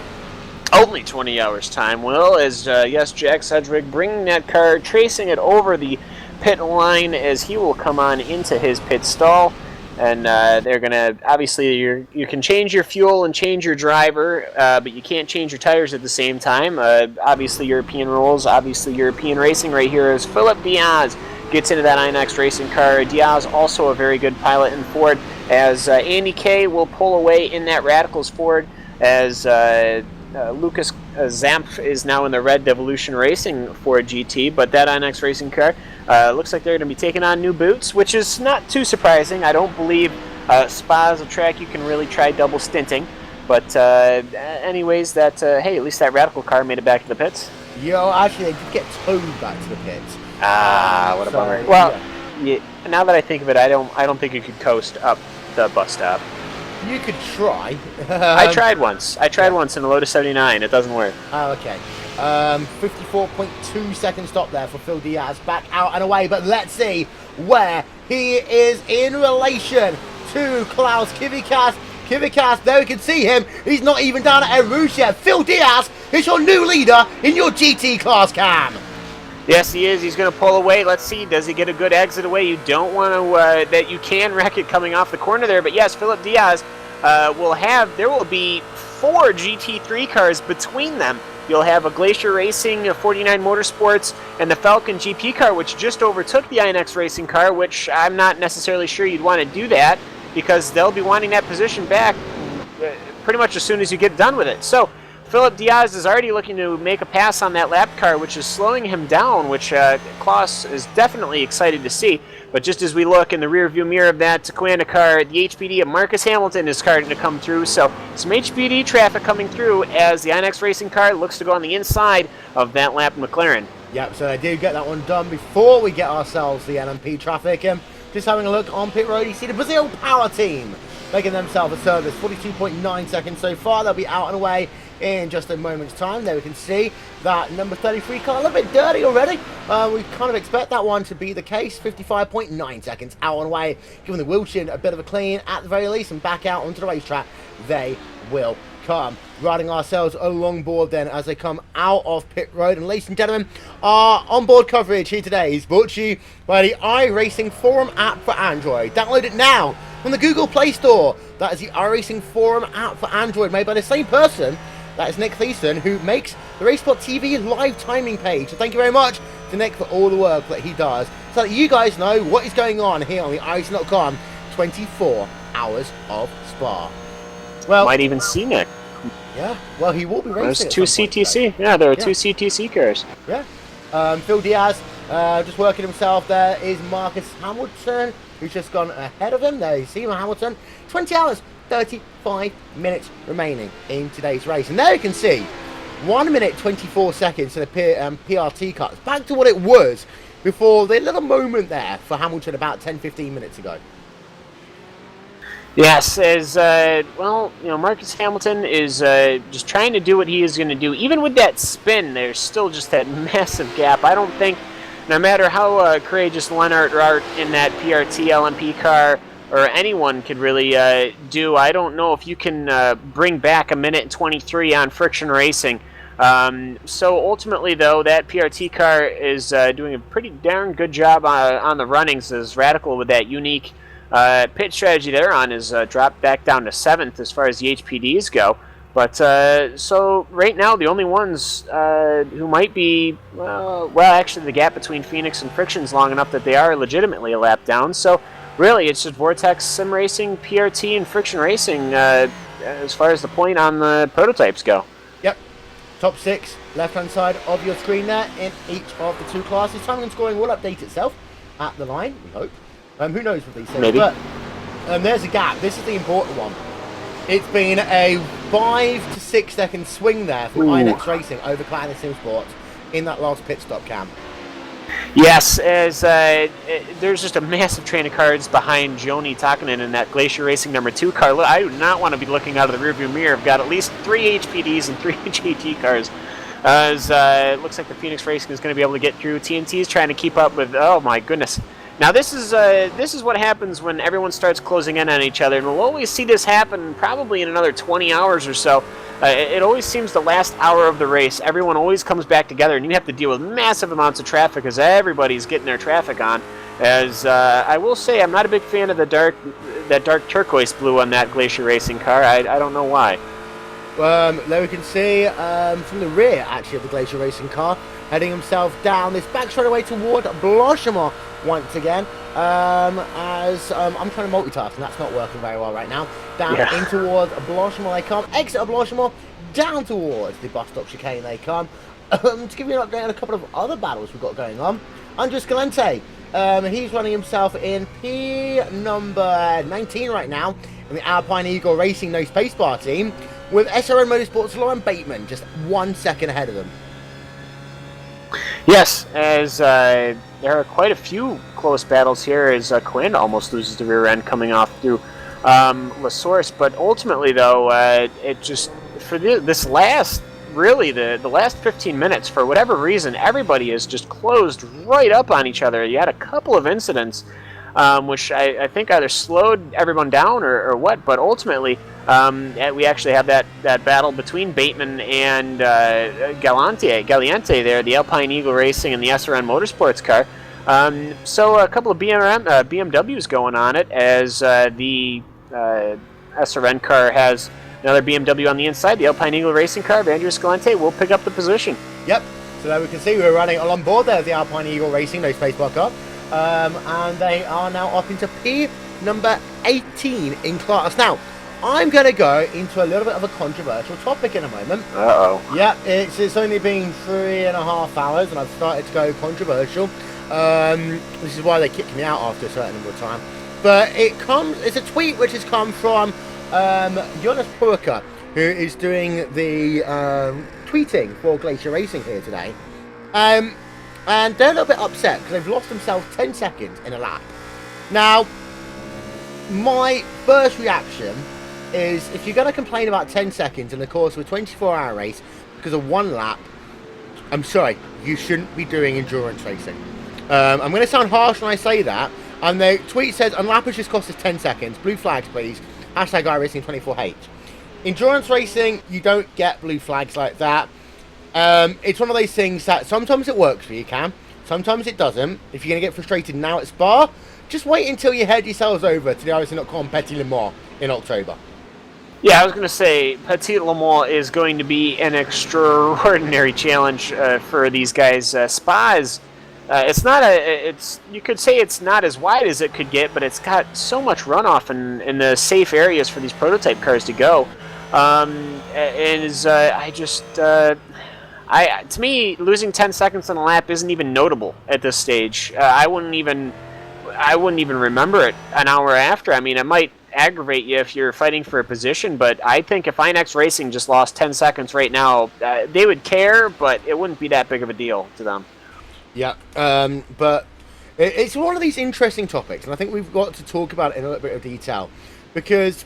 Only 20 hours' time, Will, as, yes, Jack Sedgwick bringing that car, tracing it over the pit line as he will come on into his pit stall. And they're going to, obviously, you can change your fuel and change your driver, but you can't change your tires at the same time. Obviously, European rules, obviously, European racing right here as Philip Diaz gets into that INX racing car. Diaz also a very good pilot in Ford, as Andy K will pull away in that Radicals Ford, as Lucas Zamp is now in the red Devolution Racing for GT, but that INX Racing car looks like they're going to be taking on new boots, which is not too surprising. I don't believe Spa is a track you can really try double stinting. But anyways, hey, at least that Radical car made it back to the pits. Yo, actually, they did get towed back to the pits. What a bummer. Well, yeah, now that I think of it, I don't think you could coast up the bus stop. You could try. I tried once. Once in a Lotus 79. It doesn't work. Oh, okay. 54.2 second stop there for Phil Diaz, back out and away. But let's see where he is in relation to Klaus Kivikas. Kivikas, there we can see him. He's not even down at Eau Rouge yet. Phil Diaz is your new leader in your GT class, Cam. Yes, he is. He's going to pull away. Let's see. Does he get a good exit away? You don't want to, that you can wreck it coming off the corner there. But yes, Philip Diaz there will be 4 GT3 cars between them. You'll have a Glacier Racing, a 49 Motorsports, and the Falcon GP car, which just overtook the INX Racing car, which I'm not necessarily sure you'd want to do that, because they'll be wanting that position back pretty much as soon as you get done with it. So Philip Diaz is already looking to make a pass on that lap car, which is slowing him down, which Klaus is definitely excited to see. But just as we look in the rear view mirror of that Taquanda car, the HPD of Marcus Hamilton is starting to come through. So some HPD traffic coming through as the INX Racing car looks to go on the inside of that lap McLaren. Yep, so they do get that one done before we get ourselves the LMP traffic. Just having a look on pit road, you see the Brazil Power Team making themselves a service. 42.9 seconds so far. They'll be out and away in just a moment's time. There we can see that number 33 car a little bit dirty already. We kind of expect that one to be the case. 55.9 seconds out and away, giving the Wilchin a bit of a clean at the very least, and back out onto the racetrack they will come. Riding ourselves along board then as they come out of pit road. And ladies and gentlemen, our onboard coverage here today is brought to you by the iRacing Forum app for Android. Download it now from the Google Play Store. That is the iRacing Forum app for Android, made by the same person. That is Nick Thiessen, who makes the RaceSpot TV live timing page. So thank you very much to Nick for all the work that he does, so that you guys know what is going on here on the iRacing.com 24 hours of Spa. Well, might even see Nick. Yeah, well, he will be racing. There's 2 CTC. Yeah, there are 2 CTC cars. Yeah. Phil Diaz just working himself. There is Marcus Hamilton, who's just gone ahead of him. There you see Hamilton. 20 hours, 35 minutes remaining in today's race. And there you can see 1 minute 24 seconds in the PRT cuts. Back to what it was before the little moment there for Hamilton about 10-15 minutes ago. Yes, as Marcus Hamilton is just trying to do what he is going to do. Even with that spin, there's still just that massive gap. I don't think, no matter how courageous Lennart Art in that PRT LMP car or anyone could really do, I don't know if you can bring back 1 minute and 23 on friction racing. So ultimately, though, that PRT car is doing a pretty darn good job on the runnings, as Radical with that unique pit strategy they're on is dropped back down to 7th as far as the HPDs go. But so right now the only ones who might be, actually the gap between Phoenix and Friction is long enough that they are legitimately a lap down. So really it's just Vortex, Sim Racing, PRT, and Friction Racing as far as the point on the prototypes go. Yep. Top 6, left-hand side of your screen there in each of the 2 classes. Timing and scoring will update itself at the line, we hope. Who knows what these things. Maybe. But there's a gap. This is the important one. It's been a 5 to 6 second swing there for INX Racing over Clan Sim Sports in that last pit stop, Cam. Yes, as there's just a massive train of cars behind Joni Takanen in that Glacier Racing number 2 car. I do not want to be looking out of the rearview mirror. I've got at least 3 HPDs and 3 GT cars. As it looks like the Phoenix Racing is going to be able to get through. TNT's trying to keep up with, oh my goodness. Now this is what happens when everyone starts closing in on each other, and we'll always see this happen probably in another 20 hours or so. It always seems the last hour of the race, everyone always comes back together, and you have to deal with massive amounts of traffic as everybody's getting their traffic on. As I will say, I'm not a big fan of that dark turquoise blue on that Glacier Racing car. I don't know why. There we can see from the rear, actually, of the Glacier Racing car, heading himself down this back straightaway toward Blanchimont once again. As I'm trying to multitask, and that's not working very well right now. Down in towards Blanchimont they come. Exit of Blanchimont, down towards the bus stop chicane they come. To give you an update on a couple of other battles we've got going on. Andres Galante, he's running himself in P number 19 right now in the Alpine Eagle Racing No Spacebar team, with SRN Motorsports' Lauren Bateman just 1 second ahead of them. Yes, as there are quite a few close battles here, as Quinn almost loses the rear end coming off through La Source, but ultimately, though, it just, for this last, really, the last 15 minutes, for whatever reason, everybody is just closed right up on each other. You had a couple of incidents which I think either slowed everyone down or what, but ultimately we actually have that battle between Bateman and Galiante there, the Alpine Eagle Racing and the SRN Motorsports car. So a couple of BMWs going on it, as the SRN car has another BMW on the inside. The Alpine Eagle Racing car of Andrew Escalante will pick up the position. Yep, so there we can see we're running on board there of the Alpine Eagle Racing No Spacebar car. And they are now up into P number 18 in class. Now, I'm going to go into a little bit of a controversial topic in a moment. Uh-oh. Yeah, it's only been 3.5 hours and I've started to go controversial. This is why they kicked me out after a certain number of time. But it's a tweet which has come from Jonas Purka, who is doing the tweeting for Glacier Racing here today. And they're a little bit upset because they've lost themselves 10 seconds in a lap. Now, my first reaction is, if you're going to complain about 10 seconds in the course of a 24-hour race because of one lap, I'm sorry, you shouldn't be doing endurance racing. I'm going to sound harsh when I say that. And the tweet says, unlappers just cost us 10 seconds. Blue flags, please. Hashtag iRacing24H. Endurance racing, you don't get blue flags like that. It's one of those things that sometimes it works for you, Cam. Sometimes it doesn't. If you're going to get frustrated now at Spa, just wait until you head yourselves over to the iRacing.com Petit Le Mans in October. Yeah, I was going to say, Petit Le Mans is going to be an extraordinary challenge for these guys. Spa is, you could say it's not as wide as it could get, but it's got so much runoff in the safe areas for these prototype cars to go. To me, losing 10 seconds on a lap isn't even notable at this stage. I wouldn't even remember it an hour after. I mean, it might aggravate you if you're fighting for a position, but I think if INX Racing just lost 10 seconds right now, they would care, but it wouldn't be that big of a deal to them. Yeah, but it's one of these interesting topics, and I think we've got to talk about it in a little bit of detail, because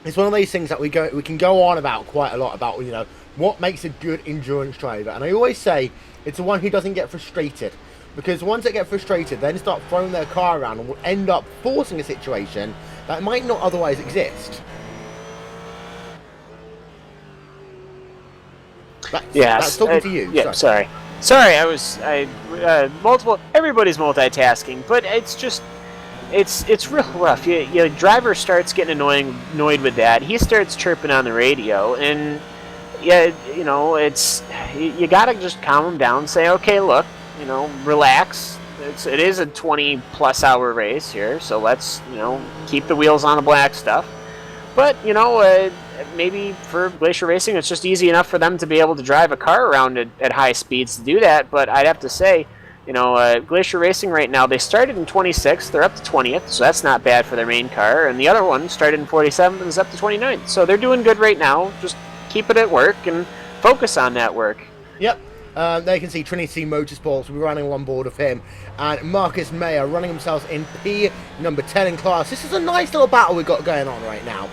it's one of these things that we can go on about quite a lot about, you know, what makes a good endurance driver. And I always say it's the one who doesn't get frustrated, because once they get frustrated, then start throwing their car around and will end up forcing a situation that might not otherwise exist. That's talking to you. Yeah, sorry, everybody's multitasking, but it's just, it's real rough. Your driver starts getting annoyed with that. He starts chirping on the radio, and yeah, you know, you gotta just calm him down and say, okay, look, you know, relax. It is a 20+ hour race here, so let's, you know, keep the wheels on the black stuff. But, you know, maybe for Glacier Racing, it's just easy enough for them to be able to drive a car around at high speeds to do that. But I'd have to say, you know, Glacier Racing right now, they started in 26th, they're up to 20th, so that's not bad for their main car. And the other one started in 47th and is up to 29th. So they're doing good right now. Just keep it at work and focus on that work. Yep. There you can see Trinity Motorsports will be running on board of him, and Marcus Mayer running himself in P number 10 in class. This is a nice little battle we've got going on right now.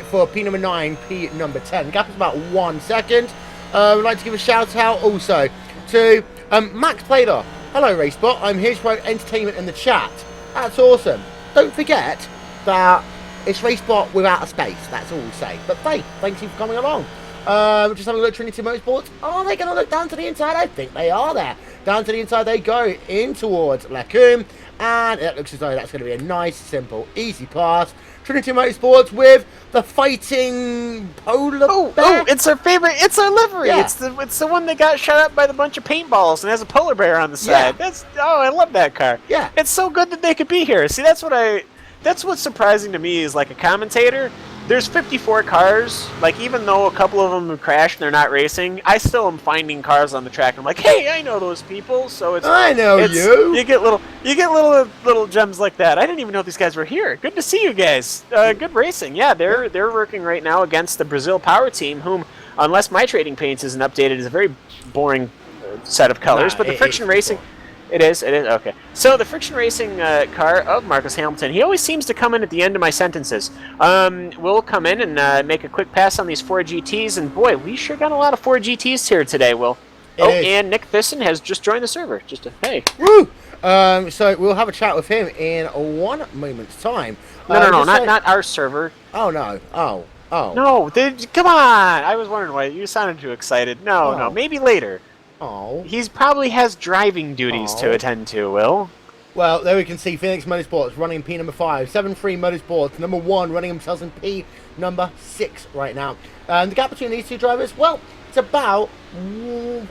For P number 9, P number 10. The gap is about 1 second. I'd like to give a shout out also to Max Plader. Hello RaceSpot, I'm here to promote entertainment in the chat. That's awesome. Don't forget that it's RaceSpot without a space. That's all we say. But hey, thank you for coming along. Just having a look at Trinity Motorsports. Are they going to look down to the inside? I think they are there. Down to the inside they go, in towards Lacombe, and it looks as though that's going to be a nice, simple, easy pass. Trinity Motorsports with the fighting polar bear. Oh, it's our favorite. It's our livery. Yeah. It's the one that got shot up by the bunch of paintballs and has a polar bear on the side. Yeah. I love that car. Yeah. It's so good that they could be here. See, that's what's surprising to me is, like a commentator, there's 54 cars. Like, even though a couple of them have crashed and they're not racing, I still am finding cars on the track. I'm like, hey, I know those people. So I know you. You get little gems like that. I didn't even know these guys were here. Good to see you guys. Good racing. Yeah, they're working right now against the Brazil Power Team, whom, unless my trading paints isn't updated, is a very boring set of colors. But the Friction Racing. It is, okay. So the Friction Racing car of Marcus Hamilton, he always seems to come in at the end of my sentences. We'll come in and make a quick pass on these 4 GTs, and boy, we sure got a lot of 4 GTs here today, Will. And Nick Thyssen has just joined the server. Just a, hey. Woo! So we'll have a chat with him in 1 moment's time. No, not our server. Oh, no. Oh. No, come on! I was wondering why. You sounded too excited. No, maybe later. Oh. He probably has driving duties to attend to, Will. Well, there we can see Phoenix Motorsports running in P number 5. 7-3 Motorsports, number 1, running themselves in P number 6 right now. The gap between these two drivers, well, it's about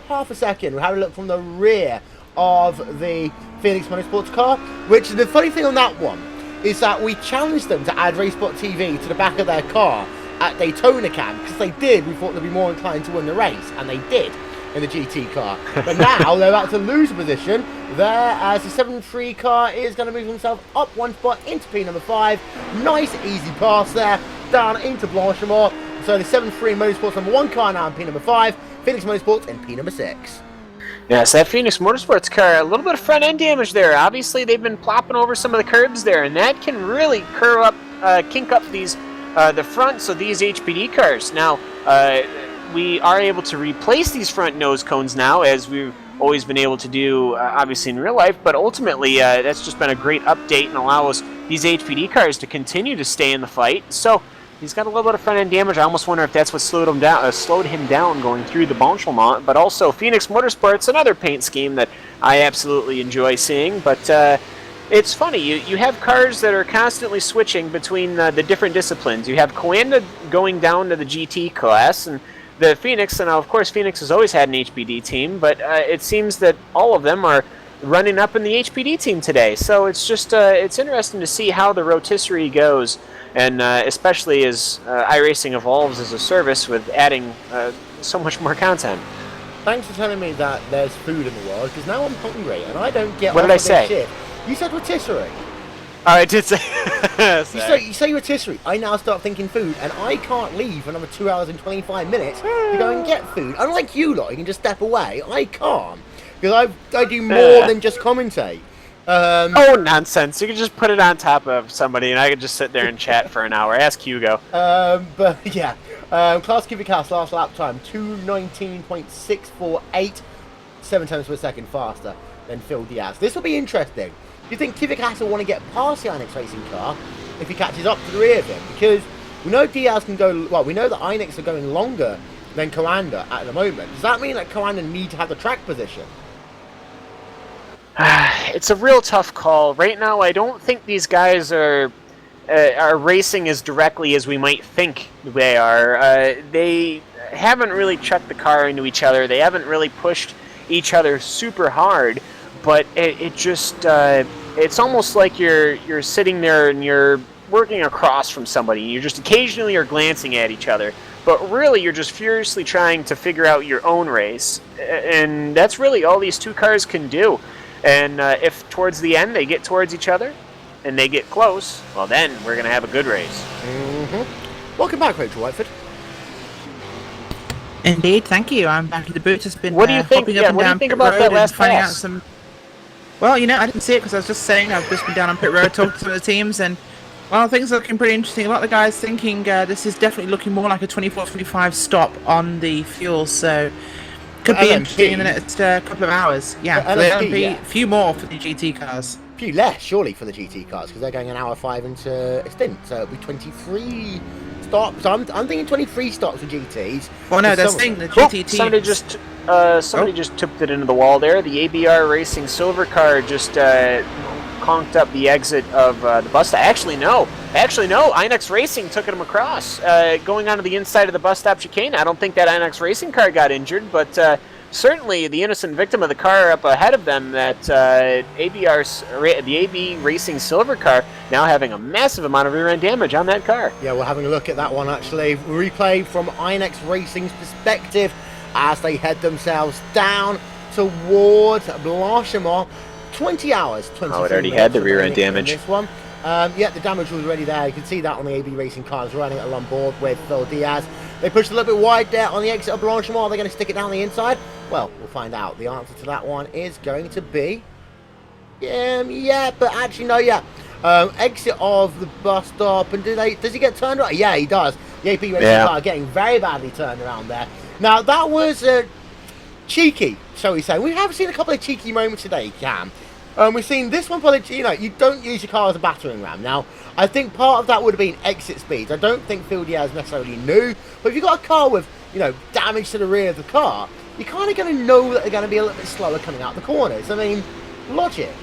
half a second. We'll have a look from the rear of the Phoenix Motorsports car, which the funny thing on that one is that we challenged them to add RaceSpot TV to the back of their car at Daytona Camp, because they did. We thought they'd be more inclined to win the race, and they did in the GT car. But now they're about to lose a position there, as the 7-3 car is going to move himself up 1 spot into P number 5. Nice easy pass there down into Blanchimont. So the 7-3 Motorsports number 1 car now in P number 5, Phoenix Motorsports in P number 6. Yes, that Phoenix Motorsports car, a little bit of front end damage there. Obviously they've been plopping over some of the curbs there, and that can really kink up these the fronts of these HPD cars. Now we are able to replace these front nose cones now, as we've always been able to do, obviously in real life, but ultimately that's just been a great update and allows these HPD cars to continue to stay in the fight. So he's got a little bit of front end damage. I almost wonder if that's what slowed him down going through the Blanchimont. But also Phoenix Motorsports, another paint scheme that I absolutely enjoy seeing. But it's funny, you have cars that are constantly switching between the different disciplines. You have Coanda going down to the GT class, and the Phoenix, and of course Phoenix has always had an HPD team, but it seems that all of them are running up in the HPD team today. So it's just it's interesting to see how the rotisserie goes, and especially as iRacing evolves as a service with adding so much more content. Thanks for telling me that there's food in the world, because now I'm hungry and I don't get what did I say? Shit. You said rotisserie. I did say. you say rotisserie. I now start thinking food, and I can't leave for another 2 hours and 25 minutes to go and get food. Unlike you lot, you can just step away. I can't, because I do more than just commentate. Oh, nonsense. You can just put it on top of somebody, and I can just sit there and chat for an hour. Ask Hugo. But yeah, Class Kvyat's last lap time, 2:19.648, 7 times per second faster than Phil Diaz. This will be interesting. Do you think Kvyat will want to get past the Inex Racing car if he catches up to the rear of him? Because we know Diaz can go, well, we know that Inex are going longer than Coanda at the moment. Does that mean that Coanda need to have the track position? It's a real tough call. Right now, I don't think these guys are racing as directly as we might think they are. They haven't really chucked the car into each other. They haven't really pushed each other super hard. But it just it's almost like you're sitting there and you're working across from somebody. You just occasionally are glancing at each other, but really you're just furiously trying to figure out your own race, and that's really all these two cars can do. And if towards the end they get towards each other and they get close, well, then we're gonna have a good race. Welcome back, Rachel Whiteford. Indeed, thank you. I'm back at the boot. Just been what do you think? hopping up and what do down you think pit about road that last and finding out pass? some. Well, you know, I didn't see it because I was just saying I've just been down on pit road talking to some of the teams, and well, things are looking pretty interesting. A lot of the guys thinking this is definitely looking more like a 24-25 stop on the fuel, so could be interesting in the next couple of hours. Yeah, so there'll be a few more for the GT cars. A few less, surely, for the GT cars, because they're going an hour 5 into a stint, so it'll be 23 stops. I'm thinking 23 stops for GTs. Well, no, they're saying the GT teams. Somebody just tipped it into the wall there. The ABR Racing silver car just conked up the exit of the bus stop. Actually, no. Inex Racing took him across, going onto the inside of the bus stop chicane. I don't think that Inex Racing car got injured, but certainly the innocent victim of the car up ahead of them, that the AB Racing Silver car, now having a massive amount of rear end damage on that car. Yeah, we're having a look at that one actually. Replay from Inex Racing's perspective as they head themselves down towards Blanchimont. 20 hours, 20 Oh, it already had the rear end damage. This one. Yeah, the damage was already there. You can see that on the AB Racing cars running along board with Phil Diaz. They pushed a little bit wide there on the exit of Blanchimont. Are they going to stick it down the inside? Well, we'll find out. The answer to that one is going to be... yeah, but actually, no, yeah. Exit of the bus stop, and does he get turned around? Yeah, he does. The AP Racing car getting very badly turned around there. Now, that was cheeky, shall we say. We have seen a couple of cheeky moments today, Cam. We've seen this one, probably, you know, you don't use your car as a battering ram. Now, I think part of that would have been exit speeds. I don't think Phil Diaz necessarily knew, but if you've got a car with, you know, damage to the rear of the car, you're kind of going to know that they're going to be a little bit slower coming out the corners. I mean, logic.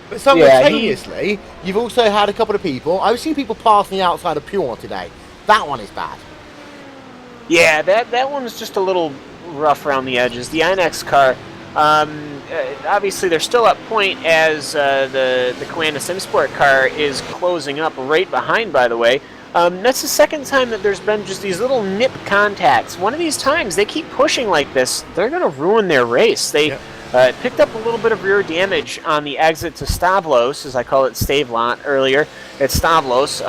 But simultaneously, you've also had a couple of people, I've seen people passing the outside of Pure today. That one is bad. Yeah, that one's just a little rough around the edges. The Inex car, obviously they're still at point as the Coanda SimSport car is closing up right behind, by the way. That's the second time that there's been just these little nip contacts. One of these times they keep pushing like this, they're going to ruin their race. They picked up a little bit of rear damage on the exit to Stavlos, as I call it Stavelot earlier. It's Stavlos,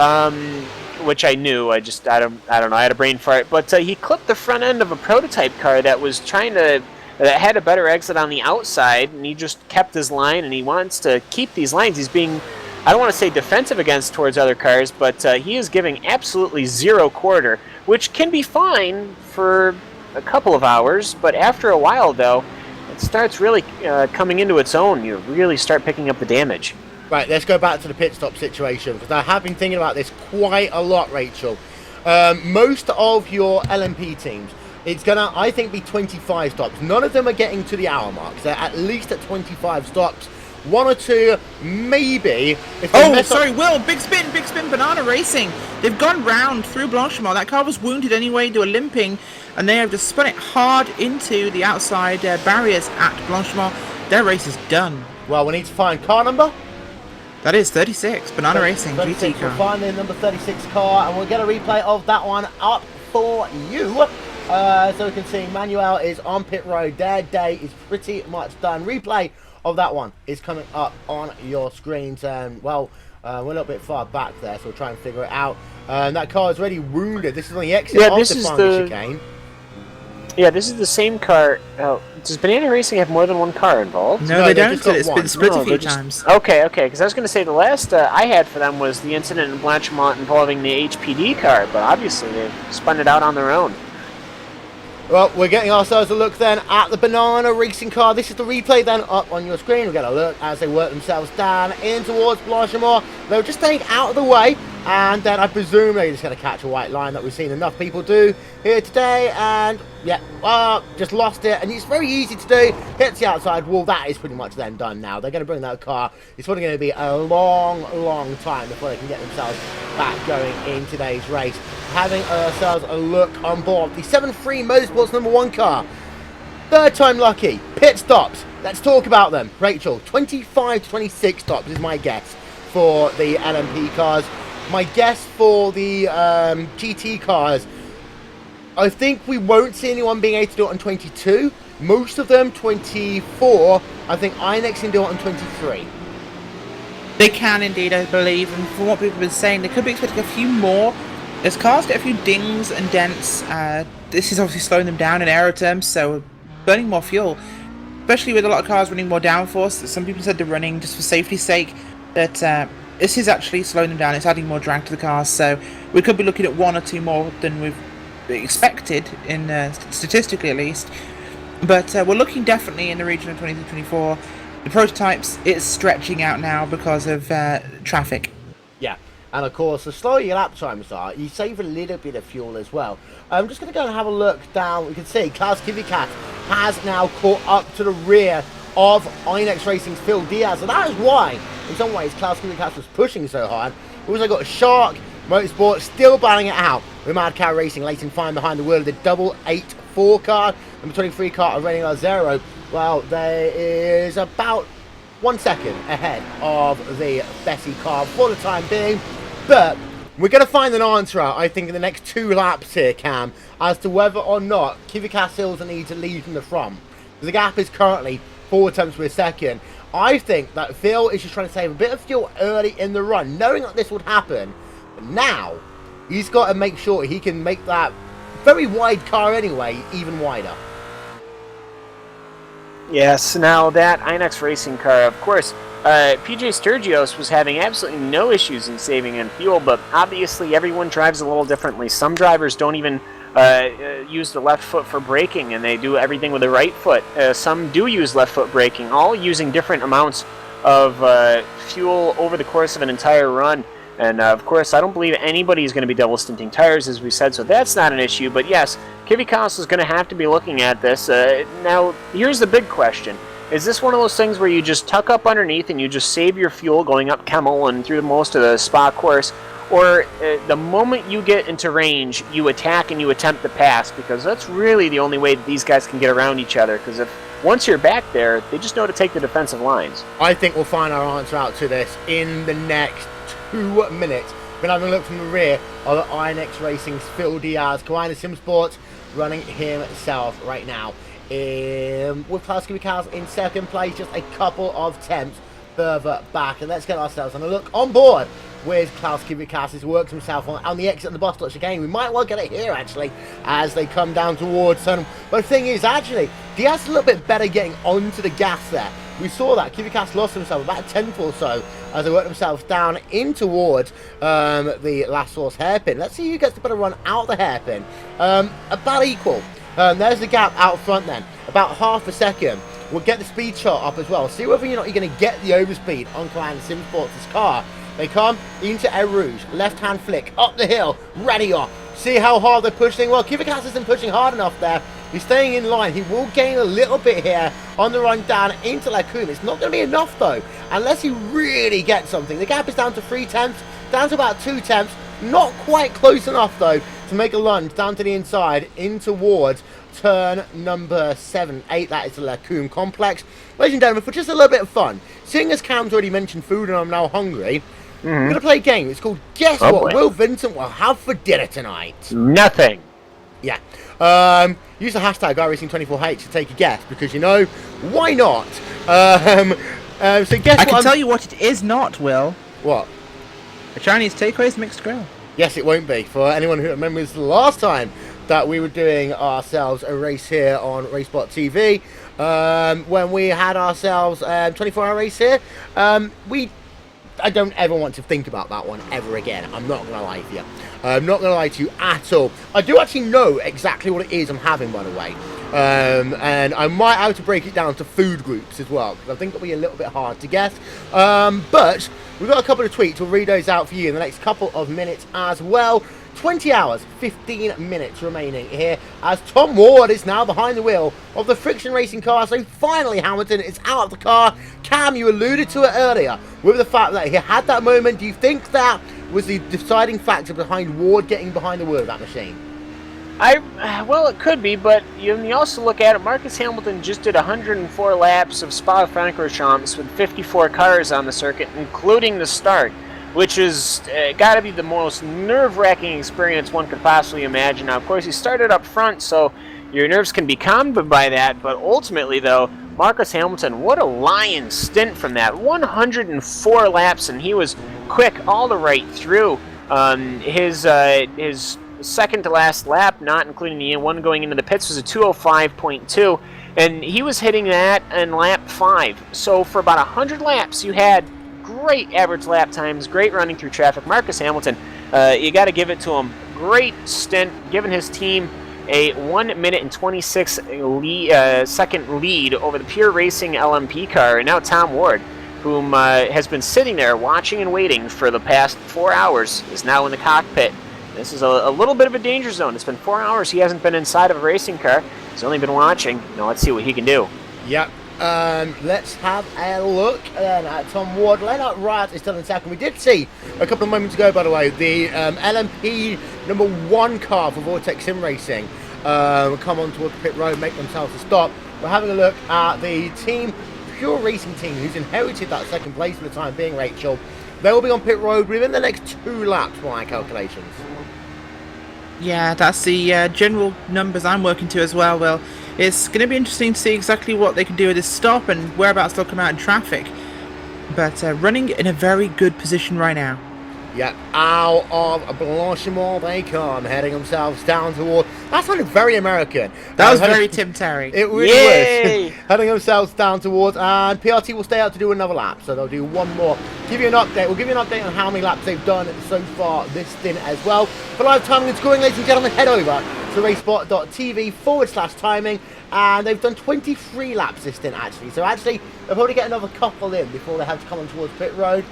which I knew. I don't know. I had a brain fart. But he clipped the front end of a prototype car that was that had a better exit on the outside, and he just kept his line, and he wants to keep these lines. He's being, I don't want to say defensive towards other cars, but he is giving absolutely zero quarter, which can be fine for a couple of hours, but after a while, though, it starts really coming into its own. You really start picking up the damage. Right, let's go back to the pit stop situation, because I have been thinking about this quite a lot, Rachel. Most of your LMP teams, it's going to, I think, be 25 stops. None of them are getting to the hour mark. They're at least at 25 stops. One or two, maybe. If Will, big spin, Banana Racing. They've gone round through Blanchimont. That car was wounded anyway, they were limping, and they have just spun it hard into the outside barriers at Blanchimont. Their race is done. Well, we need to find car number. That is 36, Banana Racing, 36, GT car. We'll find the number 36 car, and we'll get a replay of that one up for you. So we can see Manuel is on pit road. Their day is pretty much done. Replay of that one is coming up on your screens. Well, we're a little bit far back there, so we'll try and figure it out. That car is already wounded. This is on the exit of the final chicane. Yeah, this is the same car. Does Banana Racing have more than one car involved? No, they don't. It's been split a few times. Okay, because I was going to say the last I had for them was the incident in Blanchimont involving the HPD car, but obviously they've spun it out on their own. Well, we're getting ourselves a look then at the Banana Racing car. This is the replay then up on your screen. We'll get a look as they work themselves down in towards Blanchimont. They were just staying out of the way, and then I presume they're just going to catch a white line that we've seen enough people do here today, and yeah, just lost it, and it's very easy to do. Hits the outside wall. That is pretty much then done now. They're going to bring that car. It's probably going to be a long time before they can get themselves back going in today's race. Having ourselves a look on board the 7-3 Motorsports #1 car. Third time lucky. Pit stops. Let's talk about them. Rachel, 25 to 26 stops is my guess for the LMP cars. My guess for the GT cars, I think we won't see anyone being able to do it on 22. Most of them 24. I think Inex can do it on 23. They can indeed, I believe, and from what people have been saying, they could be expecting a few more. As cars get a few dings and dents, this is obviously slowing them down in aero terms, so burning more fuel. Especially with a lot of cars running more downforce. Some people said they're running just for safety's sake, that this is actually slowing them down. It's adding more drag to the cars, so we could be looking at one or two more than we've expected, in statistically at least. But we're looking definitely in the region of 23-24. The prototypes, it's stretching out now because of traffic. Yeah. And of course, the slower your lap times are, you save a little bit of fuel as well. I'm just going to go and have a look down. We can see Klaus Kvyat has now caught up to the rear of Inex Racing's Phil Diaz. And that is why, in some ways, Klaus Kvyat was pushing so hard. We've also got Shark Motorsport still battling it out with Mad Cow Racing, Leighton Fine behind the wheel of the 884 car. number 23 car, Aurelio Zero, well, there is about 1 second ahead of the Bessie car for the time being. But we're going to find an answer out, I think, in the next 2 laps here, Cam, as to whether or not Kvyat feels the need to lead from the front. The gap is currently 4 tenths per second. I think that Phil is just trying to save a bit of fuel early in the run, knowing that this would happen. But now, he's got to make sure he can make that very wide car anyway even wider. Yes, now that Inex racing car, of course, PJ Sturgios was having absolutely no issues in saving in fuel, but obviously everyone drives a little differently. Some drivers don't even use the left foot for braking, and they do everything with the right foot. Some do use left foot braking, all using different amounts of fuel over the course of an entire run. And of course, I don't believe anybody is going to be double stinting tires, as we said, so that's not an issue. But yes, Kvyat is going to have to be looking at this. Now, here's the big question. Is this one of those things where you just tuck up underneath and you just save your fuel going up Kemmel and through most of the Spa course? Or the moment you get into range, you attack and you attempt to pass? Because that's really the only way that these guys can get around each other. Because if once you're back there, they just know to take the defensive lines. I think we'll find our answer out to this in the next 2 minutes. We're having a look from the rear of Inex Racing's Phil Diaz, Kawina Sim Sports running himself right now. With Klaus Kvyat in second place, just a couple of tenths further back. And let's get ourselves on a look on board with Klaus Kvyat. He's worked himself on the exit of the bus stop chicane. We might well get it here, actually, as they come down towards Sunham. But the thing is, actually, Diaz is a little bit better getting onto the gas there. We saw that. Kvyat lost himself about a tenth or so as they worked themselves down in towards the last source hairpin. Let's see who gets the better run out the hairpin. About equal. There's the gap out front then. About half a second. We'll get the speed chart up as well. See whether or not you're going to get the overspeed on Kawina Sim Sports' car. They come into Eau Rouge. Left-hand flick. Up the hill. Ready off. See how hard they're pushing. Well, Kvyat isn't pushing hard enough there. He's staying in line. He will gain a little bit here on the run down into Lacombe. It's not going to be enough, though, unless he really gets something. The gap is down to 3 tenths. Down to about 2 tenths. Not quite close enough, though, to make a lunge down to the inside in towards turn number 7-8. That is the Lacombe complex. Ladies and gentlemen, for just a little bit of fun, seeing as Cam's already mentioned food and I'm now hungry, we're going to play a game. It's called Guess What Will Vincent Will Have for Dinner Tonight? Nothing. Yeah. Use the hashtag iRacing24H to take a guess, because, you know, why not? So guess I can tell you what it is not, Will. What? A Chinese takeaways mixed grill. Yes, it won't be. For anyone who remembers the last time that we were doing ourselves a race here on RaceSpot TV, when we had ourselves 24-hour race here, I don't ever want to think about that one ever again. I'm not going to lie to you. I'm not going to lie to you at all. I do actually know exactly what it is I'm having, by the way. And I might have to break it down to food groups as well, because I think it'll be a little bit hard to guess. But we've got a couple of tweets. We'll read those out for you in the next couple of minutes as well. 20 hours, 15 minutes remaining here as Tom Ward is now behind the wheel of the friction racing car. So finally Hamilton is out of the car. Cam, you alluded to it earlier with the fact that he had that moment. Do you think that was the deciding factor behind Ward getting behind the wheel of that machine? Well, it could be, but you also look at it. Marcus Hamilton just did 104 laps of Spa-Francorchamps with 54 cars on the circuit, including the start, which is got to be the most nerve-wracking experience one could possibly imagine. Now, of course, he started up front, so your nerves can be calmed by that, but ultimately, though, Marcus Hamilton, what a lion stint from that. 104 laps, and he was quick all the right through. His second to last lap, not including the one going into the pits, was a 2:05.2, and he was hitting that in lap 5. So for about 100 laps, you had great average lap times, great running through traffic. Marcus Hamilton, you got to give it to him. Great stint, giving his team a 1 minute and 26 second lead over the Pure Racing LMP car. And now Tom Ward, whom has been sitting there watching and waiting for the past 4 hours, is now in the cockpit. This is a little bit of a danger zone. It's been 4 hours. He hasn't been inside of a racing car. He's only been watching. Now let's see what he can do. Yep. Let's have a look at Tom Ward. Lennart Rath is still in second. We did see a couple of moments ago, by the way, the LMP number 1 car for Vortex Sim Racing come on towards pit road, make themselves a stop. We're having a look at the team, Pure Racing team, who's inherited that second place for the time being, Rachel. They will be on pit road within the next 2 laps, by my calculations. Yeah, that's the general numbers I'm working to as well. Well, it's going to be interesting to see exactly what they can do with this stop and whereabouts they'll come out in traffic. But running in a very good position right now. Yep, out of Blanchimont they come, heading themselves down toward... That sounded very American. That was very Tim Terry. It really was. Heading themselves down towards, and PRT will stay out to do another lap, so they'll do one more. Give you an update. We'll give you an update on how many laps they've done so far this stint as well. For live timing and scoring, ladies and gentlemen, head over to racespot.tv/timing, and they've done 23 laps this stint, actually. So actually, they'll probably get another couple in before they have to come on towards pit road.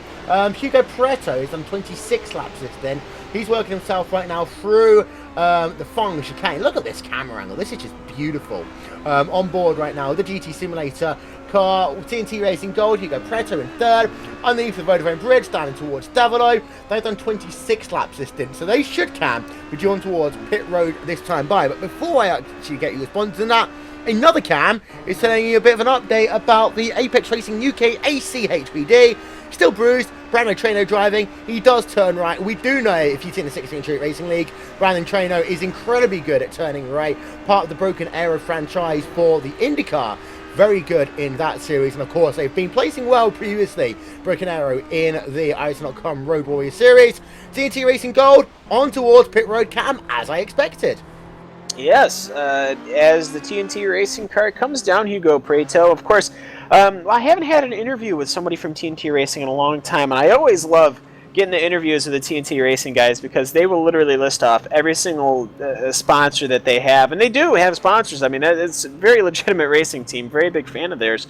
Hugo Pareto has done 26 laps this stint. He's working himself right now through the Fong chicane. Look at this camera angle. This is just beautiful. On board right now, the GT Simulator car, TNT Racing Gold, Hugo Pareto in third. Underneath the Vodafone Bridge, down towards Davilo. They've done 26 laps this stint, so they should, Cam, be drawn towards pit road this time by. But before I actually get you response to that, another Cam is telling you a bit of an update about the Apex Racing UK AC HPD. Still bruised, Brandon Traino driving, he does turn right. We do know, if you've seen the 16 Street Racing League, Brandon Traino is incredibly good at turning right, part of the Broken Arrow franchise for the IndyCar. Very good in that series, and of course they've been placing well previously, Broken Arrow in the iRacing.com Road Warrior Series. TNT Racing Gold on towards pit road, Cam, as I expected. Yes, as the TNT Racing car comes down, Hugo Pareto, of course. I haven't had an interview with somebody from TNT Racing in a long time, and I always love getting the interviews with the TNT Racing guys because they will literally list off every single sponsor that they have, and they do have sponsors. I mean, it's a very legitimate racing team, very big fan of theirs.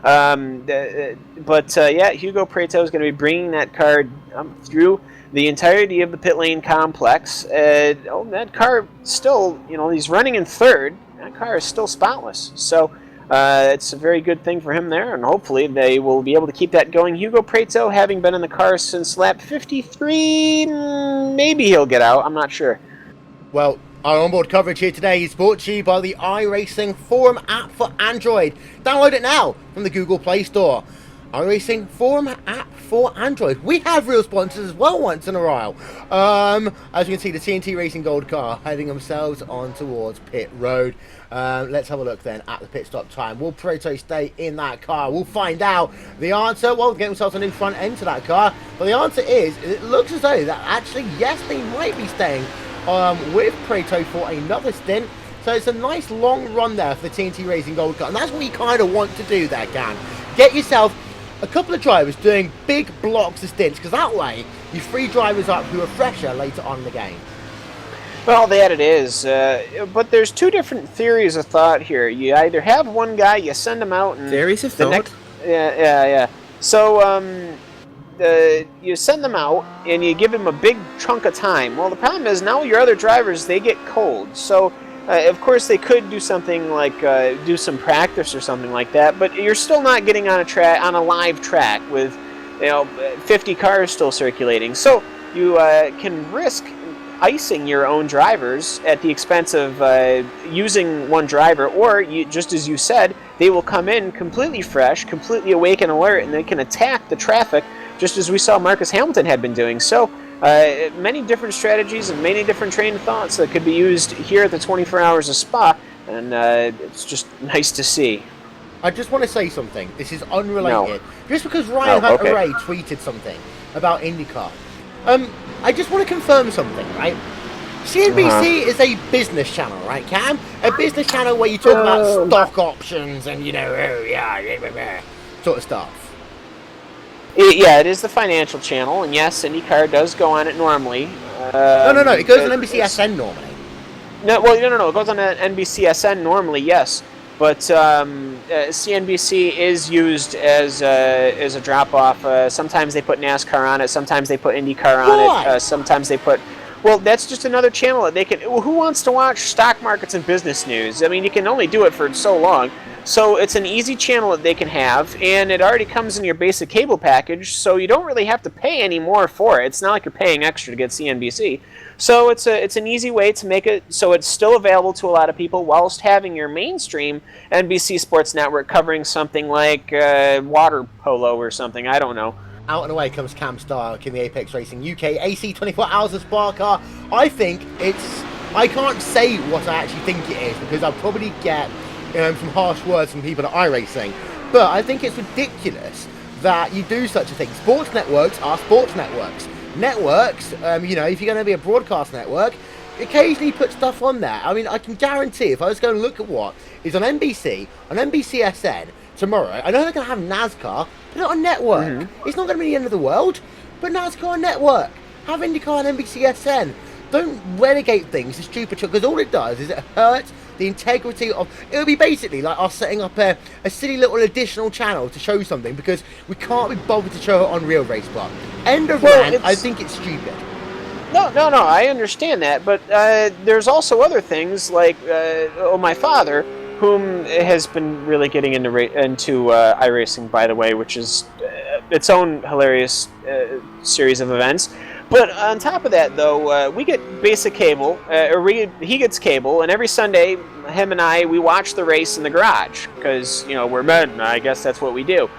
Yeah, Hugo Pareto is going to be bringing that car through the entirety of the pit lane complex. That car still, he's running in third. That car is still spotless. So it's a very good thing for him there, and hopefully they will be able to keep that going. Hugo Pareto, having been in the car since lap 53, maybe he'll get out. I'm not sure. Well, our onboard coverage here today is brought to you by the iRacing Forum app for Android. Download it now from the Google Play Store. iRacing Forum app for Android. We have real sponsors as well once in a while. As you can see, the TNT Racing Gold car heading themselves on towards pit road. Let's have a look then at the pit stop time. Will Pareto stay in that car? We'll find out the answer. Well, get themselves a new front end to that car. But the answer is, it looks as though that actually, yes, they might be staying with Pareto for another stint. So it's a nice long run there for the TNT Racing Gold car. And that's what you kind of want to do there, Can. Get yourself a couple of drivers doing big blocks of stints, because that way you free drivers up who are fresher later on in the game. Well, that it is. But there's two different theories of thought here. You either have one guy, you send him out, and theories of thought. Yeah. So you send them out and you give him a big chunk of time. Well, the problem is now your other drivers, they get cold. So of course they could do something like do some practice or something like that, but you're still not getting on a live track with 50 cars still circulating. So you can risk icing your own drivers at the expense of using one driver, or just as you said, they will come in completely fresh, completely awake and alert, and they can attack the traffic just as we saw Marcus Hamilton had been doing. So many different strategies and many different train of thoughts that could be used here at the 24 Hours of Spa, and it's just nice to see. I just want to say something. This is unrelated. No. Just because Ryan Hunter-Ray tweeted something about IndyCar, I just want to confirm something, right? CNBC is a business channel, right, Cam? A business channel where you talk about stock options and, sort of stuff. Yeah, it is the financial channel, and yes, IndyCar does go on it normally. No. It goes on NBCSN normally. No, it goes on NBCSN normally, yes. But CNBC is used as a drop-off. Sometimes they put NASCAR on it. Sometimes they put IndyCar on it. Sometimes they put... Well, that's just another channel that they can... Who wants to watch stock markets and business news? I mean, you can only do it for so long. So it's an easy channel that they can have, and it already comes in your basic cable package, so you don't really have to pay any more for it. It's not like you're paying extra to get CNBC. So it's an easy way to make it so it's still available to a lot of people whilst having your mainstream NBC Sports Network covering something like water polo or something. I don't know. Out and away comes Cam Stark in the Apex Racing UK AC 24 Hours of Spa car. I think I can't say what I actually think it is because I'll probably get some harsh words from people at iRacing. But I think it's ridiculous that you do such a thing. Sports networks are sports networks. Networks, if you're going to be a broadcast network, occasionally put stuff on there. I mean, I can guarantee if I was going to look at what is on NBC, on NBCSN tomorrow, I know they're going to have NASCAR, but not on network. Mm-hmm. It's not going to be the end of the world, but NASCAR on network. Have IndyCar on NBCSN. Don't relegate things to stupid because all it does is it hurts the integrity of... It'll be basically like us setting up a silly little additional channel to show something because we can't be bothered to show it on real RaceSpot. End of rant. I think it's stupid. No, I understand that, but there's also other things like my father, whom has been really getting into iRacing, by the way, which is its own hilarious series of events. But on top of that, though, we get basic cable, he gets cable, and every Sunday, him and I, we watch the race in the garage, because, we're men, and I guess that's what we do.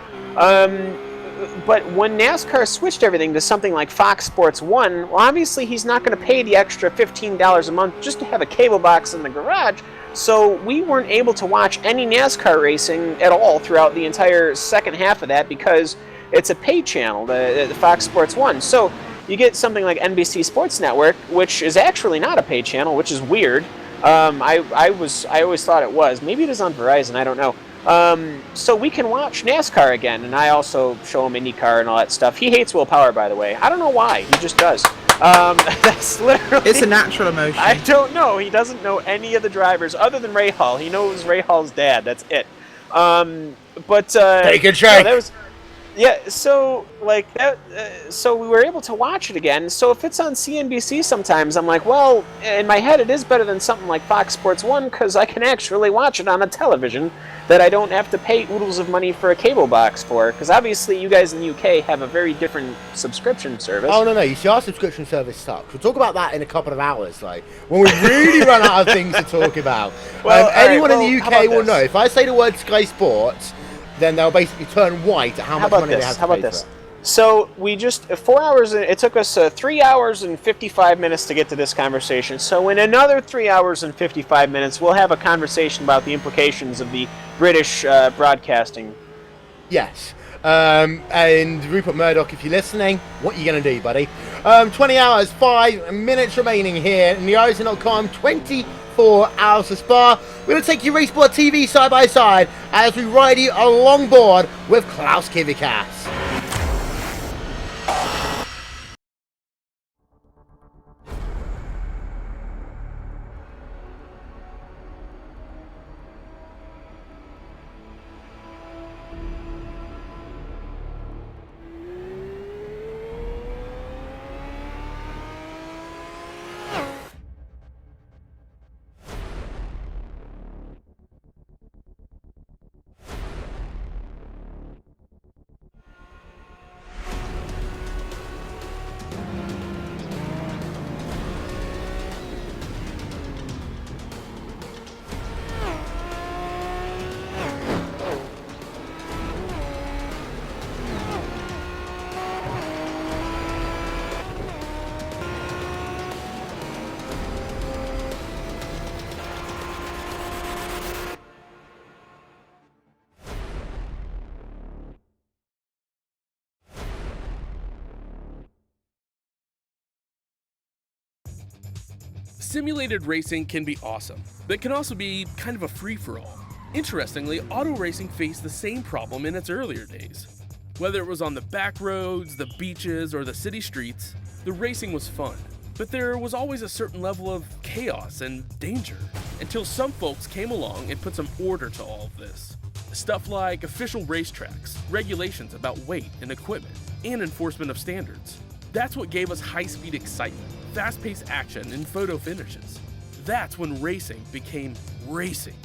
But when NASCAR switched everything to something like Fox Sports 1, well, obviously he's not going to pay the extra $15 a month just to have a cable box in the garage, so we weren't able to watch any NASCAR racing at all throughout the entire second half of that because it's a pay channel, the Fox Sports 1. So you get something like NBC Sports Network, which is actually not a pay channel, which is weird. I always thought it was. Maybe it is on Verizon, I don't know. So we can watch NASCAR again, and I also show him IndyCar and all that stuff. He hates Will Power, by the way. I don't know why. He just does. That's literally... It's a natural emotion. I don't know. He doesn't know any of the drivers other than Ray Hall. He knows Ray Hall's dad. That's it. Take a check. Yeah, so like that. So we were able to watch it again. So if it's on CNBC, sometimes I'm like, well, in my head, it is better than something like Fox Sports 1 because I can actually watch it on a television that I don't have to pay oodles of money for a cable box for. Because obviously, you guys in the UK have a very different subscription service. Oh no, you see, our subscription service sucks. We'll talk about that in a couple of hours, like when we really run out of things to talk about. Well, anyone in the UK will know if I say the word Sky Sports, then they'll basically turn white at how much money they have to pay for it. So we just 4 hours. It took us 3 hours and 55 minutes to get to this conversation. So in another 3 hours and 55 minutes, we'll have a conversation about the implications of the British broadcasting. Yes. And Rupert Murdoch, if you're listening, what are you going to do, buddy? 20 hours, 5 minutes remaining here in the Horizon.com 24 hours of Spa. We're going to take you RaceSpot TV side by side as we ride you along board with Klaus Kivikas. Simulated racing can be awesome, but can also be kind of a free-for-all. Interestingly, auto racing faced the same problem in its earlier days. Whether it was on the back roads, the beaches, or the city streets, the racing was fun. But there was always a certain level of chaos and danger, until some folks came along and put some order to all of this. Stuff like official racetracks, regulations about weight and equipment, and enforcement of standards. That's what gave us high-speed excitement, fast-paced action, and photo finishes. That's when racing became racing.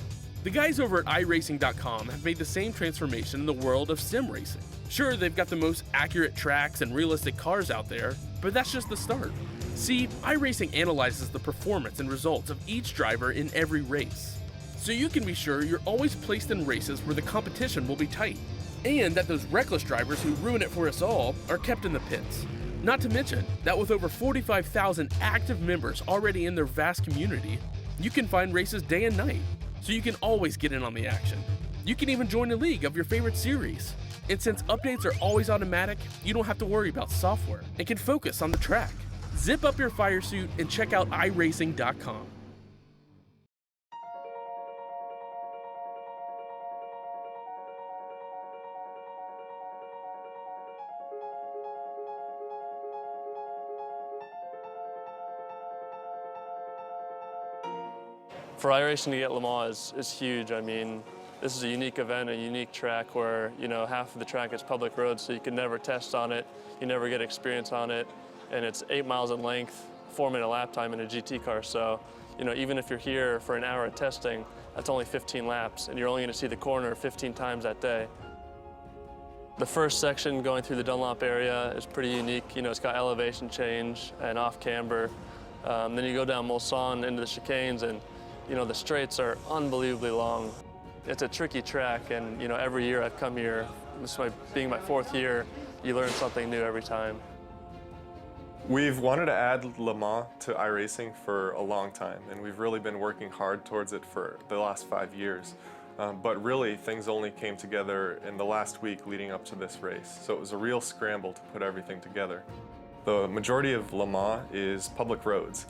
The guys over at iRacing.com have made the same transformation in the world of sim racing. Sure, they've got the most accurate tracks and realistic cars out there, but that's just the start. See, iRacing analyzes the performance and results of each driver in every race, so you can be sure you're always placed in races where the competition will be tight, and that those reckless drivers who ruin it for us all are kept in the pits. Not to mention that with over 45,000 active members already in their vast community, you can find races day and night, so you can always get in on the action. You can even join a league of your favorite series. And since updates are always automatic, you don't have to worry about software and can focus on the track. Zip up your fire suit and check out iRacing.com. For iRacing to get Le Mans is huge. I mean, this is a unique event, a unique track where, half of the track is public road, so you can never test on it, you never get experience on it, and it's 8 miles in length, 4-minute lap time in a GT car. So, even if you're here for an hour of testing, that's only 15 laps, and you're only going to see the corner 15 times that day. The first section going through the Dunlop area is pretty unique. It's got elevation change and off camber. Then you go down Mulsanne into the chicanes, and the straights are unbelievably long. It's a tricky track, and every year I've come here, being my 4th year, you learn something new every time. We've wanted to add Le Mans to iRacing for a long time, and we've really been working hard towards it for the last 5 years. But really, things only came together in the last week leading up to this race, so it was a real scramble to put everything together. The majority of Le Mans is public roads,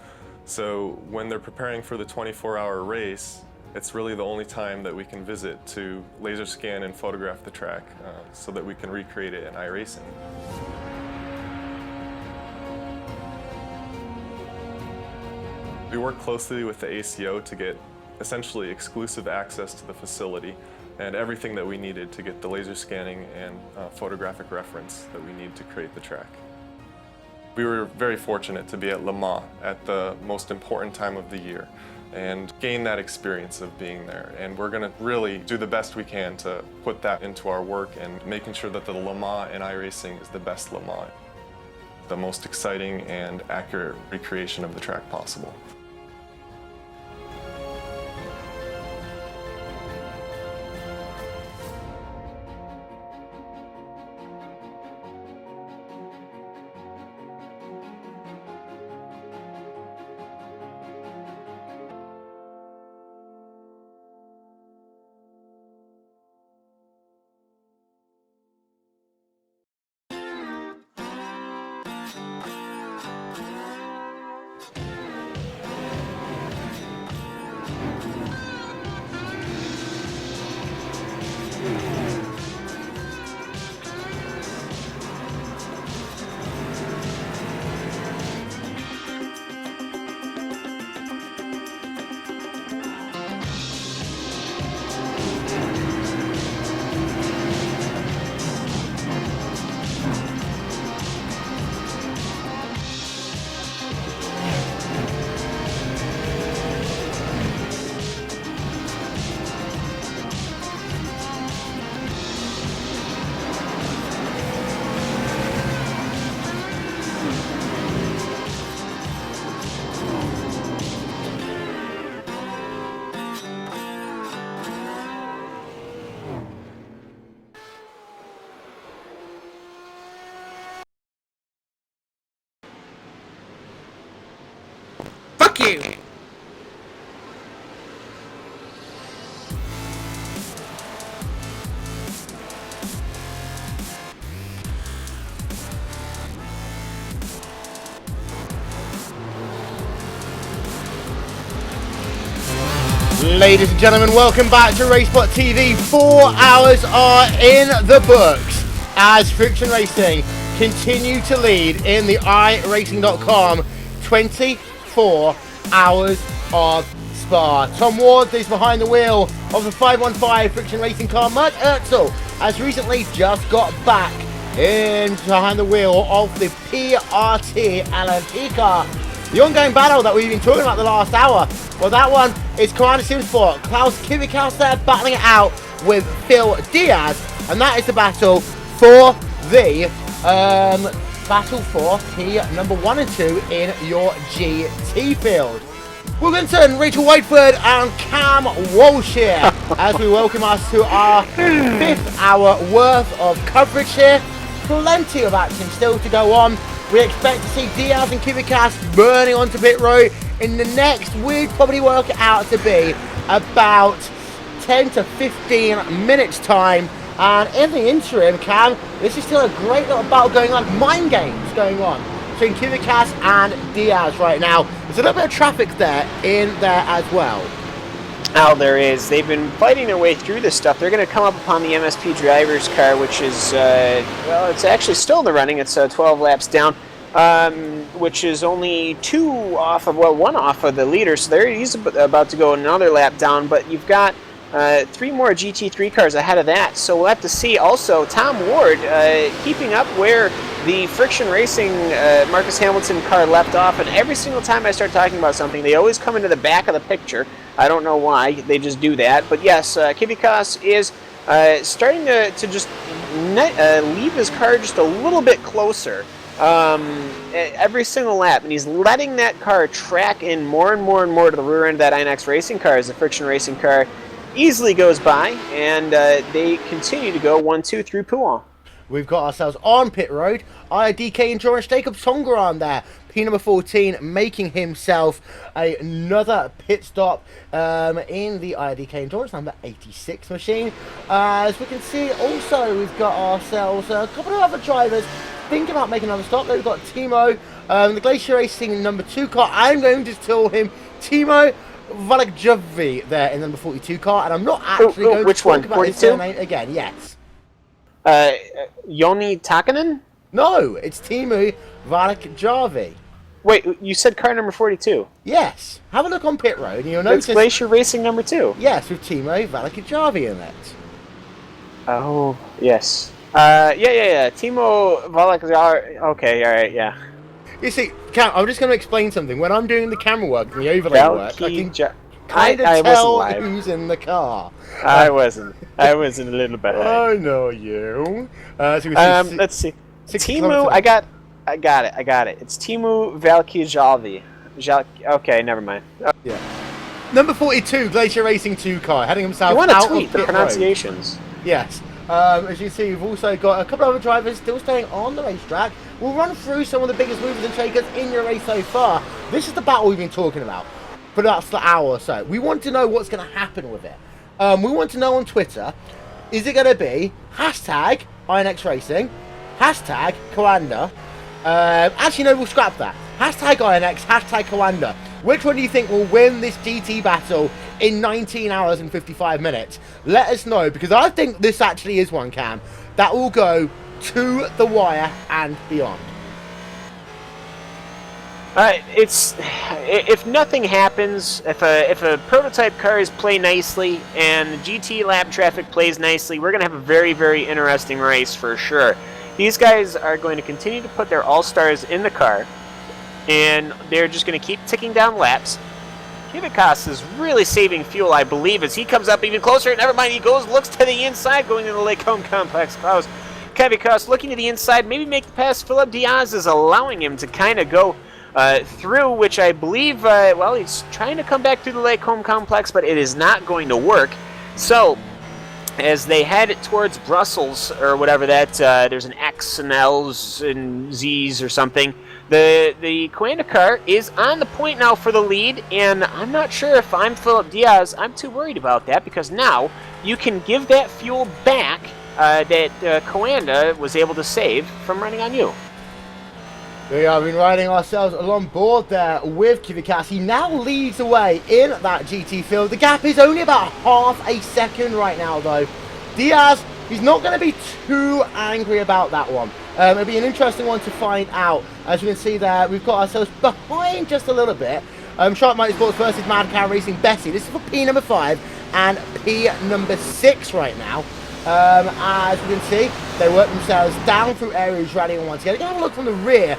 so when they're preparing for the 24-hour race, it's really the only time that we can visit to laser scan and photograph the track so that we can recreate it in iRacing. We work closely with the ACO to get essentially exclusive access to the facility and everything that we needed to get the laser scanning and photographic reference that we need to create the track. We were very fortunate to be at Le Mans at the most important time of the year and gain that experience of being there. And we're going to really do the best we can to put that into our work and making sure that the Le Mans in iRacing is the best Le Mans, the most exciting and accurate recreation of the track possible. Fuck you! Ladies and gentlemen, welcome back to RaceSpot TV. 4 hours are in the books as Friction Racing continue to lead in the iRacing.com 24 hours of Spa. Tom Ward is behind the wheel of the 515 Friction Racing car. Mark Ertzel has recently just got back in behind the wheel of the PRT LMP car. The ongoing battle that we've been talking about the last hour, well, that one is Commander Simsport. Klaus Kivikas there battling it out with Phil Diaz, and that is the battle for the key number 1 and 2 in your GT field. Wilkinson, Rachel Whiteford, and Cam Walsh here as we welcome us to our 5th hour worth of coverage here. Plenty of action still to go on. We expect to see Diaz and Kivikas burning onto pit road in the next, we'd probably work it out to be about 10 to 15 minutes time. And in the interim, Cam, this is still a great little battle going on, mind games going on between Kivikas and Diaz right now. There's a little bit of traffic in there as well. Now there is. They've been fighting their way through this stuff. They're going to come up upon the MSP driver's car, which is, well, it's actually still in the running. It's 12 laps down, which is only 2 off of, well, 1 off of the leader. So he's about to go another lap down, but you've got 3 more GT3 cars ahead of that. So we'll have to see. Also, Tom Ward keeping up where the Friction Racing Marcus Hamilton car left off. And every single time I start talking about something, they always come into the back of the picture. I don't know why. They just do that. But yes, Kivikas is starting to just leave his car just a little bit closer every single lap, and he's letting that car track in more and more and more to the rear end of that INX Racing car as the Friction Racing car easily goes by, and they continue to go 1-2 through Pouan. We've got ourselves on pit road. IDK Endurance Jacob Songaran there. P number 14 making himself another pit stop in the IDK Endurance number 86 machine. As we can see, also we've got ourselves a couple of other drivers thinking about making another stop. We've got Timo, the Glacier Racing number 2 car. I'm going to tell him Timo Valakjovi there in the number 42 car, and I'm not actually going to talk about his surname again. Yes. Joni Takanen? No, it's Timu Valakjovi. Wait, you said car number 42? Yes. Have a look on pit road and you'll notice... It's Glacier Racing number 2? Yes, with Timo Valakjovi in it. Oh, yes. Yeah. Timo Valakjovi... Okay, alright, yeah. You see, Cam, I'm just going to explain something. When I'm doing the camera work and the overlay work, I can kind of tell who's in the car. I wasn't a little behind. I know you. So let's see. Timu, I got it. It's Timu Valkjavi. Okay, never mind. Yeah. Number 42, Glacier Racing 2 car, heading himself you out want to of tweet the pit pronunciations. road. Yes. As you see, we've also got a couple of other drivers still staying on the racetrack. We'll run through some of the biggest movers and shakers in your race so far. This is the battle we've been talking about for the last hour or so. We want to know what's going to happen with it. We want to know on Twitter, is it going to be hashtag INX Racing, hashtag Coanda? Actually, no, we'll scrap that. Hashtag INX, hashtag Coanda. Which one do you think will win this GT battle in 19 hours and 55 minutes? Let us know, because I think this actually is one, Cam, that will go to the wire and beyond. If nothing happens, if a prototype cars play nicely and the GT lab traffic plays nicely, we're going to have a very, very interesting race for sure. These guys are going to continue to put their all-stars in the car, and they're just going to keep ticking down laps. Kivikas is really saving fuel, I believe, as he comes up even closer. Never mind, he looks to the inside, going to the Lake Home Complex. Klaus Kivikas looking to the inside, maybe make the pass. Philip Diaz is allowing him to kind of go through, which I believe, well, he's trying to come back through the Lake Home Complex, but it is not going to work. So, as they head towards Brussels, or whatever that, there's an X and L's and Z's or something. The Coanda car is on the point now for the lead, and I'm not sure if I'm Philip Diaz. I'm too worried about that, because now you can give that fuel back that Coanda was able to save from running on you. We have been riding ourselves along board there with Kivikas. He now leads away in that GT field. The gap is only about half a second right now, though. Diaz, he's not going to be too angry about that one. It'll be an interesting one to find out. As you can see there, we've got ourselves behind just a little bit. Sharp Mighty Sports versus Mad Cow Racing Bessie. This is for P number 5 and P number 6 right now. As you can see, they work themselves down through areas rallying once again. They're going to have a look from the rear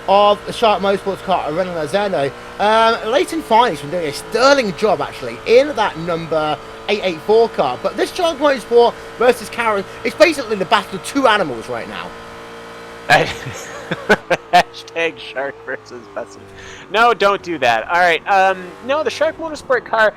of the Shark Motorsports car at Renault Zeno. Leighton Fine has been doing a sterling job, actually, in that number 884 car. But this Shark Motorsport versus Karen, it's basically the battle of two animals right now. Hashtag Shark versus Bessie. No, don't do that. All right. No, the Shark Motorsport car,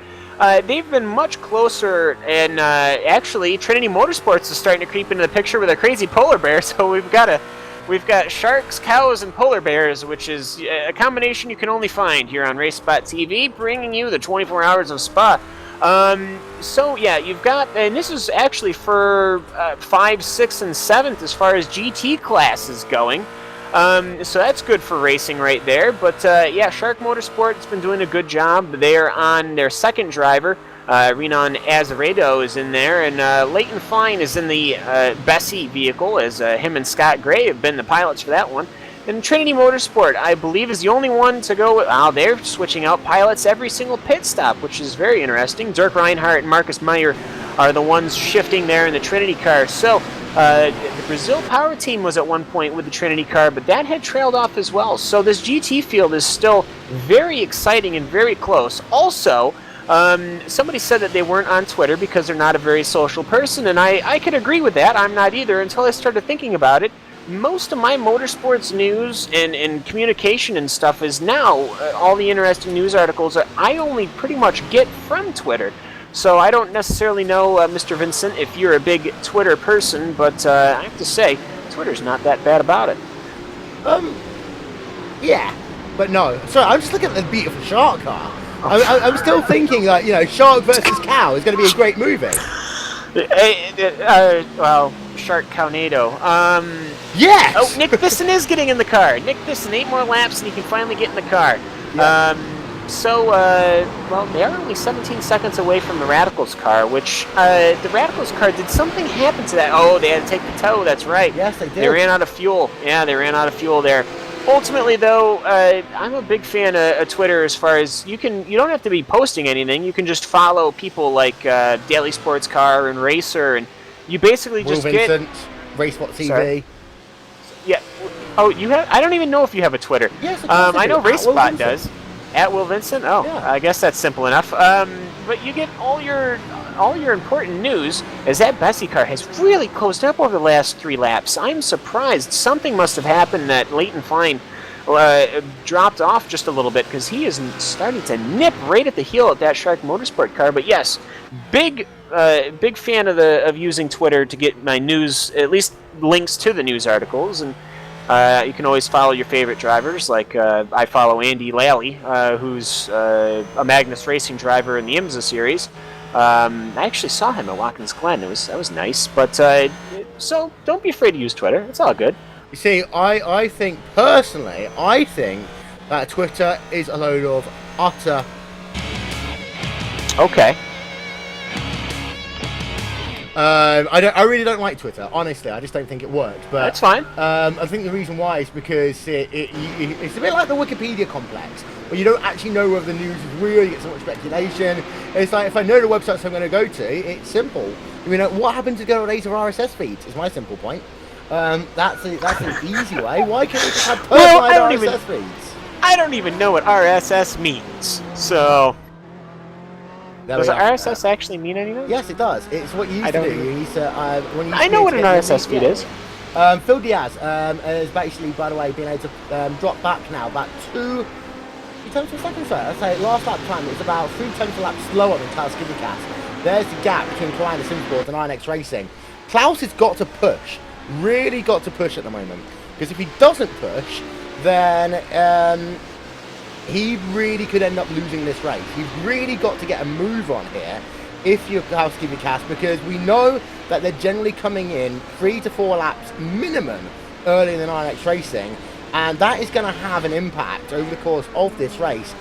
they've been much closer, and actually, Trinity Motorsports is starting to creep into the picture with a crazy polar bear. So we've got sharks, cows, and polar bears, which is a combination you can only find here on RaceSpot TV, bringing you the 24 hours of Spa. So yeah, you've got, and this is actually for 5, 6, and 7th as far as GT class is going. So that's good for racing right there. But yeah, Shark Motorsport's been doing a good job. They are on their second driver. Renan Azeredo is in there, and Leighton Fine is in the Bessie vehicle, as him and Scott Gray have been the pilots for that one. And Trinity Motorsport, I believe, is the only one to go with... Oh, they're switching out pilots every single pit stop, which is very interesting. Dirk Reinhardt and Marcus Meyer are the ones shifting there in the Trinity car. So, the Brazil Power Team was at one point with the Trinity car, but that had trailed off as well. So this GT field is still very exciting and very close. Also, somebody said that they weren't on Twitter because they're not a very social person, and I could agree with that. I'm not either until I started thinking about it. Most of my motorsports news and communication and stuff is now all the interesting news articles I only pretty much get from Twitter. So I don't necessarily know, Mr. Vincent, if you're a big Twitter person, but I have to say, Twitter's not that bad about it. Yeah, but no. Sorry, I'm just looking at the beautiful shark car. I'm still thinking that, you know, Shark versus Cow is going to be a great movie. Well, Shark Cownado. Yes! Oh, Nick Thyssen is getting in the car. Nick Thyssen, 8 more laps and he can finally get in the car. Yeah. Well, they are only 17 seconds away from the Radicals car, which, the Radicals car, did something happen to that? Oh, they had to take the tow, that's right. Yes, they did. They ran out of fuel. Yeah, they ran out of fuel there. Ultimately, though, I'm a big fan of Twitter as far as you don't have to be posting anything. You can just follow people like Daily Sports Car and Racer, and you basically Will just Vincent, RaceSpot TV. Sorry. Yeah. Oh, you have? I don't even know if you have a Twitter. Yes, of course I know do. RaceSpot does. At Will Vincent. Oh, Yeah. I guess that's simple enough. But you get all your important news, as that Bessie car has really closed up over the last 3 laps. I'm surprised. Something must have happened that Leighton Fine dropped off just a little bit, because he is starting to nip right at the heel at that Shark Motorsport car. But yes, big fan of using Twitter to get my news, at least links to the news articles, and you can always follow your favorite drivers. Like I follow Andy Lally, who's a Magnus Racing driver in the IMSA series. I actually saw him at Watkins Glen. That was nice. But so don't be afraid to use Twitter. It's all good. You see, I think, personally, that Twitter is a load of utter... Okay. I really don't like Twitter, honestly. I just don't think it works. But that's fine. I think the reason why is because it's a bit like the Wikipedia complex, where you don't actually know whether the news is real. You get so much speculation. It's like, if I know the websites I'm going to go to, it's simple. I mean, what happened to go later RSS feeds is my simple point. That's an easy way. Why can't we just have personalized RSS feeds? I don't even know what RSS means. So... Does RSS actually mean anything? Yes, it does. It's what you used to do. You used to, I know what an RSS feed is. Phil Diaz has basically, by the way, been able to drop back now about 2 tenths of a second. So I'd say last lap time it's about 3 tenths of a lap slower than Klaus Kivikas. There's the gap between Klein and Simsport and INX Racing. Klaus has got to push, really got to push at the moment, because if he doesn't push, then he really could end up losing this race. You've really got to get a move on here if you're Klaus Kivikas, because we know that they're generally coming in 3 to 4 laps minimum earlier than INX Racing, and that is going to have an impact over the course of this race.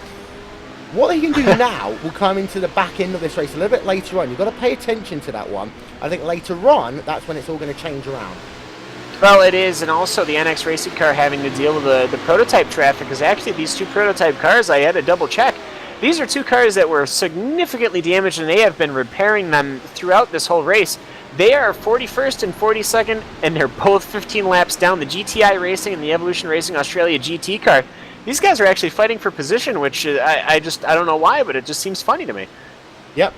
What he can do now will come into the back end of this race a little bit later on. You've got to pay attention to that one. I think later on, that's when it's all going to change around. Well, it is, and also the NX Racing car having to deal with the prototype traffic, is actually these 2 prototype cars, I had to double check. These are 2 cars that were significantly damaged, and they have been repairing them throughout this whole race. They are 41st and 42nd, and they're both 15 laps down. The GTI Racing and the Evolution Racing Australia GT car. These guys are actually fighting for position, which I don't know why, but it just seems funny to me. Yep.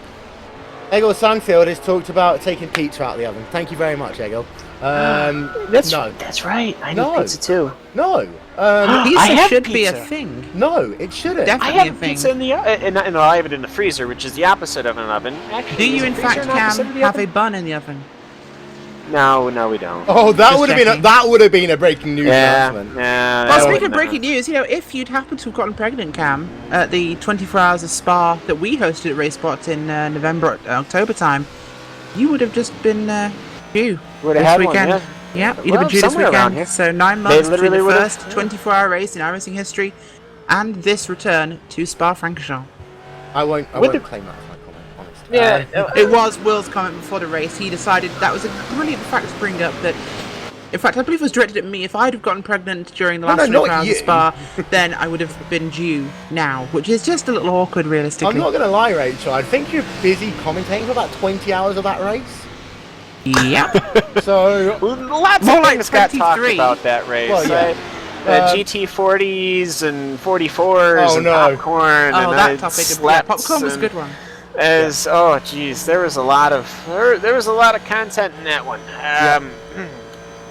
Egil Sandfield has talked about taking pizza out of the oven. Thank you very much, Egil. That's right. I need pizza too. No. Pizza should be a thing. No, it shouldn't. Definitely I have a thing. pizza in the oven, and I have it in the freezer, which is the opposite of an oven. Actually, Do you is a in freezer fact, an opposite Cam, of the have oven? a bun in the oven? No, we don't. Oh, that Just would have checking. been a breaking news announcement. Well, speaking of breaking news, if you'd happened to have gotten pregnant, Cam, at the 24 Hours of Spa that we hosted at RaceSpot in November, October time, you would have just been due Would have this had weekend. one, Yeah, you'd Well, have been due this somewhere around weekend. here. So 9 They months between literally the would have- first 24-hour race in iRacing history and this return to Spa-Francorchamps. I won't claim that as my comment, honestly. Yeah, It was Will's comment before the race. He decided that was a brilliant fact to bring up. That, in fact, I believe it was directed at me. If I'd have gotten pregnant during the last 24 hours of Spa, then I would have been due now, which is just a little awkward, realistically. I'm not going to lie, Rachel. I think you're busy commentating for about 20 hours of that race. Yep. So lots More of like things got talked 23. about that race. Well, yeah. GT40s and 44s Oh, and no. popcorn. Oh, and that topic. Yeah, sleps popcorn was a and- good one. Oh geez, there was a lot of content in that one.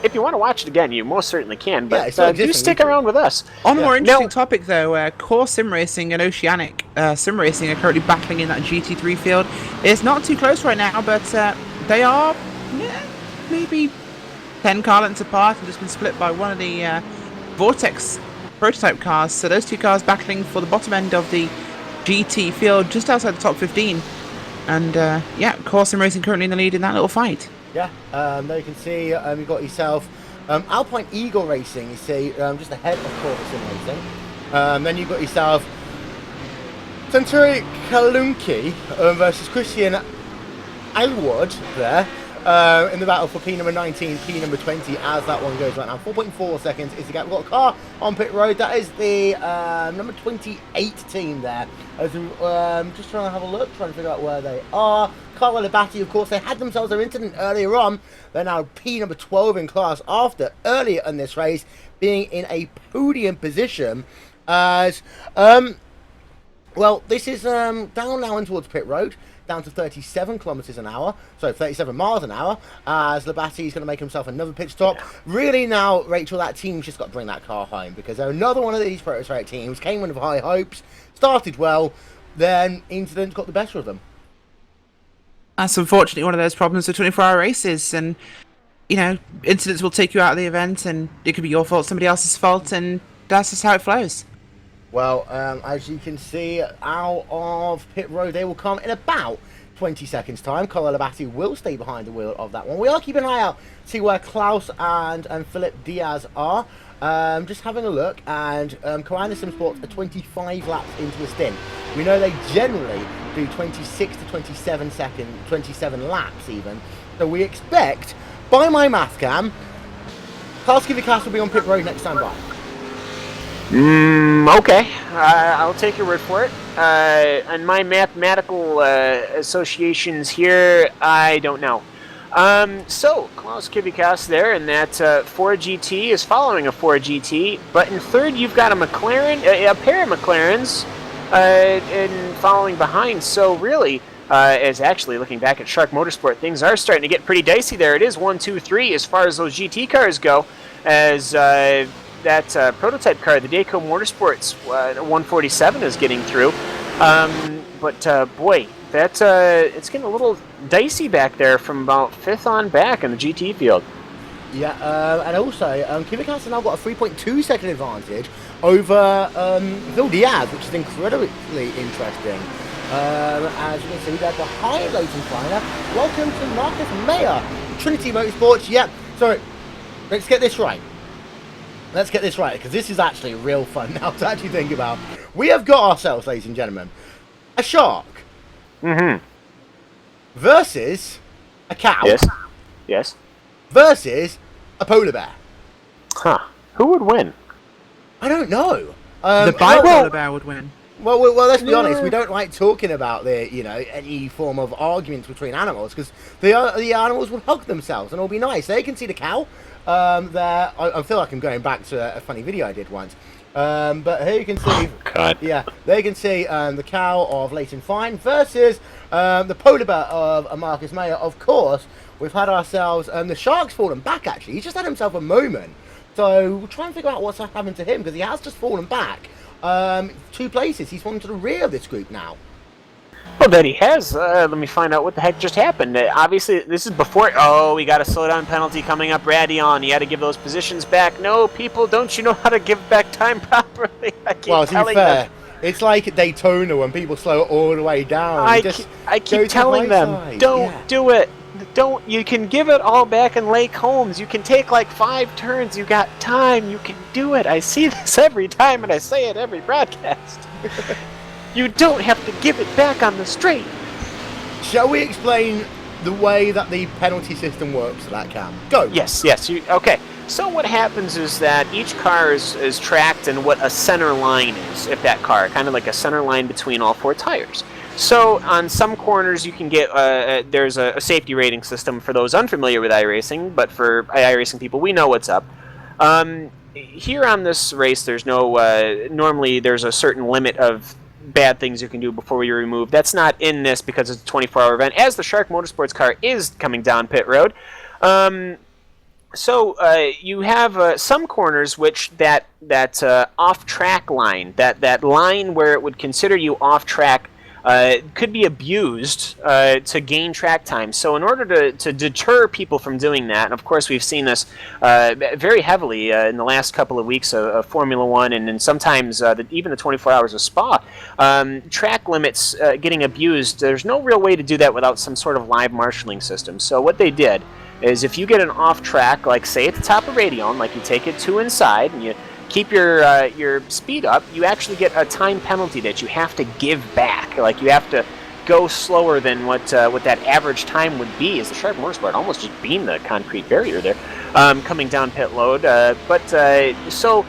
If you want to watch it again, you most certainly can. But it's not do just stick on YouTube. around with us. On a more interesting Now- topic, though, Core Sim Racing and Oceanic Sim Racing are currently battling in that GT3 field. It's not too close right now, but they are maybe 10 car lengths apart and just been split by one of the Vortex prototype cars. So those two cars battling for the bottom end of the GT field, just outside the top 15. And Core Sim Racing currently in the lead in that little fight. Yeah, there you can see you've got yourself Alpine Eagle Racing, you see, just ahead of Core Sim Racing. Then you've got yourself Centauri Kalunki versus Christian Aylward there in the battle for P number 19, P number 20 as that one goes right now. 4.4 seconds is the gap. We've got a car on pit road. That is the number 28 team there. As we, just trying to have a look, trying to figure out where they are. Carlo Labatti, of course, they had themselves their incident earlier on. They're now P number 12 in class after earlier in this race being in a podium position as, well, this is down now and towards pit road, down to 37 kilometers an hour, so 37 miles an hour, as Labatti is going to make himself another pit stop. Really now, Rachel, that team's just got to bring that car home, because they're another one of these prototype teams, came in with high hopes, started well, then incident got the better of them. That's unfortunately one of those problems with 24-hour races, and incidents will take you out of the event, and it could be your fault, somebody else's fault, and that's just how it flows. Well, as you can see, out of pit road, they will come in about 20 seconds' time. Carlo Labatti will stay behind the wheel of that one. We are keeping an eye out to see where Klaus and Philip Diaz are. Just having a look, and Koana Sim Sports are 25 laps into a stint. We know they generally do 26 to 27 laps even. So we expect, by my math, Cam, Klaus Kivikas will be on pit road next time by. Okay, I'll take your word for it. And my mathematical associations here, I don't know. So, Klaus Kivikas there, and that Ford GT is following a Ford GT, but in third you've got a McLaren, a pair of McLarens, and following behind. So really, as actually looking back at Shark Motorsport, things are starting to get pretty dicey there. It is 1, 2, 3 as far as those GT cars go, as that prototype car, the Dayco Motorsports 147 is getting through. But boy, that it's getting a little dicey back there from about 5th on back in the GT field. Yeah, and also, Kivikas has now got a 3.2 second advantage over Phil Diaz, which is incredibly interesting. As you can see, they're behind Leighton Kleiner. Welcome to Marcus Mayer, Trinity Motorsports. Yep, sorry, let's get this right. Let's get this right, because this is actually real fun now to actually think about. We have got ourselves, ladies and gentlemen, a shark versus a cow. Yes. Versus a polar bear. Huh. Who would win? I don't know. The polar bear would win. Well, let's be honest. We don't like talking about any form of arguments between animals because the animals will hug themselves and it'll be nice. They can see the cow. There, I feel like I'm going back to a funny video I did once. But here you can see, there you can see the cow of Leighton Fine versus the polar bear of Marcus Mayer. Of course, we've had ourselves the shark's fallen back. Actually, he's just had himself a moment. So we'll try and figure out what's happened to him because he has just fallen back. 2 places. He's fallen to the rear of this group now. Well, that he has. Let me find out what the heck just happened. Obviously, this is before... Oh, we got a slowdown penalty coming up. Radion, you had to give those positions back. No, people, don't you know how to give back time properly? I keep telling them. It's like Daytona when people slow it all the way down. I keep telling them, don't do it. Don't. You can give it all back in Lake Holmes. You can take like 5 turns. You got time. You can do it. I see this every time, and I say it every broadcast. You don't have to give it back on the straight. Shall we explain the way that the penalty system works for that, Cam? Go. Yes. Okay. So what happens is that each car is tracked in what a center line is, if that car, kind of like a center line between all 4 tires. So on some corners you can get, there's a safety rating system for those unfamiliar with iRacing, but for iRacing people, we know what's up. Here on this race, there's no, normally there's a certain limit of bad things you can do before you're removed. That's not in this because it's a 24-hour event, as the Shark Motorsports car is coming down pit road. So you have some corners which that off-track line, that line where it would consider you off-track, could be abused to gain track time. So in order to deter people from doing that, and of course we've seen this very heavily in the last couple of weeks of Formula One, and sometimes even the 24 hours of Spa, track limits getting abused. There's no real way to do that without some sort of live marshalling system. So what they did is if you get an off track, like say at the top of Radion, like you take it 2 inside and you keep your speed up, you actually get a time penalty that you have to give back. Like you have to go slower than what that average time would be, as the Shark Motorsport almost just beamed the concrete barrier there, coming down pit load. So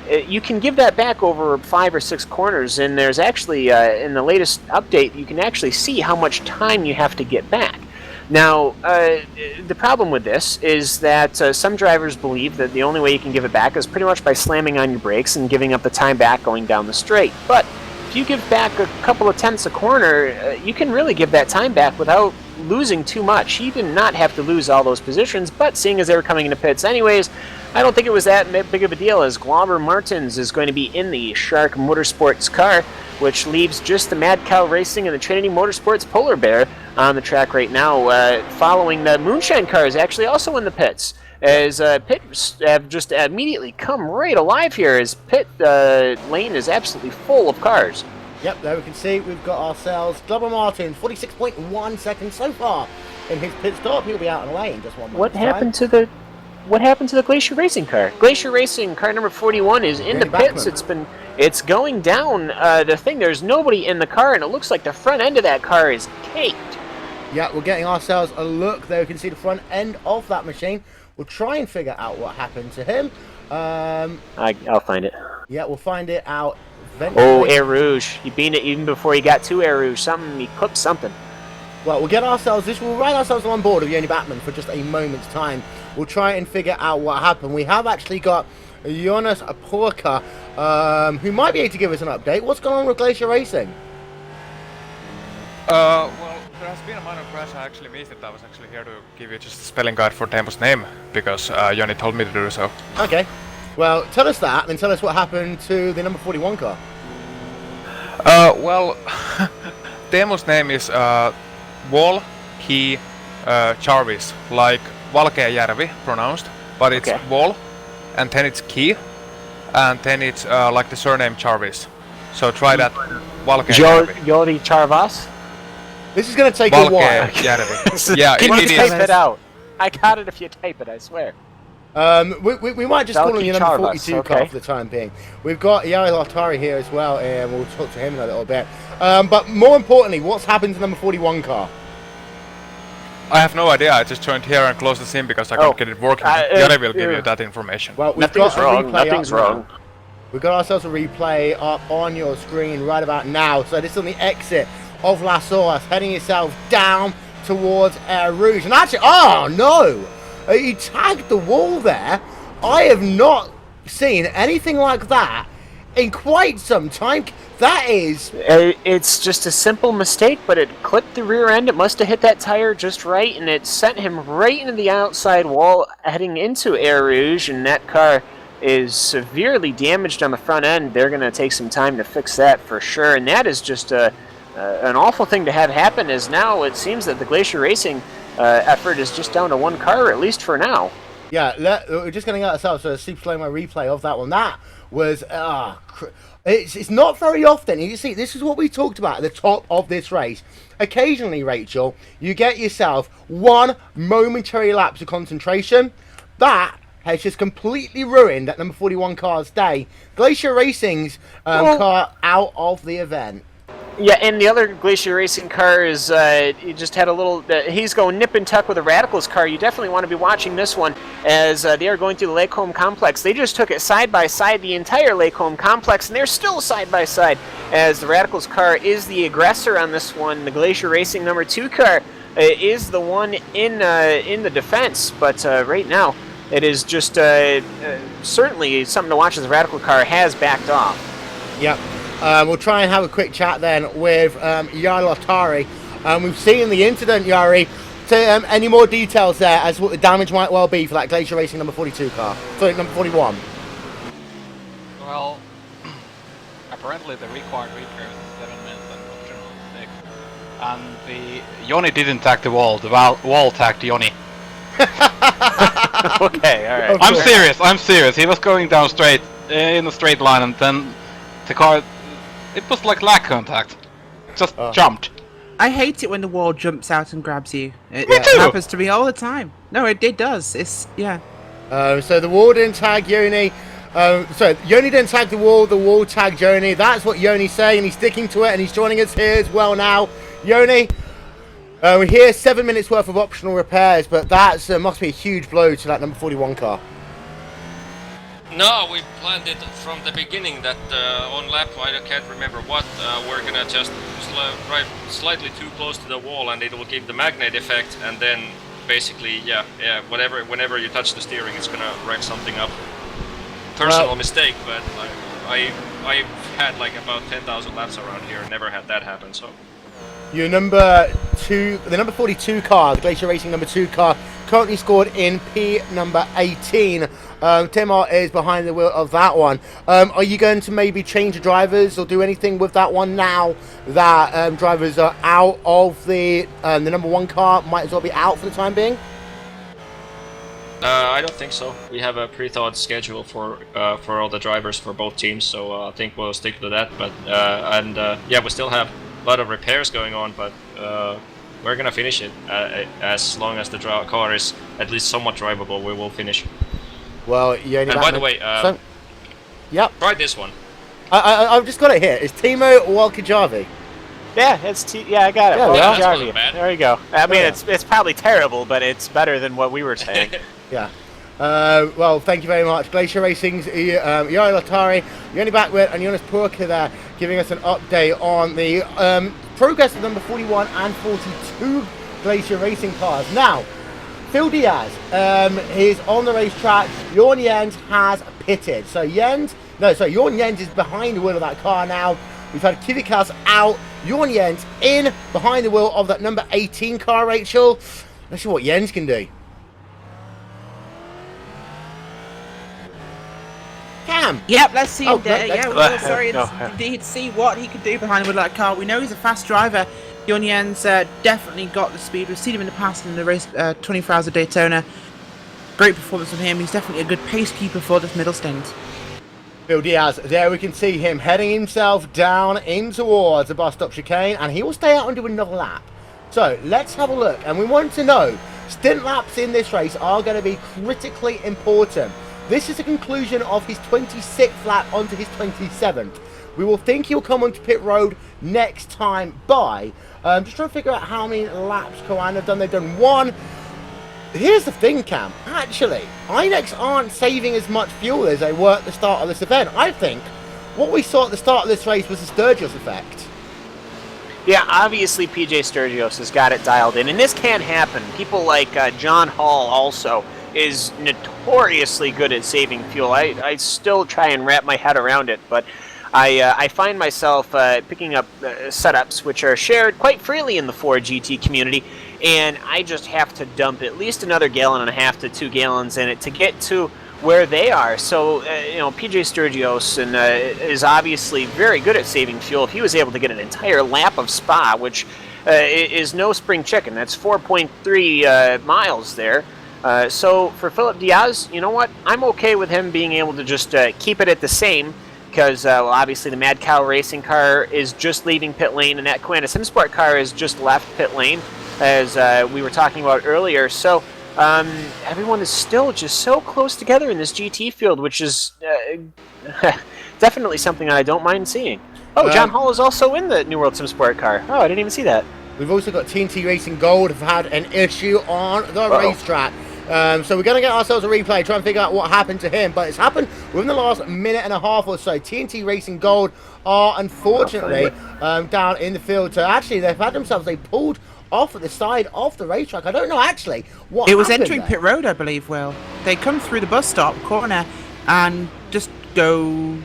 you can give that back over 5 or 6 corners, and there's actually in the latest update you can actually see how much time you have to get back. Now, the problem with this is that some drivers believe that the only way you can give it back is pretty much by slamming on your brakes and giving up the time back going down the straight. But if you give back a couple of tenths a corner, you can really give that time back without losing too much. He did not have to lose all those positions, but seeing as they were coming into pits anyways, I don't think it was that big of a deal, as Glauber Martins is going to be in the Shark Motorsports car, which leaves just the Mad Cow Racing and the Trinity Motorsports Polar Bear on the track right now, following the Moonshine car is actually also in the pits, as pits have just immediately come right alive here, as pit lane is absolutely full of cars. Yep, there we can see we've got ourselves Glauber Martins, 46.1 seconds so far in his pit stop. He'll be out in the lane just 1 minute. What happened to the Glacier Racing car? Glacier Racing car number 41 is in the pits. It's going down the thing. There's nobody in the car, and it looks like the front end of that car is caked. Yeah, we're getting ourselves a look there. We can see the front end of that machine. We'll try and figure out what happened to him. I'll find it. Yeah, we'll find it out eventually. Oh, Air Rouge. He beat it even before he got to Air Rouge. He cooked something. Well, we'll get ourselves this. We'll ride ourselves on board of Yoni Batman for just a moment's time. We'll try and figure out what happened. We have actually got Jonas Porka, who might be able to give us an update. What's going on with Glacier Racing? Well, there has been a minor crash. I actually missed it. I was actually here to give you just a spelling guide for Teemu's name, because Joni told me to do so. Okay. Well, tell us that, and then tell us what happened to the number 41 car. Well, Teemu's name is Walkey Jarvis, like Valkeajärvi pronounced, but it's Wall, and then it's Key, and then it's like the surname Jarvis. So try that, Valkeajärvi. Jori Charvas? This is going to take a while. Yeah, Can you it type it out? I got it if you type it, I swear. We might just call him the number 42 car for the time being. We've got Yari Latari here as well, and we'll talk to him in a little bit. But more importantly, what's happened to the number 41 car? I have no idea. I just joined here and closed the sim because I couldn't get it working. Yari will give you that information. Well, nothing's wrong. Nothing's wrong. We've got ourselves a replay up on your screen right about now. So this is on the exit of Las Horas, heading yourself down towards Air Rouge. And actually, oh no! He tagged the wall there. I have not seen anything like that in quite some time. That is... It's just a simple mistake, but it clipped the rear end. It must have hit that tire just right, and it sent him right into the outside wall heading into Air Rouge, and that car is severely damaged on the front end. They're going to take some time to fix that for sure, and that is just an awful thing to have happen, as now it seems that the Glacier Racing effort is just down to one car, at least for now. Yeah, we're just going to get ourselves a super slow-mo replay of that one. That was... It's not very often. You see, this is what we talked about at the top of this race. Occasionally, Rachel, you get yourself one momentary lapse of concentration. That has just completely ruined that number 41 car's day. Glacier Racing's car out of the event. Yeah, and the other Glacier Racing car is, he just had a little, he's going nip and tuck with a Radicals car. You definitely want to be watching this one as they are going through the Lake Home Complex. They just took it side by side, the entire Lake Home Complex, and they're still side by side as the Radicals car is the aggressor on this one. The Glacier Racing number 2 car is the one in the defense, but right now it is just certainly something to watch as the Radical car has backed off. Yep. We'll try and have a quick chat then with Yari Lotari. We've seen the incident, Yari. So, any more details there as to what the damage might well be for that Glacier Racing number 42 car? Sorry, number 41. Well, apparently the required repair is 7 minutes and optional 6. And the Joni didn't tag the wall. The wall tagged Joni. Okay, all right. I'm serious. He was going down straight in a straight line, and then the car. It was like lag contact. Just jumped. I hate it when the wall jumps out and grabs you. Me too. Happens to me all the time. No, it does. It's, yeah. So the wall didn't tag Yoni. Yoni didn't tag the wall tagged Yoni. That's what Yoni's saying, and he's sticking to it, and he's joining us here as well now. Yoni, we hear 7 minutes worth of optional repairs, but that must be a huge blow to that number 41 car. No, we planned it from the beginning that on lap, I can't remember what, we're gonna just drive slightly too close to the wall and it will give the magnet effect, and then basically, whenever you touch the steering, it's gonna wreck something up. Personal mistake, but I've had like about 10,000 laps around here and never had that happen, so. Your number 2, the number 42 car, the Glacier Racing number 2 car, currently scored in P number 18. Timar is behind the wheel of that one. Are you going to maybe change the drivers or do anything with that one now that drivers are out of the number 1 car? Might as well be out for the time being? I don't think so. We have a pre-thought schedule for all the drivers for both teams, so I think we'll stick to that. But we still have a lot of repairs going on, but we're gonna finish it as long as the car is at least somewhat drivable. We will finish. Well, yeah. And by the way, yep. Try this one. I've just got it here. It's Timo Walkajavi. Yeah, I got it. Yeah. There you go. I mean, it's probably terrible, but it's better than what we were saying. Yeah. Well, thank you very much. Glacier Racing's Yari Lotari, Yoni Backwit, and Jonas Purka there, giving us an update on the progress of number 41 and 42 Glacier Racing cars. Now, Phil Diaz is on the racetrack. Jorn Jens has pitted. So Jorn Jens is behind the wheel of that car now. We've had Kivikas out. Jorn Jens in behind the wheel of that number 18 car, Rachel. Let's see what Jens can do. Cam. Yep, let's see him there. No, Yeah, we're sorry indeed see what he could do behind the wheel of that car. We know he's a fast driver. Jorn Jens definitely got the speed. We've seen him in the past in the race 24 Hours of Daytona. Great performance from him. He's definitely a good pace keeper for this middle stint. Phil Diaz, there we can see him heading himself down in towards the bus stop chicane, and he will stay out and do another lap. So let's have a look, and we want to know, stint laps in this race are going to be critically important. This is the conclusion of his 26th lap onto his 27th. We will think he'll come onto pit road next time by. Just trying to figure out how many laps Koan have done. They've done 1, Here's the thing, Cam. Actually, Inex aren't saving as much fuel as they were at the start of this event. I think what we saw at the start of this race was the Sturgis effect. Yeah, obviously PJ Sturgis has got it dialed in, and this can happen. People like John Hall also is notoriously good at saving fuel. I still try and wrap my head around it, but I find myself picking up setups which are shared quite freely in the Ford GT community, and I just have to dump at least another 1.5 gallons to 2 gallons in it to get to where they are. So, PJ Sturgis is obviously very good at saving fuel. If he was able to get an entire lap of Spa, which is no spring chicken, that's 4.3 miles there. So for Philip Diaz, you know what? I'm okay with him being able to just keep it at the same, because obviously the Mad Cow racing car is just leaving pit lane, and that Coanda SimSport car has just left pit lane, as we were talking about earlier. So everyone is still just so close together in this GT field, which is definitely something I don't mind seeing. Oh, John Hall is also in the New World SimSport car. Oh, I didn't even see that. We've also got TNT Racing Gold have had an issue on the racetrack. So we're going to get ourselves a replay, try and figure out what happened to him. But it's happened within the last minute and a half or so. TNT Racing Gold are unfortunately down in the field. So actually they've had themselves, they pulled off at the side of the racetrack. I don't know actually what it was happened entering there. pit road, I believe. Will they come through the bus stop corner and just go?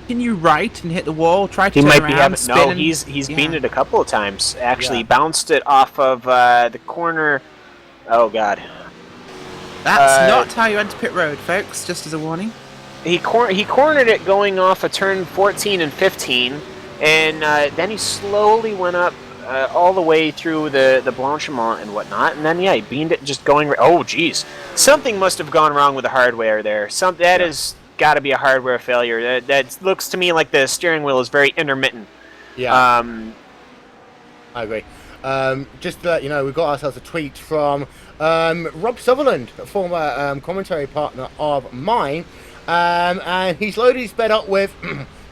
Can you right and hit the wall? Try to He turn might be around, having spin no. He's beamed it a couple of times. Actually, bounced it off of the corner. Oh God. That's not how you enter pit road, folks. Just as a warning. He cornered it going off of turn 14 and 15, and then he slowly went up all the way through the Blanchiment and whatnot, and then he beamed it just going. Oh, geez, something must have gone wrong with the hardware there. That has got to be a hardware failure. That looks to me like the steering wheel is very intermittent. Yeah. I agree. Just to let you know, we've got ourselves a tweet from Rob Sutherland, a former commentary partner of mine, and he's loaded his bed up with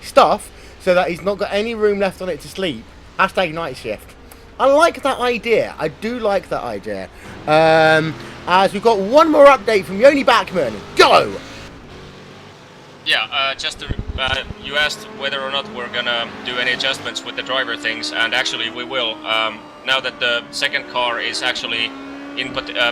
stuff so that he's not got any room left on it to sleep. Hashtag night shift. I like that idea. I do like that idea. As we've got one more update from Yoni Backman. Go! Yeah, you asked whether or not we're gonna do any adjustments with the driver things, and actually we will. Now that the second car is actually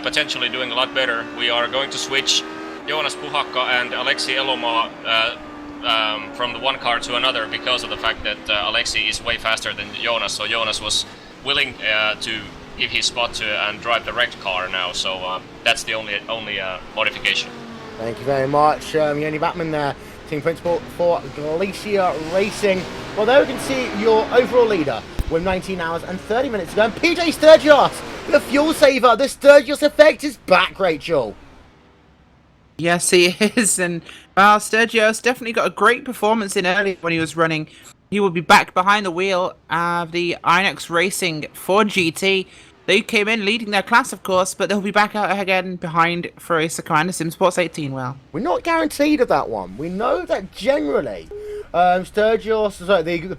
potentially doing a lot better, we are going to switch Joonas Puhakka and Aleksi Elomaa from the one car to another, because of the fact that Aleksi is way faster than Joonas, so Joonas was willing to give his spot to and drive the wrecked car now, so that's the only modification. Thank you very much, Yoni Batman there, team principal for Glacier Racing. Well, there we can see your overall leader with 19 hours and 30 minutes to go. And PJ Sturgis, the fuel saver. The Sturgis effect is back, Rachel. Yes, he is. And Sturgis definitely got a great performance in early when he was running. He will be back behind the wheel of the Inex Racing Ford GT. They came in leading their class, of course, but they'll be back out again behind for a Coanda SimSports 18. Well, we're not guaranteed of that one. We know that generally, the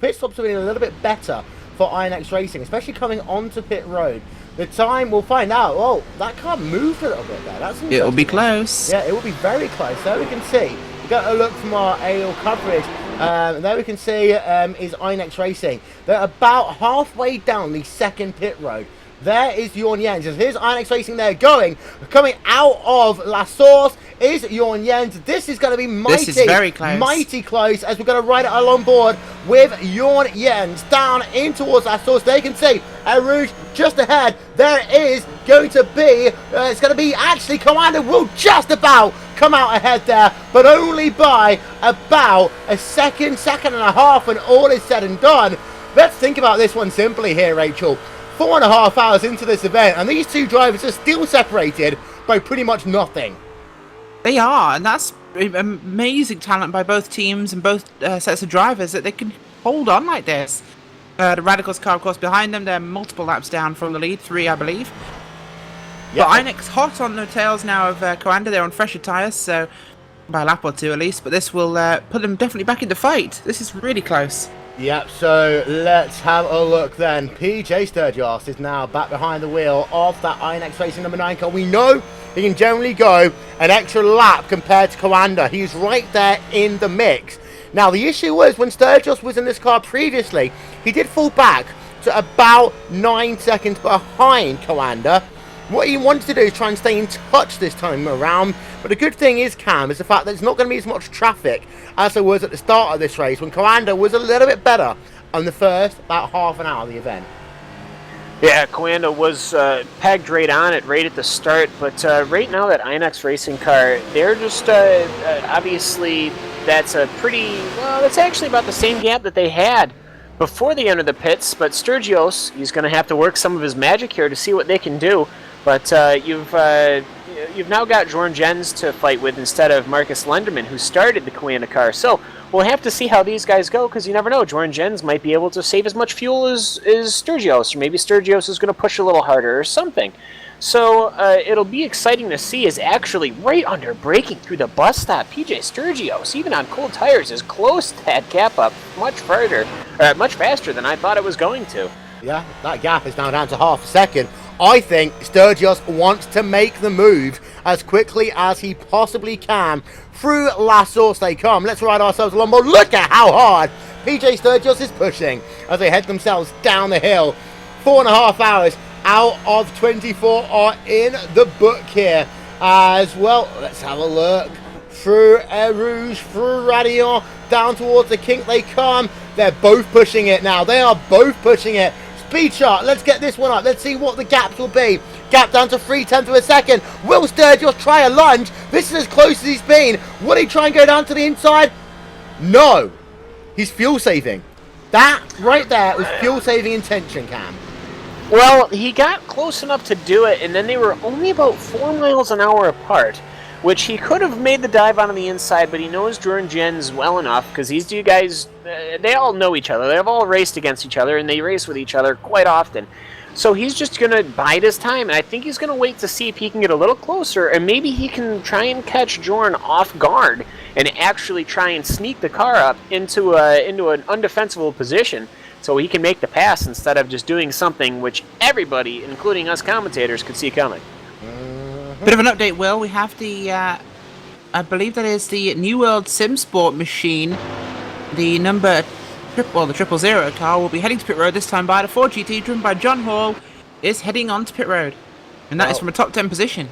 pit stops have been a little bit better for Inex Racing, especially coming onto pit road. The time we'll find out. Oh, that car moved a little bit there. That's interesting. It'll be close. Yeah, it will be very close. There we can see. We've got a look from our aerial coverage. There we can see is Inex Racing. They're about halfway down the second pit road. There is Jorn Jens. Here's Inex Racing there coming out of La Source is Jorn Jens. This is going to be mighty, this is very close. Mighty close, as we're going to ride it along board with Jorn Jens down in towards La Source. There you can see a Rouge just ahead. There is going to be, it's going to be actually Coanda will just about come out ahead there, but only by about a second and a half when all is said and done. Let's think about this one simply here, Rachel. 4.5 hours into this event, and these two drivers are still separated by pretty much nothing. They are, and that's amazing talent by both teams and both sets of drivers that they can hold on like this. The Radicals car, of course, behind them. They're multiple laps down from the lead, 3, I believe. Yep. But Inex hot on the tails now of Coanda. They're on fresher tyres, so by a lap or two at least. But this will put them definitely back in the fight. This is really close. Yep, so let's have a look then. PJ Sturgis is now back behind the wheel of that INX Racing number 9 car. We know he can generally go an extra lap compared to Coanda. He's right there in the mix. Now, the issue was when Sturgis was in this car previously, he did fall back to about 9 seconds behind Coanda. What he wanted to do is try and stay in touch this time around. But the good thing is, Cam, is the fact that there's not going to be as much traffic as there was at the start of this race when Coanda was a little bit better on the first about half an hour of the event. Yeah, Coanda was pegged right on it right at the start, but right now that INX Racing car, they're just obviously that's a pretty well. That's actually about the same gap that they had before they entered the pits. But Sturgis, he's going to have to work some of his magic here to see what they can do. But you've now got Jorn Jens to fight with instead of Marcus Lenderman, who started the Coanda car. So we'll have to see how these guys go, because you never know. Jorn Jens might be able to save as much fuel as Sturgis, or maybe Sturgis is going to push a little harder or something. So it'll be exciting to see is actually right under braking through the bus stop. PJ Sturgis, even on cold tires, is close to that gap up much faster than I thought it was going to. Yeah, that gap is now down to half a second. I think Sturgis wants to make the move as quickly as he possibly can. Through last source they come. Let's ride ourselves along board. Look at how hard PJ Sturgis is pushing as they head themselves down the hill. 4.5 hours out of 24 are in the book here as well. Let's have a look. Through Air Rouge, through Radion, down towards the kink they come. They're both pushing it now. They are both pushing it. Speed chart, let's get this one up. Let's see what the gaps will be. Gap down to 0.3 of a second. Will Sturgis try a lunge? This is as close as he's been. Will he try and go down to the inside? No. He's fuel saving. That right there was fuel saving intention, Cam. Well, he got close enough to do it, and then they were only about 4 miles an hour apart, which he could have made the dive on the inside, but he knows Jorn Jens well enough, because these two guys, they all know each other. They've all raced against each other, and they race with each other quite often. So he's just going to bide his time, and I think he's going to wait to see if he can get a little closer, and maybe he can try and catch Jorn off guard and actually try and sneak the car up into an undefensible position so he can make the pass instead of just doing something which everybody, including us commentators, could see coming. Bit of an update, Will. We have the, I believe that is the New World Sim Sport machine. The the 000 car will be heading to pit road this time by the Ford GT, driven by John Hall, is heading on to pit road. And that is from a top 10 position.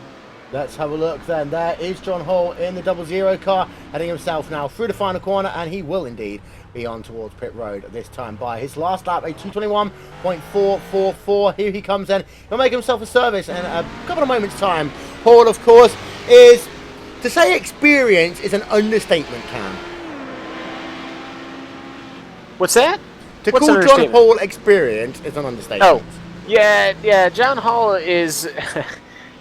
Let's have a look then. There is John Hall in the 000 car, heading himself now through the final corner, and he will indeed be on towards pit road this time by his last lap, a 2:21.444. Here he comes in. He'll make himself a service in a couple of moments' time. Hall, of course, is, to say experience is an understatement, Cam. What's that? To call John Hall experience is an understatement. Oh, yeah. John Hall is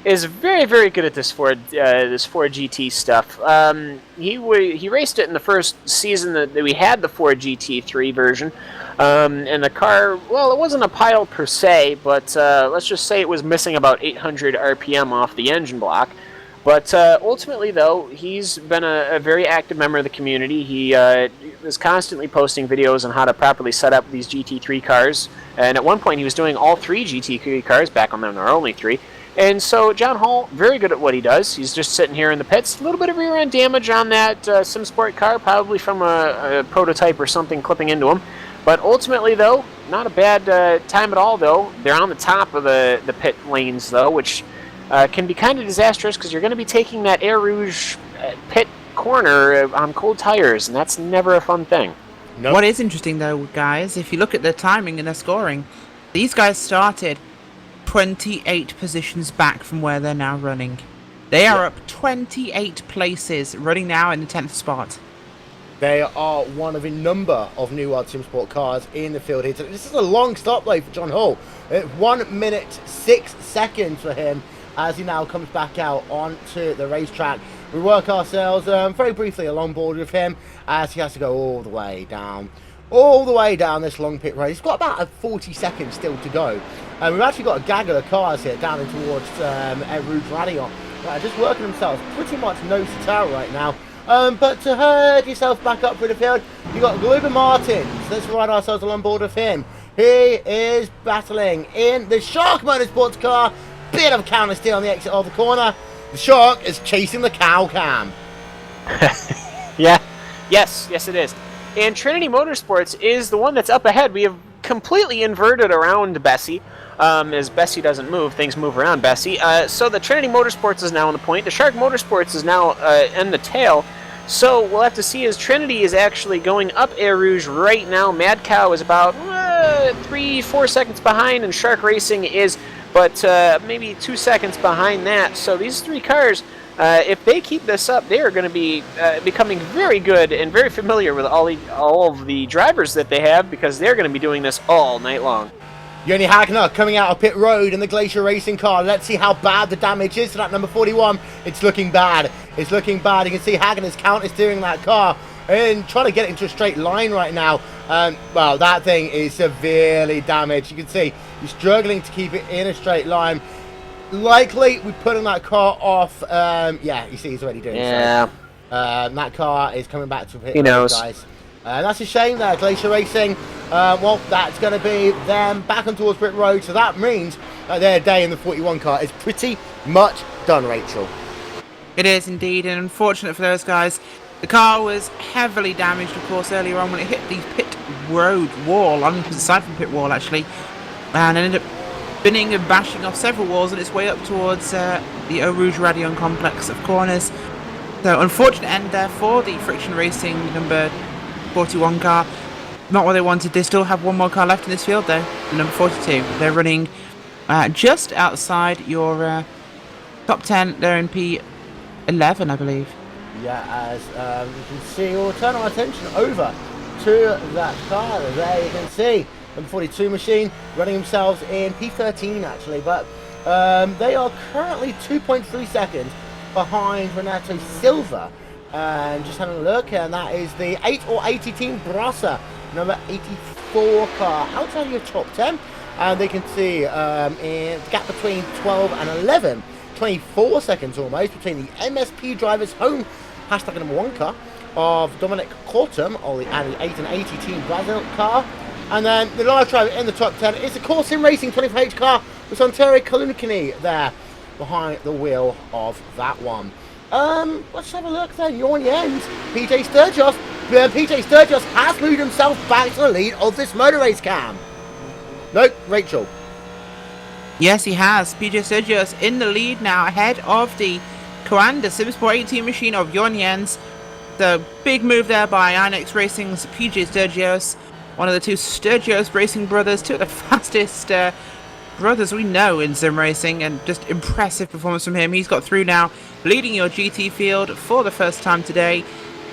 is very, very good at this Ford GT stuff. He raced it in the first season that we had the Ford GT3 version, and the car, well, it wasn't a pile per se, but let's just say it was missing about 800 RPM off the engine block. But ultimately, though, he's been a very active member of the community. He is constantly posting videos on how to properly set up these GT3 cars, and at one point he was doing all 3 GT3 cars. Back on them, there are only 3. And so John Hall, very good at what he does. He's just sitting here in the pits. A little bit of rear-end damage on that SimSport car, probably from a prototype or something clipping into him. But ultimately, though, not a bad time at all, though. They're on the top of the pit lanes, though, which can be kind of disastrous because you're going to be taking that Air Rouge pit corner on cold tires, and that's never a fun thing. Nope. What is interesting, though, guys, if you look at their timing and their scoring, these guys started 28 positions back from where they're now running. They are up 28 places, running now in the 10th spot. They are one of a number of New World SimSport cars in the field here. This is a long stop though for John Hall. 1 minute 6 seconds for him as he now comes back out onto the racetrack. We work ourselves very briefly along board with him as he has to go all the way down this long pit road. He's got about 40 seconds still to go. We've actually got a gaggle of cars here down in towards Air Rouge Radion. Just working themselves pretty much nose to tail right now But to herd yourself back up through the field, you got Glober Martins. Let's ride ourselves along board with him. He is battling in the Shark Motorsports car. Bit of counter steer on the exit of the corner. The Shark is chasing the cow cam. Yeah. Yes, it is. And Trinity Motorsports is the one that's up ahead. We have completely inverted around Bessie. As Bessie doesn't move, things move around Bessie. So the Trinity Motorsports is now on the point. The Shark Motorsports is now in the tail. So we'll have to see as Trinity is actually going up Air Rouge right now. Mad Cow is about 3-4 seconds behind, and Shark Racing is but maybe 2 seconds behind that. So these three cars, if they keep this up, they are going to be becoming very good and very familiar with all of the drivers that they have, because they're going to be doing this all night long. Yoni Hagner coming out of pit road in the Glacier Racing car. Let's see how bad the damage is to that number 41. It's looking bad. It's looking bad. You can see Hagner's counter steering that car and trying to get it into a straight line right now. Well, that thing is severely damaged. You can see he's struggling to keep it in a straight line. Likely we're putting that car off. Yeah, you see he's already doing so. That car is coming back to pit road, guys. That's a shame there, Glacier Racing. Well, that's going to be them back on towards pit road, so that means that their day in the 41 car is pretty much done, Rachel. It is indeed, and unfortunate for those guys. The car was heavily damaged, of course, earlier on when it hit the pit road wall, on the side from pit wall actually, and ended up spinning and bashing off several walls on its way up towards the Eau Rouge Radion complex of corners. So unfortunate end there for the Friction Racing number 41 car. Not what they wanted. They still have one more car left in this field though, the number 42. They're running just outside your top 10. They're in P11, I believe. Yeah, as you can see, we'll turn our attention over to that car. There you can see number 42 machine running themselves in P13 actually, but they are currently 2.3 seconds behind Renato Silva. And just having a look, and that is the 8 or 80 team Brasa number 84 car outside your top 10, and they can see in the gap between 12 and 11, 24 seconds almost between the MSP drivers home hashtag number 1 car of Dominic Cortum, or the 8 and 80 team Brazil car, and then the live driver in the top 10 is the Corsim Racing 25H car with Santere Kalunkini there behind the wheel of that one. Let's have a look then. You're on the end. PJ Sturgis. PJ Sturgis has moved himself back to the lead of this motor race cam. Nope, Rachel. Yes, he has. PJ Sturgis in the lead now, ahead of the Coanda Simsport 18 machine of Jon Jens. The big move there by Inex Racing's PJ Sturgis, one of the two Sturgis Racing brothers, two of the fastest brothers we know in sim racing, and just impressive performance from him. He's got through now, leading your GT field for the first time today.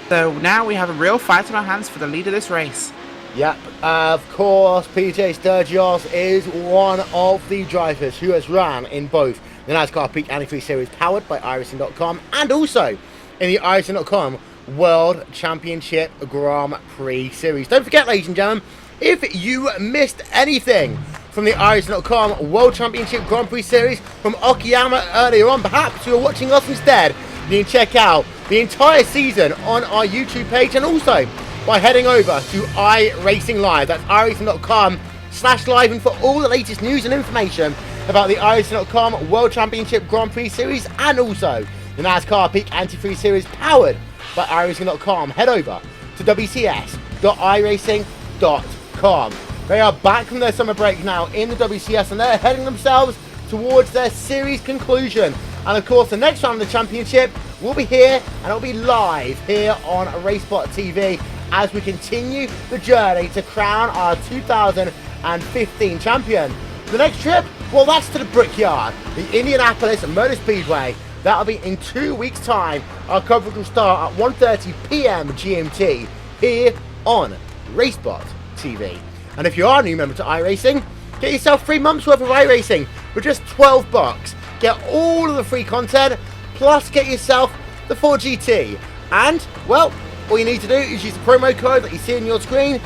So now we have a real fight on our hands for the lead of this race. Yep, of course, PJ Sturgis is one of the drivers who has run in both the NASCAR Peak Antifreeze Series powered by iRacing.com and also in the iRacing.com World Championship Grand Prix Series. Don't forget, ladies and gentlemen, if you missed anything from the iRacing.com World Championship Grand Prix Series from Okayama earlier on, perhaps you're watching us instead, you can check out the entire season on our YouTube page, and also by heading over to iRacing Live. That's iRacing.com/live, and for all the latest news and information about the iRacing.com World Championship Grand Prix Series and also the NASCAR Peak Antifreeze Series powered by iRacing.com, head over to wcs.iracing.com. They are back from their summer break now in the WCS, and they're heading themselves towards their series conclusion. And of course, the next round of the championship will be here, and it'll be live here on RaceSpot TV as we continue the journey to crown our 2015 champion. The next trip, well, that's to the Brickyard, the Indianapolis Motor Speedway. That'll be in 2 weeks' time. Our coverage will start at 1:30 p.m. GMT here on RaceSpot TV. And if you are a new member to iRacing, get yourself 3 months worth of iRacing for just $12. Get all of the free content, plus get yourself the 4GT. And, well, all you need to do is use the promo code that you see on your screen,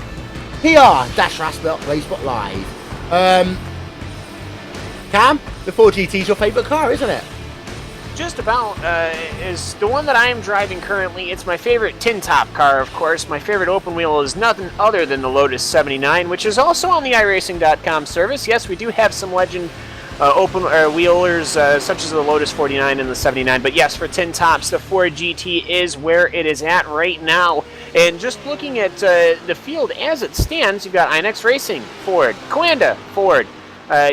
PR-RaceSpot Live. Cam, the 4GT is your favourite car, isn't it? just about is the one that I am driving currently. It's my favorite tin top car, of course. My favorite open wheel is nothing other than the Lotus 79, which is also on the iRacing.com service. Yes, we do have some legend open wheelers such as the Lotus 49 and the 79, but yes, for tin tops, the Ford GT is where it is at right now. And just looking at the field as it stands, you've got Inex Racing, Ford, Coanda, Ford.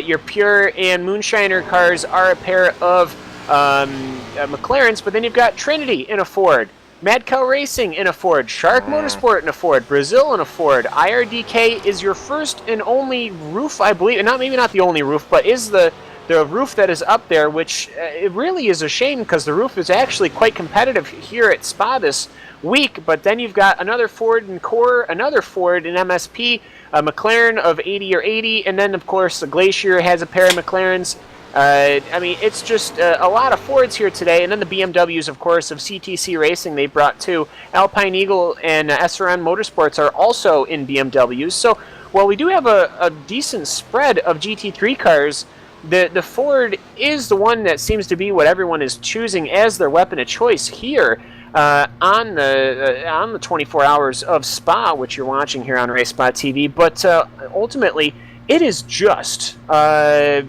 Your Pure and Moonshiner cars are a pair of McLarens, but then you've got Trinity in a Ford, Mad Cow Racing in a Ford, Shark Motorsport in a Ford, Brazil in a Ford. IRDK is your first and only roof, I believe, maybe not the only roof, but is the roof that is up there, which it really is a shame because the roof is actually quite competitive here at Spa this week. But then you've got another Ford in Core, another Ford in MSP, a McLaren of 80 or 80, and then of course the Glacier has a pair of McLarens. It's just a lot of Fords here today, and then the BMWs, of course, of CTC Racing they brought too. Alpine Eagle and SRN Motorsports are also in BMWs. So while we do have a decent spread of GT3 cars, the Ford is the one that seems to be what everyone is choosing as their weapon of choice here on the 24 hours of Spa, which you're watching here on RaceSpot TV. But ultimately, it is just the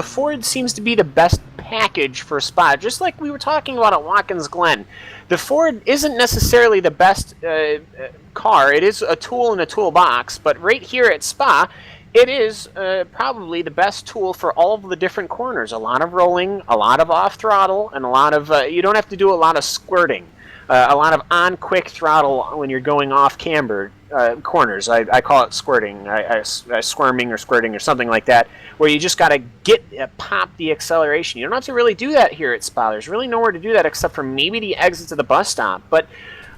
Ford seems to be the best package for Spa. Just like we were talking about at Watkins Glen, the Ford isn't necessarily the best car. It is a tool in a toolbox, but right here at Spa, it is probably the best tool for all of the different corners. A lot of rolling, a lot of off throttle, and a lot of you don't have to do a lot of squirting. A lot of on quick throttle when you're going off camber corners. I call it squirting, squirming or squirting or something like that, where you just got to pop the acceleration. You don't have to really do that here at Spa. There's really nowhere to do that except for maybe the exit to the bus stop. But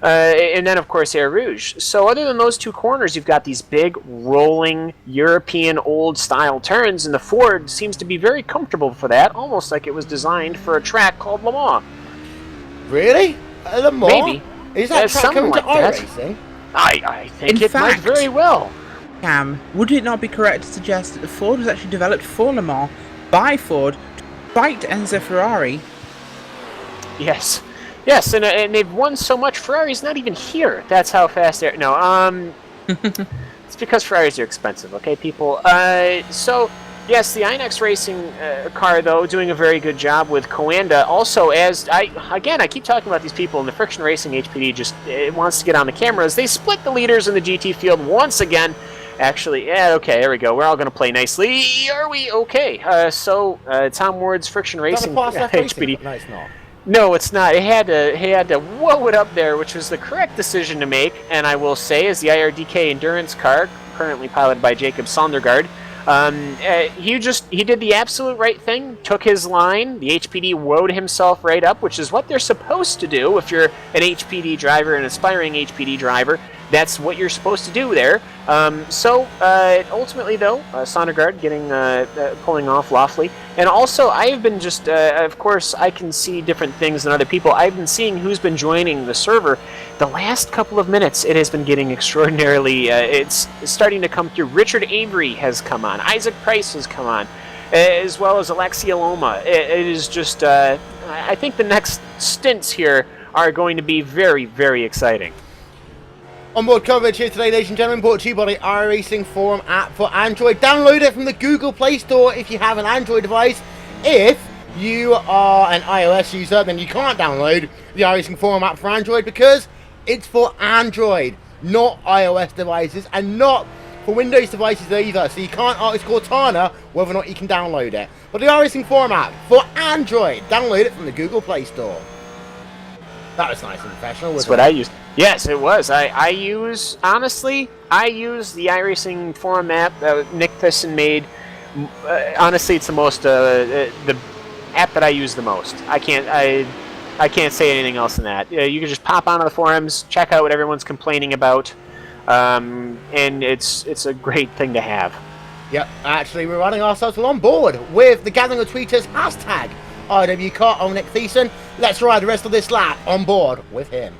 and then, of course, Air Rouge. So other than those two corners, you've got these big, rolling, European old-style turns, and the Ford seems to be very comfortable for that, almost like it was designed for a track called Le Mans. Really? Le Mans? Maybe. Is that track coming to iRacing? I think In might fact, very well. Cam, would it not be correct to suggest that the Ford was actually developed for Le Mans by Ford to fight Enzo Ferrari? Yes. Yes, and they've won so much. Ferrari's not even here. That's how fast they're... No, it's because Ferraris are expensive, okay, people? So, yes, the Inex Racing car, though, doing a very good job with Coanda. Also, I keep talking about these people, and the Friction Racing HPD just wants to get on the cameras. They split the leaders in the GT field once again. Actually, yeah, okay, there we go. We're all going to play nicely. Are we? Okay. Tom Ward's Friction Racing HPD. No, it's not. No, it's not. He had to whoa it up there, which was the correct decision to make. And I will say, as the IRDK Endurance car, currently piloted by Jacob Sondergaard, he did the absolute right thing. Took his line. The HPD woed himself right up, which is what they're supposed to do if you're an HPD driver, an aspiring HPD driver. That's what you're supposed to do there. Ultimately, though, Sondergaard pulling off lawfully. And also, I have been just, of course, I can see different things than other people. I've been seeing who's been joining the server. The last couple of minutes, it has been getting extraordinarily, it's starting to come through. Richard Avery has come on. Isaac Price has come on, as well as Alexia Loma. It is just, I think the next stints here are going to be very, very exciting. Onboard coverage here today, ladies and gentlemen, brought to you by the iRacing Forum app for Android. Download it from the Google Play Store if you have an Android device. If you are an iOS user, then you can't download the iRacing Forum app for Android because it's for Android, not iOS devices, and not for Windows devices either. So you can't ask Cortana whether or not you can download it. But the iRacing Forum app for Android, download it from the Google Play Store. That was nice and professional, wasn't it? That's what I used. Yes, it was. I use the iRacing Forum app that Nick Thisson made. Honestly, it's the most the app that I use the most. I can't say anything else than that. You can just pop onto the forums, check out what everyone's complaining about, and it's a great thing to have. Yep, actually, we're running ourselves on board with the Gathering of Tweeters hashtag IWCart on Nick Thiessen. Let's ride the rest of this lap on board with him.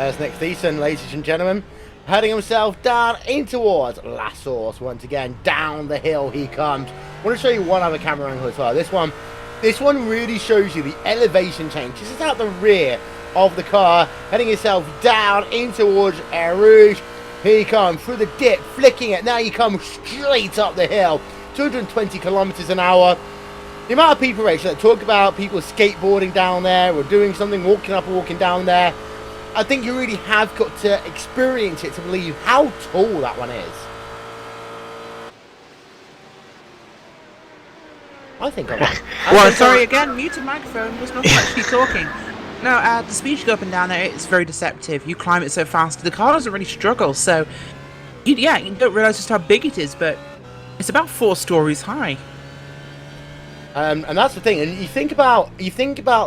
As next season, ladies and gentlemen, heading himself down in towards La Source once again. Down the hill he comes. I want to show you one other camera angle as well. This one really shows you the elevation change. This is out the rear of the car, heading himself down in towards Air Rouge. Here he comes through the dip, flicking it. Now he comes straight up the hill, 220 kilometers an hour. The amount of people, Rachel, that talk about people skateboarding down there or doing something, walking up or walking down there, I think you really have got to experience it to believe how tall that one is. I think I'm well, sorry again, muted microphone, was not actually talking. No, the speed you go up and down there, it's very deceptive. You climb it so fast, the car doesn't really struggle, so you don't realise just how big it is, but it's about 4 stories high. And that's the thing. And you think about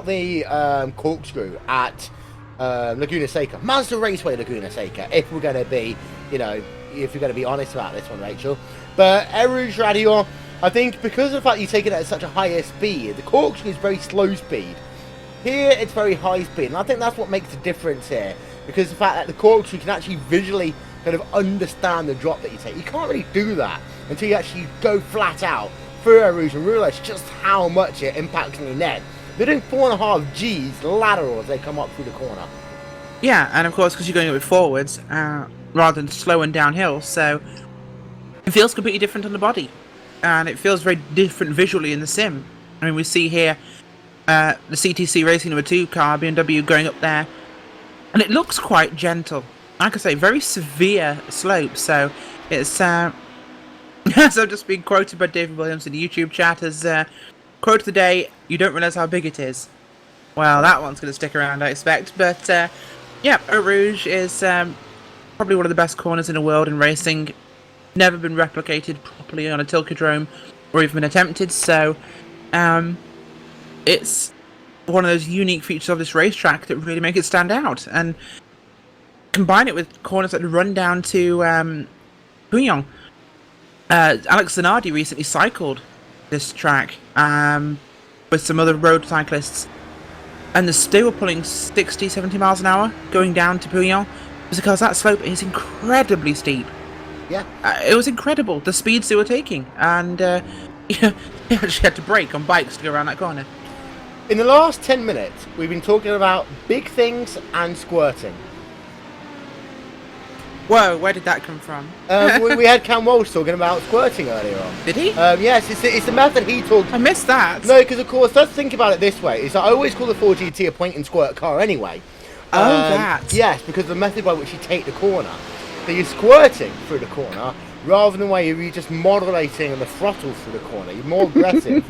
the corkscrew at Laguna Seca, Mazda Raceway Laguna Seca. If we're going to be, if you're going to be honest about this one, Rachel. But Air Rouge Radio, I think because of the fact you take it at such a higher speed, the corkscrew is very slow speed. Here it's very high speed, and I think that's what makes the difference here. Because the fact that the corkscrew can actually visually kind of understand the drop that you take. You can't really do that until you actually go flat out through Air Rouge and realise just how much it impacts on your neck. They're doing 4.5 Gs lateral as they come up through the corner. Yeah, and of course because you're going a bit forwards rather than slow and downhill, so it feels completely different on the body. And it feels very different visually in the sim. I mean, we see here the CTC Racing number 2 car, BMW, going up there, and it looks quite gentle. Like I say, very severe slope, so it's as I've just been quoted by David Williams in the YouTube chat as quote of the day, you don't realise how big it is. Well, that one's going to stick around, I expect, but yeah, Eau Rouge is probably one of the best corners in the world in racing. Never been replicated properly on a Tilkedrome or even been attempted, so it's one of those unique features of this racetrack that really make it stand out. And combine it with corners that run down to Pugnon. Alex Zanardi recently cycled this track with some other road cyclists, and they were pulling 60, 70 miles an hour going down to Pugnon because that slope is incredibly steep. Yeah. It was incredible, the speeds they were taking, and they actually had to brake on bikes to go around that corner. In the last 10 minutes, we've been talking about big things and squirting. Whoa, where did that come from? We had Cam Walsh talking about squirting earlier on. Did he? Yes, it's the method he talked... I missed that. No, because of course, let's think about it this way. Is that I always call the 4GT a point and squirt car anyway. That. Yes, because of the method by which you take the corner. So you're squirting through the corner, rather than the way you're just modulating the throttle through the corner. You're more aggressive.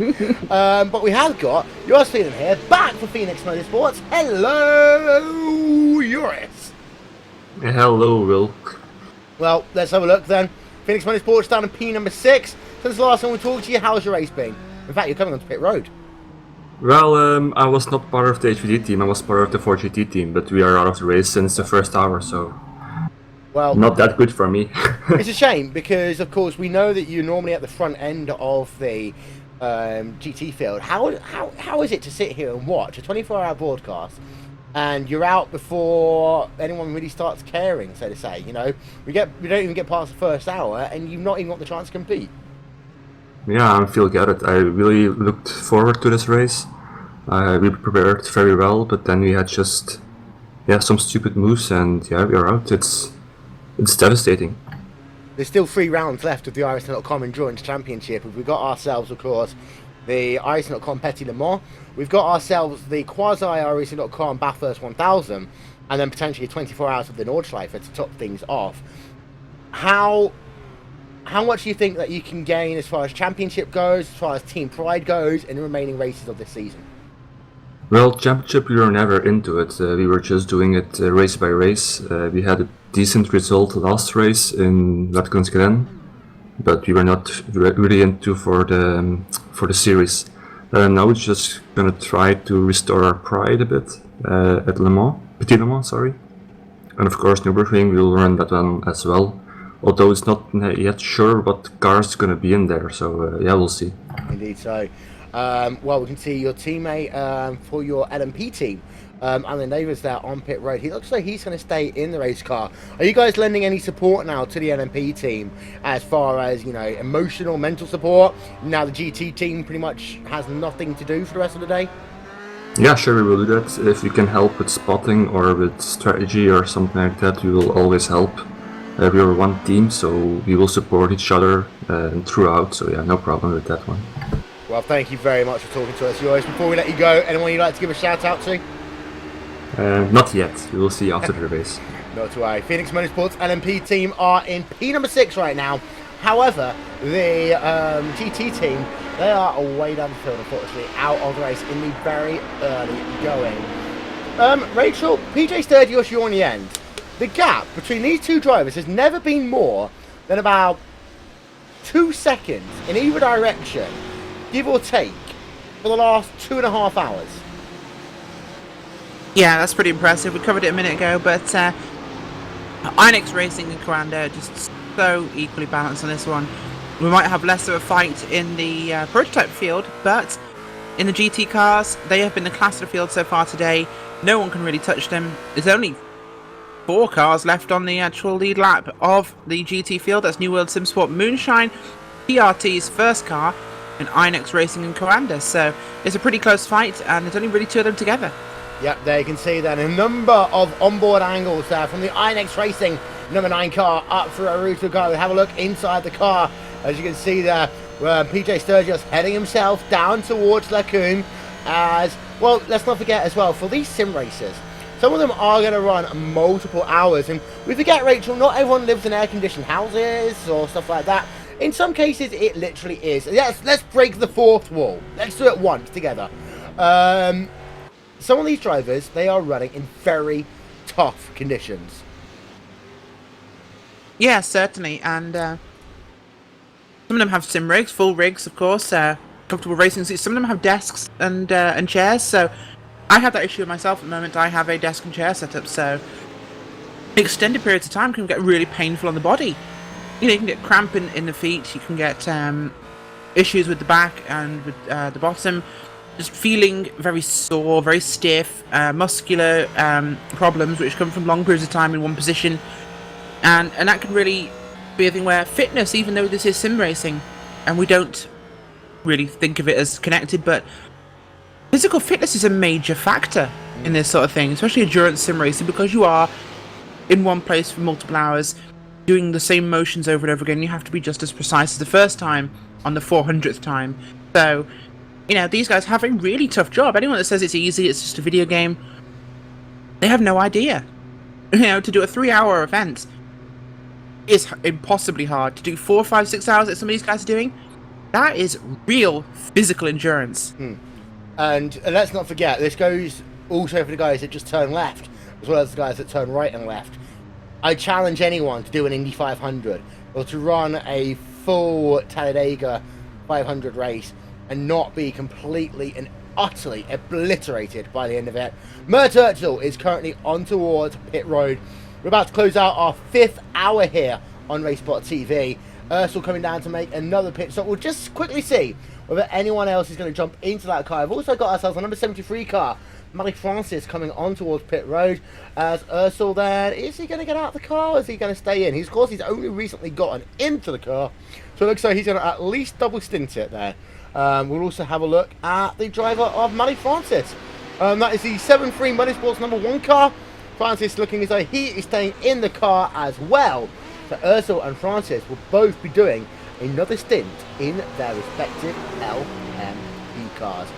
But we have got Joris Feeling here, back for Phoenix Motorsports. Hello, Joris. Hello, Will. Well, let's have a look then. Phoenix Motorsports down in P number 6. Since the last time we talked to you, how's your race been? In fact, you're coming onto pit road. Well, I was not part of the HVD team, I was part of the 4GT team, but we are out of the race since the first hour, so... Well, not that good for me. It's a shame because, of course, we know that you're normally at the front end of the GT field. How is it to sit here and watch a 24-hour broadcast and you're out before anyone really starts caring, so to say? We don't even get past the first hour and you've not even got the chance to compete. Yeah, I feel good. I really looked forward to this race. We prepared very well, but then we had just some stupid moves and we are out. It's devastating. There's still 3 rounds left of the iRacing.com Endurance Championship. We've got ourselves, of course, the iRacing.com Petit Le Mans. We've got ourselves the quasi iRacing.com Bathurst 1000, and then potentially 24 hours of the Nordschleife to top things off. How much do you think that you can gain as far as championship goes, as far as team pride goes, in the remaining races of this season? Well, championship we were never into it. We were just doing it race by race. We had a decent result last race in Latgans, but we were not really into for the series. Now we're just gonna try to restore our pride a bit at Le Mans, Petit Le Mans, sorry. And of course Nürburgring, we'll run that one as well. Although it's not yet sure what car is gonna be in there, so we'll see. Indeed so. Well, we can see your teammate for your LMP team, Alan Davis there on pit road. He looks like he's going to stay in the race car. Are you guys lending any support now to the LMP team as far as, you know, emotional, mental support? Now the GT team pretty much has nothing to do for the rest of the day? Yeah, sure, we will do that. If you can help with spotting or with strategy or something like that, we will always help. We are one team, so we will support each other throughout, so yeah, no problem with that one. Well, thank you very much for talking to us, Joris. Before we let you go, anyone you'd like to give a shout out to? Not yet, we will see after the race. Not to worry. Phoenix Motorsports LMP team are in P number 6 right now. However, the GT team, they are way down the field, unfortunately, out of the race in the very early going. Rachel, PJ Sturgis, you're on the end. The gap between these two drivers has never been more than about 2 seconds in either direction, give or take, for the last 2.5 hours. Yeah, that's pretty impressive. We covered it a minute ago, but Inex Racing and Coanda just so equally balanced on this one. We might have less of a fight in the prototype field, but in the GT cars, they have been the class of the field so far today. No one can really touch them. There's only 4 cars left on the actual lead lap of the GT field. That's New World Simsport Moonshine, PRT's first car, and Inex Racing and Coanda. So it's a pretty close fight, and there's only really 2 of them together. Yep, there you can see then a number of onboard angles there from the Inex Racing number 9 car up through a route to go. Have a look inside the car. As you can see there, PJ Sturgis heading himself down towards Lacoon. As well, let's not forget as well, for these sim races, some of them are going to run multiple hours. And we forget, Rachel, not everyone lives in air-conditioned houses or stuff like that. In some cases, it literally is. Yes, let's break the fourth wall. Let's do it once together. Some of these drivers, they are running in very tough conditions. Yeah, certainly. And some of them have sim rigs, full rigs, of course, comfortable racing seats. Some of them have desks and chairs. So I have that issue myself at the moment. I have a desk and chair setup, so extended periods of time can get really painful on the body. You know, you can get cramp in the feet. You can get issues with the back and with the bottom. Just feeling very sore, very stiff, muscular problems which come from long periods of time in one position. And that can really be a thing where fitness, even though this is sim racing, and we don't really think of it as connected, but physical fitness is a major factor in this sort of thing, especially endurance sim racing, because you are in one place for multiple hours, doing the same motions over and over again. You have to be just as precise as the first time on the 400th time. So, you know, these guys have a really tough job. Anyone that says it's easy, it's just a video game, they have no idea. You know, to do a 3-hour event is impossibly hard. To do 4, 5, 6 hours that some of these guys are doing, that is real physical endurance. And let's not forget, this goes also for the guys that just turn left, as well as the guys that turn right and left. I challenge anyone to do an Indy 500 or to run a full Talladega 500 race and not be completely and utterly obliterated by the end of it. Mert Urchel is currently on towards pit road. We're about to close out our 5th hour here on RaceSpot TV. Urchel coming down to make another pit stop. We'll just quickly see whether anyone else is going to jump into that car. I've also got ourselves a number 73 car, Marie Francis, coming on towards pit road. As Urchel then, is he going to get out of the car or is he going to stay in? Of course, he's only recently gotten into the car, so it looks like he's going to at least double stint it there. We'll also have a look at the driver of Marie Francis. That is the 7-3 Motorsports number 1 car. Francis looking as though he is staying in the car as well. So Urchel and Francis will both be doing another stint in their respective LMP cars.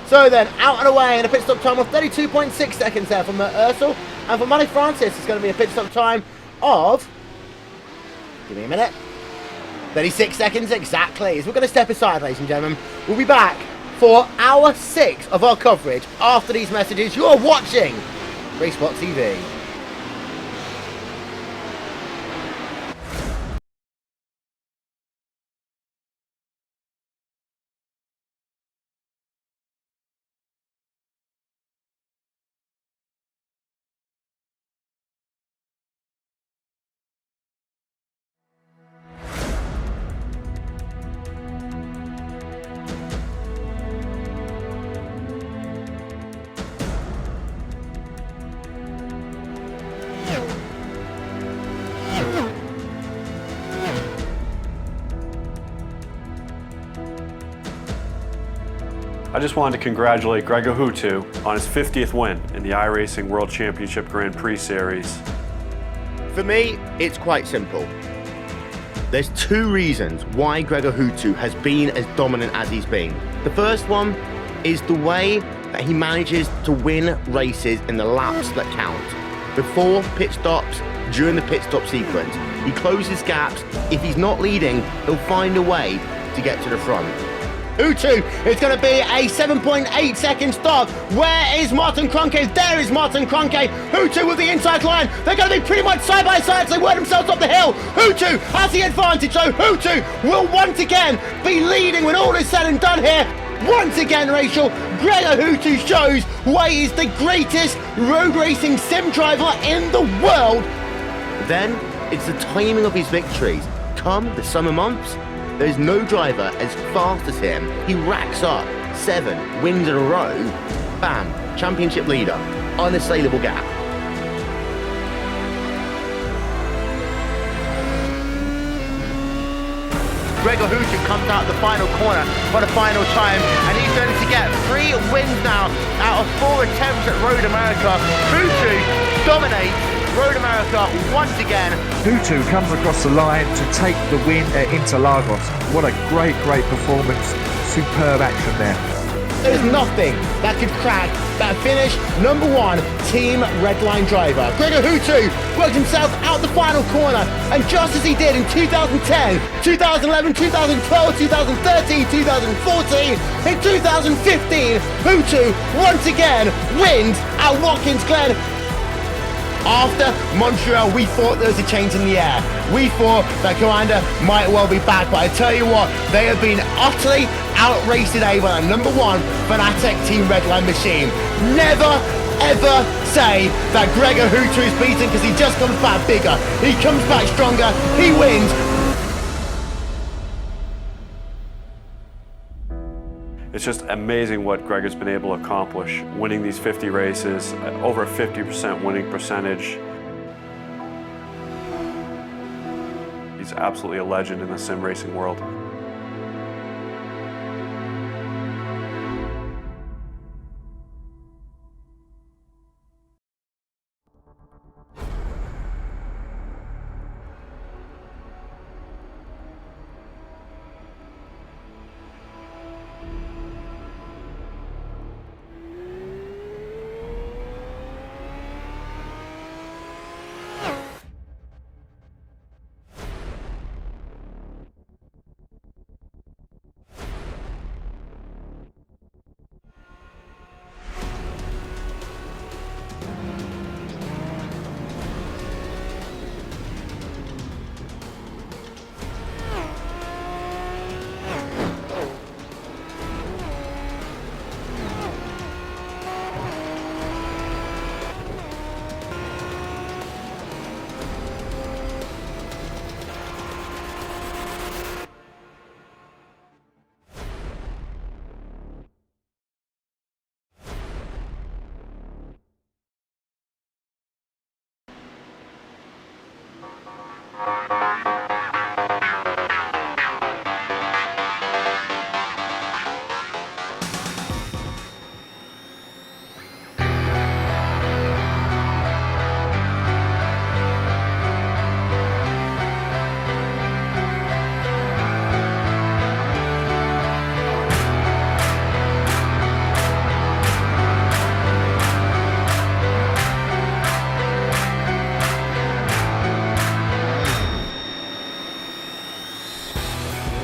So then, out and away, and a pit stop time of 32.6 seconds there from Urchel. And for Marie Francis, it's going to be a pit stop time of, give me a minute, 36 seconds exactly. So we're going to step aside, ladies and gentlemen. We'll be back for hour 6 of our coverage after these messages. You're watching RaceSpot TV. I just wanted to congratulate Gregor Hutu on his 50th win in the iRacing World Championship Grand Prix Series. For me, it's quite simple. There's two reasons why Gregor Hutu has been as dominant as he's been. The first one is the way that he manages to win races in the laps that count. Before pit stops, during the pit stop sequence, he closes gaps. If he's not leading, he'll find a way to get to the front. Hutu, it's going to be a 7.8 second stop. Where is Martin Kroenke? There is Martin Kroenke. Hutu with the inside line. They're going to be pretty much side by side, so they work themselves up the hill. Hutu has the advantage, so Hutu will once again be leading when all is said and done here. Once again, Rachel, Gregor Hutu shows why he is the greatest road racing sim driver in the world. Then, it's the timing of his victories. Come the summer months, there's no driver as fast as him. He racks up 7 wins in a row. Bam, championship leader, unassailable gap. Gregor Hutu comes out the final corner for the final time, and he's going to get 3 wins now out of 4 attempts at Road America. Hutu dominates Road America once again. Hutu comes across the line to take the win at Interlagos. What a great performance. Superb action there. There's nothing that could crack that finish number 1 team redline driver. Gregor Hutu worked himself out the final corner, and just as he did in 2010, 2011, 2012, 2013, 2014, in 2015, Hutu once again wins at Watkins Glen. After Montreal, we thought there was a change in the air. We thought that Commander might well be back, but I tell you what, they have been utterly outraced today by the number 1 Fanatec Team Redline machine. Never, ever say that Gregor Hutu is beaten, because he just comes back bigger. He comes back stronger. He wins. It's just amazing what Gregor's been able to accomplish, winning these 50 races, over a 50% winning percentage. He's absolutely a legend in the sim racing world.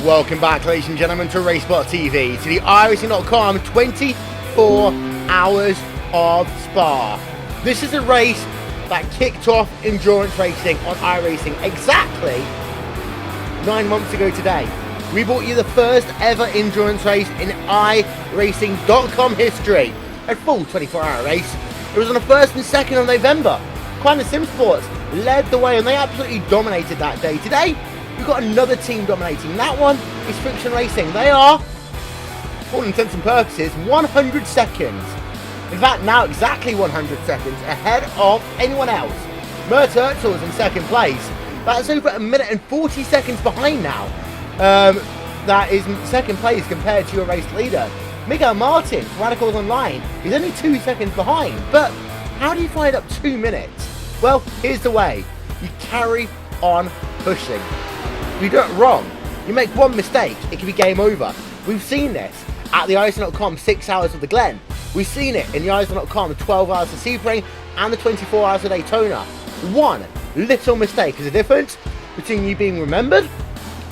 Welcome back, ladies and gentlemen, to RaceSpot TV, to the iRacing.com 24 hours of Spa. This is a race that kicked off endurance racing on iRacing exactly 9 months ago today. We brought you the first ever endurance race in iRacing.com history. A full 24-hour race. It was on the 1st and 2nd of November. Quantum Sim Sports led the way, and they absolutely dominated that day. Today, we've got another team dominating. That one is Friction Racing. They are, for all intents and purposes, 100 seconds. In fact, now exactly 100 seconds ahead of anyone else. Mert Herzl is in second place. That's over 1 minute and 40 seconds behind now. That is second place compared to your race leader. Miguel Martin, from Radicals Online, is only 2 seconds behind. But how do you find up 2 minutes? Well, here's the way. You carry on pushing. You do it wrong. You make one mistake, it can be game over. We've seen this at the iRacing.com 6 hours of the Glen. We've seen it in the iRacing.com 12 hours of Sebring and the 24 hours of Daytona. One little mistake is the difference between you being remembered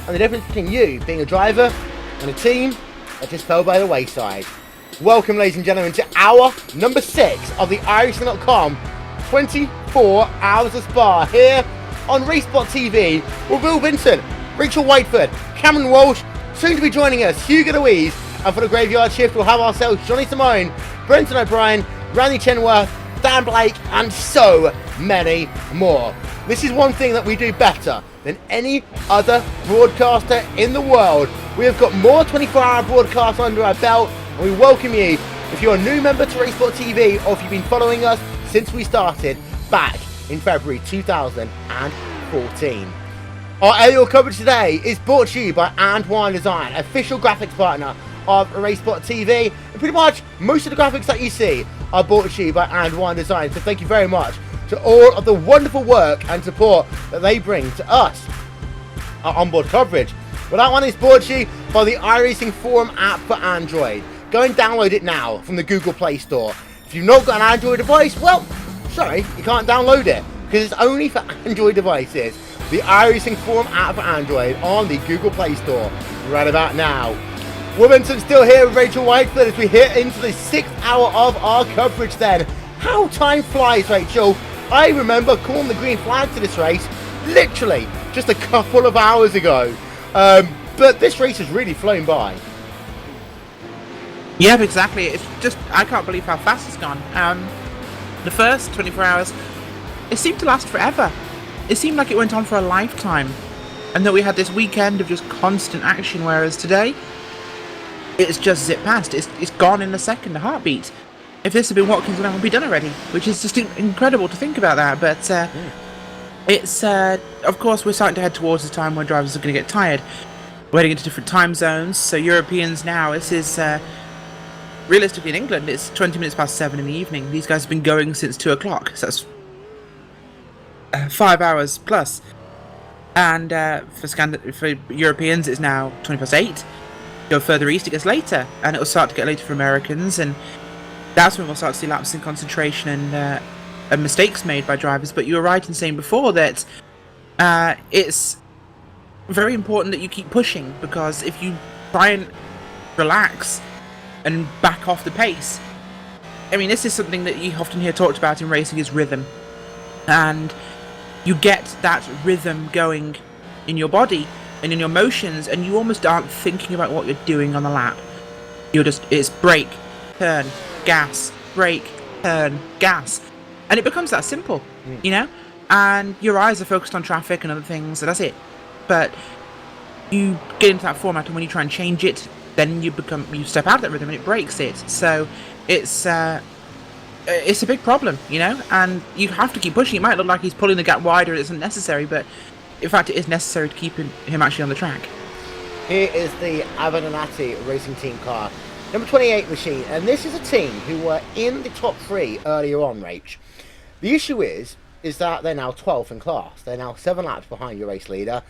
and the difference between you being a driver and a team that just fell by the wayside. Welcome, ladies and gentlemen, to hour number 6 of the iRacing.com 24 hours of Spa here on RaceSpot TV with Will Vincent, Rachel Whiteford, Cameron Walsh, soon to be joining us, Hugo Louise, and for the graveyard shift we'll have ourselves Johnny Simone, Brenton O'Brien, Randy Chenworth, Dan Blake, and so many more. This is one thing that we do better than any other broadcaster in the world. We have got more 24-hour broadcasts under our belt, and we welcome you if you're a new member to RaceSpot TV or if you've been following us since we started back in February 2014. Our aerial coverage today is brought to you by And1 Design, official graphics partner of RaceSpot TV, and pretty much most of the graphics that you see are brought to you by And1 Design, so thank you very much to all of the wonderful work and support that they bring to us, our onboard coverage. Well, that one is brought to you by the iRacing Forum app for Android. Go and download it now from the Google Play Store. If you've not got an Android device, well, sorry, you can't download it because it's only for Android devices. The iRacing Forum app for Android on the Google Play Store right about now. Wilmington's still here with Rachel Whiteford as we hit into the 6th hour of our coverage then. How time flies, Rachel. I remember calling the green flag to this race literally just a couple of hours ago. But this race has really flown by. Yeah, exactly. It's just, I can't believe how fast it's gone. The first 24 hours, it seemed to last forever. It seemed like it went on for a lifetime, and that we had this weekend of just constant action, whereas today, it's just zipped past. It's gone in a second, a heartbeat. If this had been Watkins, it would be done already, which is just incredible to think about that, but it's, of course, we're starting to head towards the time where drivers are going to get tired. We're heading into different time zones, so Europeans now, this is, realistically in England, it's 20 minutes past 7 in the evening. These guys have been going since 2 o'clock, so that's 5 hours plus, and for Europeans it's now 20 past 8. Go further east it gets later, and it will start to get later for Americans, and that's when we'll start to see lapses in concentration and mistakes made by drivers. But you were right in saying before that it's very important that you keep pushing, because if you try and relax and back off the pace, I mean, this is something that you often hear talked about in racing, is rhythm, and you get that rhythm going in your body and in your motions, and you almost aren't thinking about what you're doing on the lap. It's brake, turn, gas, brake, turn, gas. And it becomes that simple, you know? And your eyes are focused on traffic and other things, so that's it. But you get into that format, and when you try and change it, then you step out of that rhythm and it breaks it. So it's a big problem, you know, and you have to keep pushing. It might look like he's pulling the gap wider, it isn't necessary, but in fact it is necessary to keep him actually on the track. Here is the Avenatti Racing Team car, number 28 machine, and this is a team who were in the top 3 earlier on, Rach. The issue is that they're now 12th in class. They're now 7 laps behind your race leader.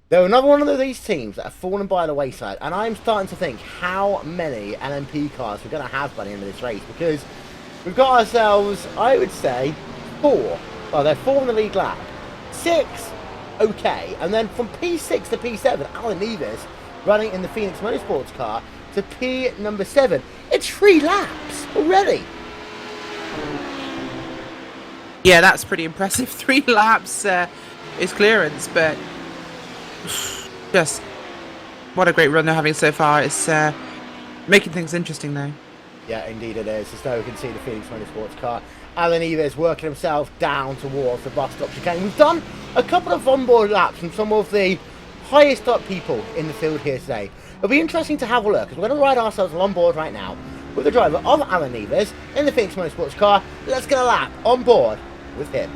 They're another one of these teams that have fallen by the wayside, and I'm starting to think how many LMP cars we're going to have by the end of this race, because we've got ourselves, I would say, 4. Well, they're 4 in the lead lap. 6, okay. And then from P6 to P7, Alan Nevis running in the Phoenix Motorsports car to P number 7. It's 3 laps already. Yeah, that's pretty impressive. 3 laps is clearance, but just what a great run they're having so far. It's making things interesting, though. Yeah, indeed it is. As though we can see the Phoenix Motorsports car. Alan Neves working himself down towards the bus stop chicane. We've done a couple of onboard laps from some of the highest up people in the field here today. It'll be interesting to have a look, because we're going to ride ourselves on board right now with the driver of Alan Neves in the Phoenix Motorsports car. Let's get a lap on board with him.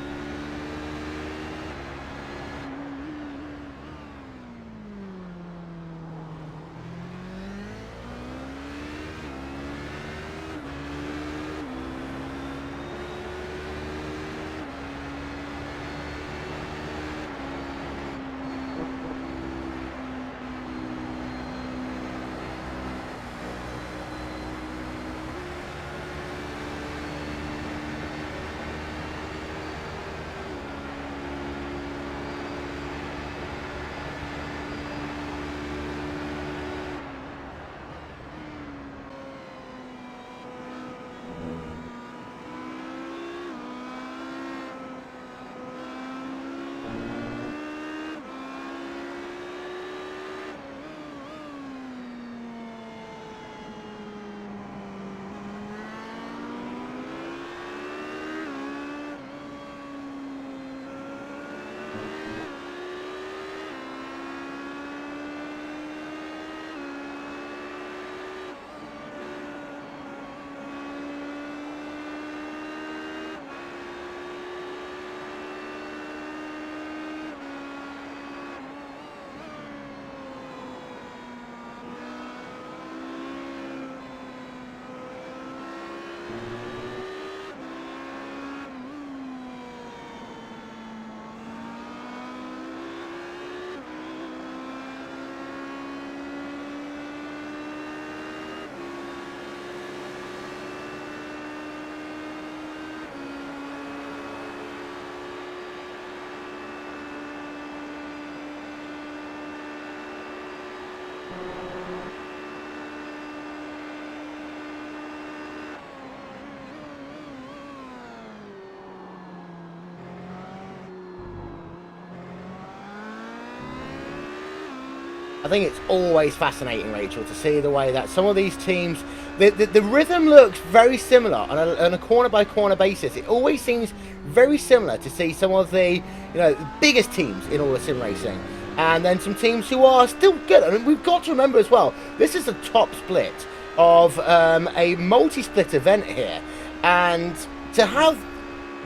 I think it's always fascinating, Rachel, to see the way that some of these teams, the rhythm looks very similar on a corner-by-corner basis. It always seems very similar to see some of the, the biggest teams in all of sim racing, and then some teams who are still good. I mean, we've got to remember as well, this is a top split of a multi-split event here, and to have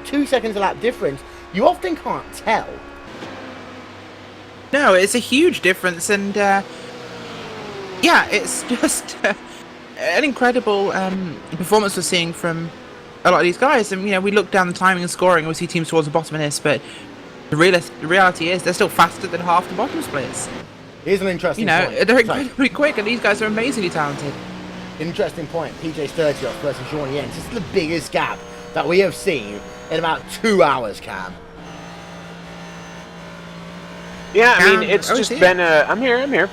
2 seconds a lap difference, you often can't tell. No, it's a huge difference, and yeah, it's just an incredible performance we're seeing from a lot of these guys. And we look down the timing and scoring, we see teams towards the bottom of this, but the reality is they're still faster than half the bottom splits. Here's an interesting point. They're incredibly quick, and these guys are amazingly talented. Interesting point. PJ Sturgis versus Johnny Jens. This is the biggest gap that we have seen in about 2 hours, Cam. Yeah, I mean, it's just been I'm here.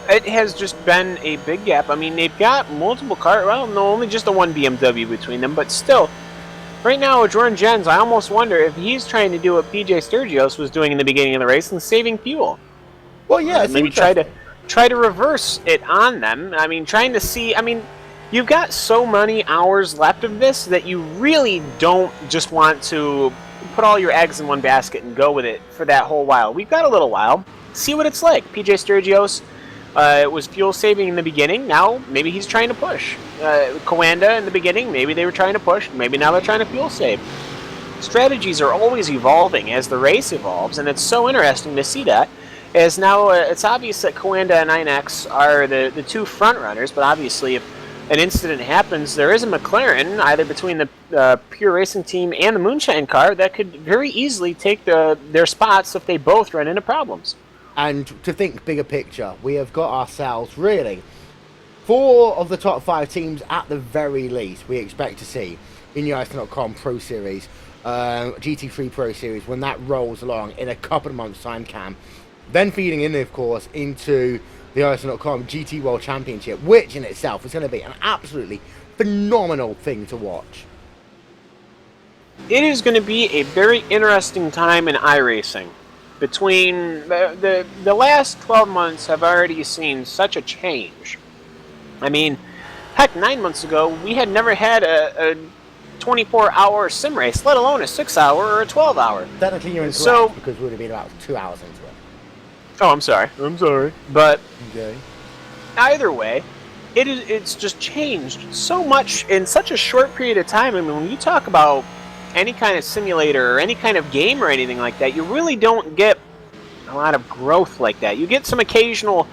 It has just been a big gap. I mean, they've got multiple cars. Well, no, only just the one BMW between them, but still, right now with Jordan Jens, I almost wonder if he's trying to do what PJ Sturgios was doing in the beginning of the race and saving fuel. Well, yeah, maybe try to reverse it on them. I mean, trying to see. I mean, you've got so many hours left of this that you really don't just want to put all your eggs in one basket and go with it for that whole while. We've got a little while. See what it's like. PJ Sturgios was fuel saving in the beginning. Now maybe he's trying to push. Coanda in the beginning, maybe they were trying to push. Maybe now they're trying to fuel save. Strategies are always evolving as the race evolves, and it's so interesting to see that. As now it's obvious that Coanda and 9X are the two front runners, but obviously if an incident happens, there is a McLaren either between the Pure Racing team and the Moonshine car that could very easily take their spots if they both run into problems. And to think bigger picture, we have got ourselves really 4 of the top 5 teams at the very least we expect to see in the RaceSpot Pro Series, GT3 Pro Series, when that rolls along in a couple of months' time, Cam. Then feeding in, of course, into the RaceSpot GT World Championship, which in itself is going to be an absolutely phenomenal thing to watch. It is going to be a very interesting time in iRacing. Between the last 12 months have already seen such a change. I mean, heck, 9 months ago, we had never had a 24-hour sim race, let alone a 6-hour or a 12-hour. Technically, you're incorrect, because we would have been about 2 hours into it. Oh, I'm sorry. But okay. Either way, it's just changed so much in such a short period of time. I mean, when you talk about any kind of simulator or any kind of game or anything like that, you really don't get a lot of growth like that. You get some occasional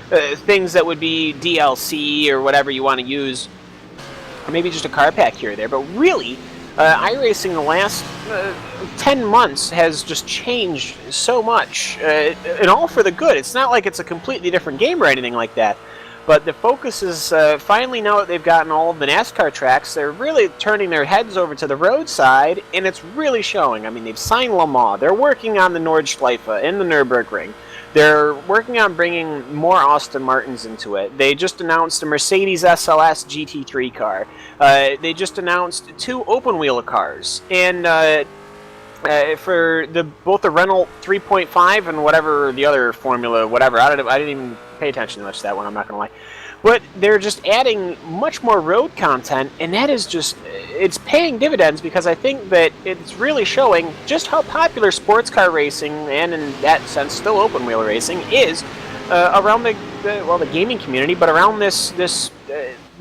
things that would be DLC or whatever you want to use, or maybe just a car pack here or there, but really, iRacing the last 10 months has just changed so much, and all for the good. It's not like it's a completely different game or anything like that, but the focus is finally, now that they've gotten all of the NASCAR tracks, they're really turning their heads over to the roadside, and it's really showing. I mean, they've signed Le Mans, they're working on the Nordschleife in the Nürburgring, they're working on bringing more Aston Martins into it. They just announced a Mercedes SLS GT3 car. They just announced 2 open-wheel cars. And for both the Renault 3.5 and whatever the other formula, whatever, I didn't even pay attention much to that one, I'm not going to lie. But they're just adding much more road content, and that is just, it's paying dividends, because I think that it's really showing just how popular sports car racing, and in that sense still open wheel racing, is around the gaming community, but around this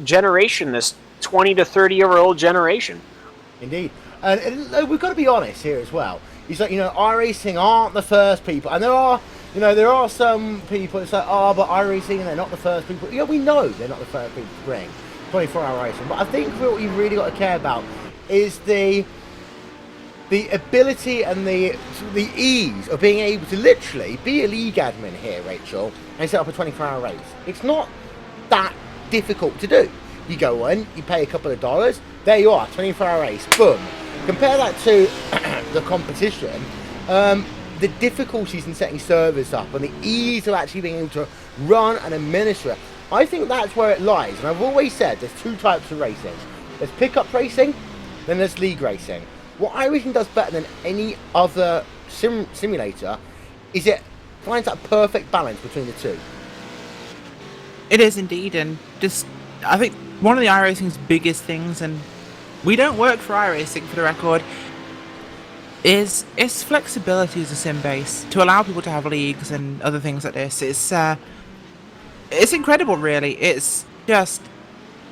generation, this 20 to 30-year-old generation. Indeed. And we've got to be honest here as well. It's like, iRacing aren't the first people, and there are some people that say, but iRacing, they're not the first people. Yeah, we know they're not the first people to bring 24-hour racing, but I think what you've really got to care about is the ability and the ease of being able to literally be a league admin here, Rachel, and set up a 24-hour race. It's not that difficult to do. You go in, you pay a couple of dollars, there you are, 24-hour race, boom. Compare that to the competition. the difficulties in setting servers up and the ease of actually being able to run and administer it, I think that's where it lies. And I've always said there's two types of racing. There's pickup racing, then there's league racing. What iRacing does better than any other simulator is it finds that perfect balance between the two. It is indeed, and just I think one of the iRacing's biggest things, and we don't work for iRacing for the record, is its flexibility as a sim base to allow people to have leagues and other things like this. It's incredible, really. It's just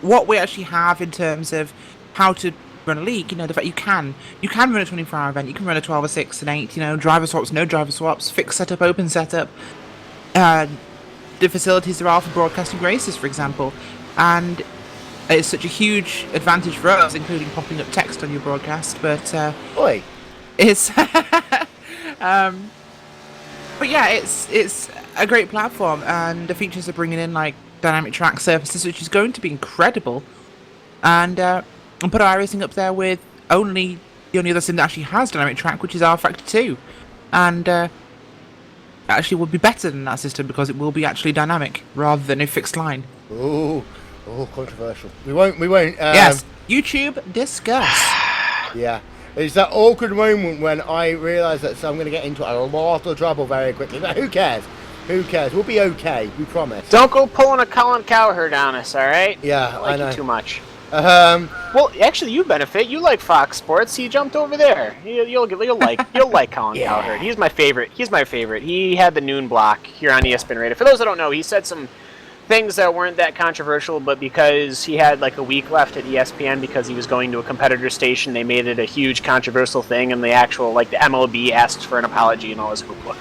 what we actually have in terms of how to run a league. You know, the fact you can run a 24-hour event, you can run a 12 or 6 and 8. You know, driver swaps, no driver swaps, fixed setup, open setup. The facilities there are for broadcasting races, for example, and it's such a huge advantage for us, including popping up text on your broadcast. But Oi. It's but yeah, it's a great platform, and the features are bringing in like dynamic track surfaces, which is going to be incredible, and put iRacing up there with the only other sim that actually has dynamic track, which is R Factor 2, and actually will be better than that system because it will be actually dynamic rather than a fixed line. Oh, controversial. We won't. Yes, YouTube discuss. Yeah. It's that awkward moment when I realise that I'm going to get into a lot of trouble very quickly. But who cares? Who cares? We'll be okay. We promise. Don't go pulling a Colin Cowherd on us, all right? Yeah, I know. You too much. Well, actually, you benefit. You like Fox Sports. He jumped over there. You'll like Colin Cowherd. He's my favorite. He had the noon block here on ESPN Radio. For those that don't know, he said some things that weren't that controversial, but because he had like a week left at ESPN because he was going to a competitor station, they made it a huge controversial thing, and the MLB asked for an apology and all this hoopla.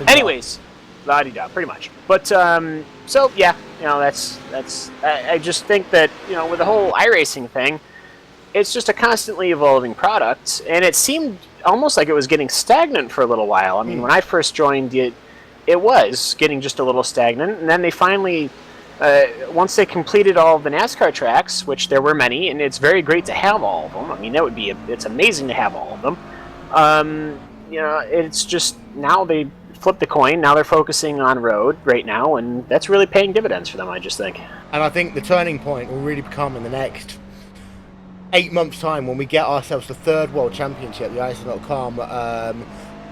Anyways, la-di-da, pretty much. But so yeah, that's I just think that with the whole iRacing thing, it's just a constantly evolving product, and it seemed almost like it was getting stagnant for a little while. I mean, when I first joined it was getting just a little stagnant, and then they finally, once they completed all of the NASCAR tracks, which there were many, and it's very great to have all of them. I mean, it's amazing to have all of them. It's just now they flipped the coin. Now they're focusing on road right now, and that's really paying dividends for them, I just think. And I think the turning point will really become in the next 8 months' time when we get ourselves the third World Championship, the ISO.com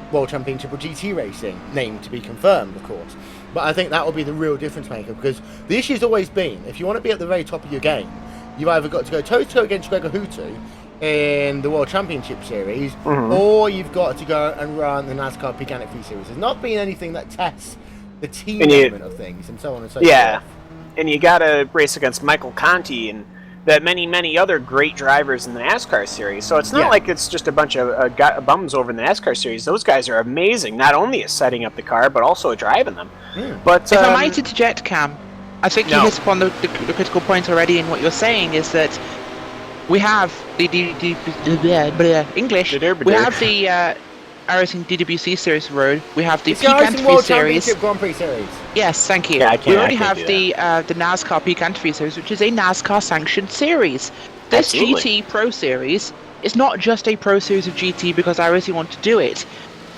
World Championship or GT Racing, name to be confirmed, of course. But I think that will be the real difference maker, because the issue's always been, if you want to be at the very top of your game, you've either got to go toe-to-toe against Gregor Hutu in the World Championship Series, or you've got to go and run the NASCAR Peak Fee Series. There's not been anything that tests the team element of things, and so on and so forth. Yeah, and you got to race against Michael Conti and that many other great drivers in the NASCAR series. So it's not like it's just a bunch of bums over in the NASCAR series. Those guys are amazing, not only at setting up the car, but also at driving them. But if I might interject, Cam, I think you hit upon the critical point already in what you're saying, is that we have English. We have the iRacing DWC Series Road. We have the Peak World Series. Championship Grand Prix Series. Yes, thank you. We already have the NASCAR Peak Fee Series, which is a NASCAR sanctioned series. This GT Pro Series is not just a Pro Series of GT because iRacing want to do it.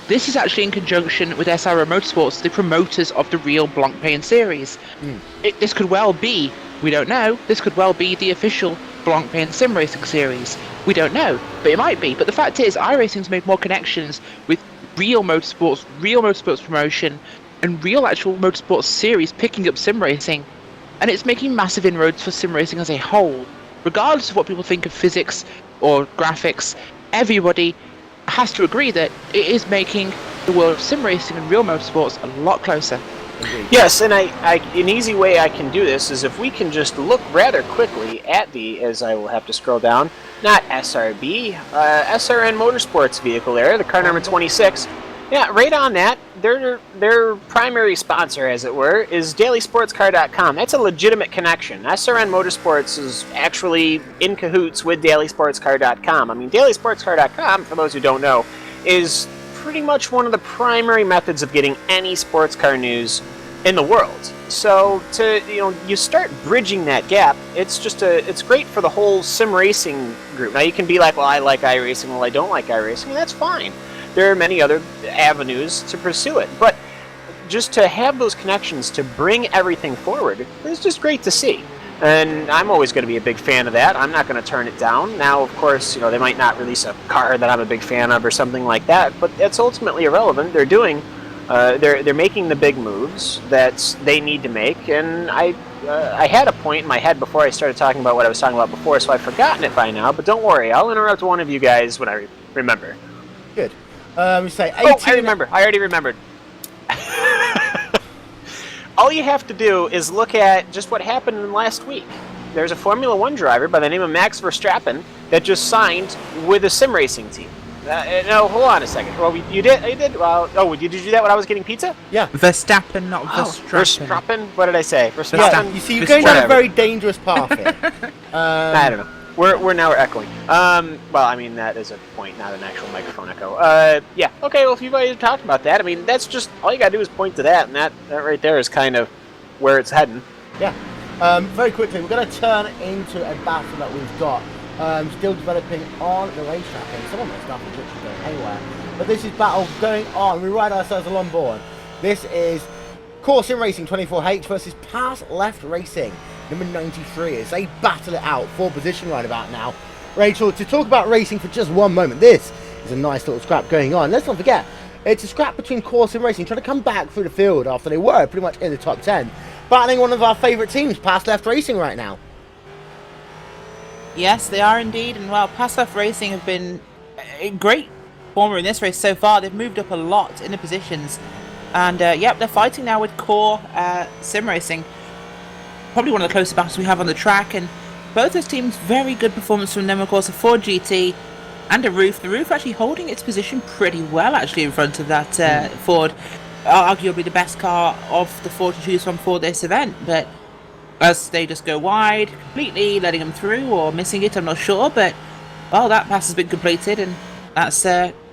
This is actually in conjunction with SRO Motorsports, the promoters of the real Blancpain series. This could well be, we don't know, this could well be the official Blancpain Sim Racing series. We don't know, but it might be. But the fact is, iRacing's made more connections with real motorsports promotion, and real actual motorsports series picking up sim racing, and it's making massive inroads for sim racing as a whole. Regardless of what people think of physics or graphics, everybody has to agree that it is making the world of sim racing and real motorsports a lot closer. Yes, and an easy way I can do this is if we can just look rather quickly at as I will have to scroll down, not SRB, SRN Motorsports vehicle there, the car number 26. Yeah, right on that. Their primary sponsor, as it were, is DailySportsCar.com. That's a legitimate connection. SRN Motorsports is actually in cahoots with DailySportsCar.com. I mean, DailySportsCar.com, for those who don't know, is pretty much one of the primary methods of getting any sports car news in the world. So you start bridging that gap. It's great for the whole sim racing group. Now you can be like, well, I like iRacing, well, I don't like iRacing, and that's fine. there are many other avenues to pursue it. But just to have those connections to bring everything forward is just great to see. And I'm always going to be a big fan of that. I'm not going to turn it down. Now, of course, they might not release a car that I'm a big fan of or something like that, but that's ultimately irrelevant. They're doing, they're making the big moves that they need to make. And I had a point in my head before I started talking about what I was talking about before, so I've forgotten it by now. But don't worry, I'll interrupt one of you guys when I remember. Good. We say 18. Oh, I remember. I already remembered. All you have to do is look at just what happened in last week. There's a Formula One driver by the name of Max Verstappen that just signed with a sim racing team. No, hold on a second. Well, you did. You did. Well, did you do that when I was getting pizza? Yeah. Verstappen, not Verstappen. Verstappen. What did I say? Verstappen. Yeah, you see, you're going down a very dangerous path here. I don't know. We're now echoing. Well, I mean, that is a point, not an actual microphone echo. Yeah. Okay. Well, if you've already talked about that, I mean, that's just all you gotta do is point to that, and that right there is kind of where it's heading. Yeah. Very quickly, we're going to turn into a battle that we've got still developing on the racetrack, and some of my stuff is literally going anywhere. But this is battle going on. We ride ourselves along board. This is Core Sim Racing 24H versus Pass Left Racing number 93 as they battle it out for position right about now. Rachel, to talk about racing for just one moment, this is a nice little scrap going on. Let's not forget, it's a scrap between Core Sim Racing trying to come back through the field after they were pretty much in the top 10, battling one of our favourite teams, Pass Left Racing, right now. Yes, they are indeed, and well, Pass Left Racing have been a great performer in this race so far. They've moved up a lot in the positions, and yep, they're fighting now with Core Sim Racing. Probably one of the closest battles we have on the track, and both those teams, very good performance from them. Of course, a Ford GT and a Roof. The Roof actually holding its position pretty well, actually, in front of that Ford. Arguably the best car of the four to choose from for this event, but as they just go wide, completely letting them through or missing it, I'm not sure, but well, that pass has been completed, and that's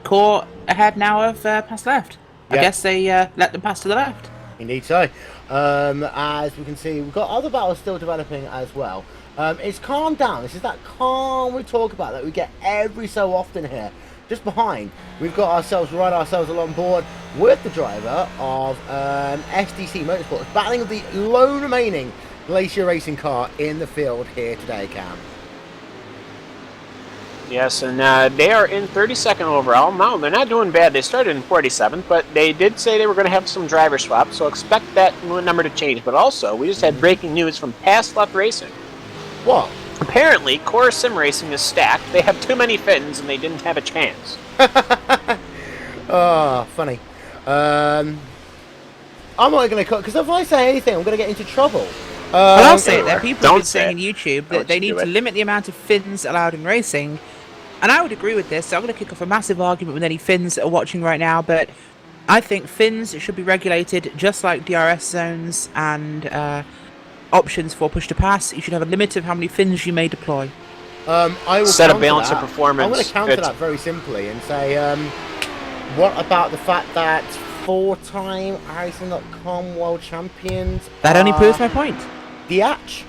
Core ahead now of Pass Left. I guess they let them pass to the left. Indeed so. As we can see, we've got other battles still developing as well. It's calmed down. This is that calm we talk about that we get every so often here. Just behind, we've got ourselves along board with the driver of SDC Motorsports, battling the lone remaining Glacier Racing car in the field here today, Cam. Yes, and they are in 32nd overall. No, they're not doing bad. They started in 47th, but they did say they were going to have some driver swaps, so expect that number to change. But also, we just had breaking news from Pass Left Racing. What? Apparently, Core Sim Racing is stacked. They have too many fins, and they didn't have a chance. Oh, funny. I'm not going to cut, because if I say anything, I'm going to get into trouble. Well, I'll say it there. People have been saying on YouTube that they need to limit the amount of fins allowed in racing. And I would agree with this. So I'm going to kick off a massive argument with any Finns that are watching right now. But I think Finns should be regulated just like DRS zones and options for push to pass. You should have a limit of how many Finns you may deploy. I will set a balance of performance. I'm going to counter that very simply and say, what about the fact that four-time Racing.com world champions that only proves my point. Diach?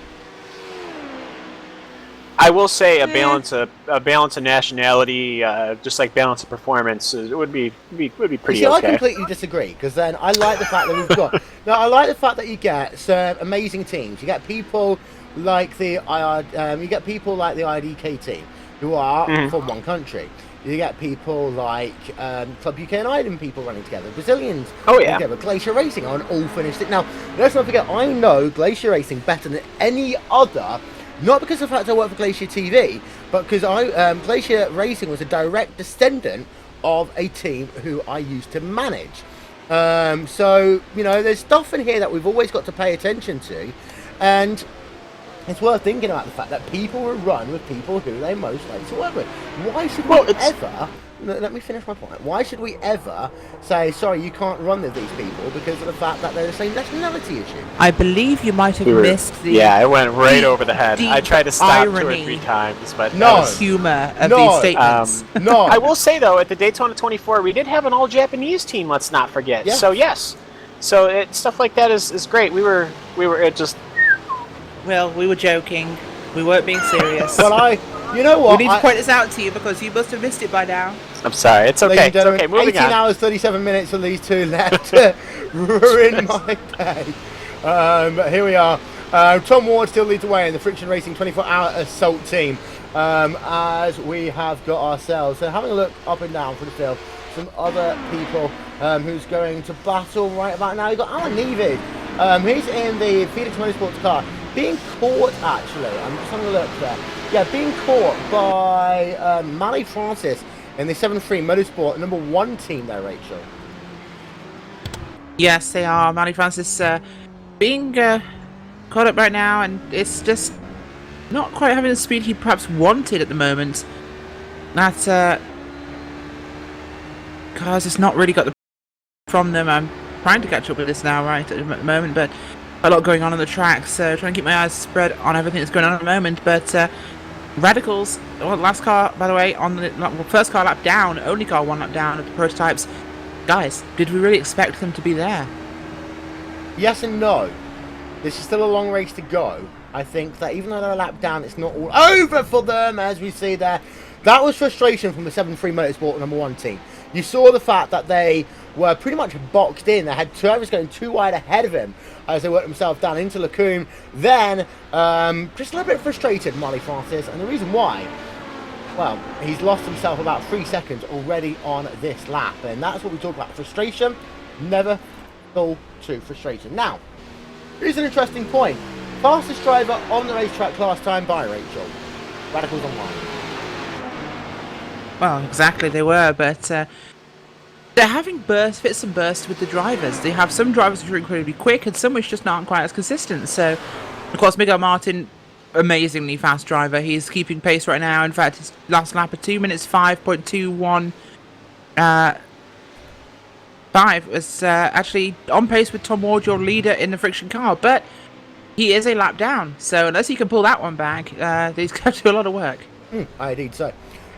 I will say a balance of nationality, just like balance of performance, it would be pretty okay. I completely disagree, because then I like the fact that we've got. No, I like the fact that you get some amazing teams. You get people like the IDK team who are from one country. You get people like Club UK and Ireland people running together, Brazilians together, Glacier Racing on all finished it. Now, let's not forget, I know Glacier Racing better than any other. Not because of the fact I work for Glacier TV, but because Glacier Racing was a direct descendant of a team who I used to manage. So, you know, there's stuff in here that we've always got to pay attention to. And it's worth thinking about the fact that people will run with people who they most like to work with. Why should we ever... Let me finish my point. Why should we ever say, sorry, you can't run with these people because of the fact that they're the same nationality as you? I believe you might have missed the... Yeah, it went right over the head. I tried to stop 2 or 3 times, but... No. Humour of these statements. No. I will say, though, at the Daytona 24, we did have an all-Japanese team, let's not forget. Yeah. So, yes. So, stuff like that is great. We were just... Well, we were joking. We weren't being serious. Well, you know what? We need to point this out to you because you must have missed it by now. I'm sorry. It's okay. It's okay. Moving 18 on. hours, 37 minutes for these two left to ruin my day. But here we are. Tom Ward still leads the way in the Friction Racing 24-hour assault team. As we have got ourselves. So having a look up and down for the field, some other people who's going to battle right about now. You've got Alan Nevis. He's in the Felix Motorsports car. Being caught, actually. I'm just having a look there. Yeah, being caught by Mally Francis in the 7-3 Motorsport number 1 team there, Rachel. Yes, they are. Mally Francis being caught up right now, and it's just not quite having the speed he perhaps wanted at the moment. That cars has not really got the from them. I'm trying to catch up with this now, right, at the moment, but a lot going on the track, so trying to keep my eyes spread on everything that's going on at the moment. But Radicals, well, last car, by the way, on the first car lap down, only car 1 lap down of the prototypes. Guys, did we really expect them to be there? Yes and no. This is still a long race to go. I think that even though they're a lap down, it's not all over for them, as we see there. That was frustration from the 7-3 Motorsport number 1 team. You saw the fact that they were pretty much boxed in. They had two drivers going too wide ahead of him as they worked themselves down into Lacombe. Then, just a little bit frustrated, Molly Francis. And the reason why, well, he's lost himself about 3 seconds already on this lap. And that's what we talk about. Frustration, never fall to frustration. Now, here's an interesting point. Fastest driver on the racetrack last time by Rachel. Radicals Online. Well, exactly, they were, but they're having fits and bursts with the drivers. They have some drivers which are incredibly quick and some which just aren't quite as consistent. So, of course, Miguel Martin, amazingly fast driver. He's keeping pace right now. In fact, his last lap of 2 minutes 5.21 5 was actually on pace with Tom Ward, your leader in the friction car, but he is a lap down. So unless he can pull that one back, he's got to do a lot of work. Indeed so.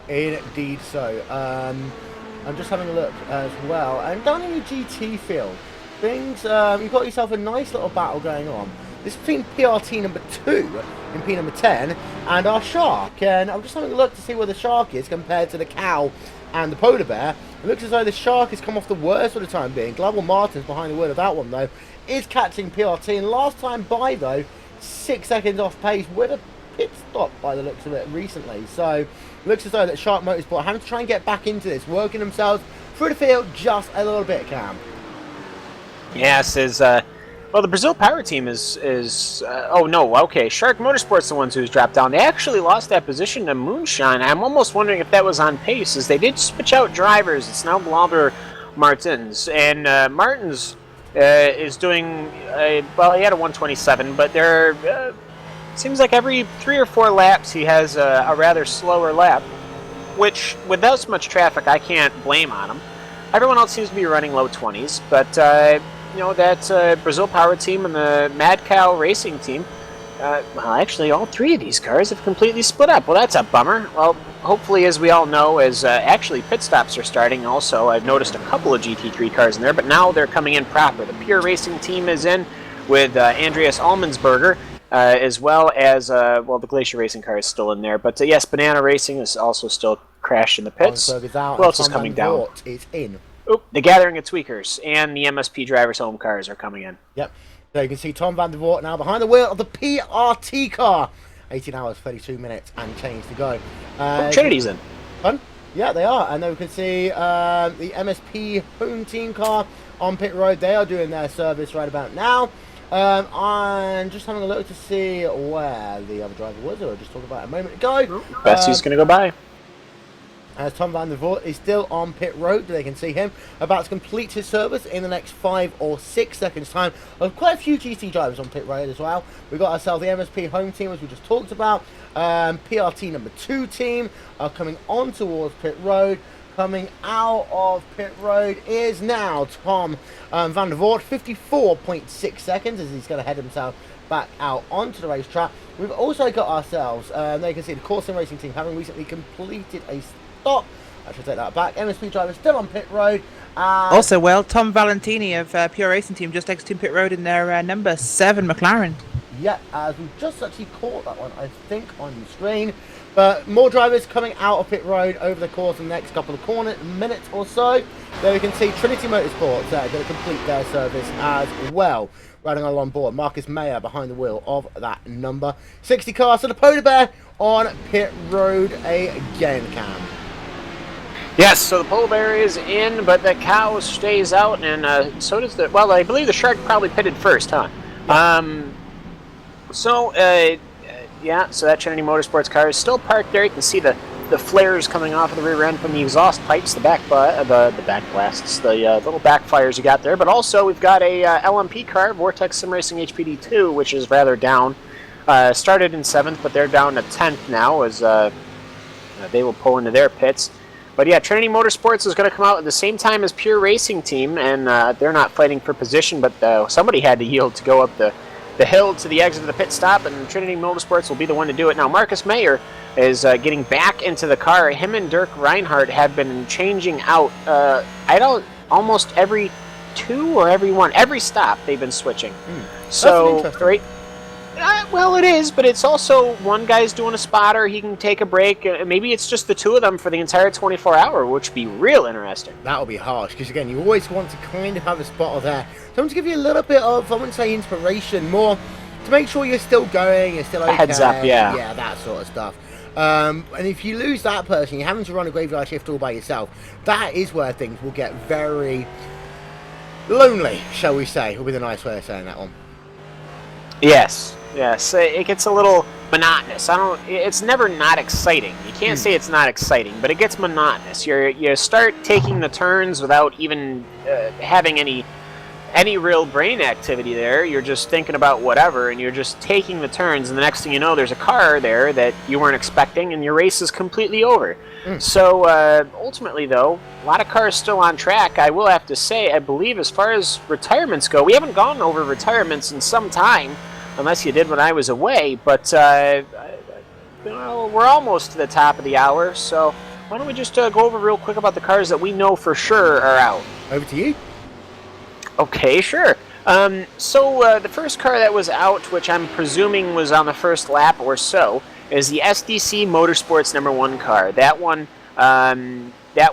Indeed so. I'm just having a look as well. And down in the GT field, things, you've got yourself a nice little battle going on. This is between PRT number 2 and P number 10 and our Shark. And I'm just having a look to see where the Shark is compared to the Cow and the Polar Bear. It looks as though the Shark has come off the worst for the time being. Global Martin's behind the wheel of that one, though, is catching PRT. And last time by, though, 6 seconds off pace with a pit stop by the looks of it recently. So, looks as though that Shark Motorsport having to try and get back into this, working themselves through the field just a little bit, Cam. Yes, well, the Brazil Power Team oh no, okay, Shark Motorsport's the ones who's dropped down. They actually lost that position to Moonshine. I'm almost wondering if that was on pace, as they did switch out drivers. It's now Glauber Martins, and Martins is doing, well, he had a 127, but there seems like every 3 or 4 laps he has a rather slower lap, which, with that much traffic, I can't blame on him. Everyone else seems to be running low 20s, but you know, that Brazil Power Team and the Mad Cow Racing Team, well, actually, all 3 of these cars have completely split up. Well, that's a bummer. Well, hopefully, as we all know, as actually pit stops are starting also, I've noticed a couple of GT3 cars in there, but now they're coming in proper. The Pure Racing Team is in with Andreas Allmansberger, as well as, well, the Glacier Racing car is still in there. But yes, Banana Racing is also still crashed in the pits. Who else is coming down? It's in. Oh, the Gathering of Tweakers and the MSP Drivers Home cars are coming in. Yep. So you can see Tom van der Voort now behind the wheel of the PRT car. 18 hours, 32 minutes and change to go. Trinity's in. Fun? Yeah, they are. And then we can see the MSP Home Team car on pit road. They are doing their service right about now. I'm just having a look to see where the other driver was, or I just talked about a moment ago. Bessie's going to go by. As Tom van der Voort is still on pit road, they can see him about to complete his service in the next 5 or 6 seconds time. Quite a few GT drivers on pit road as well. We've got ourselves the MSP Home Team, as we just talked about. PRT number 2 team are coming on towards pit road. Coming out of pit road is now Tom van der Voort, 54.6 seconds as he's going to head himself back out onto the racetrack. We've also got ourselves, there you can see the Corson Racing Team having recently completed a stop. I should take that back. MSP driver still on pit road. Also, well, Tom Valentini of Pure Racing Team just exiting pit road in their number 7 McLaren. yet, as we just actually caught that one, I think, on the screen. But more drivers coming out of pit road over the course of the next couple of minutes or so. There we can see Trinity Motorsports going to complete their service as well. Riding along board, Marcus Mayer behind the wheel of that number 60 car. So the Polar Bear on pit road again, Cam. Yes, so the Polar Bear is in, but the cow stays out, and so does the... Well, I believe the Shark probably pitted first, huh? Yeah, so that Trinity Motorsports car is still parked there. You can see the flares coming off of the rear end from the exhaust pipes, the back blasts, the little backfires you got there. But also we've got a LMP car, Vortex Sim Racing HPD2, which is rather down. Started in 7th, but they're down to 10th now as they will pull into their pits. But yeah, Trinity Motorsports is going to come out at the same time as Pure Racing Team, and they're not fighting for position, but somebody had to yield to go up the hill to the exit of the pit stop, and Trinity Motorsports will be the one to do it. Now, Marcus Mayer is getting back into the car. Him and Dirk Reinhardt have been changing out, almost every 2 or every stop they've been switching. So, right. Well, it is, but it's also one guy's doing a spotter, he can take a break, maybe it's just the 2 of them for the entire 24-hour, which would be real interesting. That'll be harsh, because again, you always want to kind of have a spotter there. Someone to give you a little bit of, I wouldn't say inspiration, more to make sure you're still going, you're still okay. Heads up, yeah. Yeah, that sort of stuff. And if you lose that person, you're having to run a graveyard shift all by yourself, that is where things will get very lonely, shall we say, would be the nice way of saying that one. Yes, it gets a little monotonous. It's never not exciting. You can't say it's not exciting, but it gets monotonous. You start taking the turns without even having any real brain activity there. You're just thinking about whatever, and you're just taking the turns, and the next thing you know, there's a car there that you weren't expecting, and your race is completely over. So ultimately, though, a lot of cars still on track. I will have to say, I believe as far as retirements go, we haven't gone over retirements in some time, unless you did when I was away, but we're almost to the top of the hour, so why don't we just go over real quick about the cars that we know for sure are out. Over to you. Okay, sure. So the first car that was out, which I'm presuming was on the first lap or so, is the SDC Motorsports #1 car. That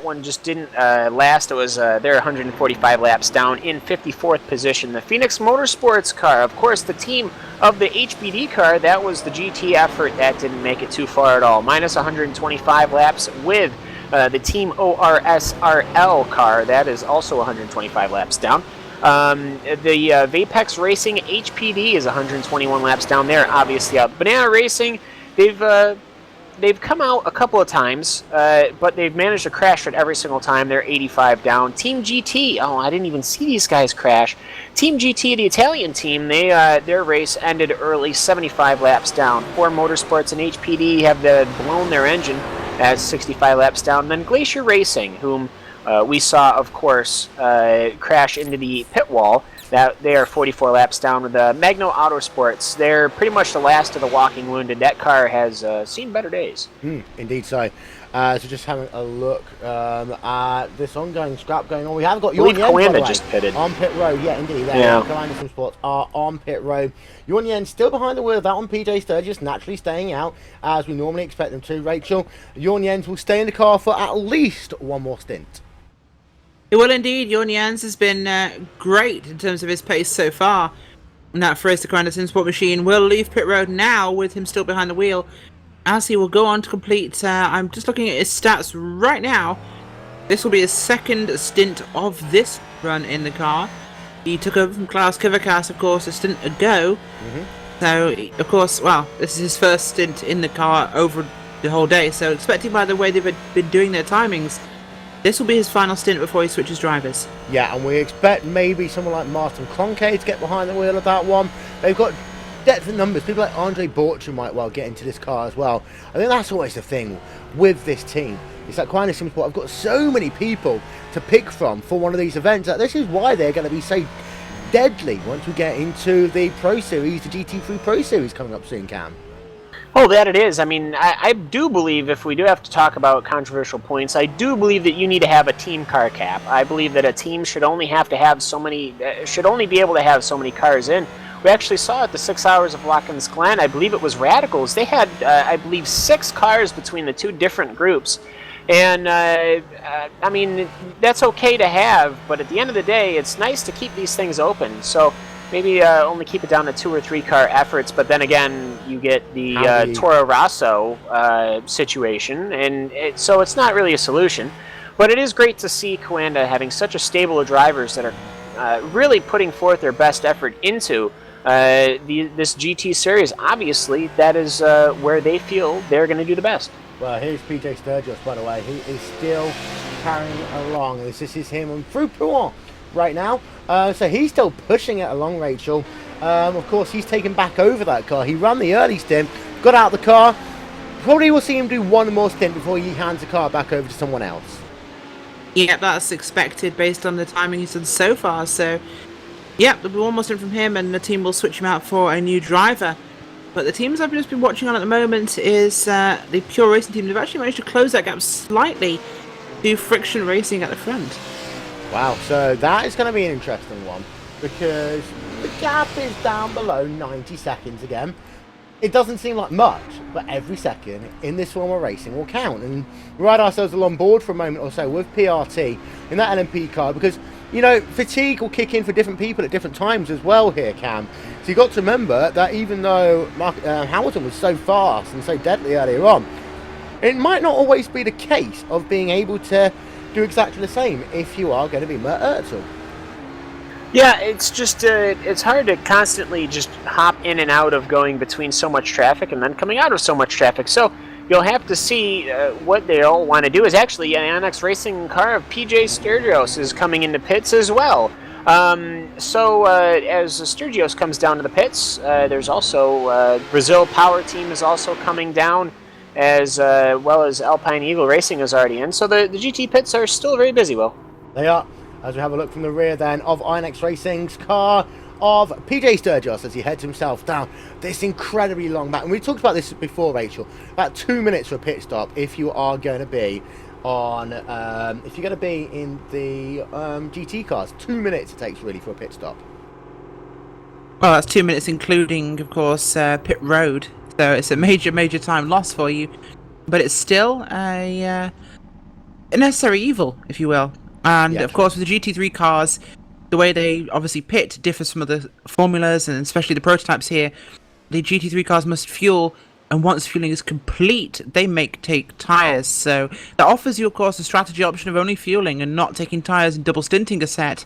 one just didn't last. It was they're 145 laps down in 54th position. The Phoenix Motorsports car, of course, the team of the HBD car, that was the GT effort. That didn't make it too far at all. Minus 125 laps with the Team ORSRL car. That is also 125 laps down. The Vapex Racing HPD is 121 laps down there, obviously out. Banana Racing, they've come out a couple of times, but they've managed to crash it every single time. They're 85 down. Team GT, oh, I didn't even see these guys crash. Team GT, the Italian team, their race ended early, 75 laps down. 4 Motorsports and HPD have blown their engine at 65 laps down. And then Glacier Racing, whom we saw, of course, crash into the pit wall. That they are 44 laps down with the Magno Autosports. They're pretty much the last of the walking wounded. That car has seen better days. Indeed so. So just having a look at this ongoing scrap going on. We have got Yuan Yen just pitted on pit road. Yeah, indeed. Carolina Sim Sports are on pit road. Yuan Yen still behind the wheel of that one. PJ Sturgis naturally staying out as we normally expect them to. Rachel, Yuan Yens will stay in the car for at least one more stint. Well, indeed, Yuan Jans has been great in terms of his pace so far. And that for the Carolina Sim Sport machine will leave pit road now with him still behind the wheel, as he will go on to complete. I'm just looking at his stats right now. This will be his second stint of this run in the car. He took over from Klaus Kivakas, of course, a stint ago. So, of course, well, this is his first stint in the car over the whole day. So, expecting by the way they've been doing their timings, this will be his final stint before he switches drivers. Yeah, and we expect maybe someone like Martin Clonkay to get behind the wheel of that one. They've got depth of numbers. People like Andre Borcher might well get into this car as well. I think that's always the thing with this team. It's like Carolina Sim Sport. I've got so many people to pick from for one of these events. This is why they're going to be so deadly once we get into the Pro Series, the GT3 Pro Series coming up soon, Cam. Oh, that it is. I mean, I do believe, if we do have to talk about controversial points, I do believe that you need to have a team car cap. I believe that a team should only have to have so many, should only be able to have so many cars in, we actually saw at the 6 hours of Watkins Glen, I believe it was Radicals. They had, I believe, 6 cars between the 2 different groups. And, I mean, that's okay to have, but at the end of the day, it's nice to keep these things open. So maybe only keep it down to 2 or 3 car efforts, but then again, you get the Toro Rosso situation, and so it's not really a solution. But it is great to see Coanda having such a stable of drivers that are really putting forth their best effort into this GT series. Obviously, that is where they feel they're going to do the best. Well, here's PJ Sturgis, by the way. He is still carrying along. This is him through Pouin right now. So he's still pushing it along, Rachel. Of course, he's taken back over that car. He ran the early stint, got out the car. Probably will see him do one more stint before he hands the car back over to someone else. Yeah, that's expected based on the timing he's done so far. So, yeah, there'll be one more stint from him, and the team will switch him out for a new driver. But the teams I've just been watching on at the moment is the Pure Racing team. They've actually managed to close that gap slightly to Friction Racing at the front. Wow, so that is going to be an interesting one, because the gap is down below 90 seconds again. It doesn't seem like much, but every second in this form of racing will count. And we ride ourselves along board for a moment or so with PRT in that LMP car, because, you know, fatigue will kick in for different people at different times as well here, Cam. So you've got to remember that even though Hamilton was so fast and so deadly earlier on, it might not always be the case of being able to do exactly the same if you are going to be Mert Ertl. Yeah, it's just, it's hard to constantly just hop in and out of going between so much traffic and then coming out of so much traffic. So you'll have to see what they all want to do. Is actually an Onyx Racing car of PJ Sturgios is coming into pits as well. So as Sturgios comes down to the pits, there's also Brazil Power Team is also coming down, as well as Alpine Eagle Racing is already in. So the GT pits are still very busy, Will. They are. As we have a look from the rear then of Onyx Racing's car of PJ Sturgis as he heads himself down this incredibly long back. And we talked about this before, Rachel. About 2 minutes for a pit stop if you are going to be on, if you're going to be in the GT cars. 2 minutes it takes really for a pit stop. Well, that's 2 minutes including, of course, pit road. So it's a major time loss for you. But it's still a necessary evil, if you will. And, yeah, of course, with the GT3 cars, the way they obviously pit differs from other formulas, and especially the prototypes here. The GT3 cars must fuel, and once fueling is complete, they take tyres. So that offers you, of course, a strategy option of only fueling and not taking tyres and double stinting a set.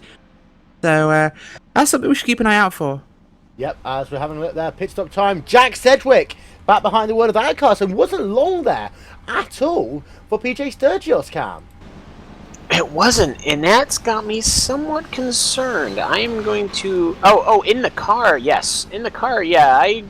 So that's something we should keep an eye out for. Yep, as we're having a look there, pit stop time, Jack Sedgwick back behind the wheel of that car, so wasn't long there at all for PJ Sturgios, Cam. It wasn't, and that's got me somewhat concerned. I am going to... in the car, yes. In the car, yeah.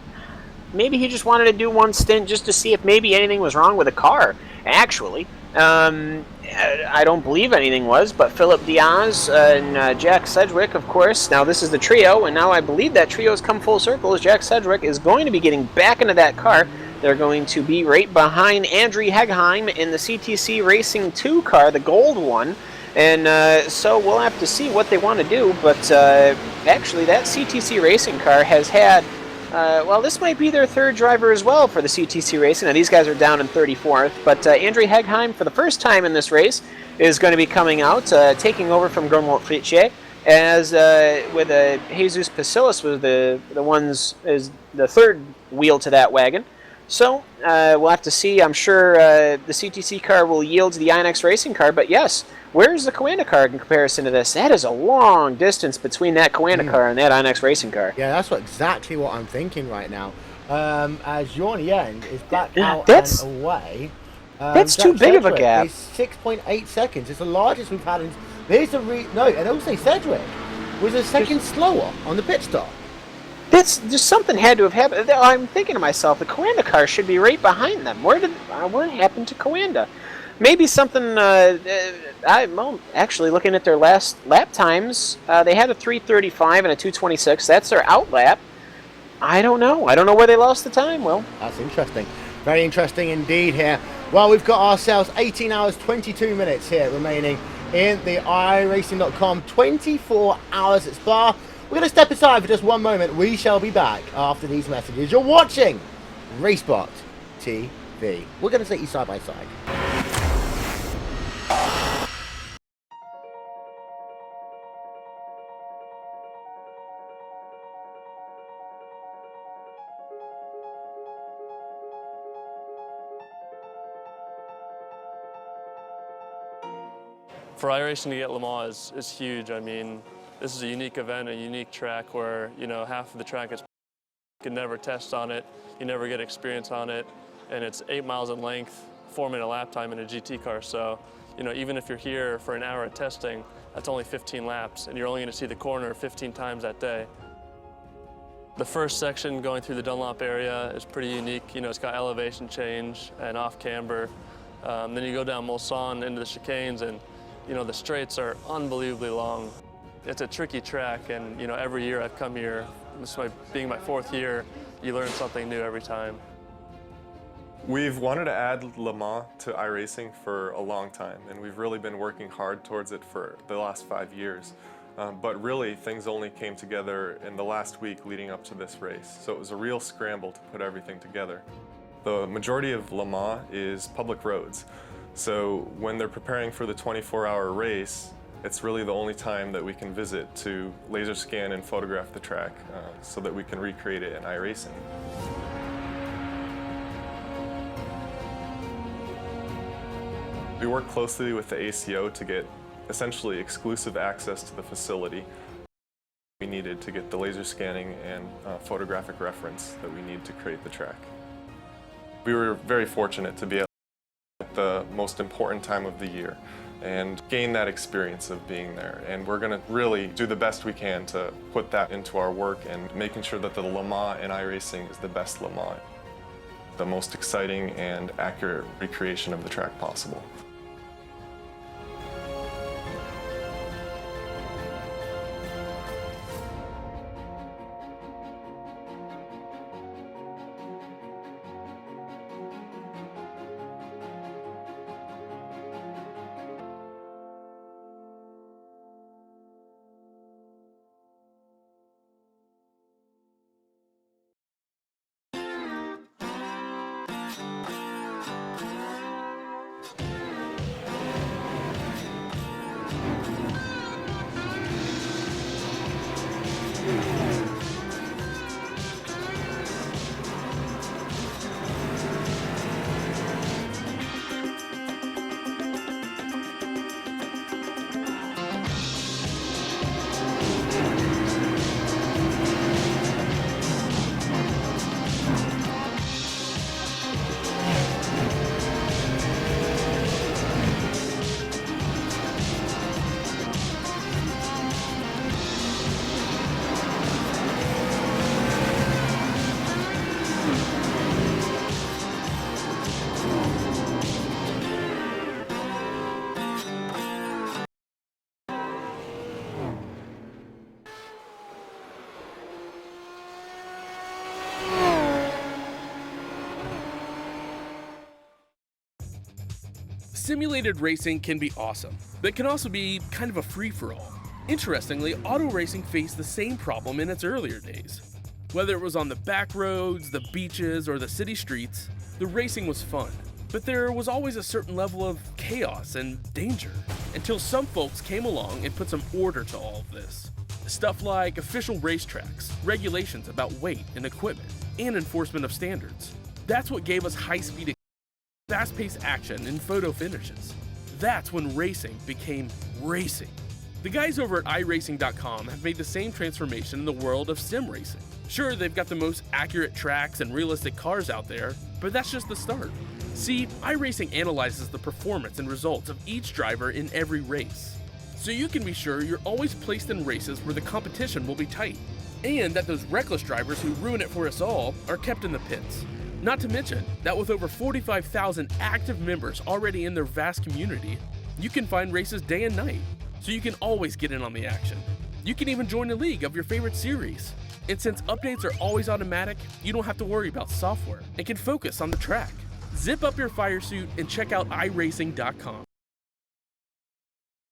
Maybe he just wanted to do one stint just to see if maybe anything was wrong with the car, actually. I don't believe anything was, but Philip Diaz and Jack Sedgwick, of course. Now, this is the trio, and now I believe that trio has come full circle, as Jack Sedgwick is going to be getting back into that car. They're going to be right behind Andrew Hegheim in the CTC Racing 2 car, the gold one. And so we'll have to see what they want to do. But actually, that CTC Racing car has had, well, this might be their third driver as well for the CTC Racing. Now, these guys are down in 34th. But Andrew Hegheim, for the first time in this race, is going to be coming out, taking over from Grunwald Fritsche. As with Jesus Pasilis was the third wheel to that wagon. So, we'll have to see. I'm sure the CTC car will yield to the Onyx Racing car, but yes, where's the Coanda car in comparison to this? That is a long distance between that Coanda car and that Onyx Racing car. Yeah, that's exactly what I'm thinking right now. As Johnny End is back out and away. That's too big of a gap. It's 6.8 seconds. It's the largest we've had in... There's a and also Sedgwick was a second slower on the pit stop. Just something had to have happened. I'm thinking to myself, the Coanda car should be right behind them. What happened to Coanda? Maybe something. Actually, looking at their last lap times, they had a 3:35 and a 2:26. That's their out lap. I don't know. I don't know where they lost the time. Well, that's interesting. Very interesting indeed here. Well, we've got ourselves 18 hours 22 minutes here remaining in the iRacing.com 24 hours at Spa. We're going to step aside for just one moment. We shall be back after these messages. You're watching RaceSpot TV. We're going to take you side by side. For iRacing to get Le Mans is huge. I mean, this is a unique event, a unique track where, you know, half of the track is you can never test on it, you never get experience on it, and it's 8 miles in length, 4-minute lap time in a GT car. So, you know, even if you're here for an hour of testing, that's only 15 laps, and you're only going to see the corner 15 times that day. The first section going through the Dunlop area is pretty unique. You know, it's got elevation change and off camber. Then you go down Mulsanne into the chicanes, and you know, the straights are unbelievably long. It's a tricky track, and you know, every year I've come here, this being my 4th year, you learn something new every time. We've wanted to add Le Mans to iRacing for a long time, and we've really been working hard towards it for the last 5 years. But really, things only came together in the last week leading up to this race, so it was a real scramble to put everything together. The majority of Le Mans is public roads. So when they're preparing for the 24-hour race, it's really the only time that we can visit to laser scan and photograph the track so that we can recreate it in iRacing. We work closely with the ACO to get essentially exclusive access to the facility we needed to get the laser scanning and photographic reference that we need to create the track. We were very fortunate to be at the most important time of the year and gain that experience of being there. And we're going to really do the best we can to put that into our work and making sure that the Le Mans in iRacing is the best Le Mans, the most exciting and accurate recreation of the track possible. Simulated racing can be awesome, but can also be kind of a free-for-all. Interestingly, auto racing faced the same problem in its earlier days. Whether it was on the back roads, the beaches, or the city streets, the racing was fun. But there was always a certain level of chaos and danger, until some folks came along and put some order to all of this. Stuff like official racetracks, regulations about weight and equipment, and enforcement of standards. That's what gave us high-speed, fast-paced action and photo finishes. That's when racing became racing. The guys over at iRacing.com have made the same transformation in the world of sim racing. Sure, they've got the most accurate tracks and realistic cars out there, but that's just the start. See, iRacing analyzes the performance and results of each driver in every race, so you can be sure you're always placed in races where the competition will be tight, and that those reckless drivers who ruin it for us all are kept in the pits. Not to mention that with over 45,000 active members already in their vast community, you can find races day and night, so you can always get in on the action. You can even join a league of your favorite series. And since updates are always automatic, you don't have to worry about software and can focus on the track. Zip up your fire suit and check out iRacing.com.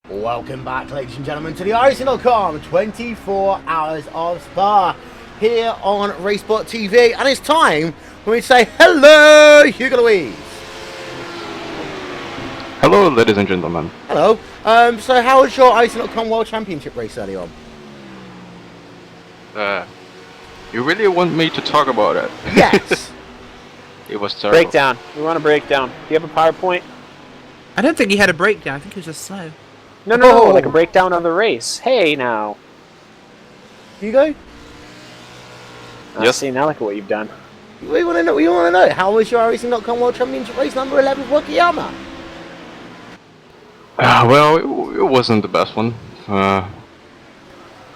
Welcome back, ladies and gentlemen, to the RaceSpot 24 hours of Spa here on RaceSpot TV, and it's time when we say hello, Hugo Louise. Hello, ladies and gentlemen. Hello. So how was your RaceSpot World Championship race early on? You really want me to talk about it? Yes. It was terrible. Breakdown. We want a breakdown. Do you have a PowerPoint? I don't think he had a breakdown. I think he was just slow. No, like a breakdown of the race. Hey, now. Hugo? Yes. See, now look at what you've done. We want to know. We want to know. How was your Racing.com World Championship race number 11 for Wakayama? Well, it wasn't the best one.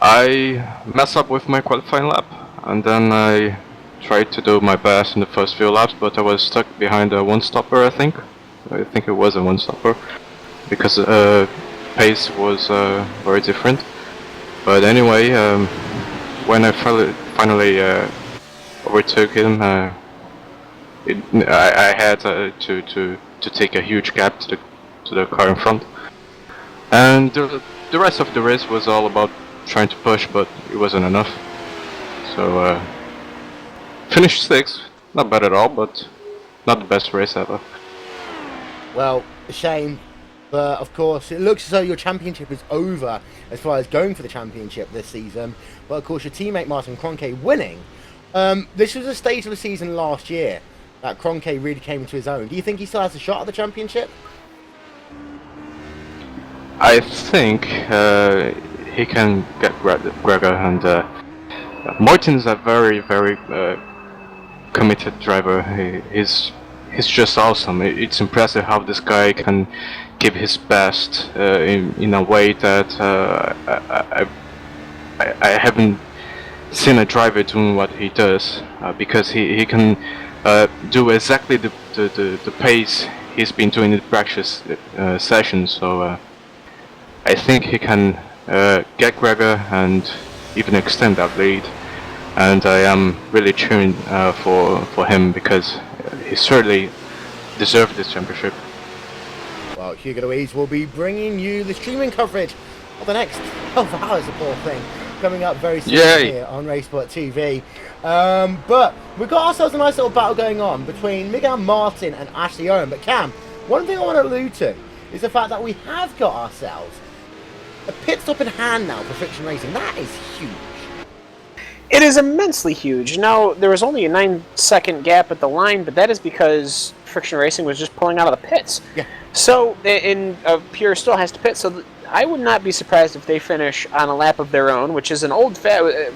I messed up with my qualifying lap, and then I tried to do my best in the first few laps, but I was stuck behind a one-stopper, I think. I think it was a one-stopper, because pace was very different. But anyway, when I finally overtook him, I had to take a huge gap to the car in front. And the rest of the race was all about trying to push, but it wasn't enough. So finished 6th, not bad at all, but not the best race ever. Well, a shame. But of course, it looks as though your championship is over as far as going for the championship this season. But of course, your teammate Martin Kroenke winning. This was a stage of the season last year that Kroenke really came into his own. Do you think he still has a shot at the championship? I think he can get Gregor, and Martin's a very, very committed driver. He's just awesome. It's impressive how this guy can give his best in a way that I haven't seen a driver doing what he does, because he can do exactly the pace he's been doing in the practice sessions. So I think he can get Gregor and even extend that lead. And I am really cheering for him, because he certainly deserved this championship. Well, Hugo Louise will be bringing you the streaming coverage of the next 12 hours of the thing, coming up very soon here on RaceSpot TV. But we've got ourselves a nice little battle going on between Miguel Martin and Ashley Owen. But Cam, one thing I want to allude to is the fact that we have got ourselves a pit stop in hand now for Friction Racing. That is huge. It is immensely huge. Now, there was only a 9-second gap at the line, but that is because Friction Racing was just pulling out of the pits. Yeah. So, Pure still has to pit, so I would not be surprised if they finish on a lap of their own, which is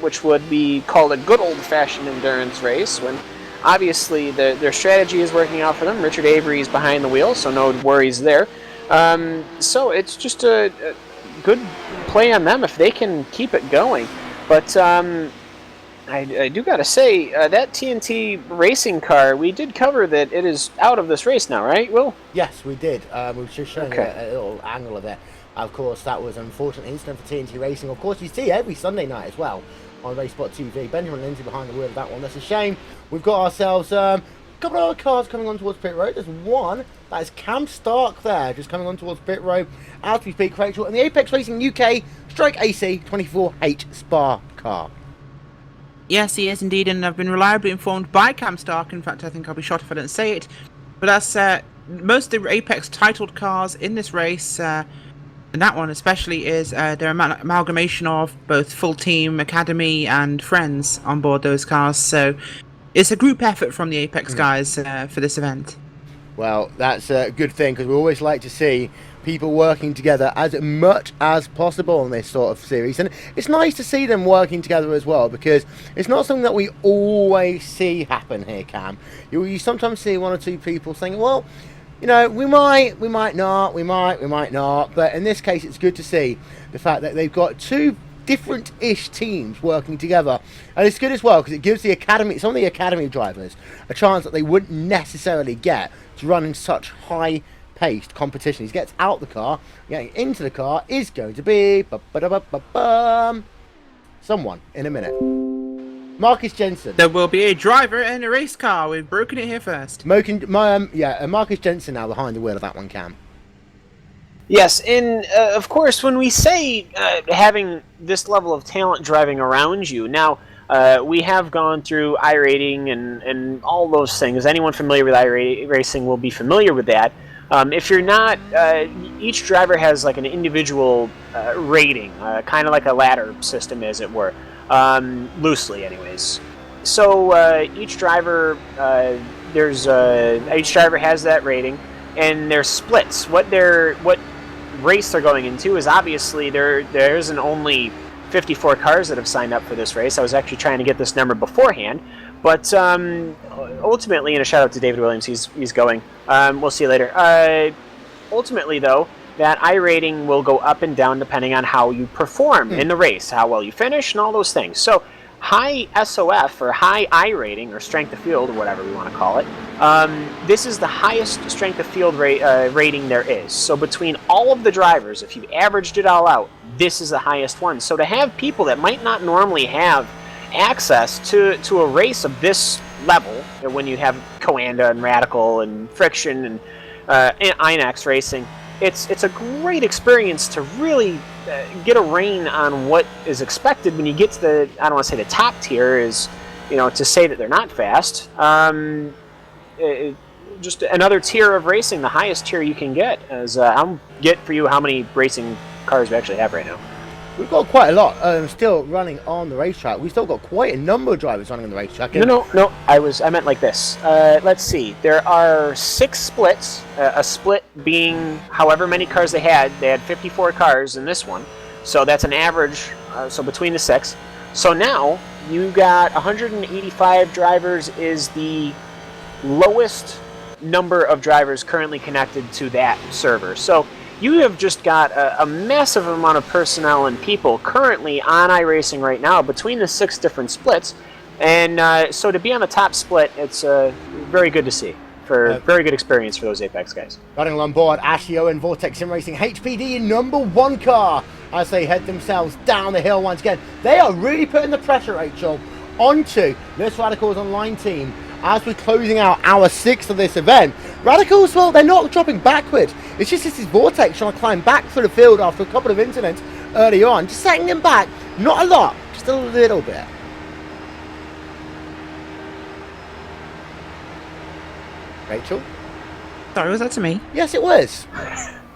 which would be called a good old-fashioned endurance race, when obviously their strategy is working out for them. Richard Avery is behind the wheel, so no worries there. So it's just a good play on them if they can keep it going. But I do gotta say, that TNT racing car, we did cover that it is out of this race now, right, Will? Yes, we did. We were just showing a little angle of it. Of course, that was an unfortunate incident for TNT Racing. Of course, you see every Sunday night as well on RaceSpot TV. Benjamin Lindsay behind the wheel of that one. That's a shame. We've got ourselves a couple of other cars coming on towards pit road. There's one that is Cam Stark there, just coming on towards pit road as we speak, Rachel, and the Apex Racing UK Strike AC 24H Spa car. Yes, he is indeed, and I've been reliably informed by Cam Stark. In fact, I think I'll be shot if I don't say it. But that's most of the Apex titled cars in this race, and that one especially is their amalgamation of both full team, academy, and friends on board those cars. So it's a group effort from the Apex guys for this event. Well, that's a good thing, because we always like to see people working together as much as possible in this sort of series, and it's nice to see them working together as well, because it's not something that we always see happen here, Cam. You sometimes see one or two people saying, well, you know, we might not, but in this case it's good to see the fact that they've got two different-ish teams working together, and it's good as well because it gives the academy, some of the academy drivers, a chance that they wouldn't necessarily get to run in such high-paced competition. He gets out the car, getting into the car is going to be someone in a minute. Marcus Jensen. There will be a driver in a race car. We've broken it here first. Marcus Jensen now behind the wheel of that one, Cam. Yes, and of course, when we say having this level of talent driving around you, now we have gone through iRating and all those things. Anyone familiar with iRacing will be familiar with that. If you're not, each driver has like an individual rating, kind of like a ladder system, as it were, loosely, anyways. So each driver, each driver has that rating, and there's splits. What race they're going into is obviously there isn't only 54 cars that have signed up for this race. I was actually trying to get this number beforehand, but ultimately, and a shout out to David Williams, he's going. We'll see you later. Ultimately, though, that iRating will go up and down depending on how you perform in the race, how well you finish, and all those things. So high SOF, or high iRating, or strength of field, or whatever we want to call it, this is the highest strength of field rating there is. So between all of the drivers, if you averaged it all out, this is the highest one. So to have people that might not normally have access to a race of this level, when you have Coanda and Radical and Friction and INX racing, it's a great experience to really get a rein on what is expected when you get to the, I don't want to say the top tier, is, to say that they're not fast. Just another tier of racing, the highest tier you can get. As I'll get for you how many racing cars we actually have right now. We've got quite a lot still running on the racetrack. We've still got quite a number of drivers running on the racetrack. No. I meant like this. Let's see. There are 6 splits. A split being however many cars they had. They had 54 cars in this one, so that's an average. So between the 6. So now you got 185 drivers is the lowest number of drivers currently connected to that server. So you have just got a massive amount of personnel and people currently on iRacing right now between the 6 different splits, and so to be on the top split, it's very good to see. Very good experience for those Apex guys. Running on board, Ashley Owen, Vortex Sim Racing, HPD in number 1 car as they head themselves down the hill once again. They are really putting the pressure, Rachel, onto this Radicals Online team as we're closing out our 6th of this event. Radicals, well, they're not dropping backwards. It's just this is Vortex trying to climb back through the field after a couple of incidents early on. Just setting them back, not a lot, just a little bit. Rachel? Sorry, was that to me? Yes, it was.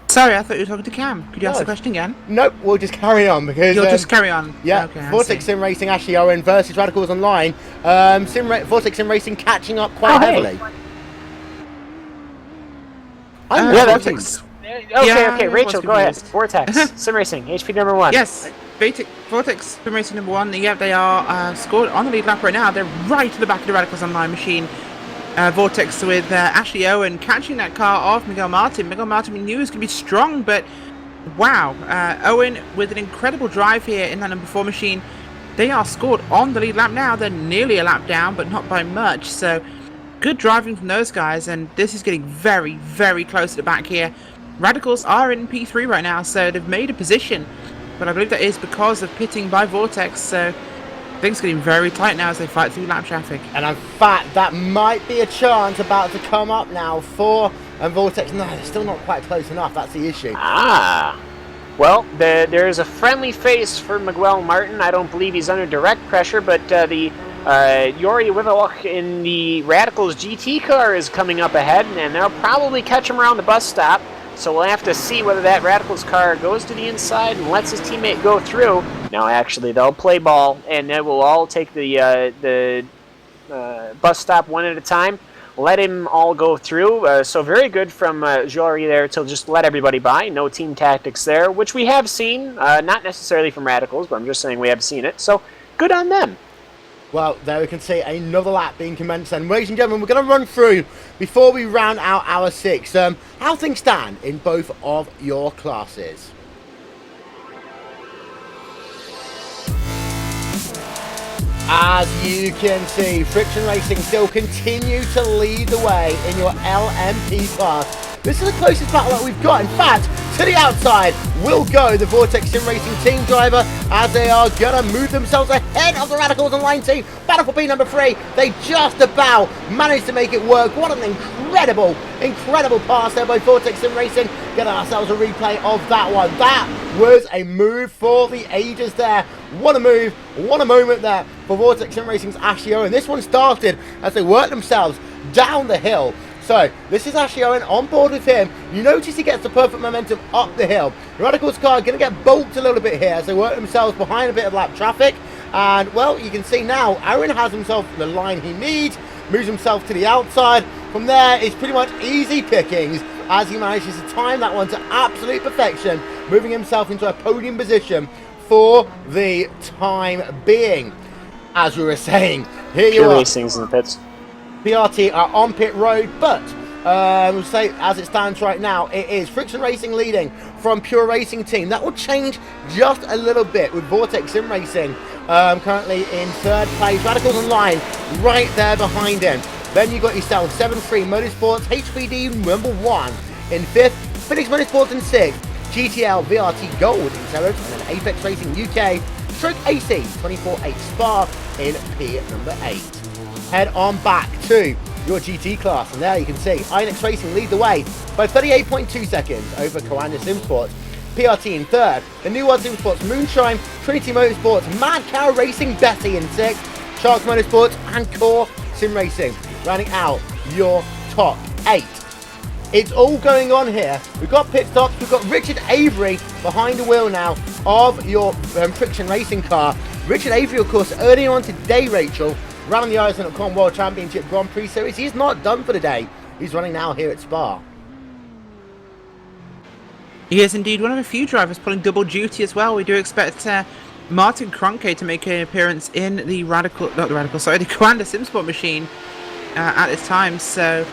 Sorry, I thought you were talking to Cam. Could you ask the question again? Nope, we'll just carry on because... You'll just carry on? Yeah, okay, Vortex Sim Racing, Ashley Owen versus Radicals Online. Vortex Sim Racing catching up quite heavily. Vortex. Okay, Rachel, go ahead. Vortex Sim Racing, HP number 1. Yes, Vortex Sim Racing number 1. Yeah, they are scored on the lead lap right now. They're right at the back of the Radicals Online machine. Vortex with Ashley Owen catching that car off Miguel Martin. Miguel Martin we knew was going to be strong, but wow. Owen with an incredible drive here in that number 4 machine. They are scored on the lead lap now. They're nearly a lap down, but not by much. So good driving from those guys, and this is getting very, very close at the back here. Radicals are in P3 right now, so they've made a position, but I believe that is because of pitting by Vortex. So things are getting very tight now as they fight through lap traffic. And in fact, that might be a chance about to come up now for Vortex. No, they're still not quite close enough. That's the issue. Well, there's a friendly face for Miguel Martin. I don't believe he's under direct pressure, but the Yori Wivelok in the Radicals GT car is coming up ahead, and they'll probably catch him around the bus stop. So we'll have to see whether that Radicals car goes to the inside and lets his teammate go through. No, actually, they'll play ball, and then we'll all take the bus stop one at a time. Let him all go through. So very good from Jory there to just let everybody by. No team tactics there, which we have seen. Not necessarily from Radicals, but I'm just saying we have seen it. So good on them. Well, there we can see another lap being commenced. And ladies and gentlemen, we're going to run through, before we round out our 6, how things stand in both of your classes. As you can see, Friction Racing still continue to lead the way in your LMP class. This is the closest battle that we've got. In fact, To the outside will go the Vortex Sim Racing team driver as they are going to move themselves ahead of the Radicals Online team. Battle for number 3. They just about managed to make it work. What an incredible pass there by Vortex Sim Racing. Get ourselves a replay of that one. That was a move for the ages there. What a move. What a moment there for Vortex Sim Racing's Ashley Owen. This one started as they worked themselves down the hill. So, this is Ashley Owen on board with him. You notice he gets the perfect momentum up the hill. The Radicals car going to get bolted a little bit here as they work themselves behind a bit of lap traffic. And, well, you can see now, Owen has himself the line he needs, moves himself to the outside. From there, it's pretty much easy pickings as he manages to time that one to absolute perfection, moving himself into a podium position for the time being. As we were saying, here you are. Racing's in the pits. PRT are on pit road, but we'll say as it stands right now, it is Friction Racing leading from Pure Racing team. That will change just a little bit with Vortex Sim Racing currently in 3rd place. Radicals Online right there behind him. Then you've got yourself 7-3 Motorsports, HPD number 1 in 5th, Phoenix Motorsports in 6th, GTL VRT Gold in 7th, and then Apex Racing UK, Stroke AC 24-8 Spa in P number 8. Head on back to your GT class, and there you can see INX Racing lead the way by 38.2 seconds over Coanda Sim Sports. PRT in 3rd, the New World Sim Sports Moonshine, Trinity Motorsports, Mad Cow Racing Betty in 6th, Sharks Motorsports and Core Sim Racing rounding out your top 8. It's all going on here. We've got pit stops, we've got Richard Avery behind the wheel now of your Friction Racing car. Richard Avery, of course, earlier on today, Rachel, ran on the Ireland.com World Championship Grand Prix Series. He's not done for the day. He's running now here at Spa. He is indeed one of a few drivers pulling double duty as well. We do expect Martin Kroenke to make an appearance in the the Coanda SimSport machine at this time. So,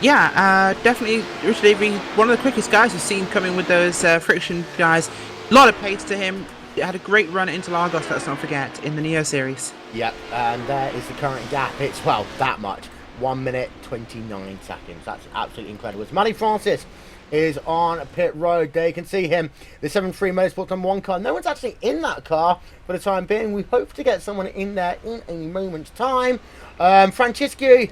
yeah, definitely Richard Avery, one of the quickest guys we've seen coming with those Friction guys. A lot of pace to him. Had a great run into Lagos, let's not forget, in the Neo Series. Yep, and there is the current gap. It's, well, that much. 1 minute, 29 seconds. That's absolutely incredible. It's Matty Francis is on pit road. There you can see him. The 7-3 Motorsports number 1 car. No one's actually in that car for the time being. We hope to get someone in there in a moment's time. Francisco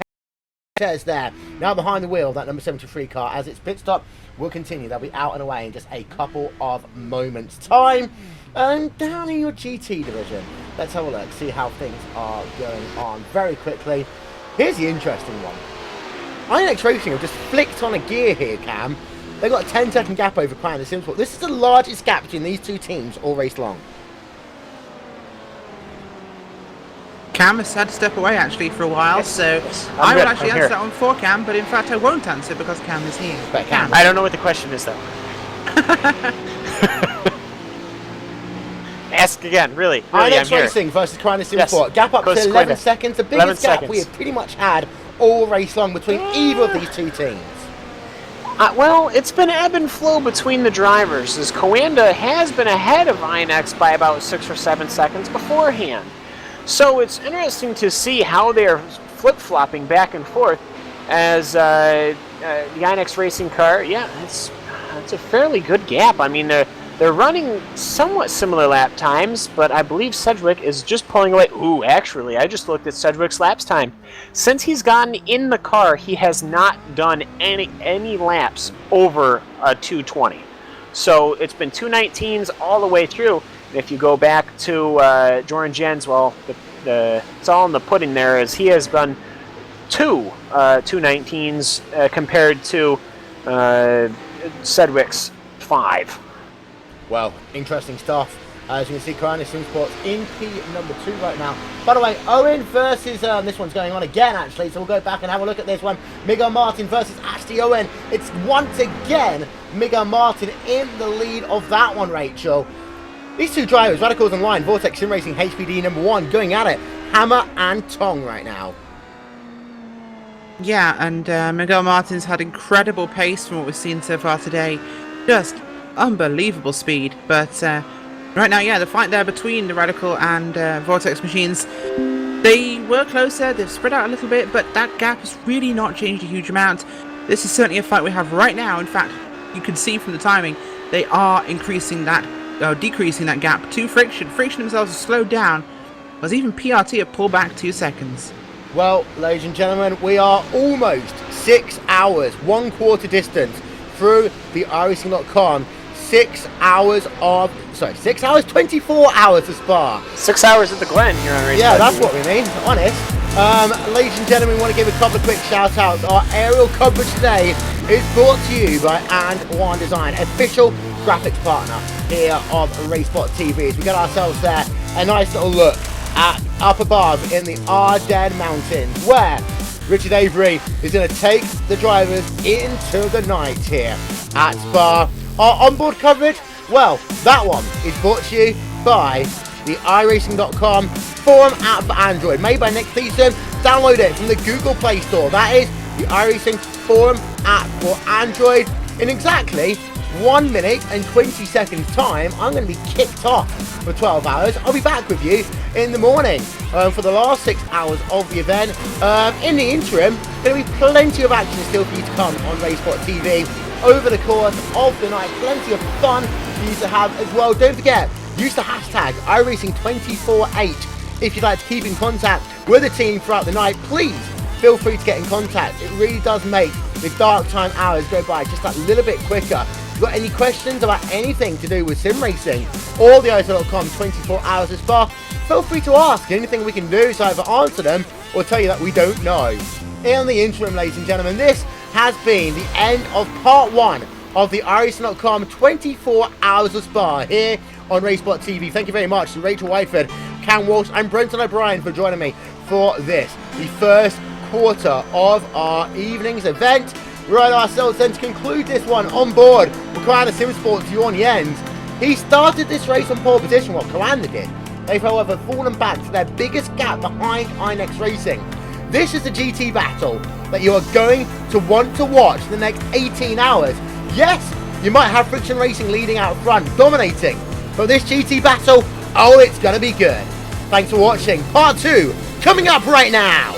is there. Now behind the wheel, that number 73 car. As its pit stop will continue. They'll be out and away in just a couple of moments' time. And down in your GT division, let's have a look, see how things are going on very quickly. Here's the interesting one. INX Racing have just flicked on a gear here, Cam. They've got a 10-second gap over Coanda SimSport. This is the largest gap between these two teams all race long. Cam has had to step away actually for a while, so I will actually answer that one for Cam, but in fact I won't answer because Cam is here. But Cam, I don't know what the question is though. Ask again, really. INX Racing versus Coanda SimSport. Gap up to 11 seconds. The biggest gap we have pretty much had all race long between either of these two teams. Well, it's been ebb and flow between the drivers, as Coanda has been ahead of INX by about 6 or 7 seconds beforehand. So it's interesting to see how they're flip-flopping back and forth as the INX Racing car, it's a fairly good gap. I mean, they're running somewhat similar lap times, but I believe Sedgwick is just pulling away. Ooh, actually, I just looked at Sedgwick's laps time. Since he's gotten in the car, he has not done any laps over a 220. So it's been 219s all the way through. And if you go back to Jordan Jens, well, it's all in the pudding there, as he has done two 219s compared to Sedgwick's 5. Well, interesting stuff. As you can see, Coanda SimSports in P number 2 right now. By the way, Owen versus, this one's going on again actually, so we'll go back and have a look at this one. Miguel Martin versus Ashley Owen. It's once again Miguel Martin in the lead of that one, Rachel. These two drivers, Radicals Online, Vortex Sim Racing, HPD number 1, going at it. Hammer and tong right now. Yeah, and Miguel Martin's had incredible pace from what we've seen so far today. Just unbelievable speed, but right now, yeah, the fight there between the Radical and Vortex machines, they were closer, they've spread out a little bit, but that gap has really not changed a huge amount. This is certainly a fight we have right now. In fact, you can see from the timing, they are decreasing that gap to Friction. Friction themselves have slowed down, as even PRT have pulled back 2 seconds. Well, ladies and gentlemen, we are almost 6 hours, 1/4 distance through the iRacing.com. 6 hours, 24 hours to Spa. 6 hours at the Glen here on RaceSpot. Yeah, that's what we mean, honest. Ladies and gentlemen, we want to give a couple of quick shout outs. Our aerial coverage today is brought to you by And1 Design, official graphics partner here of RaceSpot TV. As we get ourselves there, a nice little look at up above in the Ardennes Mountains, where Richard Avery is going to take the drivers into the night here at Spa. Our onboard coverage, well, that one is brought to you by the iRacing.com forum app for Android, made by Nick Thiessen. Download it from the Google Play Store. That is the iRacing forum app for Android. In exactly 1 minute and 20 seconds time, I'm going to be kicked off for 12 hours. I'll be back with you in the morning for the last 6 hours of the event. In the interim, going to be plenty of action still for you to come on RaceSpot TV over the course of the night. Plenty of fun for you to have as well. Don't forget, use the hashtag iRacing248 if you'd like to keep in contact with the team throughout the night. Please feel free to get in contact. It really does make the dark time hours go by just that little bit quicker. If you've got any questions about anything to do with sim racing or the iRacing.com 24 hours of Spa, feel free to ask. Anything we can do is either answer them or tell you that we don't know. In the interim, ladies and gentlemen, this has been the end of part 1 of the iRacing.com 24 hours of Spa here on RaceSpot TV. Thank you very much to Rachel Whiteford, Cam Walsh and Brenton O'Brien for joining me for this, the first quarter of our evening's event. Right ourselves then to conclude this one on board with Coanda Simsports on the end. He started this race on pole position, well, Coanda did. They've however fallen back to their biggest gap behind Inex Racing. This is the GT battle that you are going to want to watch the next 18 hours. Yes, you might have Friction Racing leading out front, dominating, but this GT battle, oh, it's going to be good. Thanks for watching. Part 2 coming up right now.